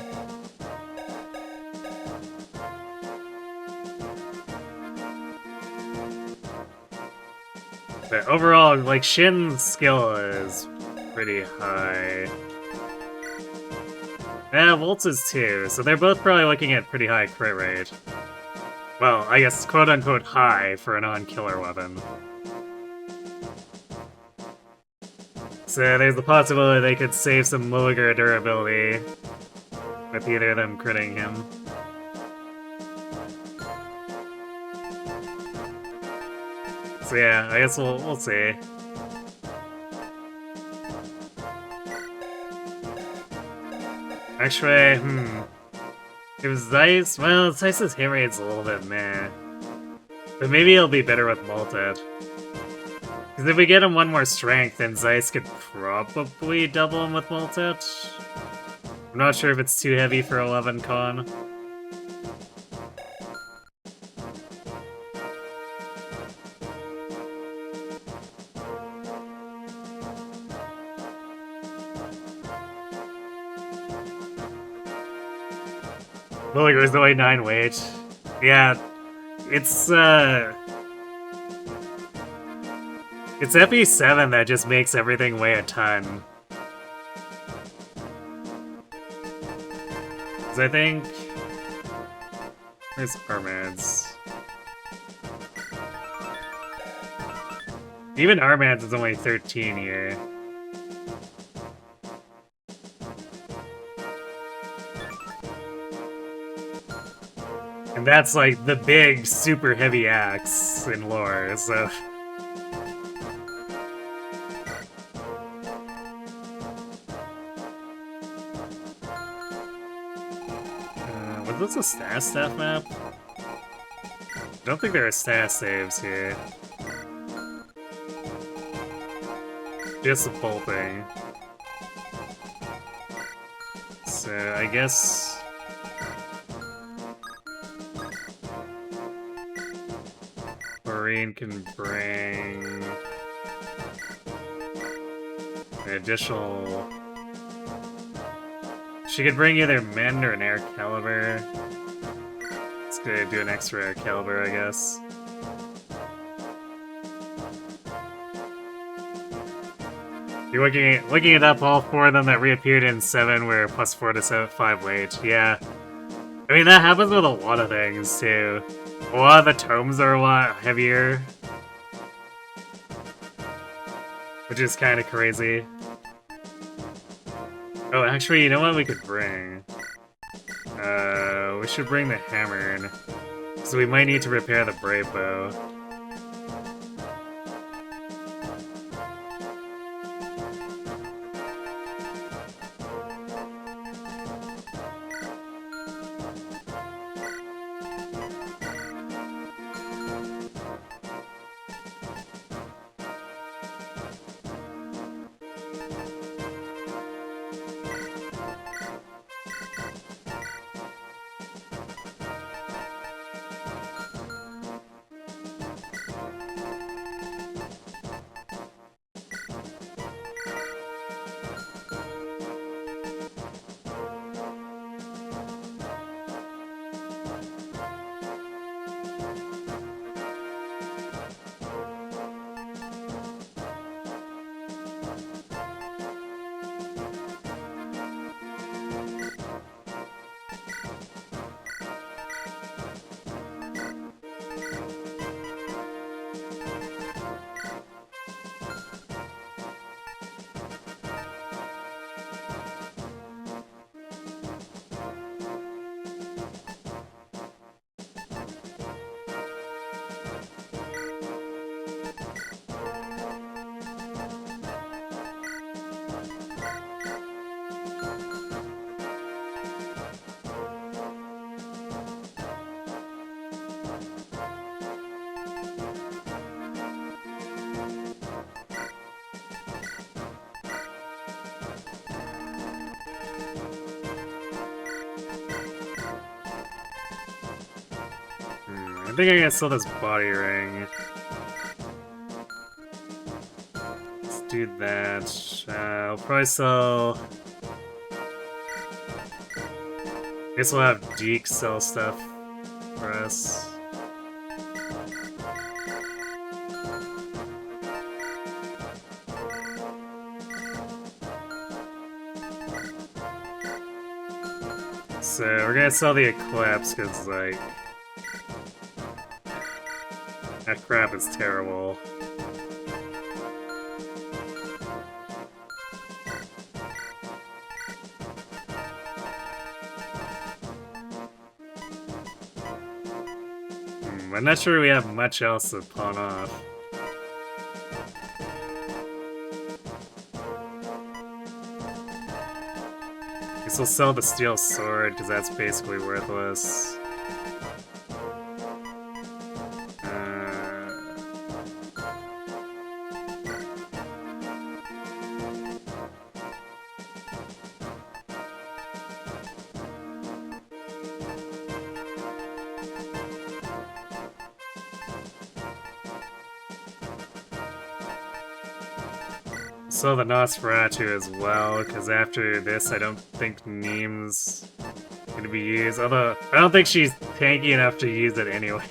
But overall, like, Shin's skill is pretty high. Yeah, Volt's is too, so they're both probably looking at pretty high crit rate. Well, I guess quote-unquote high for a non-killer weapon. So there's the possibility they could save some Mulligar durability with either of them critting him. So yeah, I guess we'll see. Actually, if Zeiss, well, Zeiss's hit rate's a little bit meh. But maybe it'll be better with Malted. Because if we get him one more strength, then Zeiss could probably double him with Malted. I'm not sure if it's too heavy for 11 con. Mulligar's only 9 weight. Yeah, it's FE7 that just makes everything weigh a ton. Because I think... Where's Armad's? Even Armad's is only 13 here. And that's like the big, super heavy axe in lore, so... Was this a stat staff map? I don't think there are stat saves here. Just the bolting. So I guess... Maureen can bring... an additional... She could bring either Mend or an Air Caliber. It's gonna do an extra Air Caliber, I guess. You're looking it up, all 4 of them that reappeared in 7 were +4 to 5 weight. Yeah. I mean, that happens with a lot of things, too. A lot of the tomes are a lot heavier. Which is kind of crazy. Oh, actually, you know what we could bring? We should bring the hammer in. So we might need to repair the brave bow. I think I can sell this body ring. Let's do that. I'll probably sell... I guess we'll have Deke sell stuff for us. So we're gonna sell the Eclipse because, like, that crap is terrible. I'm not sure we have much else to pawn off. Guess we'll sell the steel sword, because that's basically worthless. Sell the Nosferatu as well, because after this I don't think Mmm's gonna be used, although I don't think she's tanky enough to use it anyway.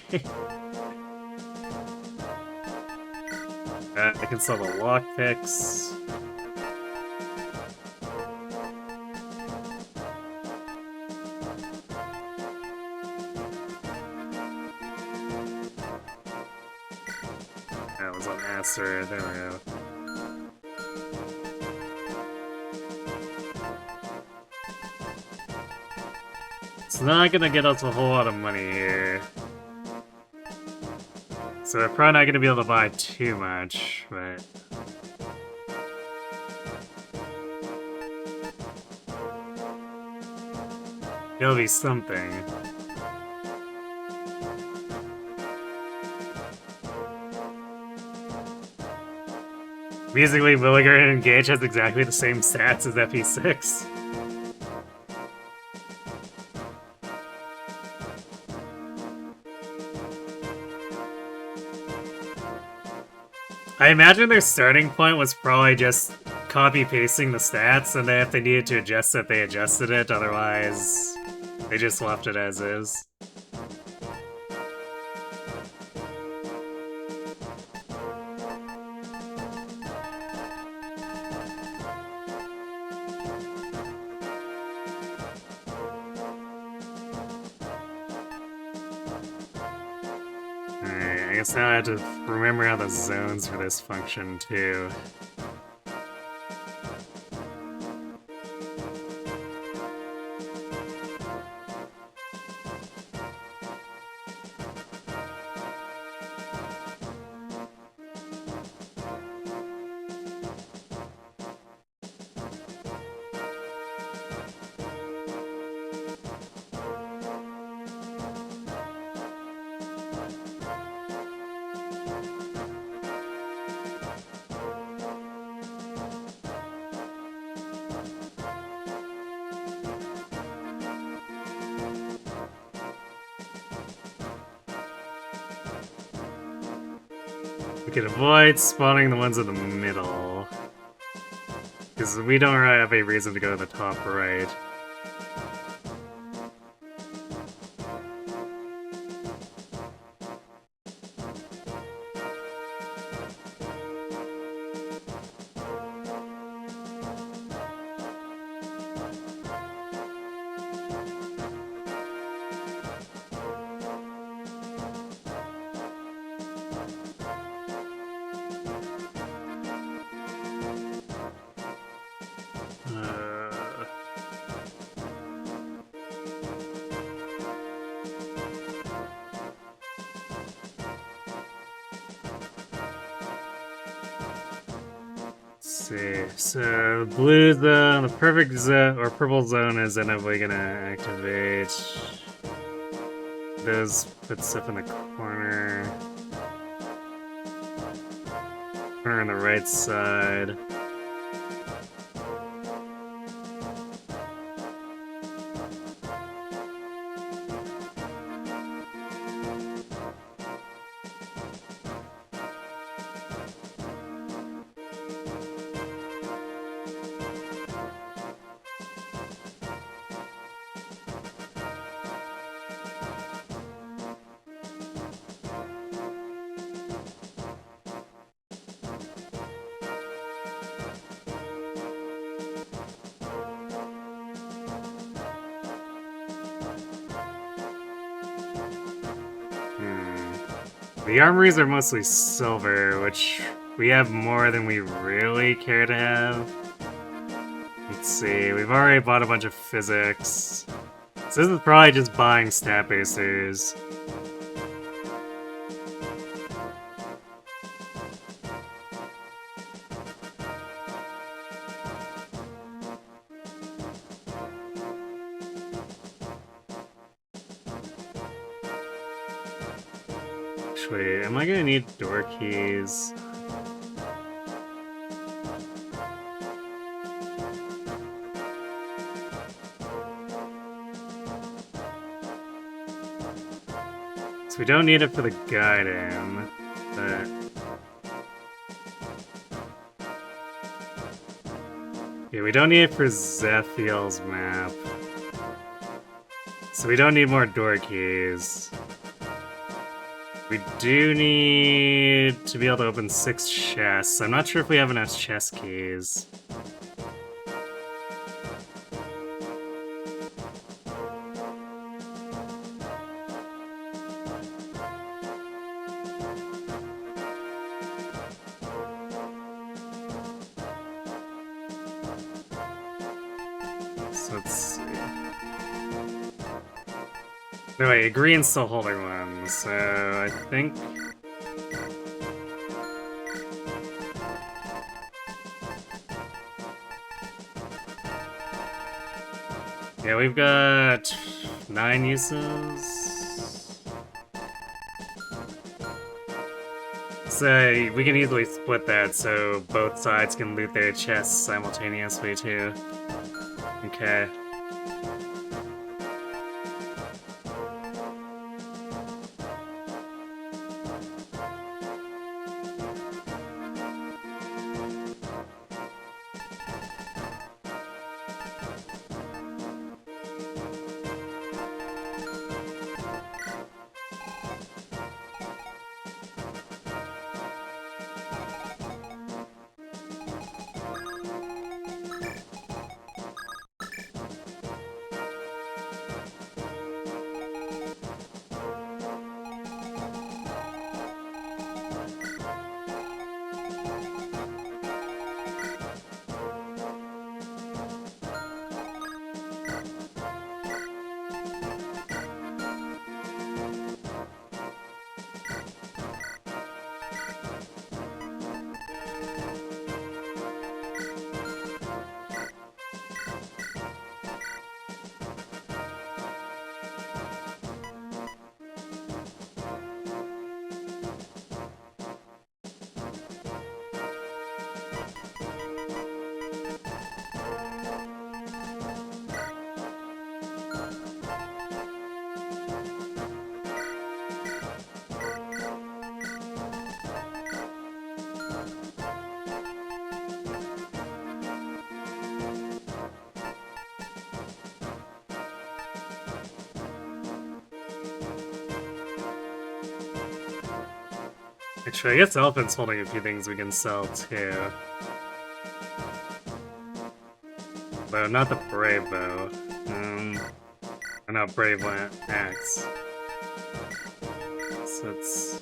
I can sell the lockpicks. That was on Acer, there we go. It's not gonna get us a whole lot of money here. So we're probably not gonna be able to buy too much, but... it'll be something. Musically, Williger and Engage has exactly the same stats as FE6. I imagine their starting point was probably just copy-pasting the stats, and then if they needed to adjust it, they adjusted it, otherwise they just left it as is. Alright, I guess now I have to remember how the zones for this function, too. We could avoid spawning the ones in the middle, because we don't really have a reason to go to the top right. See, so blue zone, the perfect zone, or purple zone is inevitably gonna activate. Those put stuff in the corner. Corner on the right side. The armories are mostly silver, which we have more than we really care to have. Let's see, we've already bought a bunch of physics. So this is probably just buying stat basers. Actually, am I gonna need door keys? So we don't need it for the guide-in, but... yeah, we don't need it for Zethiel's map. So we don't need more door keys. We do need to be able to open 6 chests. I'm not sure if we have enough chest keys. So let's see. No, wait, green's still holding one, so I think... yeah, we've got 9 uses. So we can easily split that so both sides can loot their chests simultaneously too. Okay. Actually, I guess Elephant's holding a few things we can sell too. Though not the Brave Bow. Or not Brave Axe. So it's...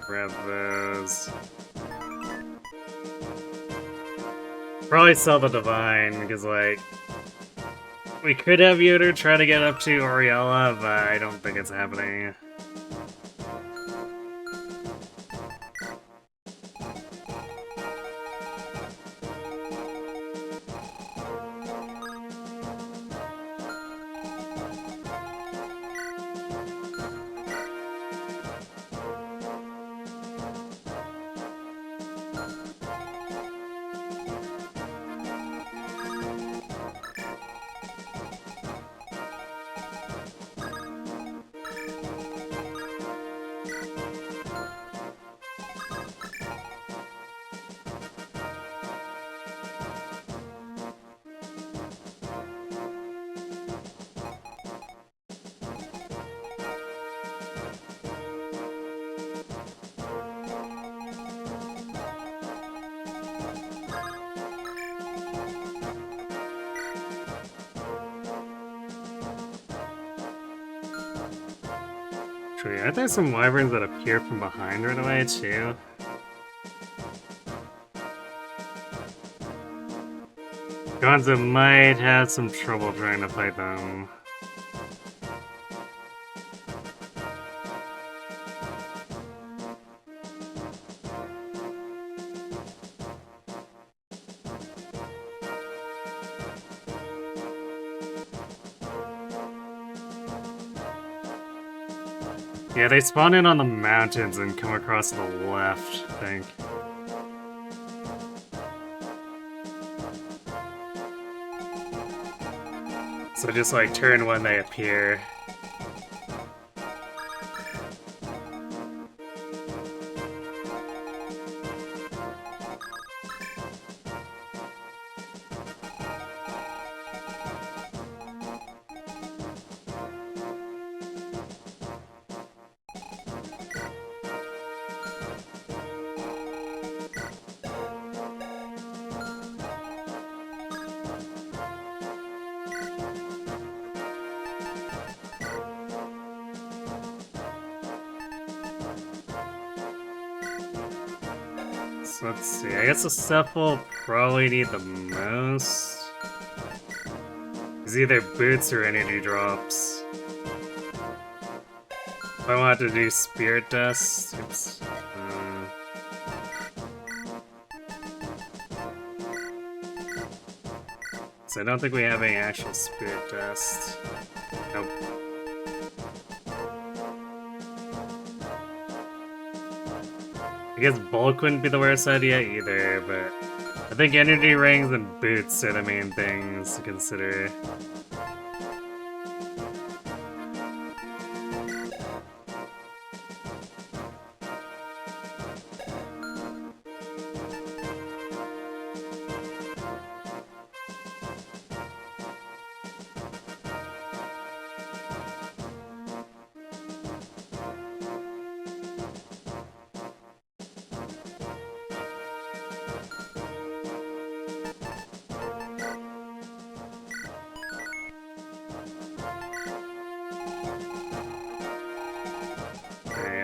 grab those. Probably sell the Divine, because, like, we could have Yoder try to get up to Oriella, but I don't think it's happening. actually. Aren't there some wyverns that appear from behind right away, too? Gonzo might have some trouble trying to fight them. Yeah, they spawn in on the mountains and come across to the left, I think. So just like turn when they appear. So let's see, I guess the stuff we'll probably need the most is either boots or energy drops. If I want to do spirit dust, oops. So I don't think we have any actual spirit dust. Nope. I guess bulk wouldn't be the worst idea either, but I think energy rings and boots are the main things to consider.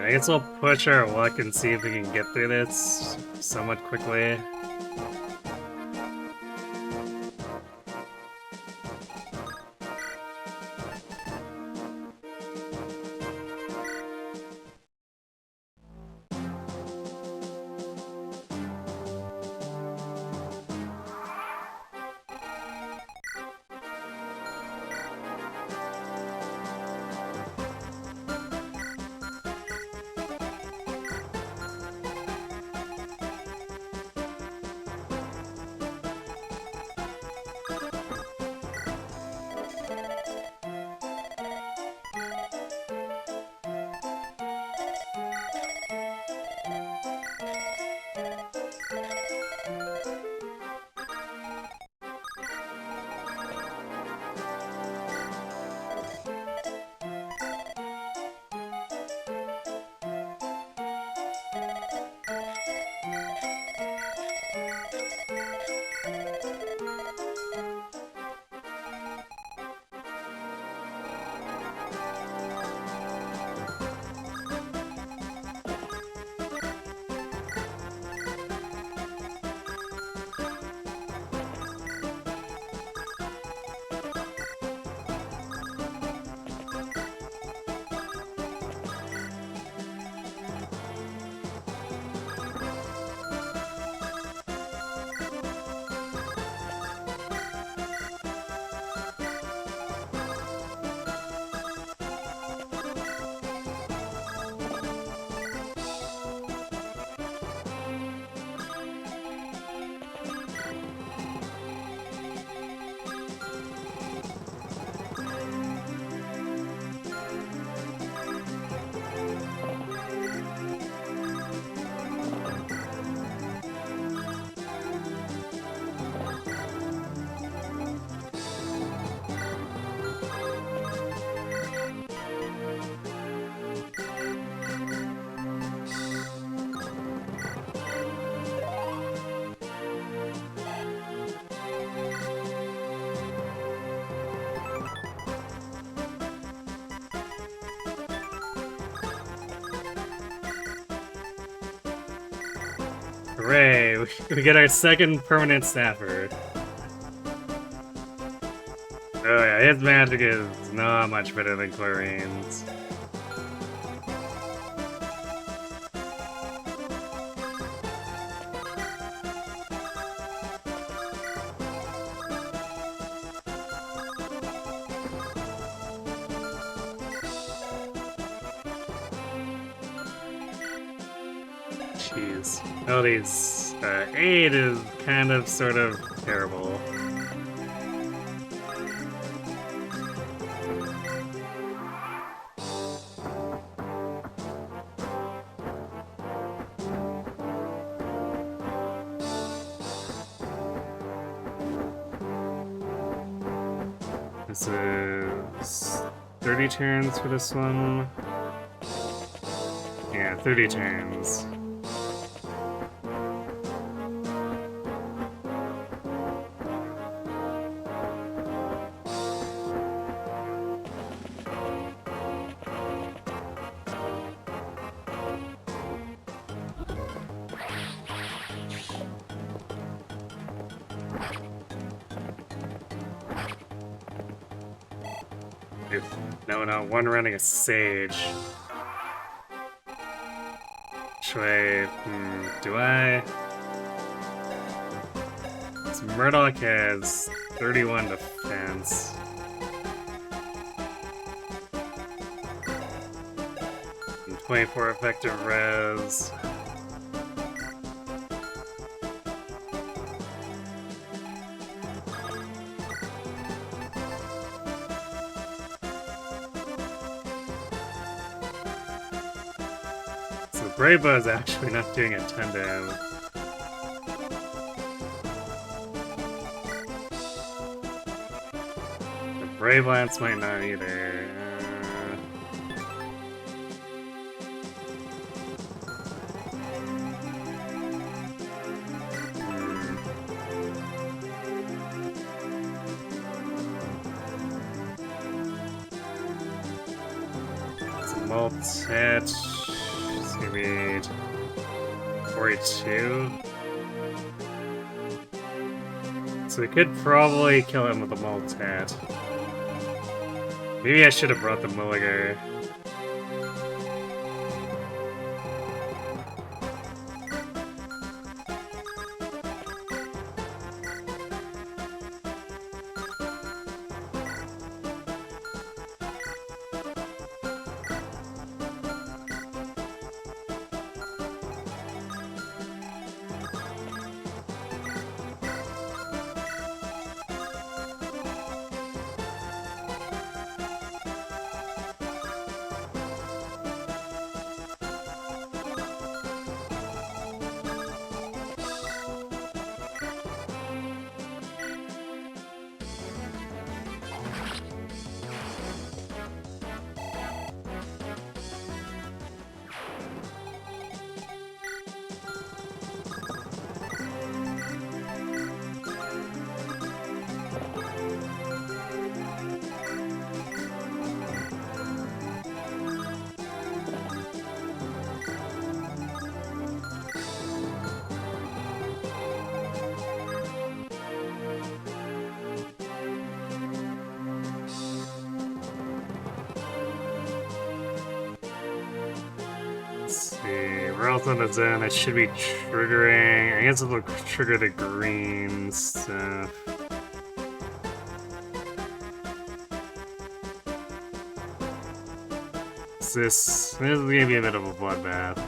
I guess we'll push our luck and see if we can get through this somewhat quickly. Hooray! We get our second permanent staffer. Oh yeah, his magic is not much better than Chlorine's. Jeez. Oh, these 8 is kind of sort of terrible. This is 30 turns for this one. Yeah, 30 turns. No, one running a Sage. Should I... do I? So Murdoch has 31 defense. And 24 effective res. Brava is actually not doing a ton damage. The Brave Lance might not either. It's a multi-hit. Maybe 42. So we could probably kill him with a multi-hat. Maybe I should have brought the Mulligar. We're also in the zone that should be triggering. I guess it'll trigger the green stuff. This is gonna be a bit of a bloodbath.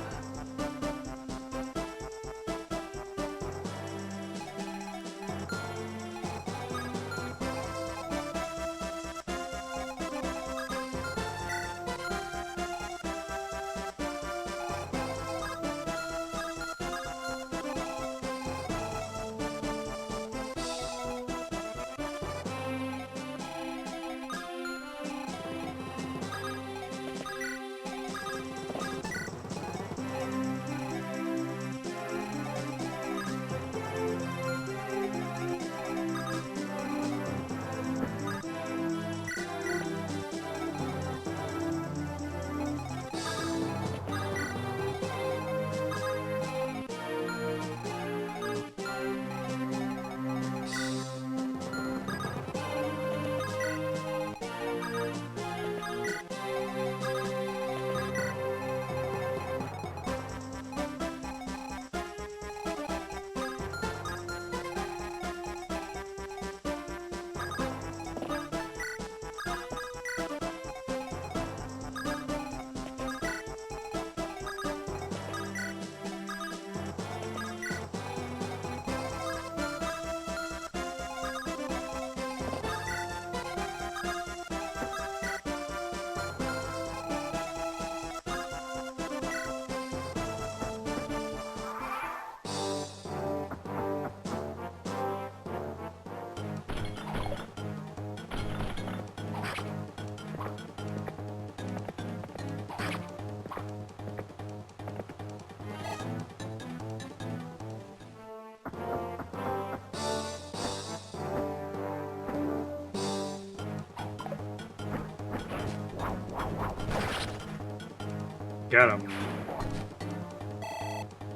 Got him.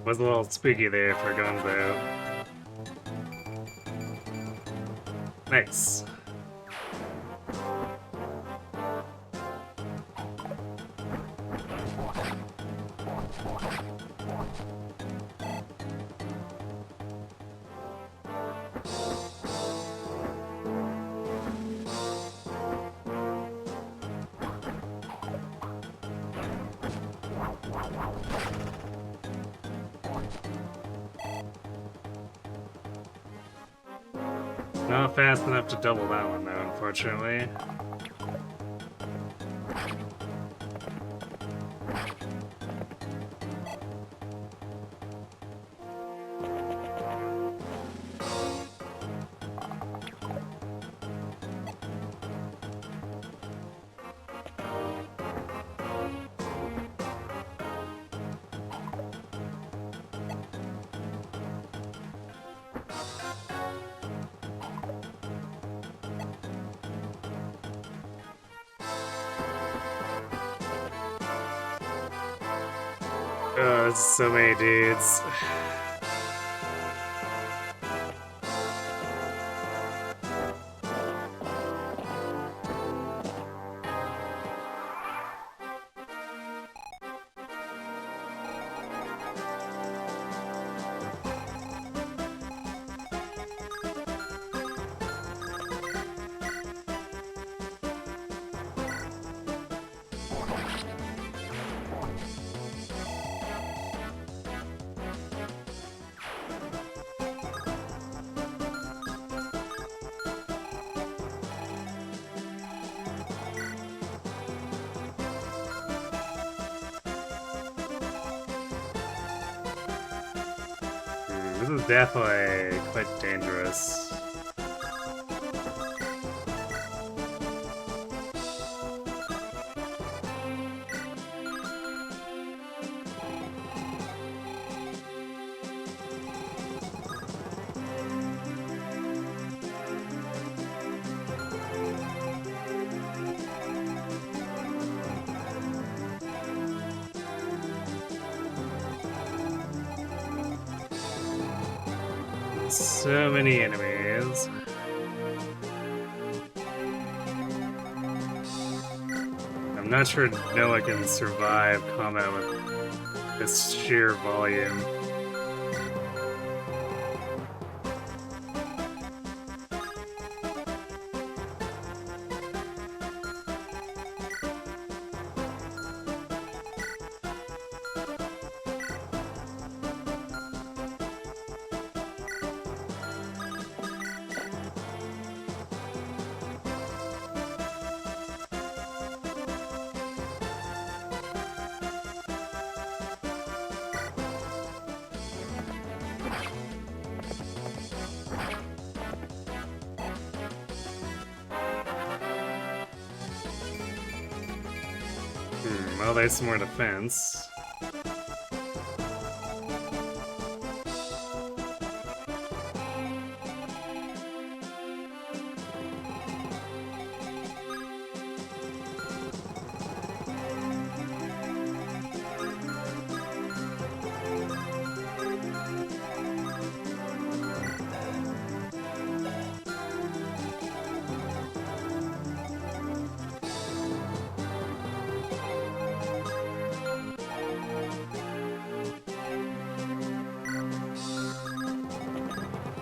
Was a little spooky there for Gonzo. Nice. Not fast enough to double that one, though, unfortunately. Oh, it's so many dudes. This is definitely quite dangerous. So many enemies. I'm not sure Noah can survive combat with this sheer volume. Well, there's some more defense.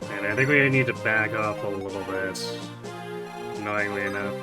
And I think we need to back off a little bit, annoyingly enough.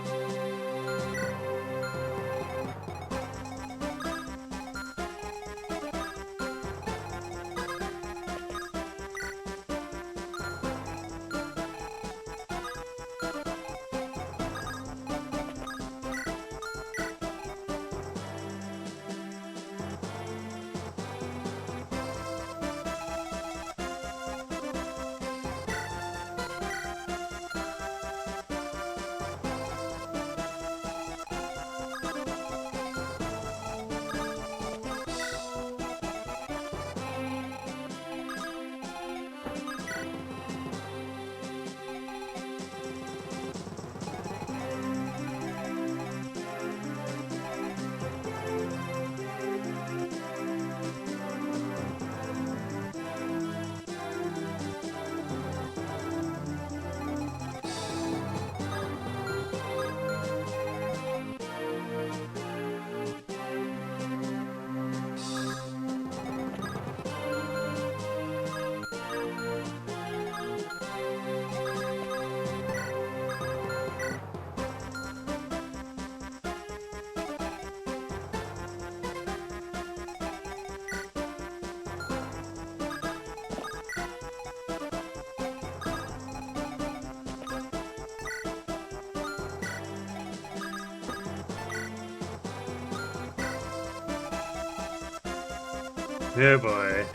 Oh boy.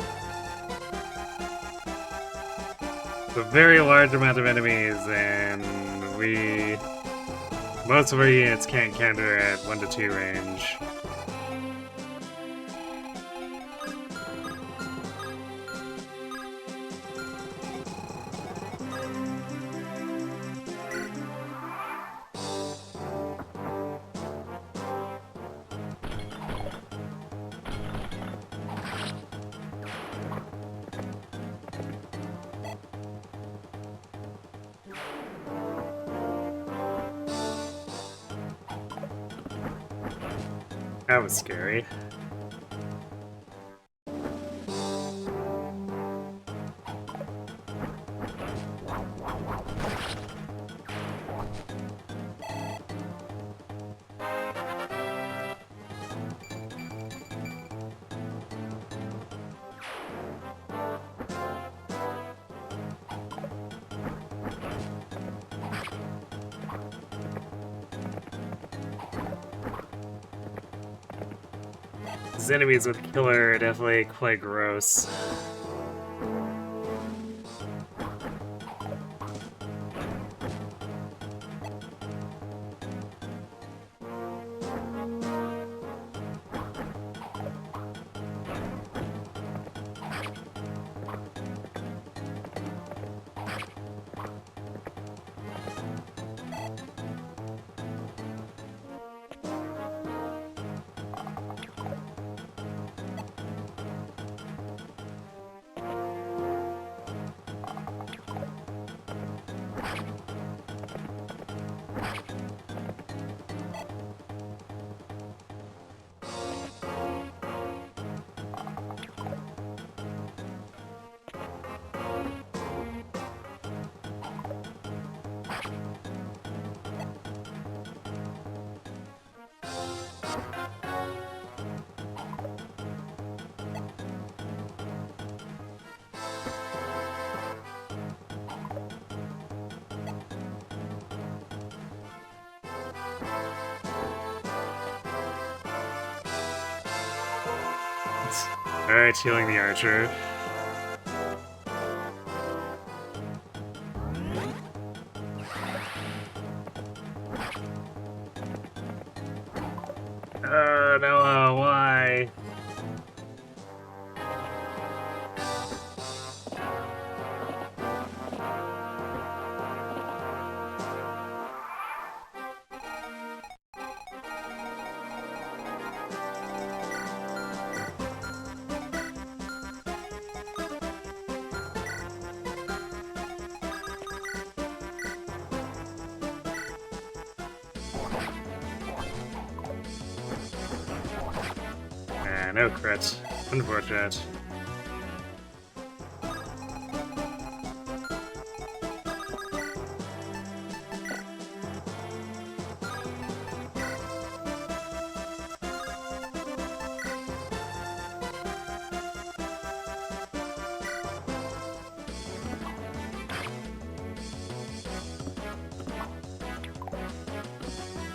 A very large amount of enemies, and most of our units can't counter at 1 to 2 range. That was scary. These enemies with killer are definitely quite gross. Alright, healing the archer. No, why? No crit. Unfortunate.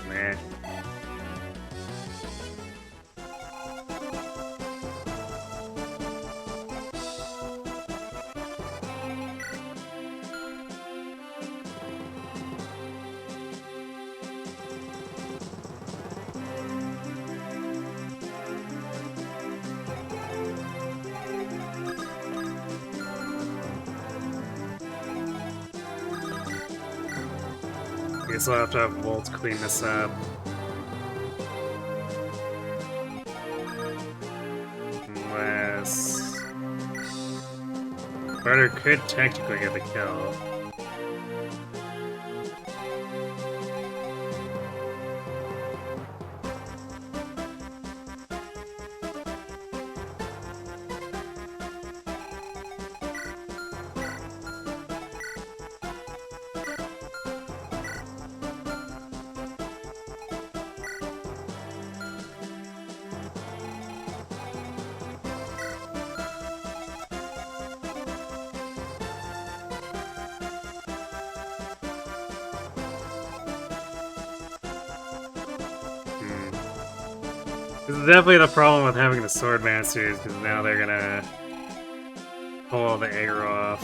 Meh. Guess I'll have to have Volt clean this up. Unless... Barter could technically get the kill. This is definitely the problem with having the Sword Masters, because now they're gonna pull all the aggro off.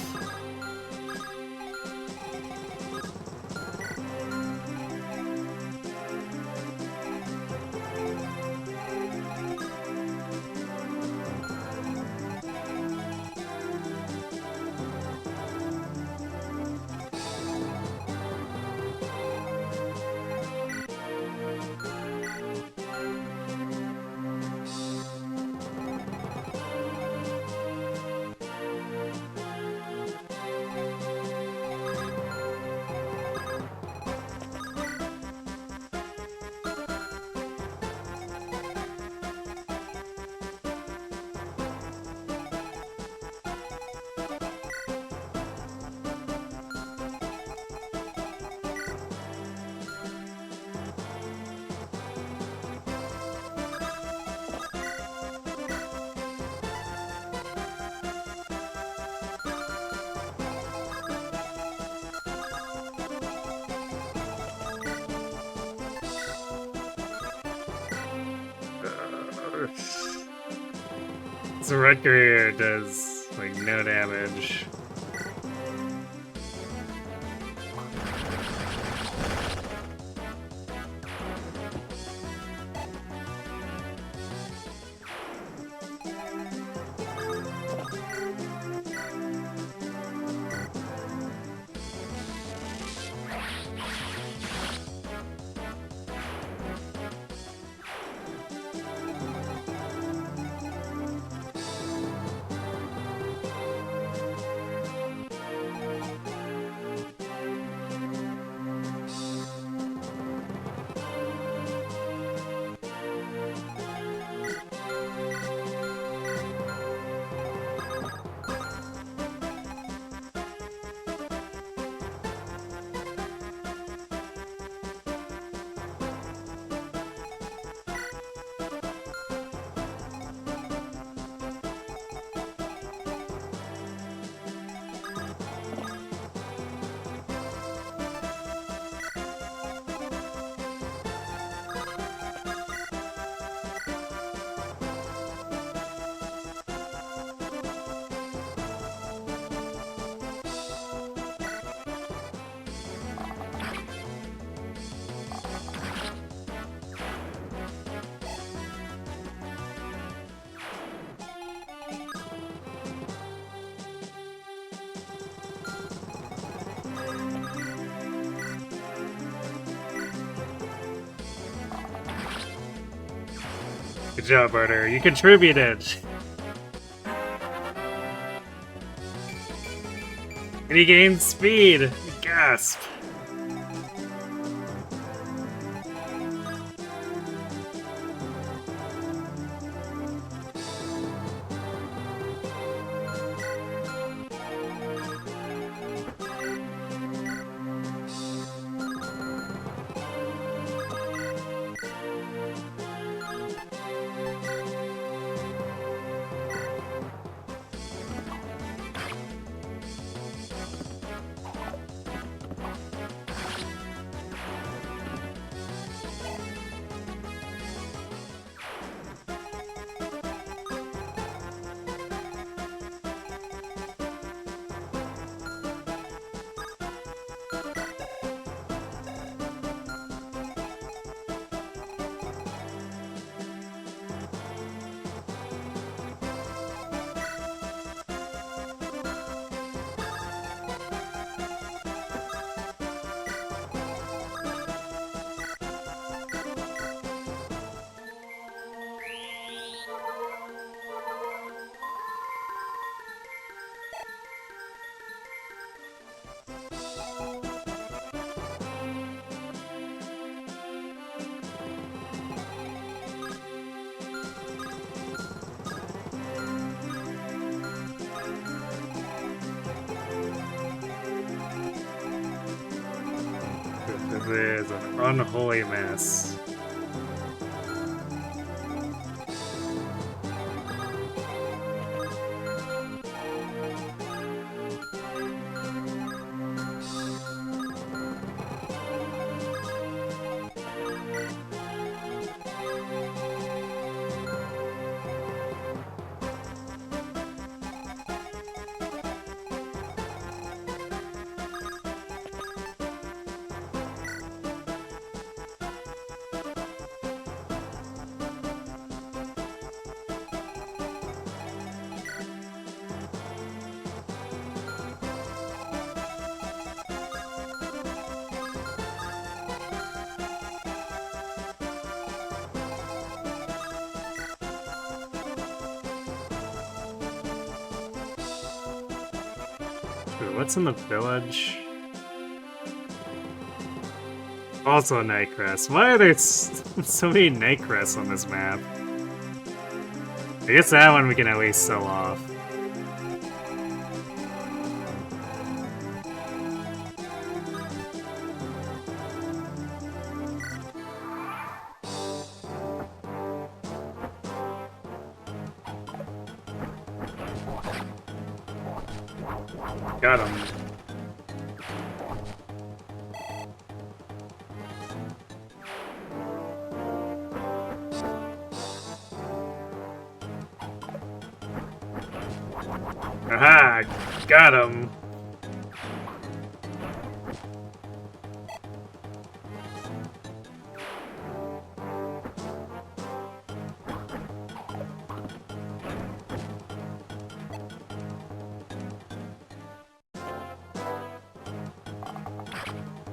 So Red Career does, like, no damage. Good job, Barter. You contributed! And he gained speed! Gasp! This is an unholy mess. Ooh, what's in the village? Also a night crest. Why are there so many night crests on this map? I guess that one we can at least sell off. Got him. Aha! Got him!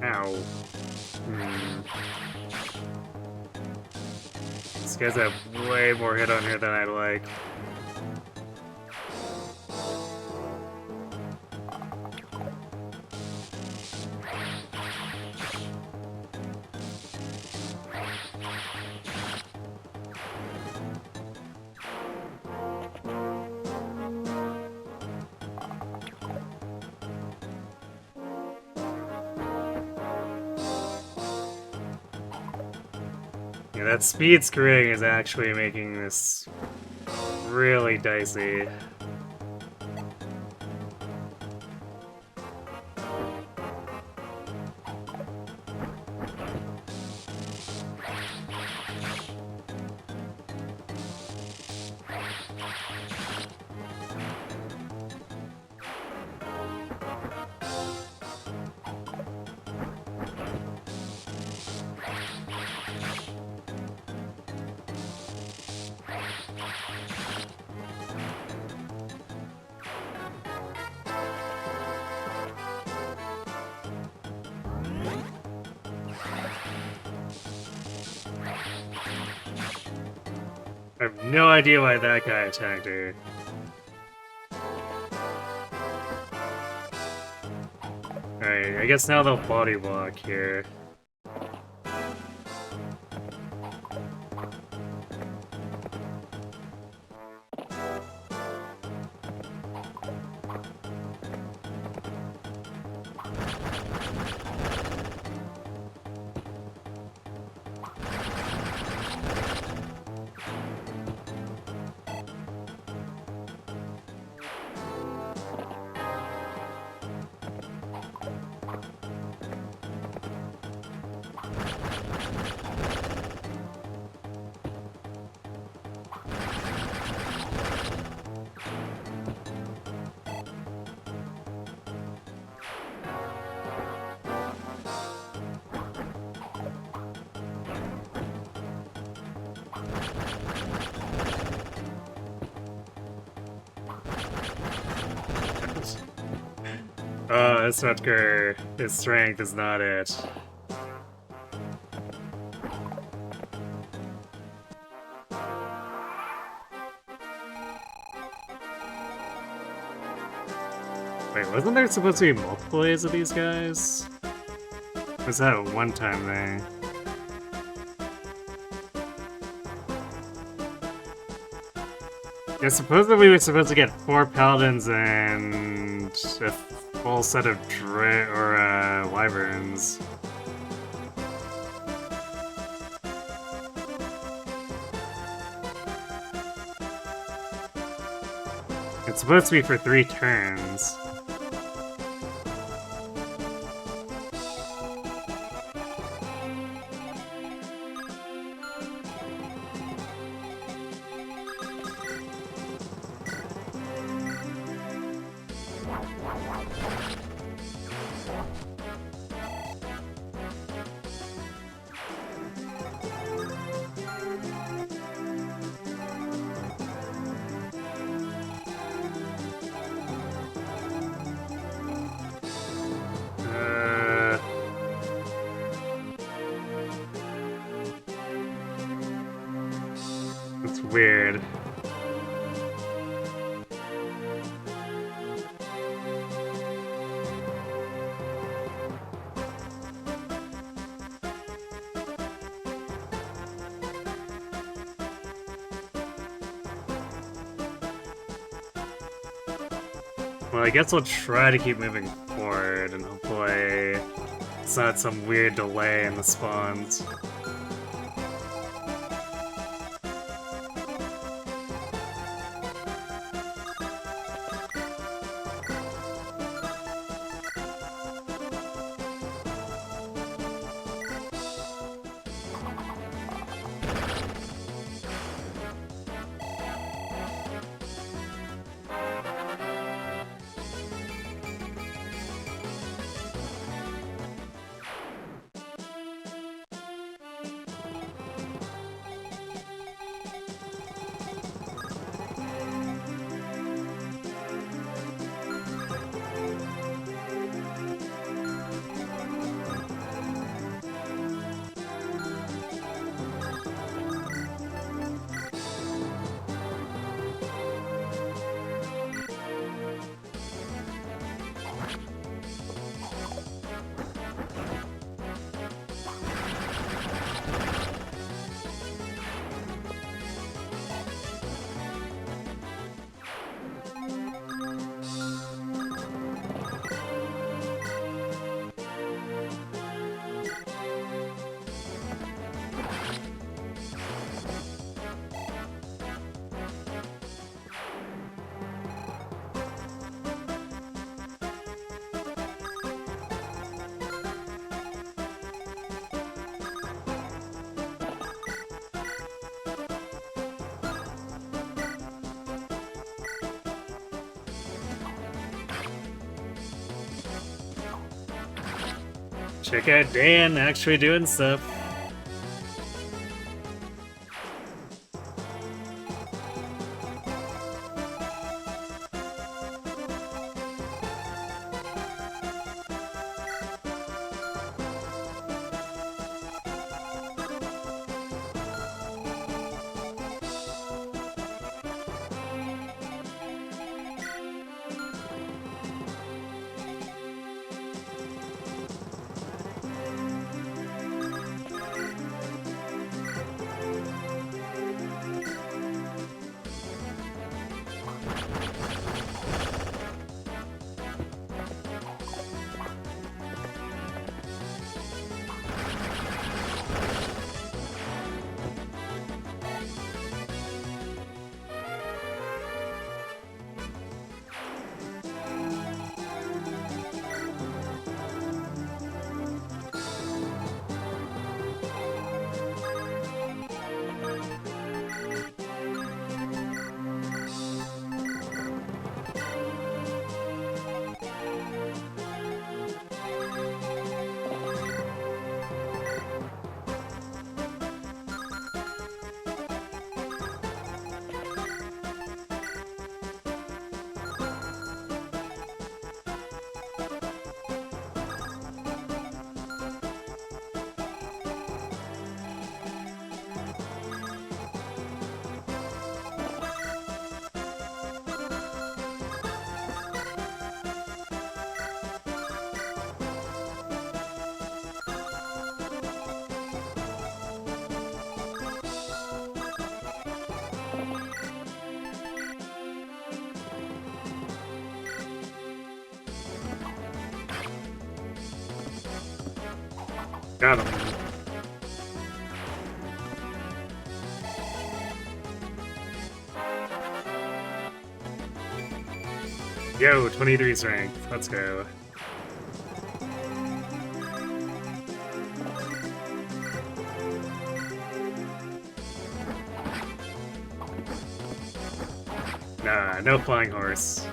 Ow. These guys have way more hit on here than I'd like. Yeah, that speed screwing is actually making this really dicey. I have no idea why that guy attacked her. Alright, I guess now they'll body block here. This Rutger, his strength is not it. Wait, wasn't there supposed to be multiple ways of these guys? Or was that a one-time thing? Yeah, supposedly we were supposed to get 4 paladins and a full set of wyverns. It's supposed to be for 3 turns. Well, I guess we'll try to keep moving forward, and hopefully it's not some weird delay in the spawns. Check out Dan actually doing stuff. Got him. Yo, 23's ranked. Let's go. Nah, no flying horse.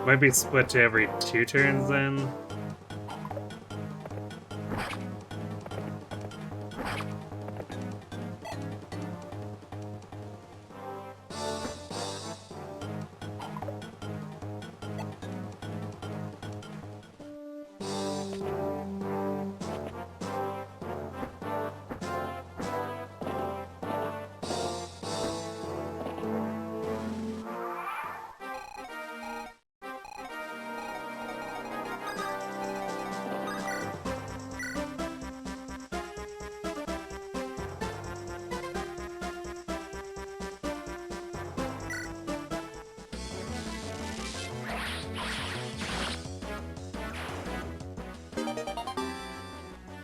Might be split to every 2 turns then.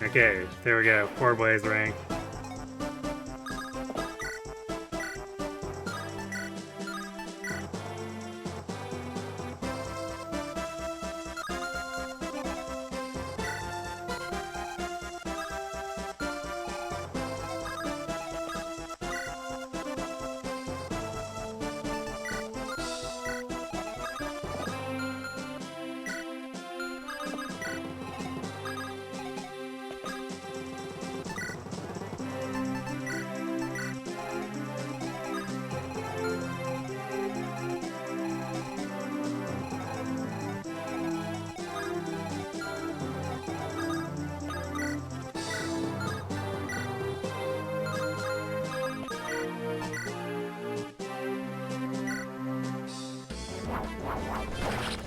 Okay, there we go. 4 blaze rank.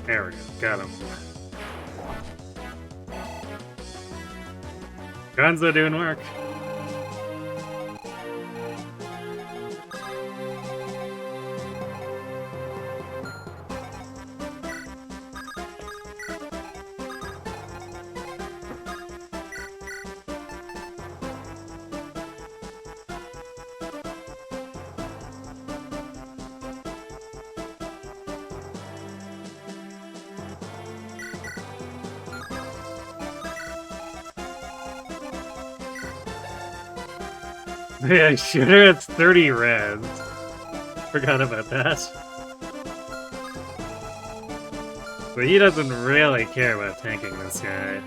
There we go, got him. Gonzo doing work. Yeah, shooter has 30 reds. Forgot about that. But he doesn't really care about tanking this guy.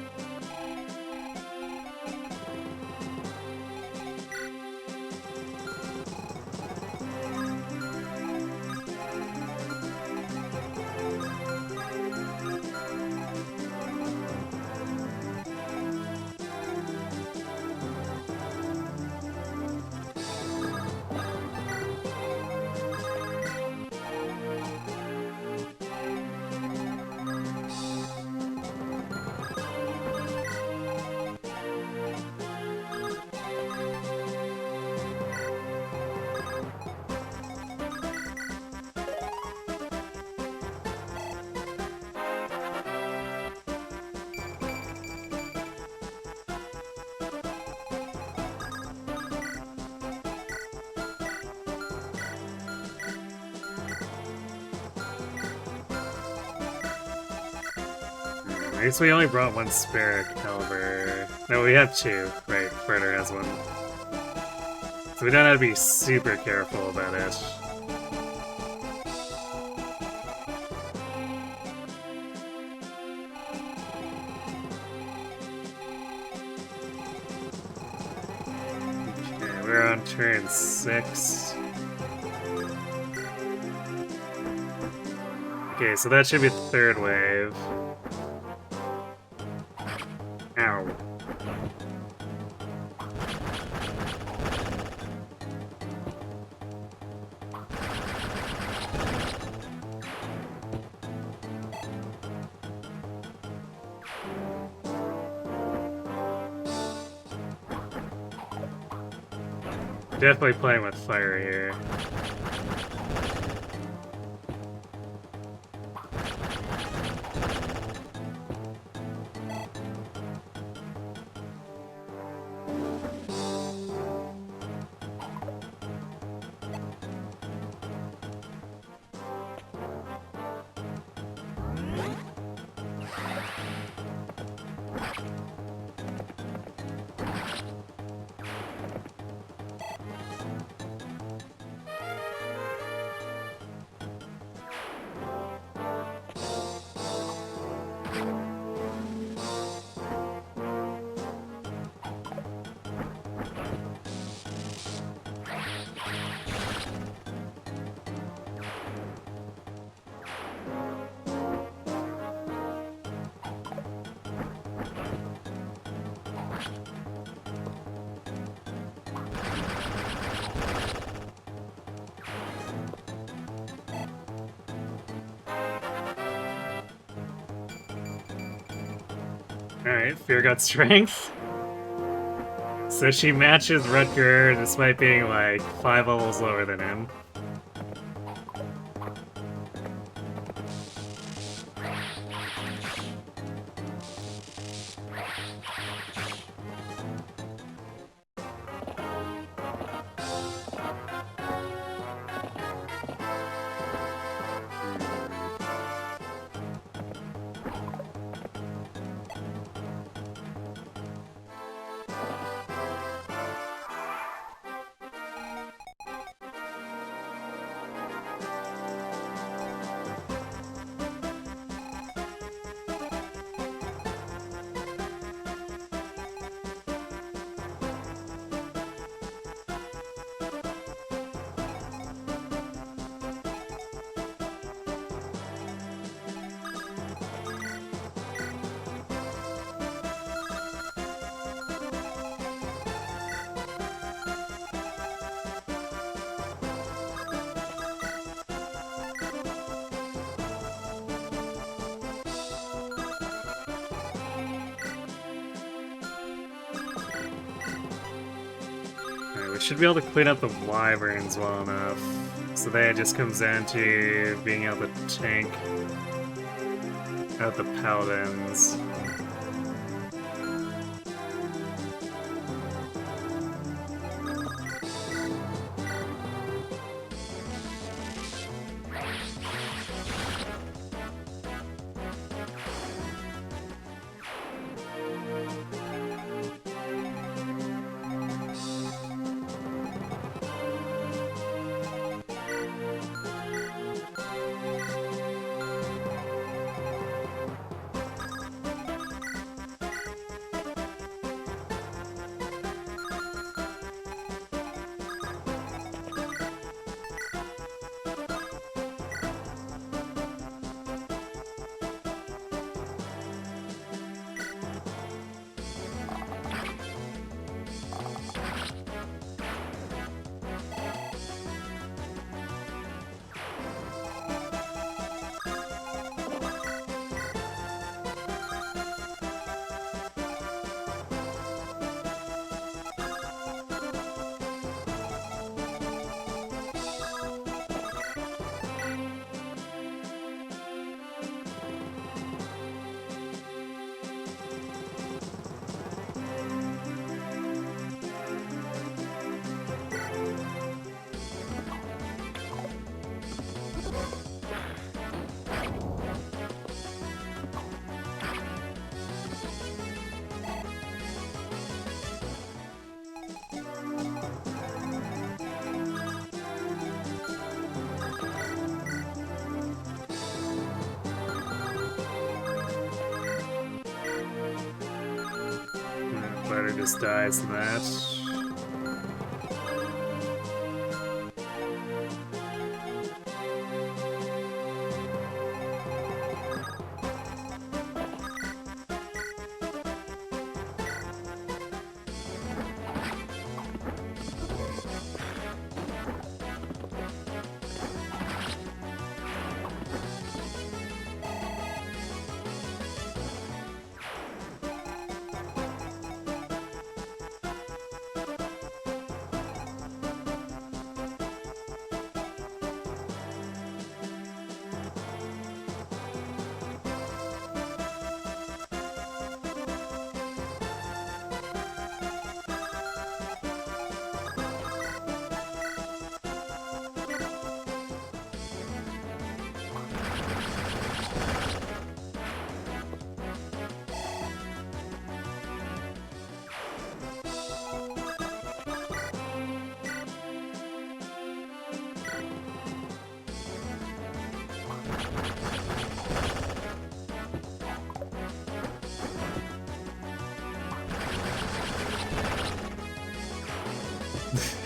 I guess we only brought 1 spare caliber. No, we have 2. Right, Fredder has 1. So we don't have to be super careful about it. Okay, we're on turn 6. Okay, so that should be the 3rd wave. Ow. Definitely playing with fire here. Alright, Fear got strength. So she matches Rutger despite being like 5 levels lower than him. Alright, we should be able to clean up the wyverns well enough. So then it just comes down to being able to tank out the paladins. Better just dies than that.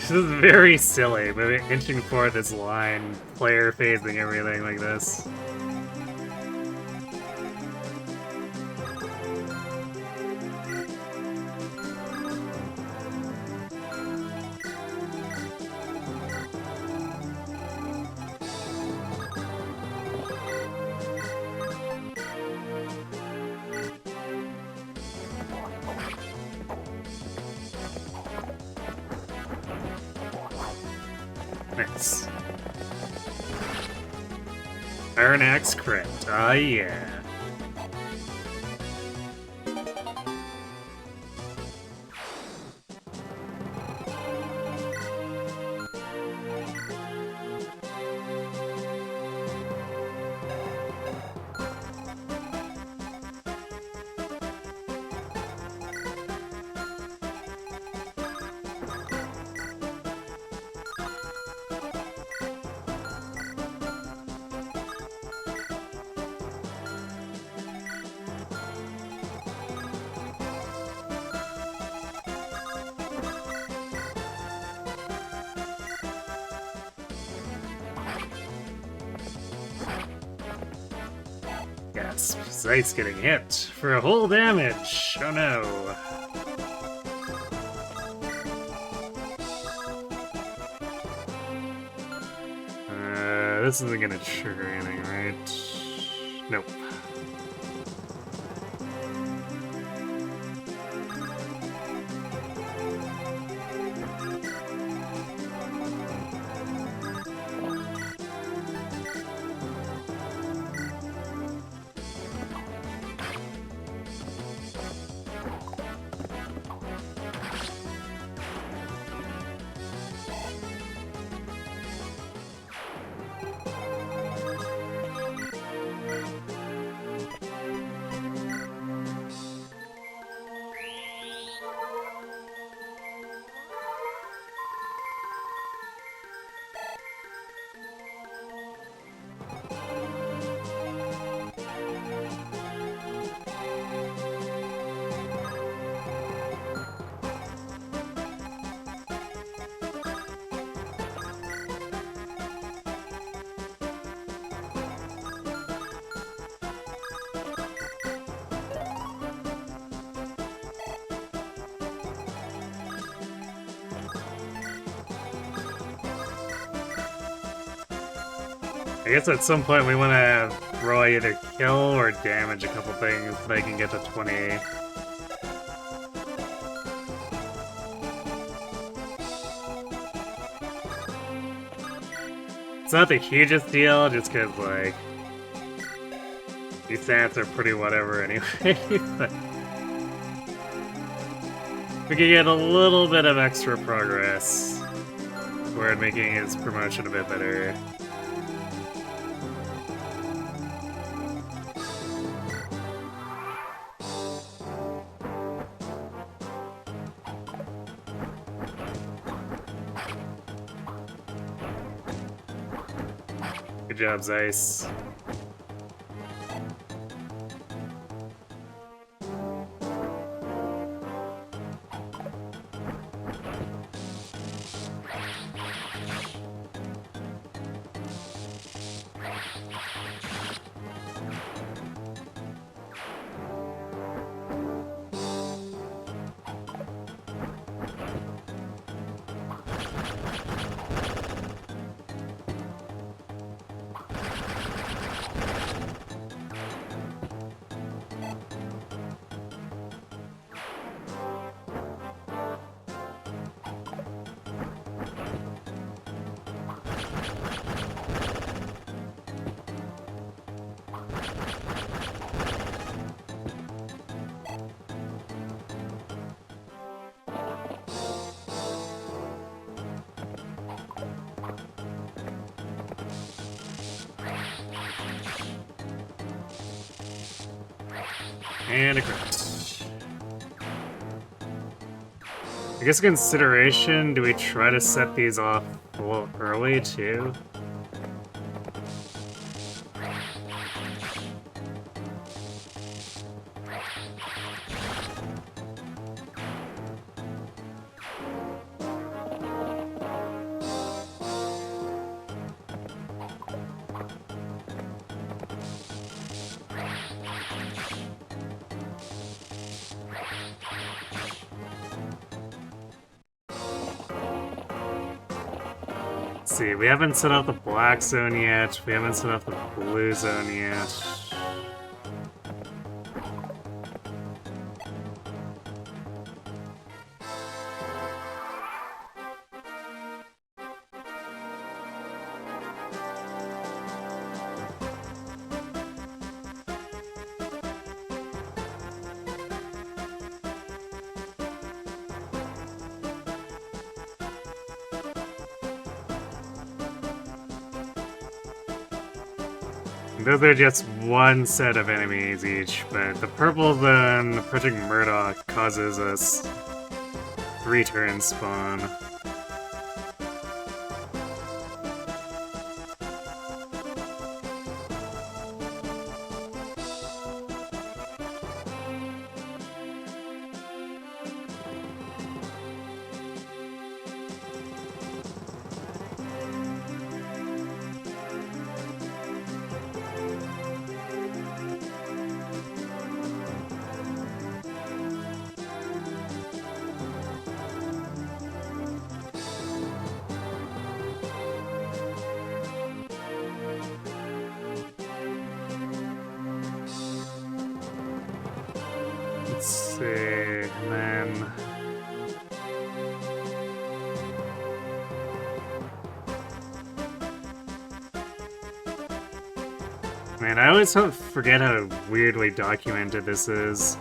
This is very silly, moving inching forward this line, player phasing everything like this. Nice. Iron Axe crit. Ah, yeah. Yes, Sight's getting hit for a whole damage. Oh no. This isn't gonna trigger anything, right? Nope. I guess at some point we want to have Roy either kill or damage a couple things so they can get to 20. It's not the hugest deal, just because, like, these stats are pretty whatever anyway, but we could get a little bit of extra progress toward making his promotion a bit better. Good job, Zeiss. And a crit. I guess consideration, do we try to set these off a little early too? Let's see, we haven't set up the black zone yet, we haven't set up the blue zone yet. Those are just one set of enemies each, but the purple then approaching Murdoch causes us 3 turn spawn. Let's see, and then... Man, I always forget how weirdly documented this is.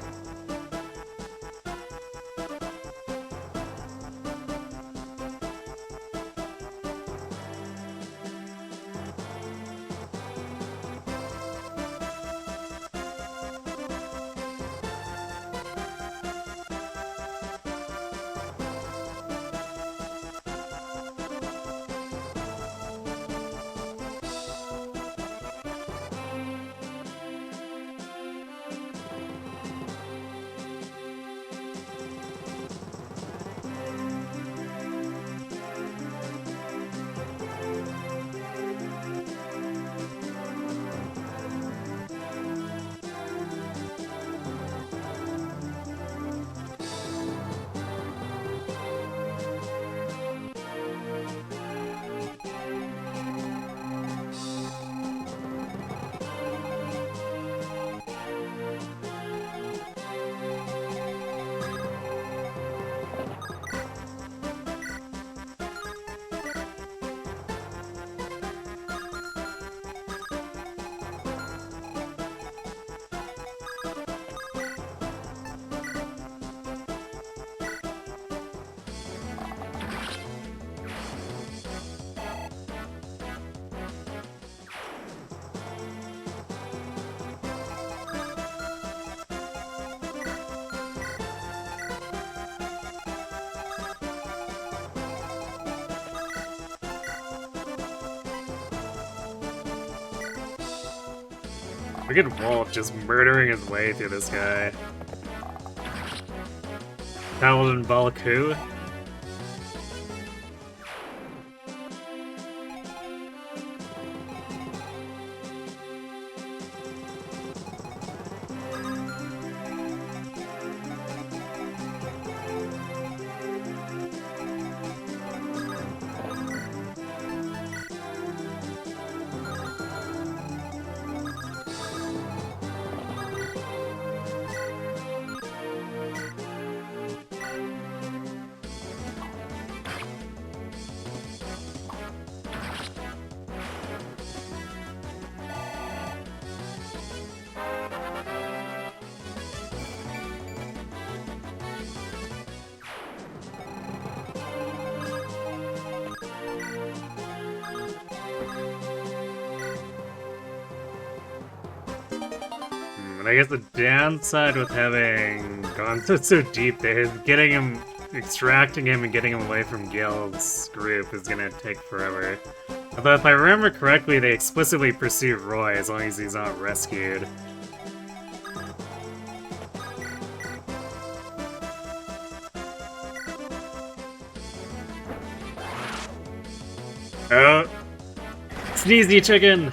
Look at Wolf just murdering his way through this guy. Paladin Balku. And I guess the downside with having gone so deep is getting him, extracting him and getting him away from Gil's group is gonna take forever. Although if I remember correctly, they explicitly pursue Roy as long as he's not rescued. Oh! Sneezy chicken!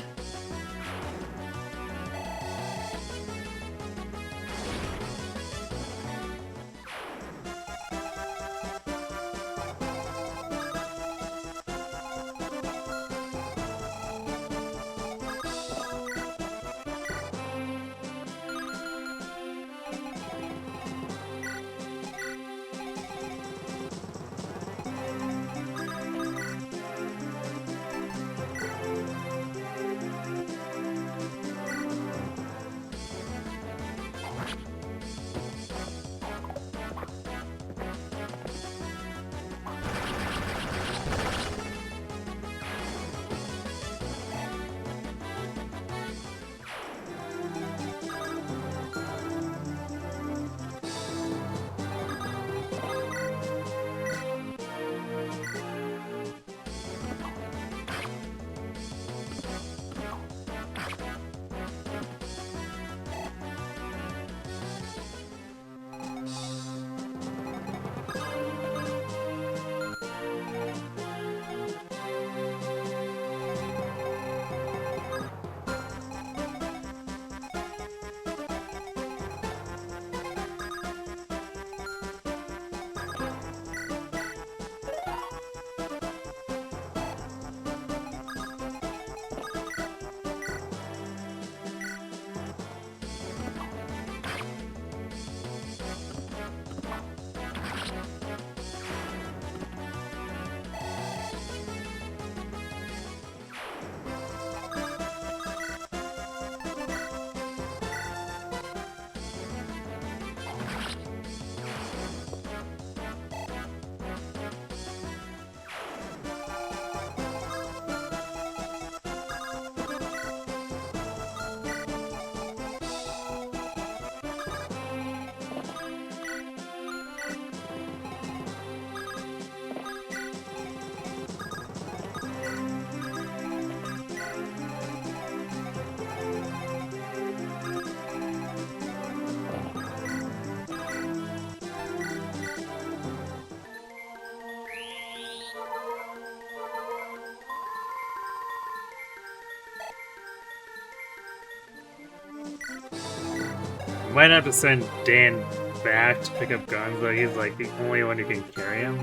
Might have to send Dan back to pick up guns, but he's like the only one who can carry him.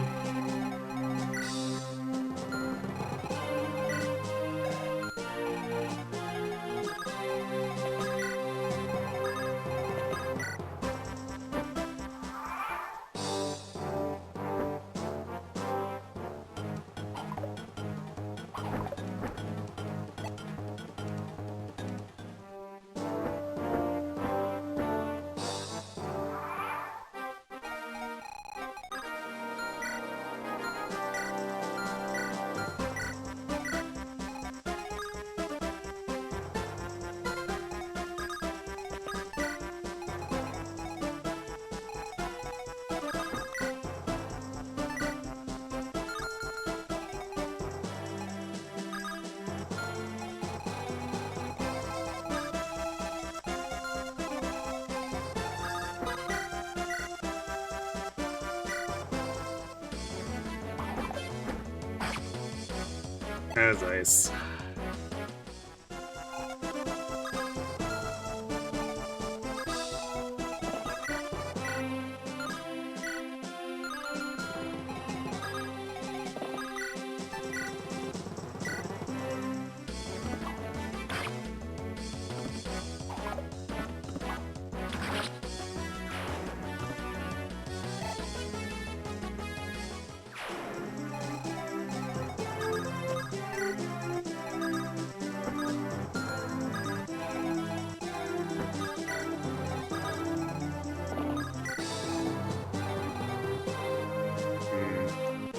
That was nice.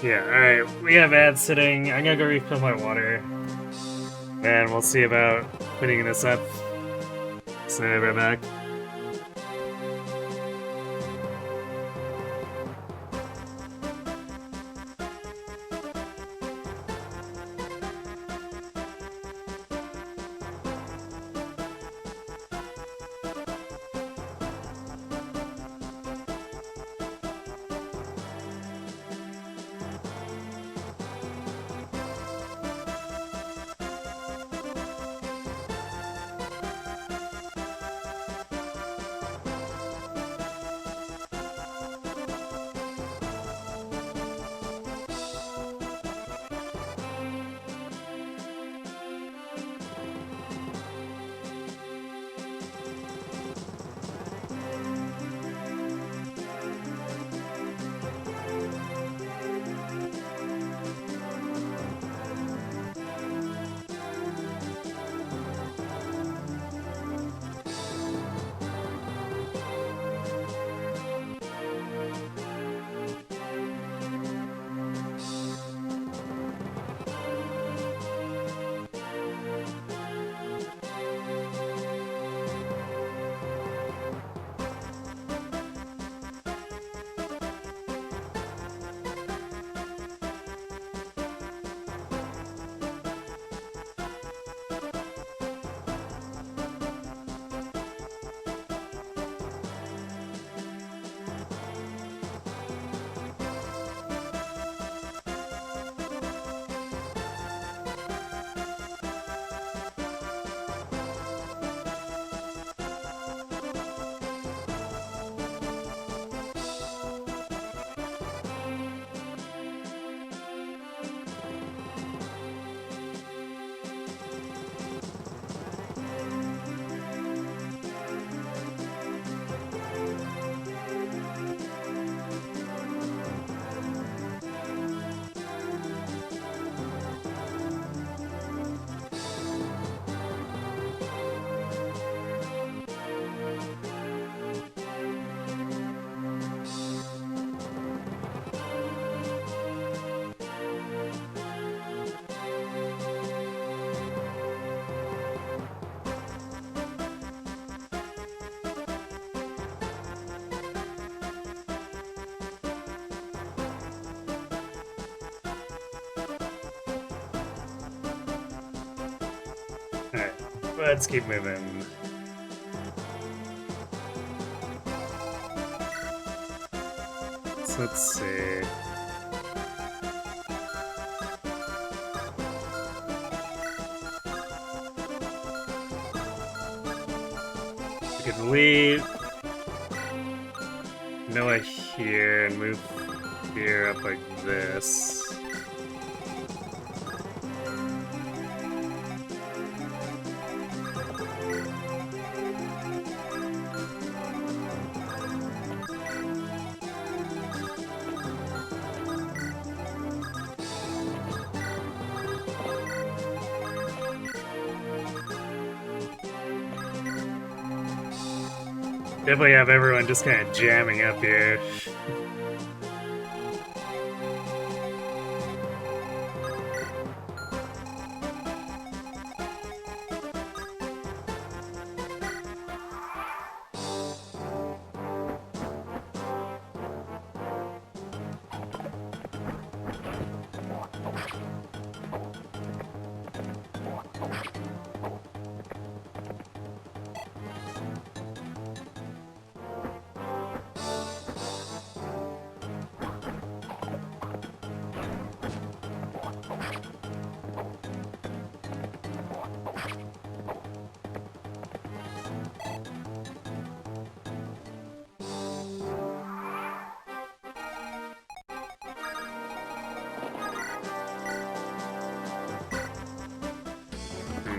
Yeah, alright, we have ads sitting. I'm gonna go refill my water. And we'll see about cleaning this up. So I'll be right back. Alright, let's keep moving. So let's see. We can leave. Noah here and move here up like this. Definitely have everyone just kind of jamming up here.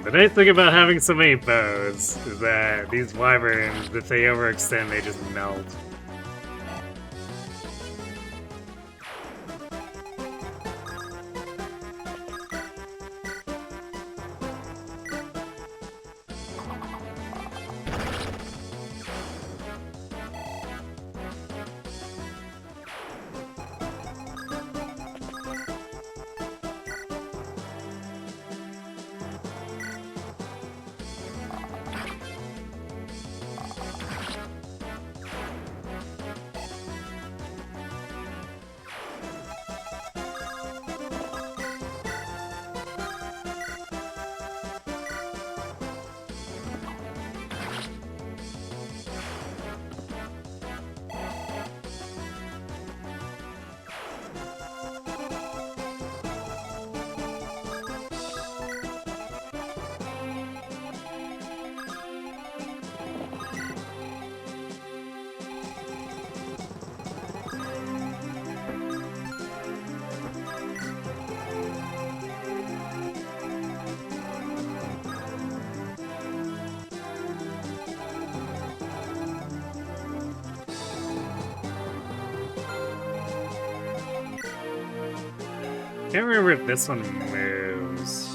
The nice thing about having so many bows is that these wyverns, if they overextend, they just melt. Can't remember if this one moves.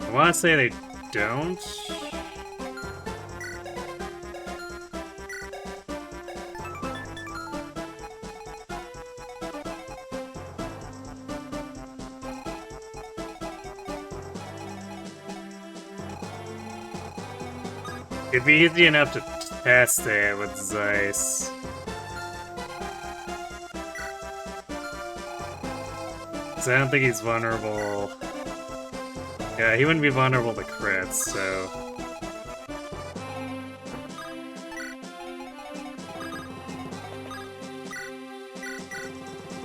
I want to say they don't. It'd be easy enough to test it with Zeiss. So I don't think he's vulnerable. Yeah, he wouldn't be vulnerable to crits, so...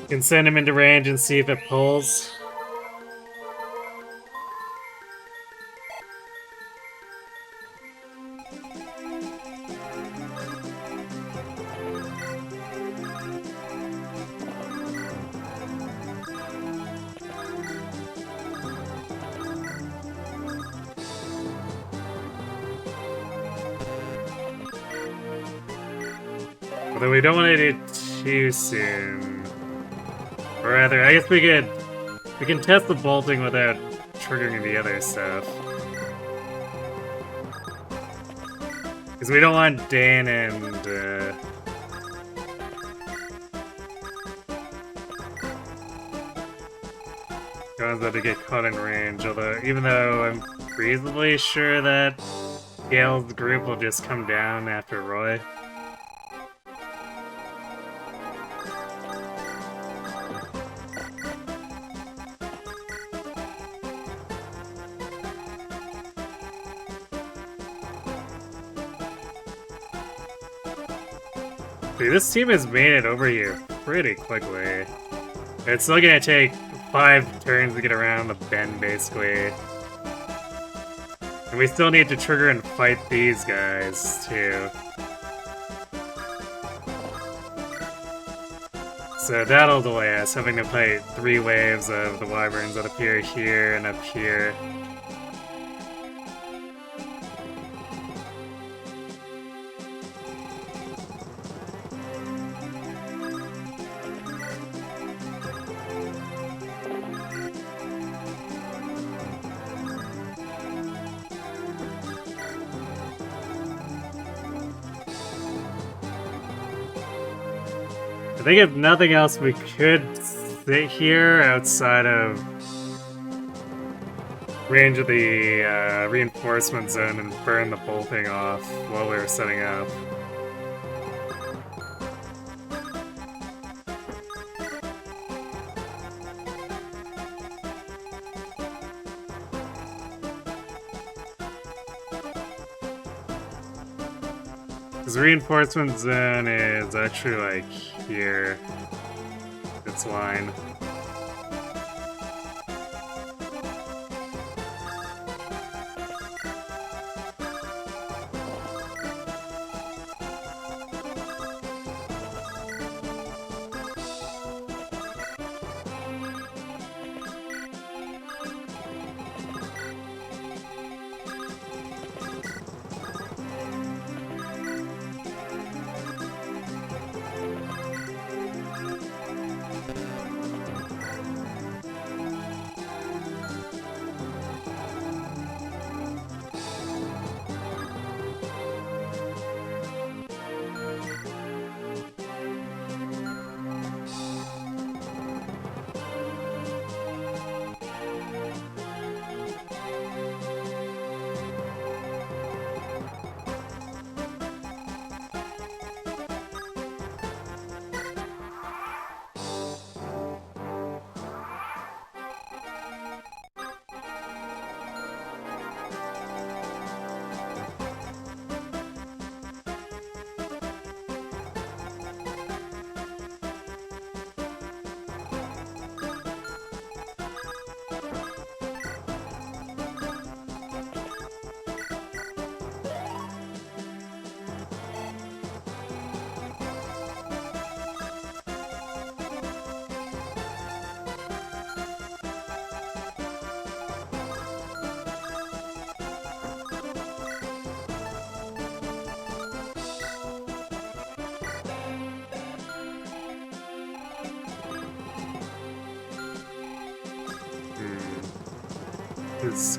You can send him into range and see if it pulls. Although we don't want to do it too soon. Or rather, I guess we can test the bolting without triggering the other stuff. Because we don't want Dan and Gonzo to get caught in range, although even though I'm reasonably sure that Gale's group will just come down after Roy. See, this team has made it over here pretty quickly. It's still gonna take 5 turns to get around the bend, basically. And we still need to trigger and fight these guys, too. So that'll delay us, having to fight 3 waves of the wyverns that appear here and up here. I think if nothing else, we could sit here outside of range of the reinforcement zone and burn the bolting off while we were setting up. Because reinforcement zone is actually like here. Its line.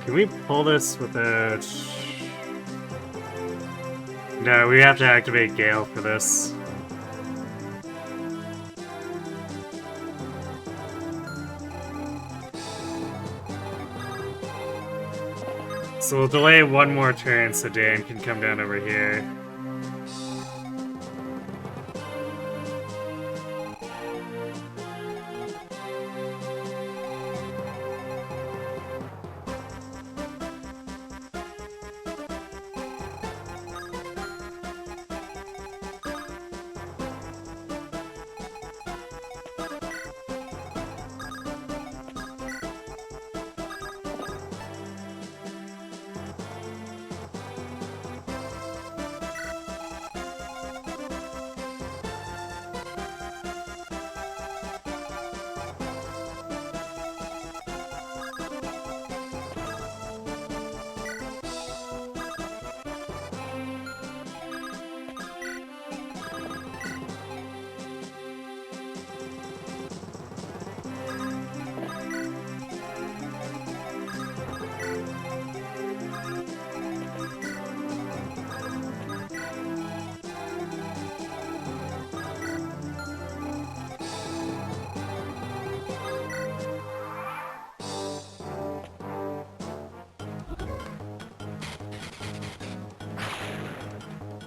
Can we pull this without... No, we have to activate Gale for this. So we'll delay one more turn so Dan can come down over here.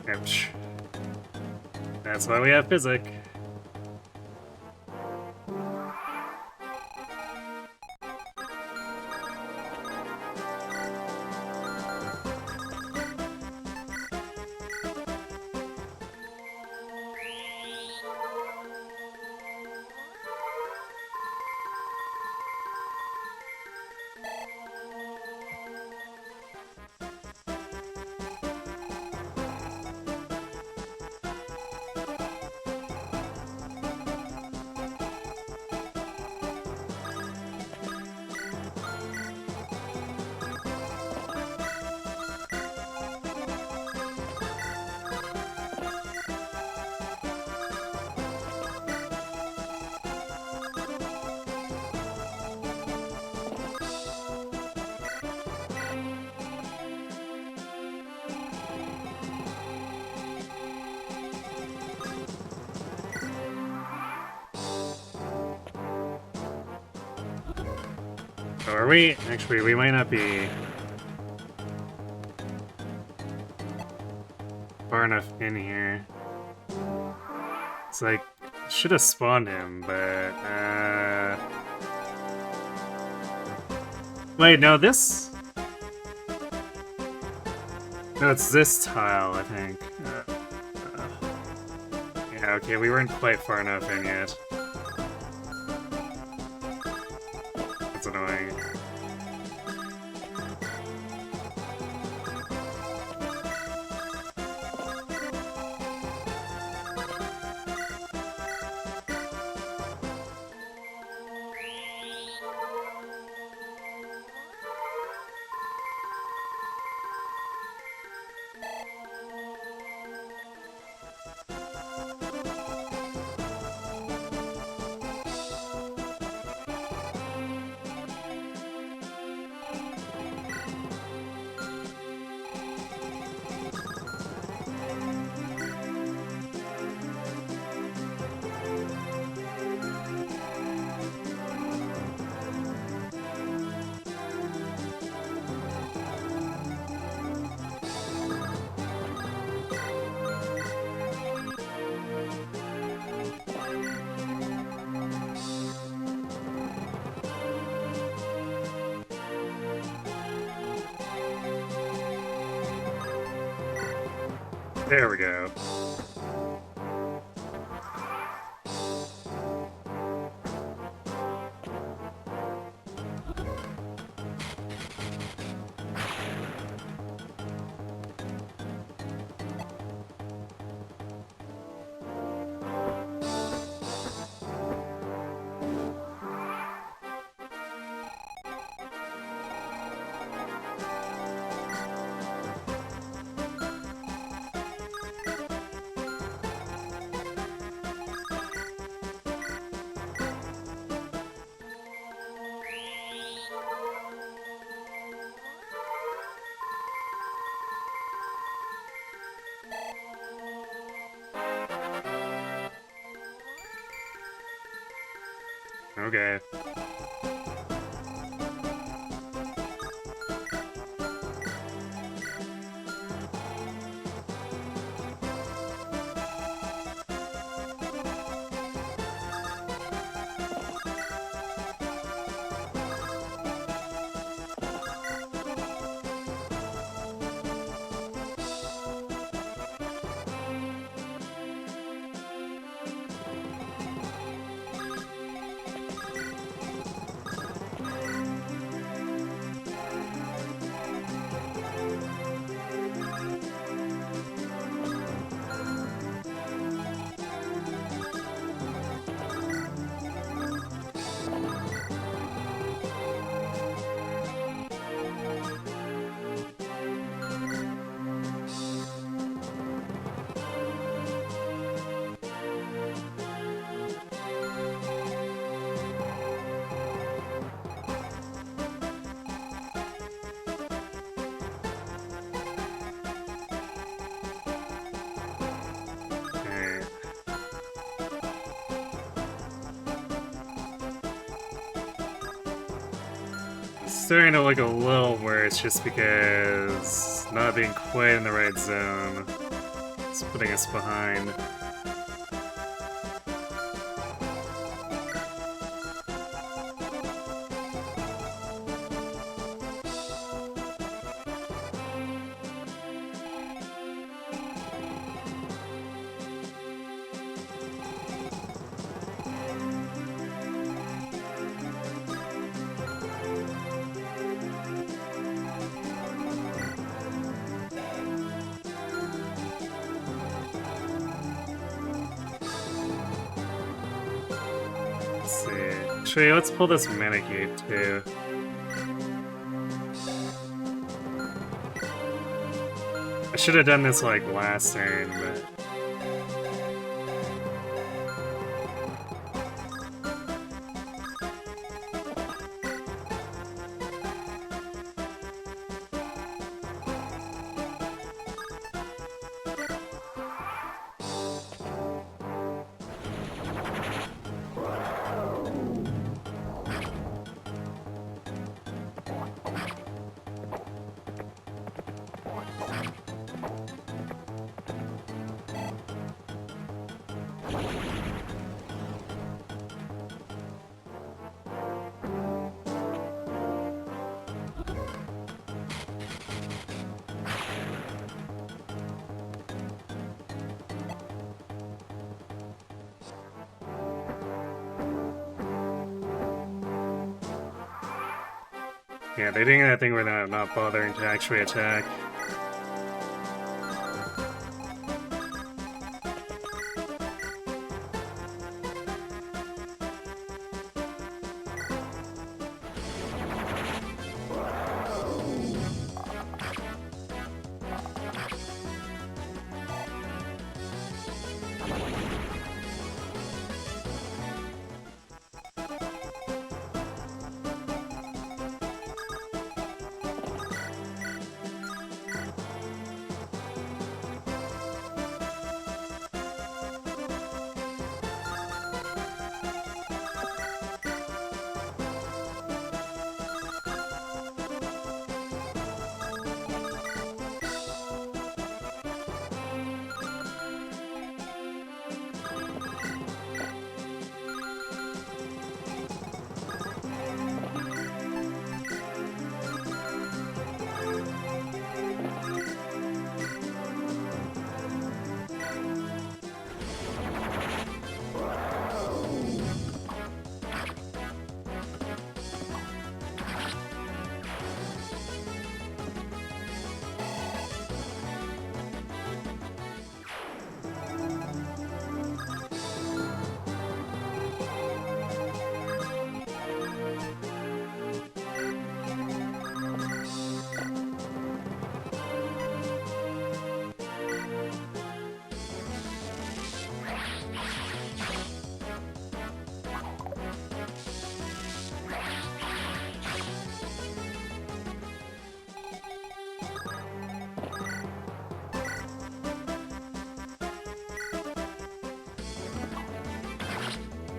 Ouch. That's why we have Physic. Oh, are we? Actually, we might not be far enough in here. It's like, should have spawned him, but, wait, no, this? No, it's this tile, I think. Yeah, okay, we weren't quite far enough in yet. That's annoying. There we go. Okay. Okay. It's starting to look a little worse just because not being quite in the right zone is putting us behind. Let's see. Actually, let's pull this Manakee too. I should have done this like last turn, but Yeah, they think that thing where they're not bothering to actually attack.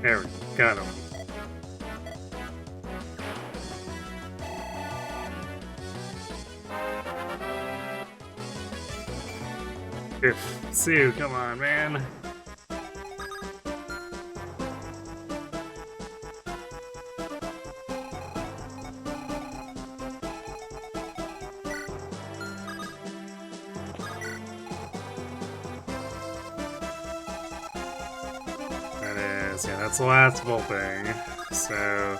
There we go, got him. Sue, come on, man. Yeah, that's the last bolting. So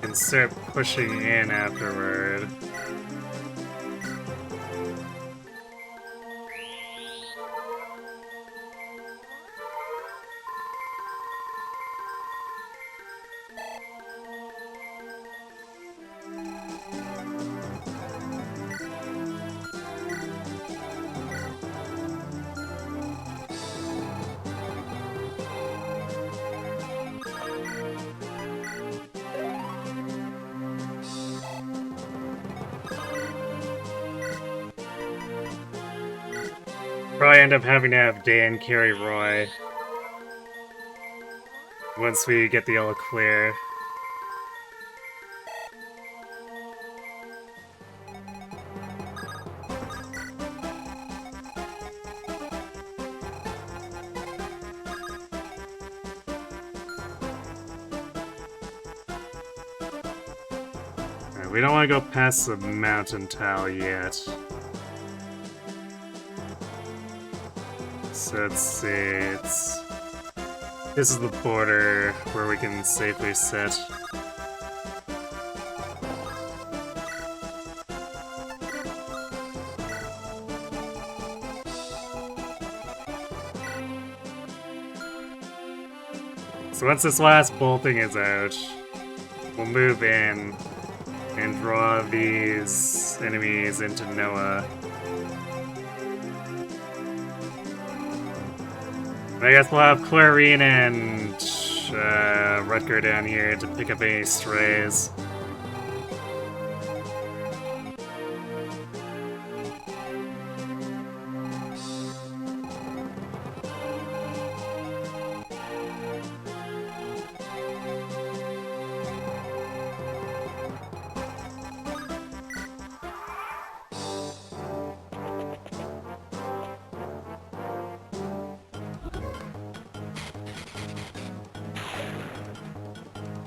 and start pushing in afterward. Probably end up having to have Dan carry Roy once we get the all clear. We don't want to go past the mountain tile yet. So let's see, this is the border where we can safely sit. So once this last bolting is out, we'll move in and draw these enemies into Noah. I guess we'll have Clarine and Rutger down here to pick up any strays.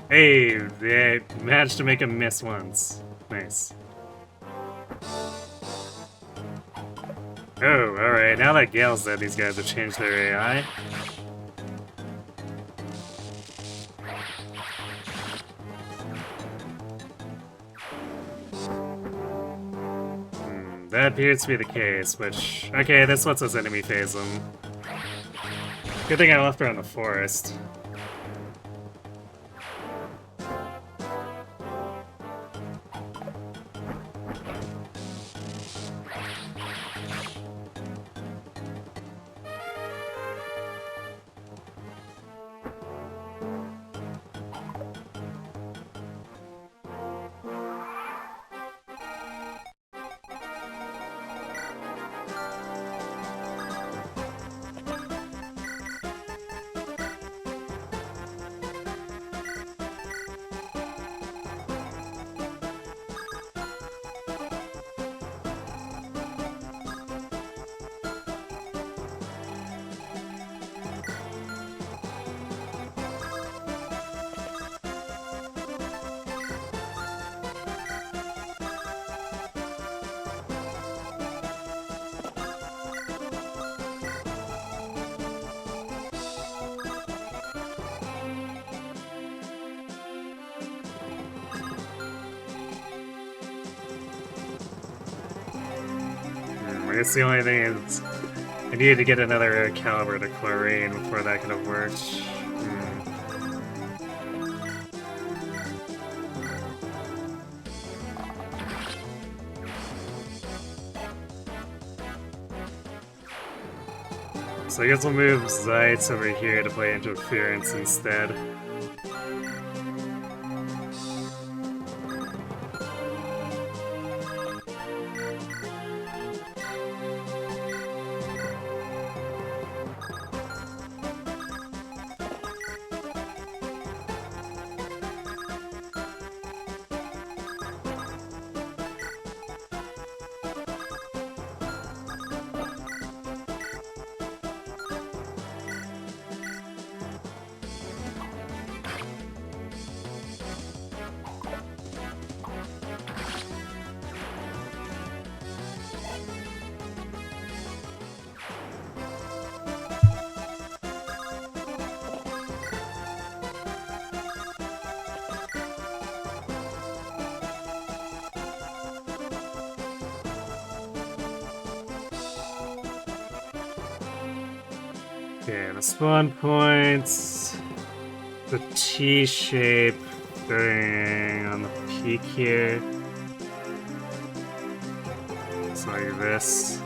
Hey, they managed to make him miss once. Nice. Oh, alright. Now that Gale's dead, these guys have changed their AI. That appears to be the case, which... Okay, this lets us enemy phase them. Good thing I left her in the forest. I guess the only thing is I needed to get another caliber to chlorine before that could have worked. So I guess we'll move Zeitz over here to play interference instead. Okay, the spawn points, the T-shape thing on the peak here. It's like this.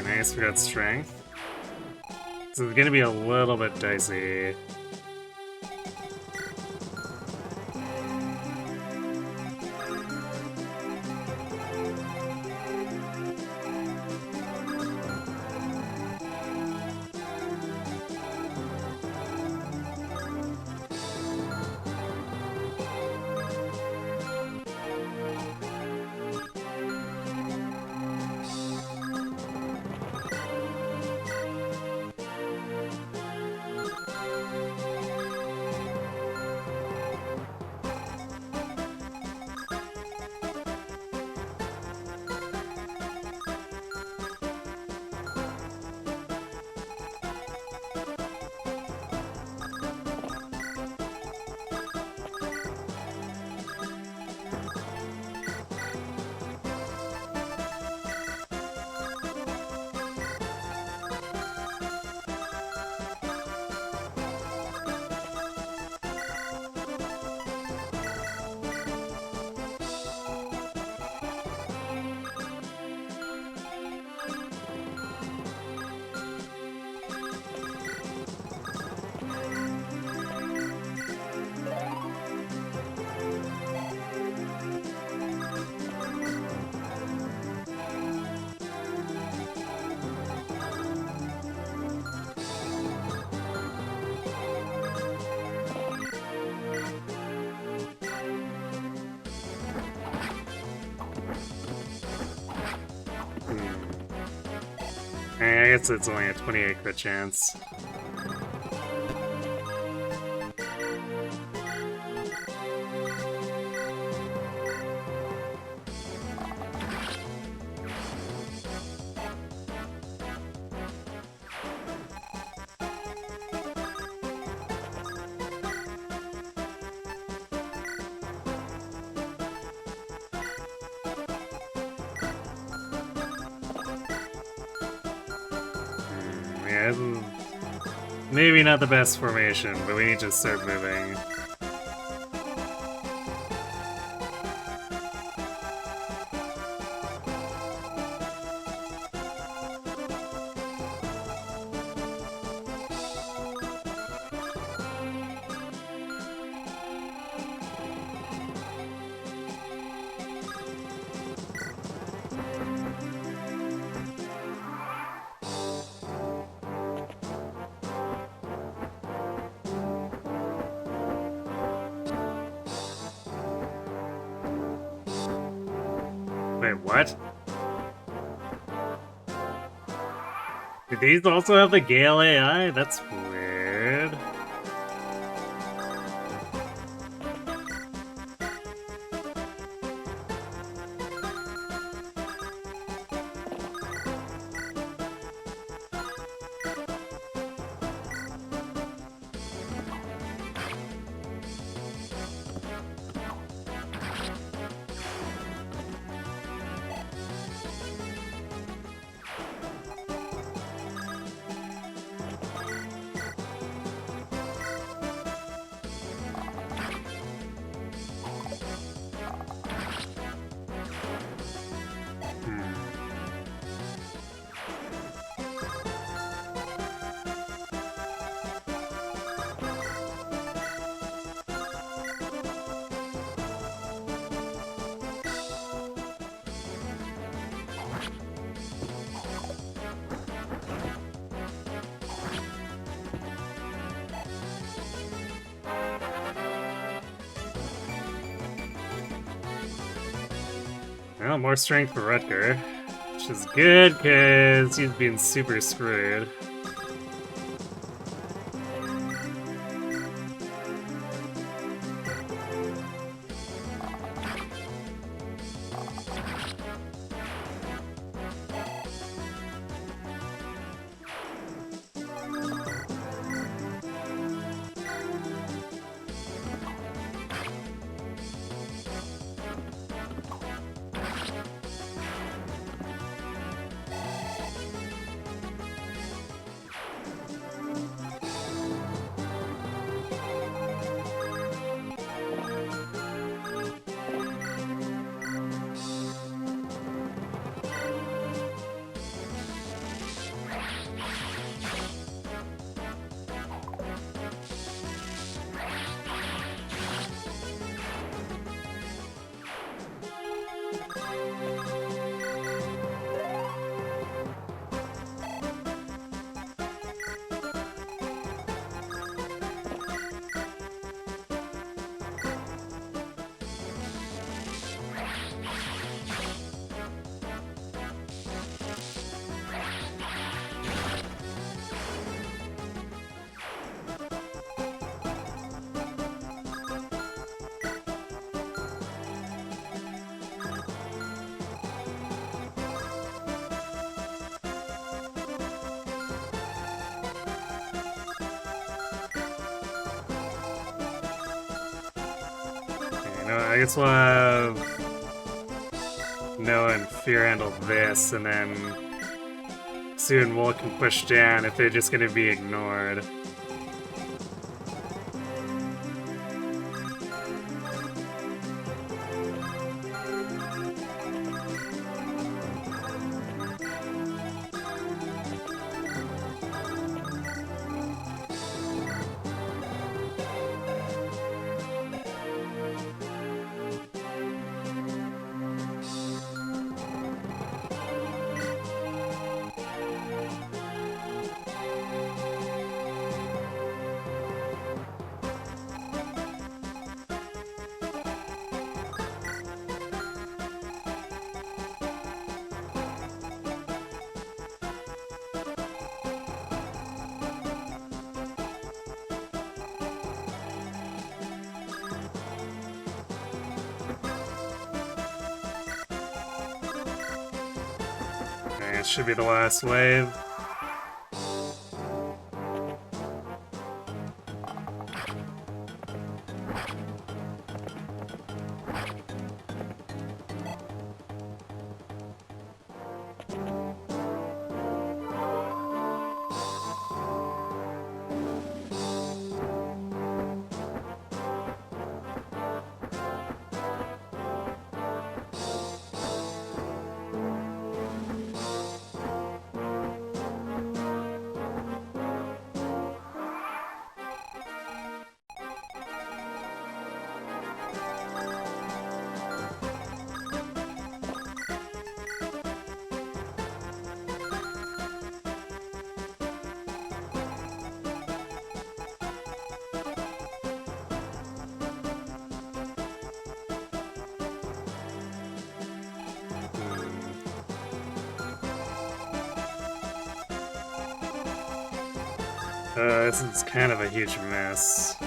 Nice, we got strength. So it's gonna be a little bit dicey. I guess it's only a 28 crit chance. Yeah, maybe not the best formation, but we need to start moving. Wait, what? Do these also have the Gale AI? That's weird. Well, more strength for Rutger, which is good because he's been super screwed. I guess we'll have Noah and Fear handle this, and then soon Wool can push down if they're just gonna be ignored. This should be the last wave. This is kind of a huge mess.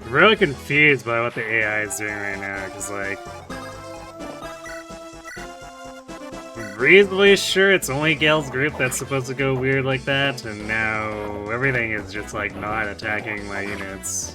I'm really confused by what the AI is doing right now, because, like, I'm reasonably sure it's only Gale's group that's supposed to go weird like that, and now everything is just, like, not attacking my units.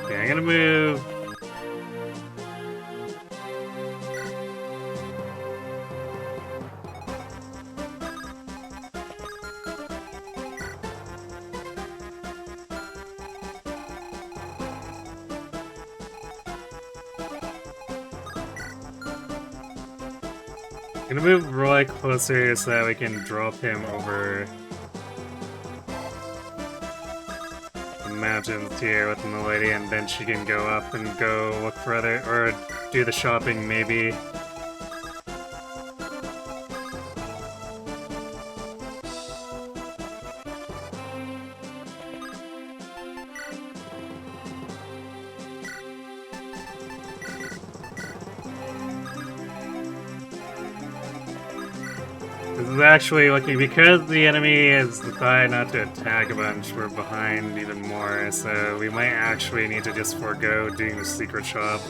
Okay, I'm gonna move. I'm gonna move Roy closer so that we can drop him over the mountains here with the lady, and then she can go up and go look for other, or do the shopping maybe. This is actually looking, because the enemy has decided not to attack a bunch, we're behind even more, so we might actually need to just forego doing the secret shop.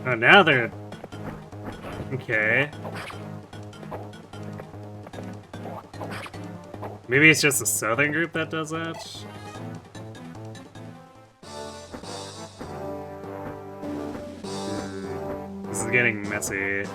Oh, now they're... Okay. Maybe it's just a southern group that does that? This is getting messy.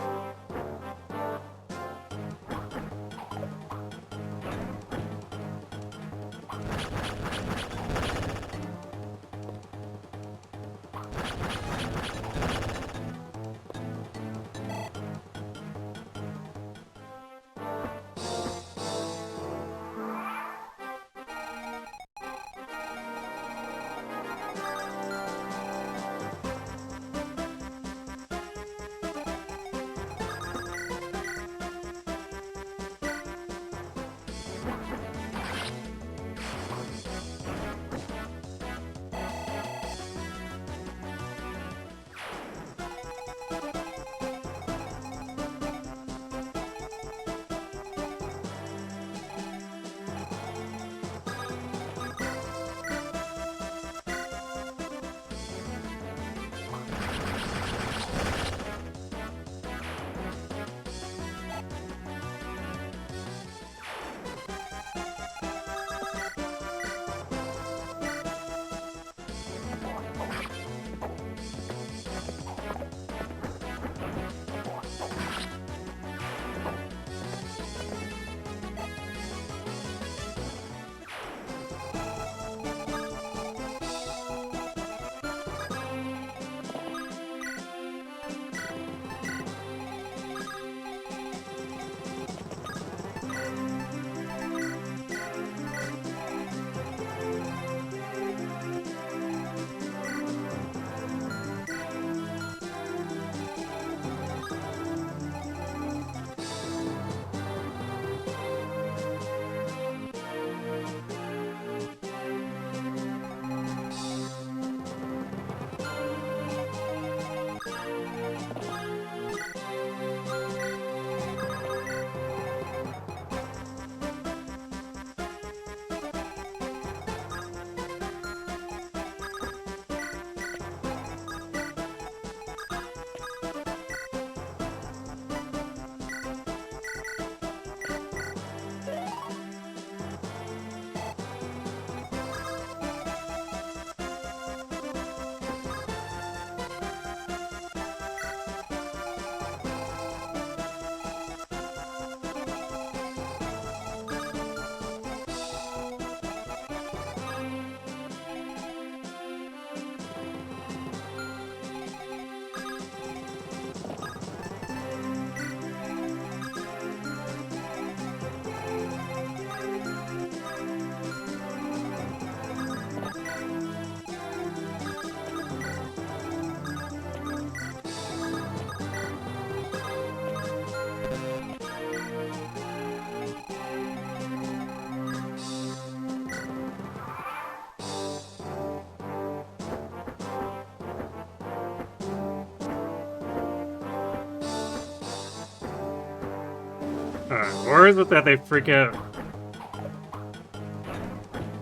Or is it that they freak out?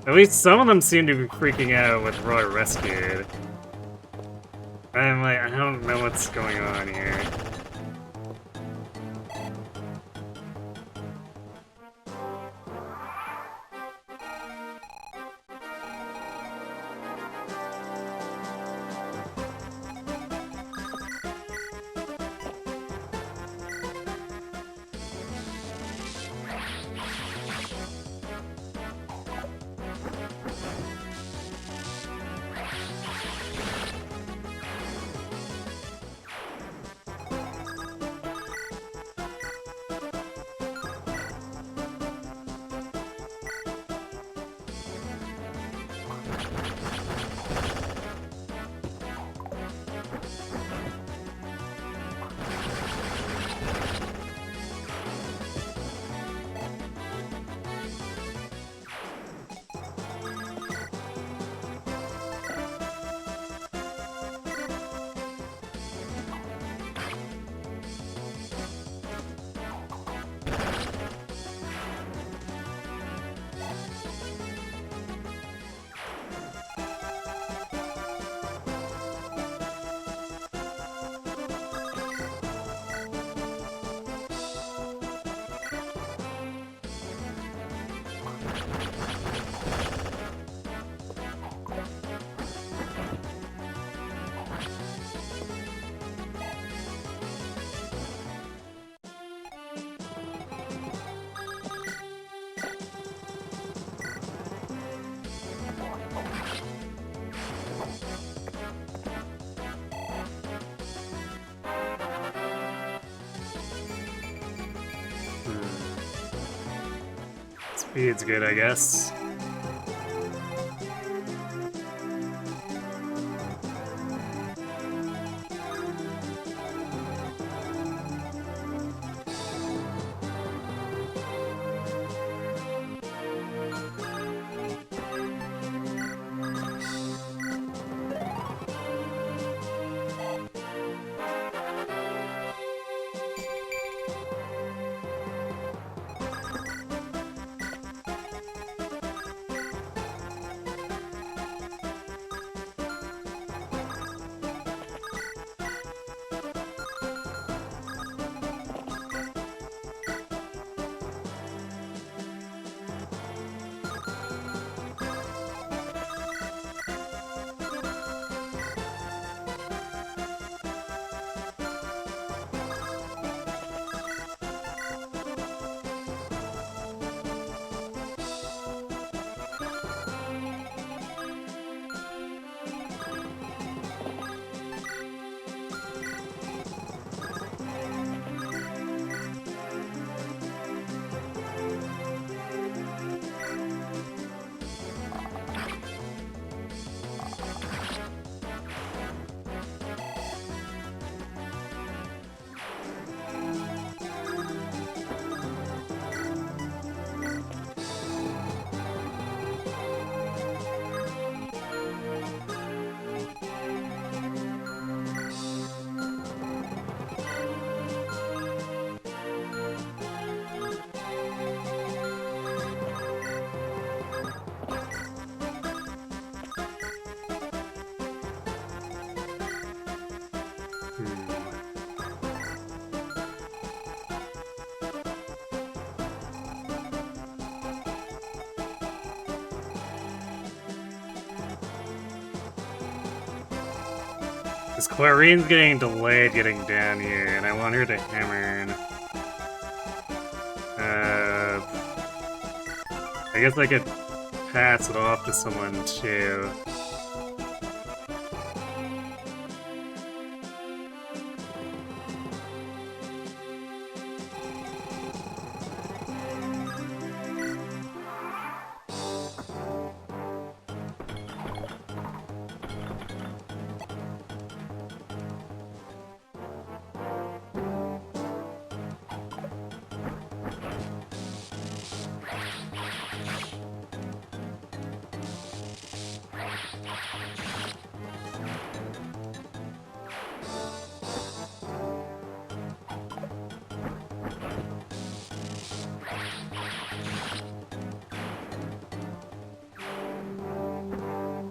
At least some of them seem to be freaking out with Roy rescued. I'm like, I don't know what's going on here. Speed's good, I guess. This Clarine's getting delayed getting down here, and I want her to hammer. I guess I could pass it off to someone too.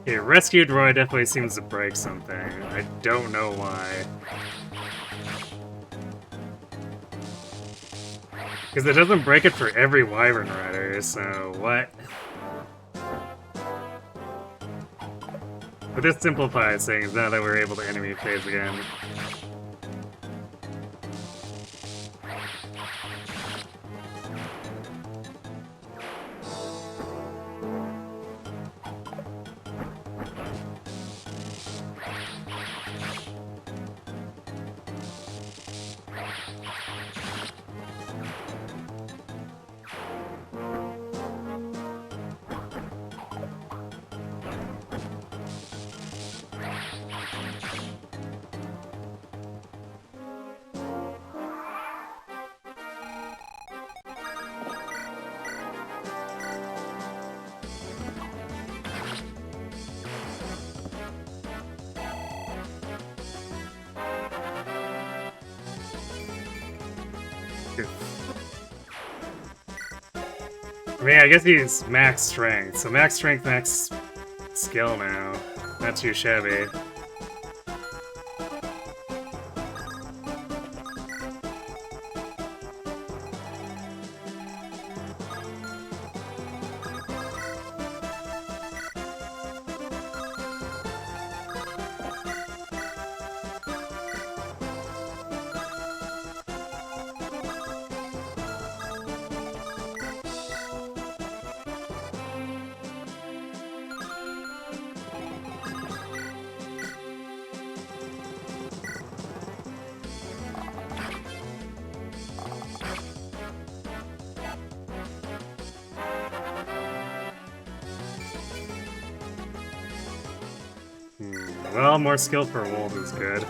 Okay, Rescued Roy definitely seems to break something. I don't know why. Because it doesn't break it for every Wyvern Rider, so what? But this simplifies things now that we're able to enemy phase again. I mean, I guess he's max strength, so max strength, max skill now. Not too shabby. Well, more skill for Wolf is good.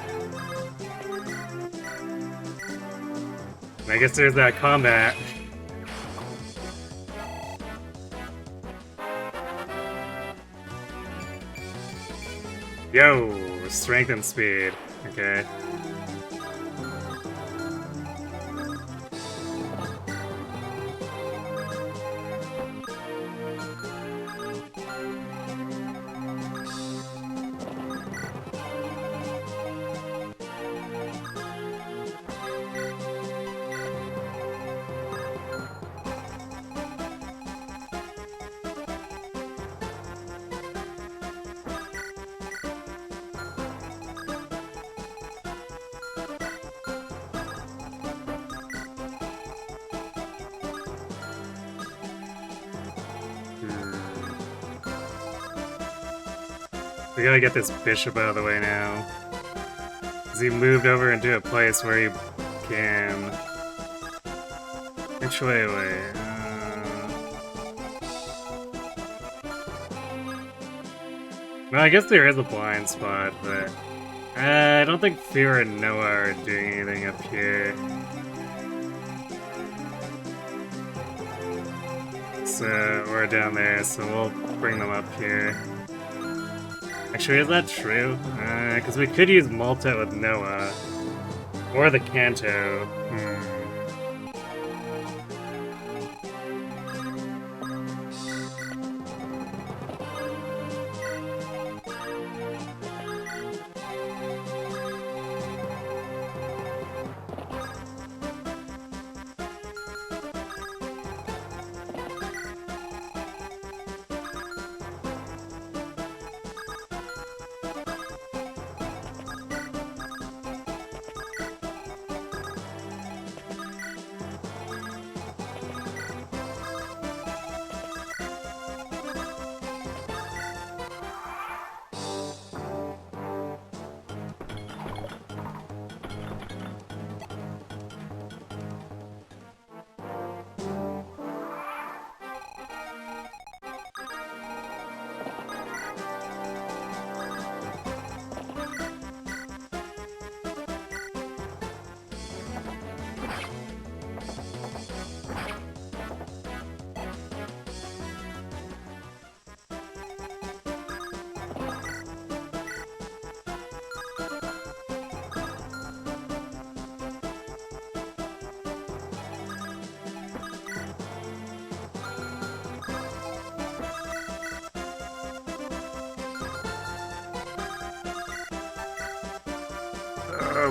And I guess there's that combat. Yo, strength and speed. Okay. We gotta get this bishop out of the way now. Because he moved over into a place where he can... Which way away? Well, I guess there is a blind spot, but... I don't think Fear and Noah are doing anything up here. So, we're down there, so we'll bring them up here. Actually, is that true? Because we could use Malta with Noah. Or the Kanto.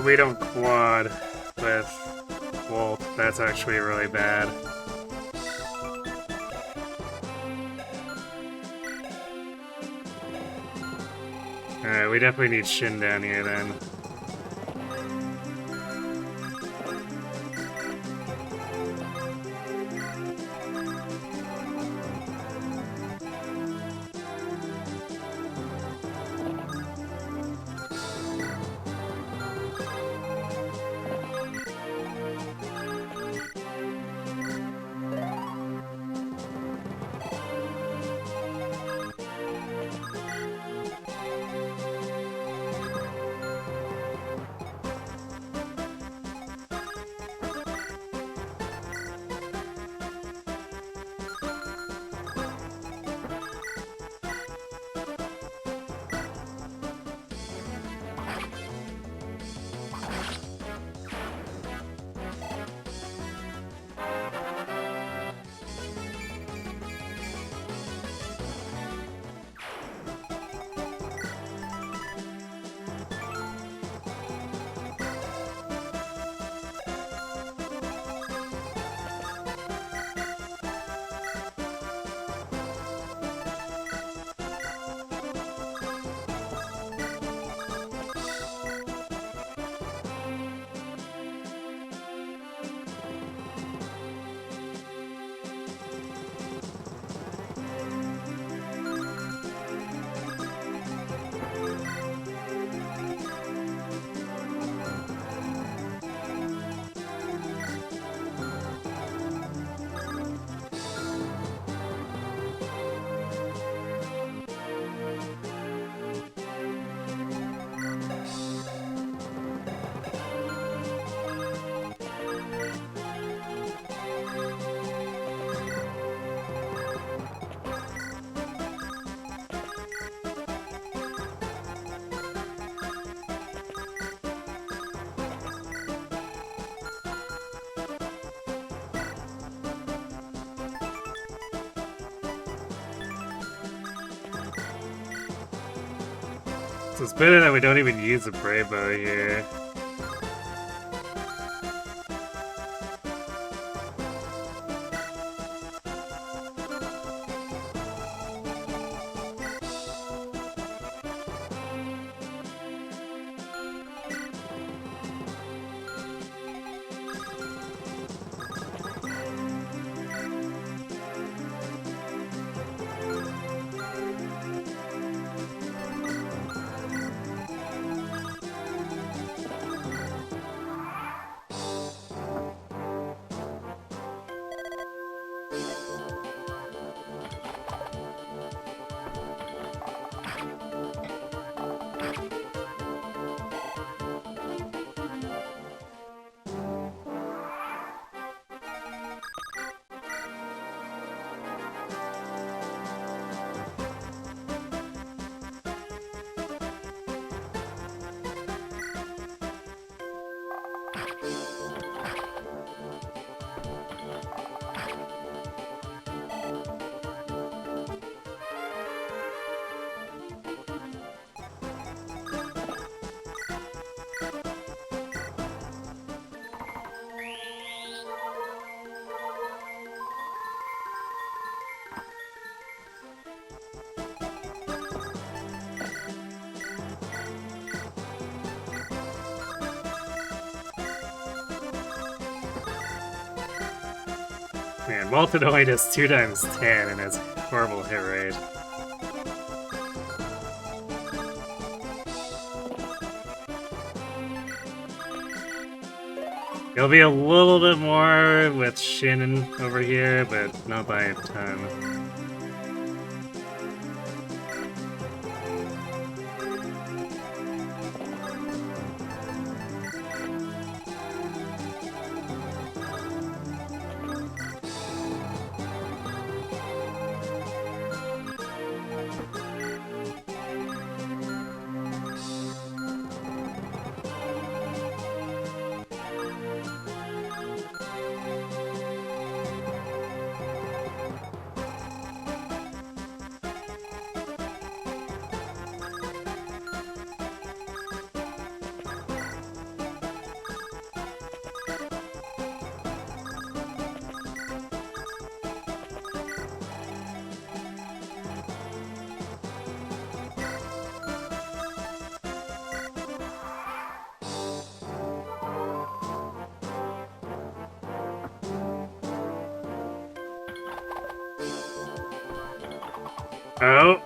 We don't quad with Wolf. That's actually really bad. Alright, we definitely need Shin down here then. So it's better that we don't even use a brave bow here. Man, Malton only does 2 times 10 and has horrible hit rate. It'll be a little bit more with Shin over here, but not by a ton. Oh.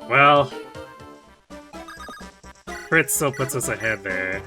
Well, crit still puts us ahead there.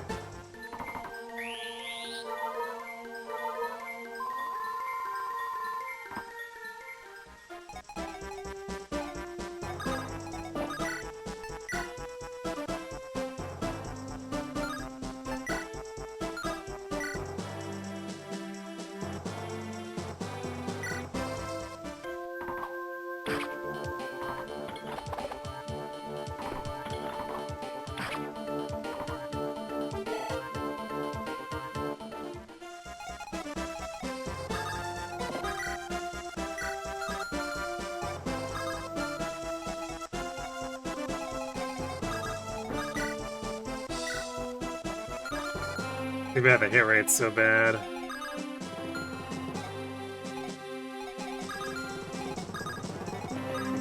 Too bad the hit rate's so bad.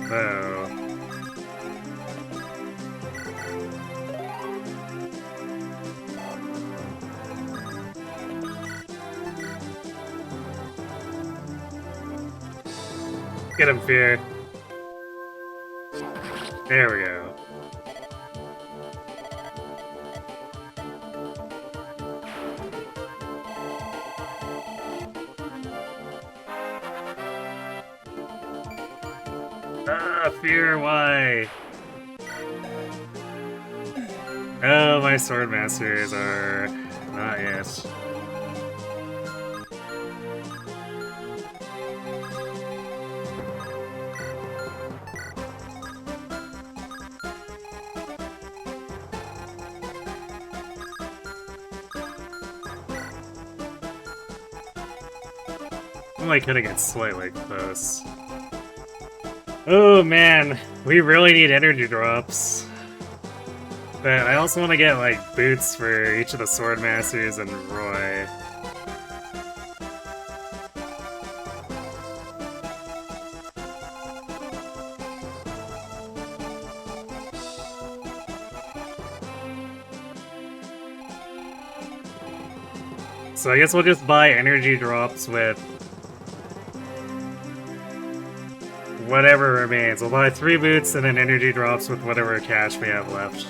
Oh. Get him, Fear. There we go. Ah, Fear, why? Oh, my sword masters are not yet. I'm like hitting it slightly close. Oh man, we really need energy drops. But I also want to get like boots for each of the Sword Masters and Roy. So I guess we'll just buy energy drops with whatever remains. We'll buy 3 boots and then energy drops with whatever cash we have left.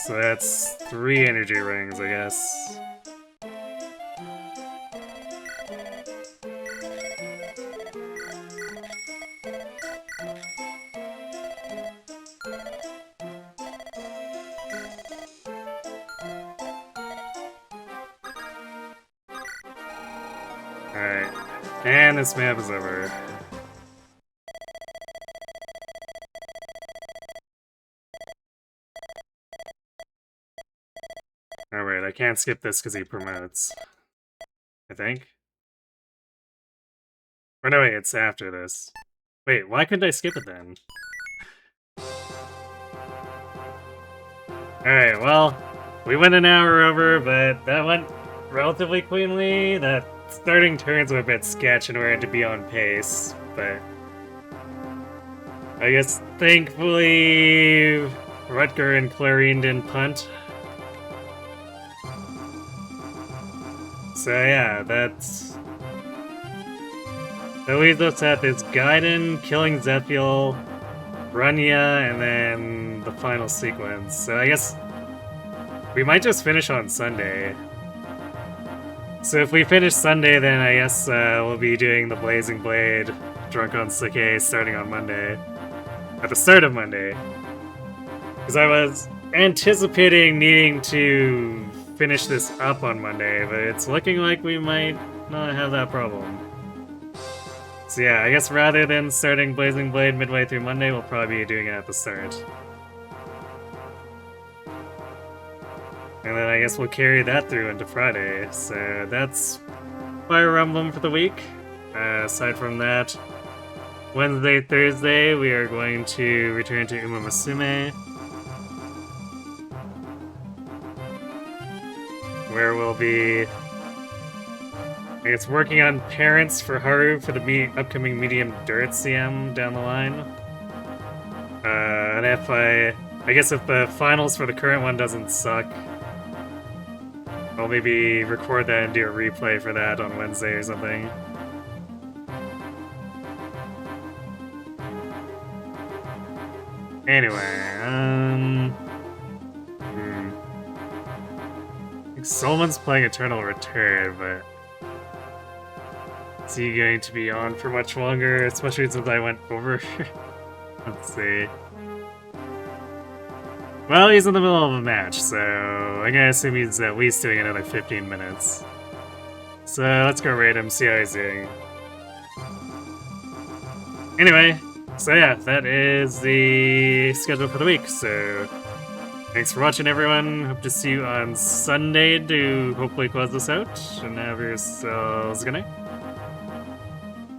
So that's 3 energy rings, I guess. Alright. And this map is over. Alright, I can't skip this because he promotes. I think. Or no, wait, it's after this. Wait, why couldn't I skip it then? Alright, well, we went an hour over, but that went relatively cleanly. That starting turns were a bit sketch in order to be on pace, but I guess thankfully Rutger and Clarine didn't punt. So yeah, that leaves us at this Gaiden killing Zephiel, Runya, and then the final sequence. So I guess we might just finish on Sunday. So if we finish Sunday, then I guess we'll be doing the Blazing Blade Drunk on Sacae starting on Monday. At the start of Monday. Because I was anticipating needing to finish this up on Monday, but it's looking like we might not have that problem. So yeah, I guess rather than starting Blazing Blade midway through Monday, we'll probably be doing it at the start. And then I guess we'll carry that through into Friday. So that's Fire Emblem for the week. Aside from that, Wednesday, Thursday, we are going to return to Mmmmm, where we'll be, I guess, working on parents for Haru for the upcoming medium Dirt CM down the line. And if I guess if the finals for the current one doesn't suck, I'll maybe record that and do a replay for that on Wednesday or something. Anyway, I think Solman's playing Eternal Return, but is he going to be on for much longer, especially since I went over? Let's see. Well, he's in the middle of a match, so I'm gonna assume he's at least doing another 15 minutes. So let's go raid him, see how he's doing. Anyway, so yeah, that is the schedule for the week, so thanks for watching, everyone. Hope to see you on Sunday to hopefully close this out, and have yourselves a good night.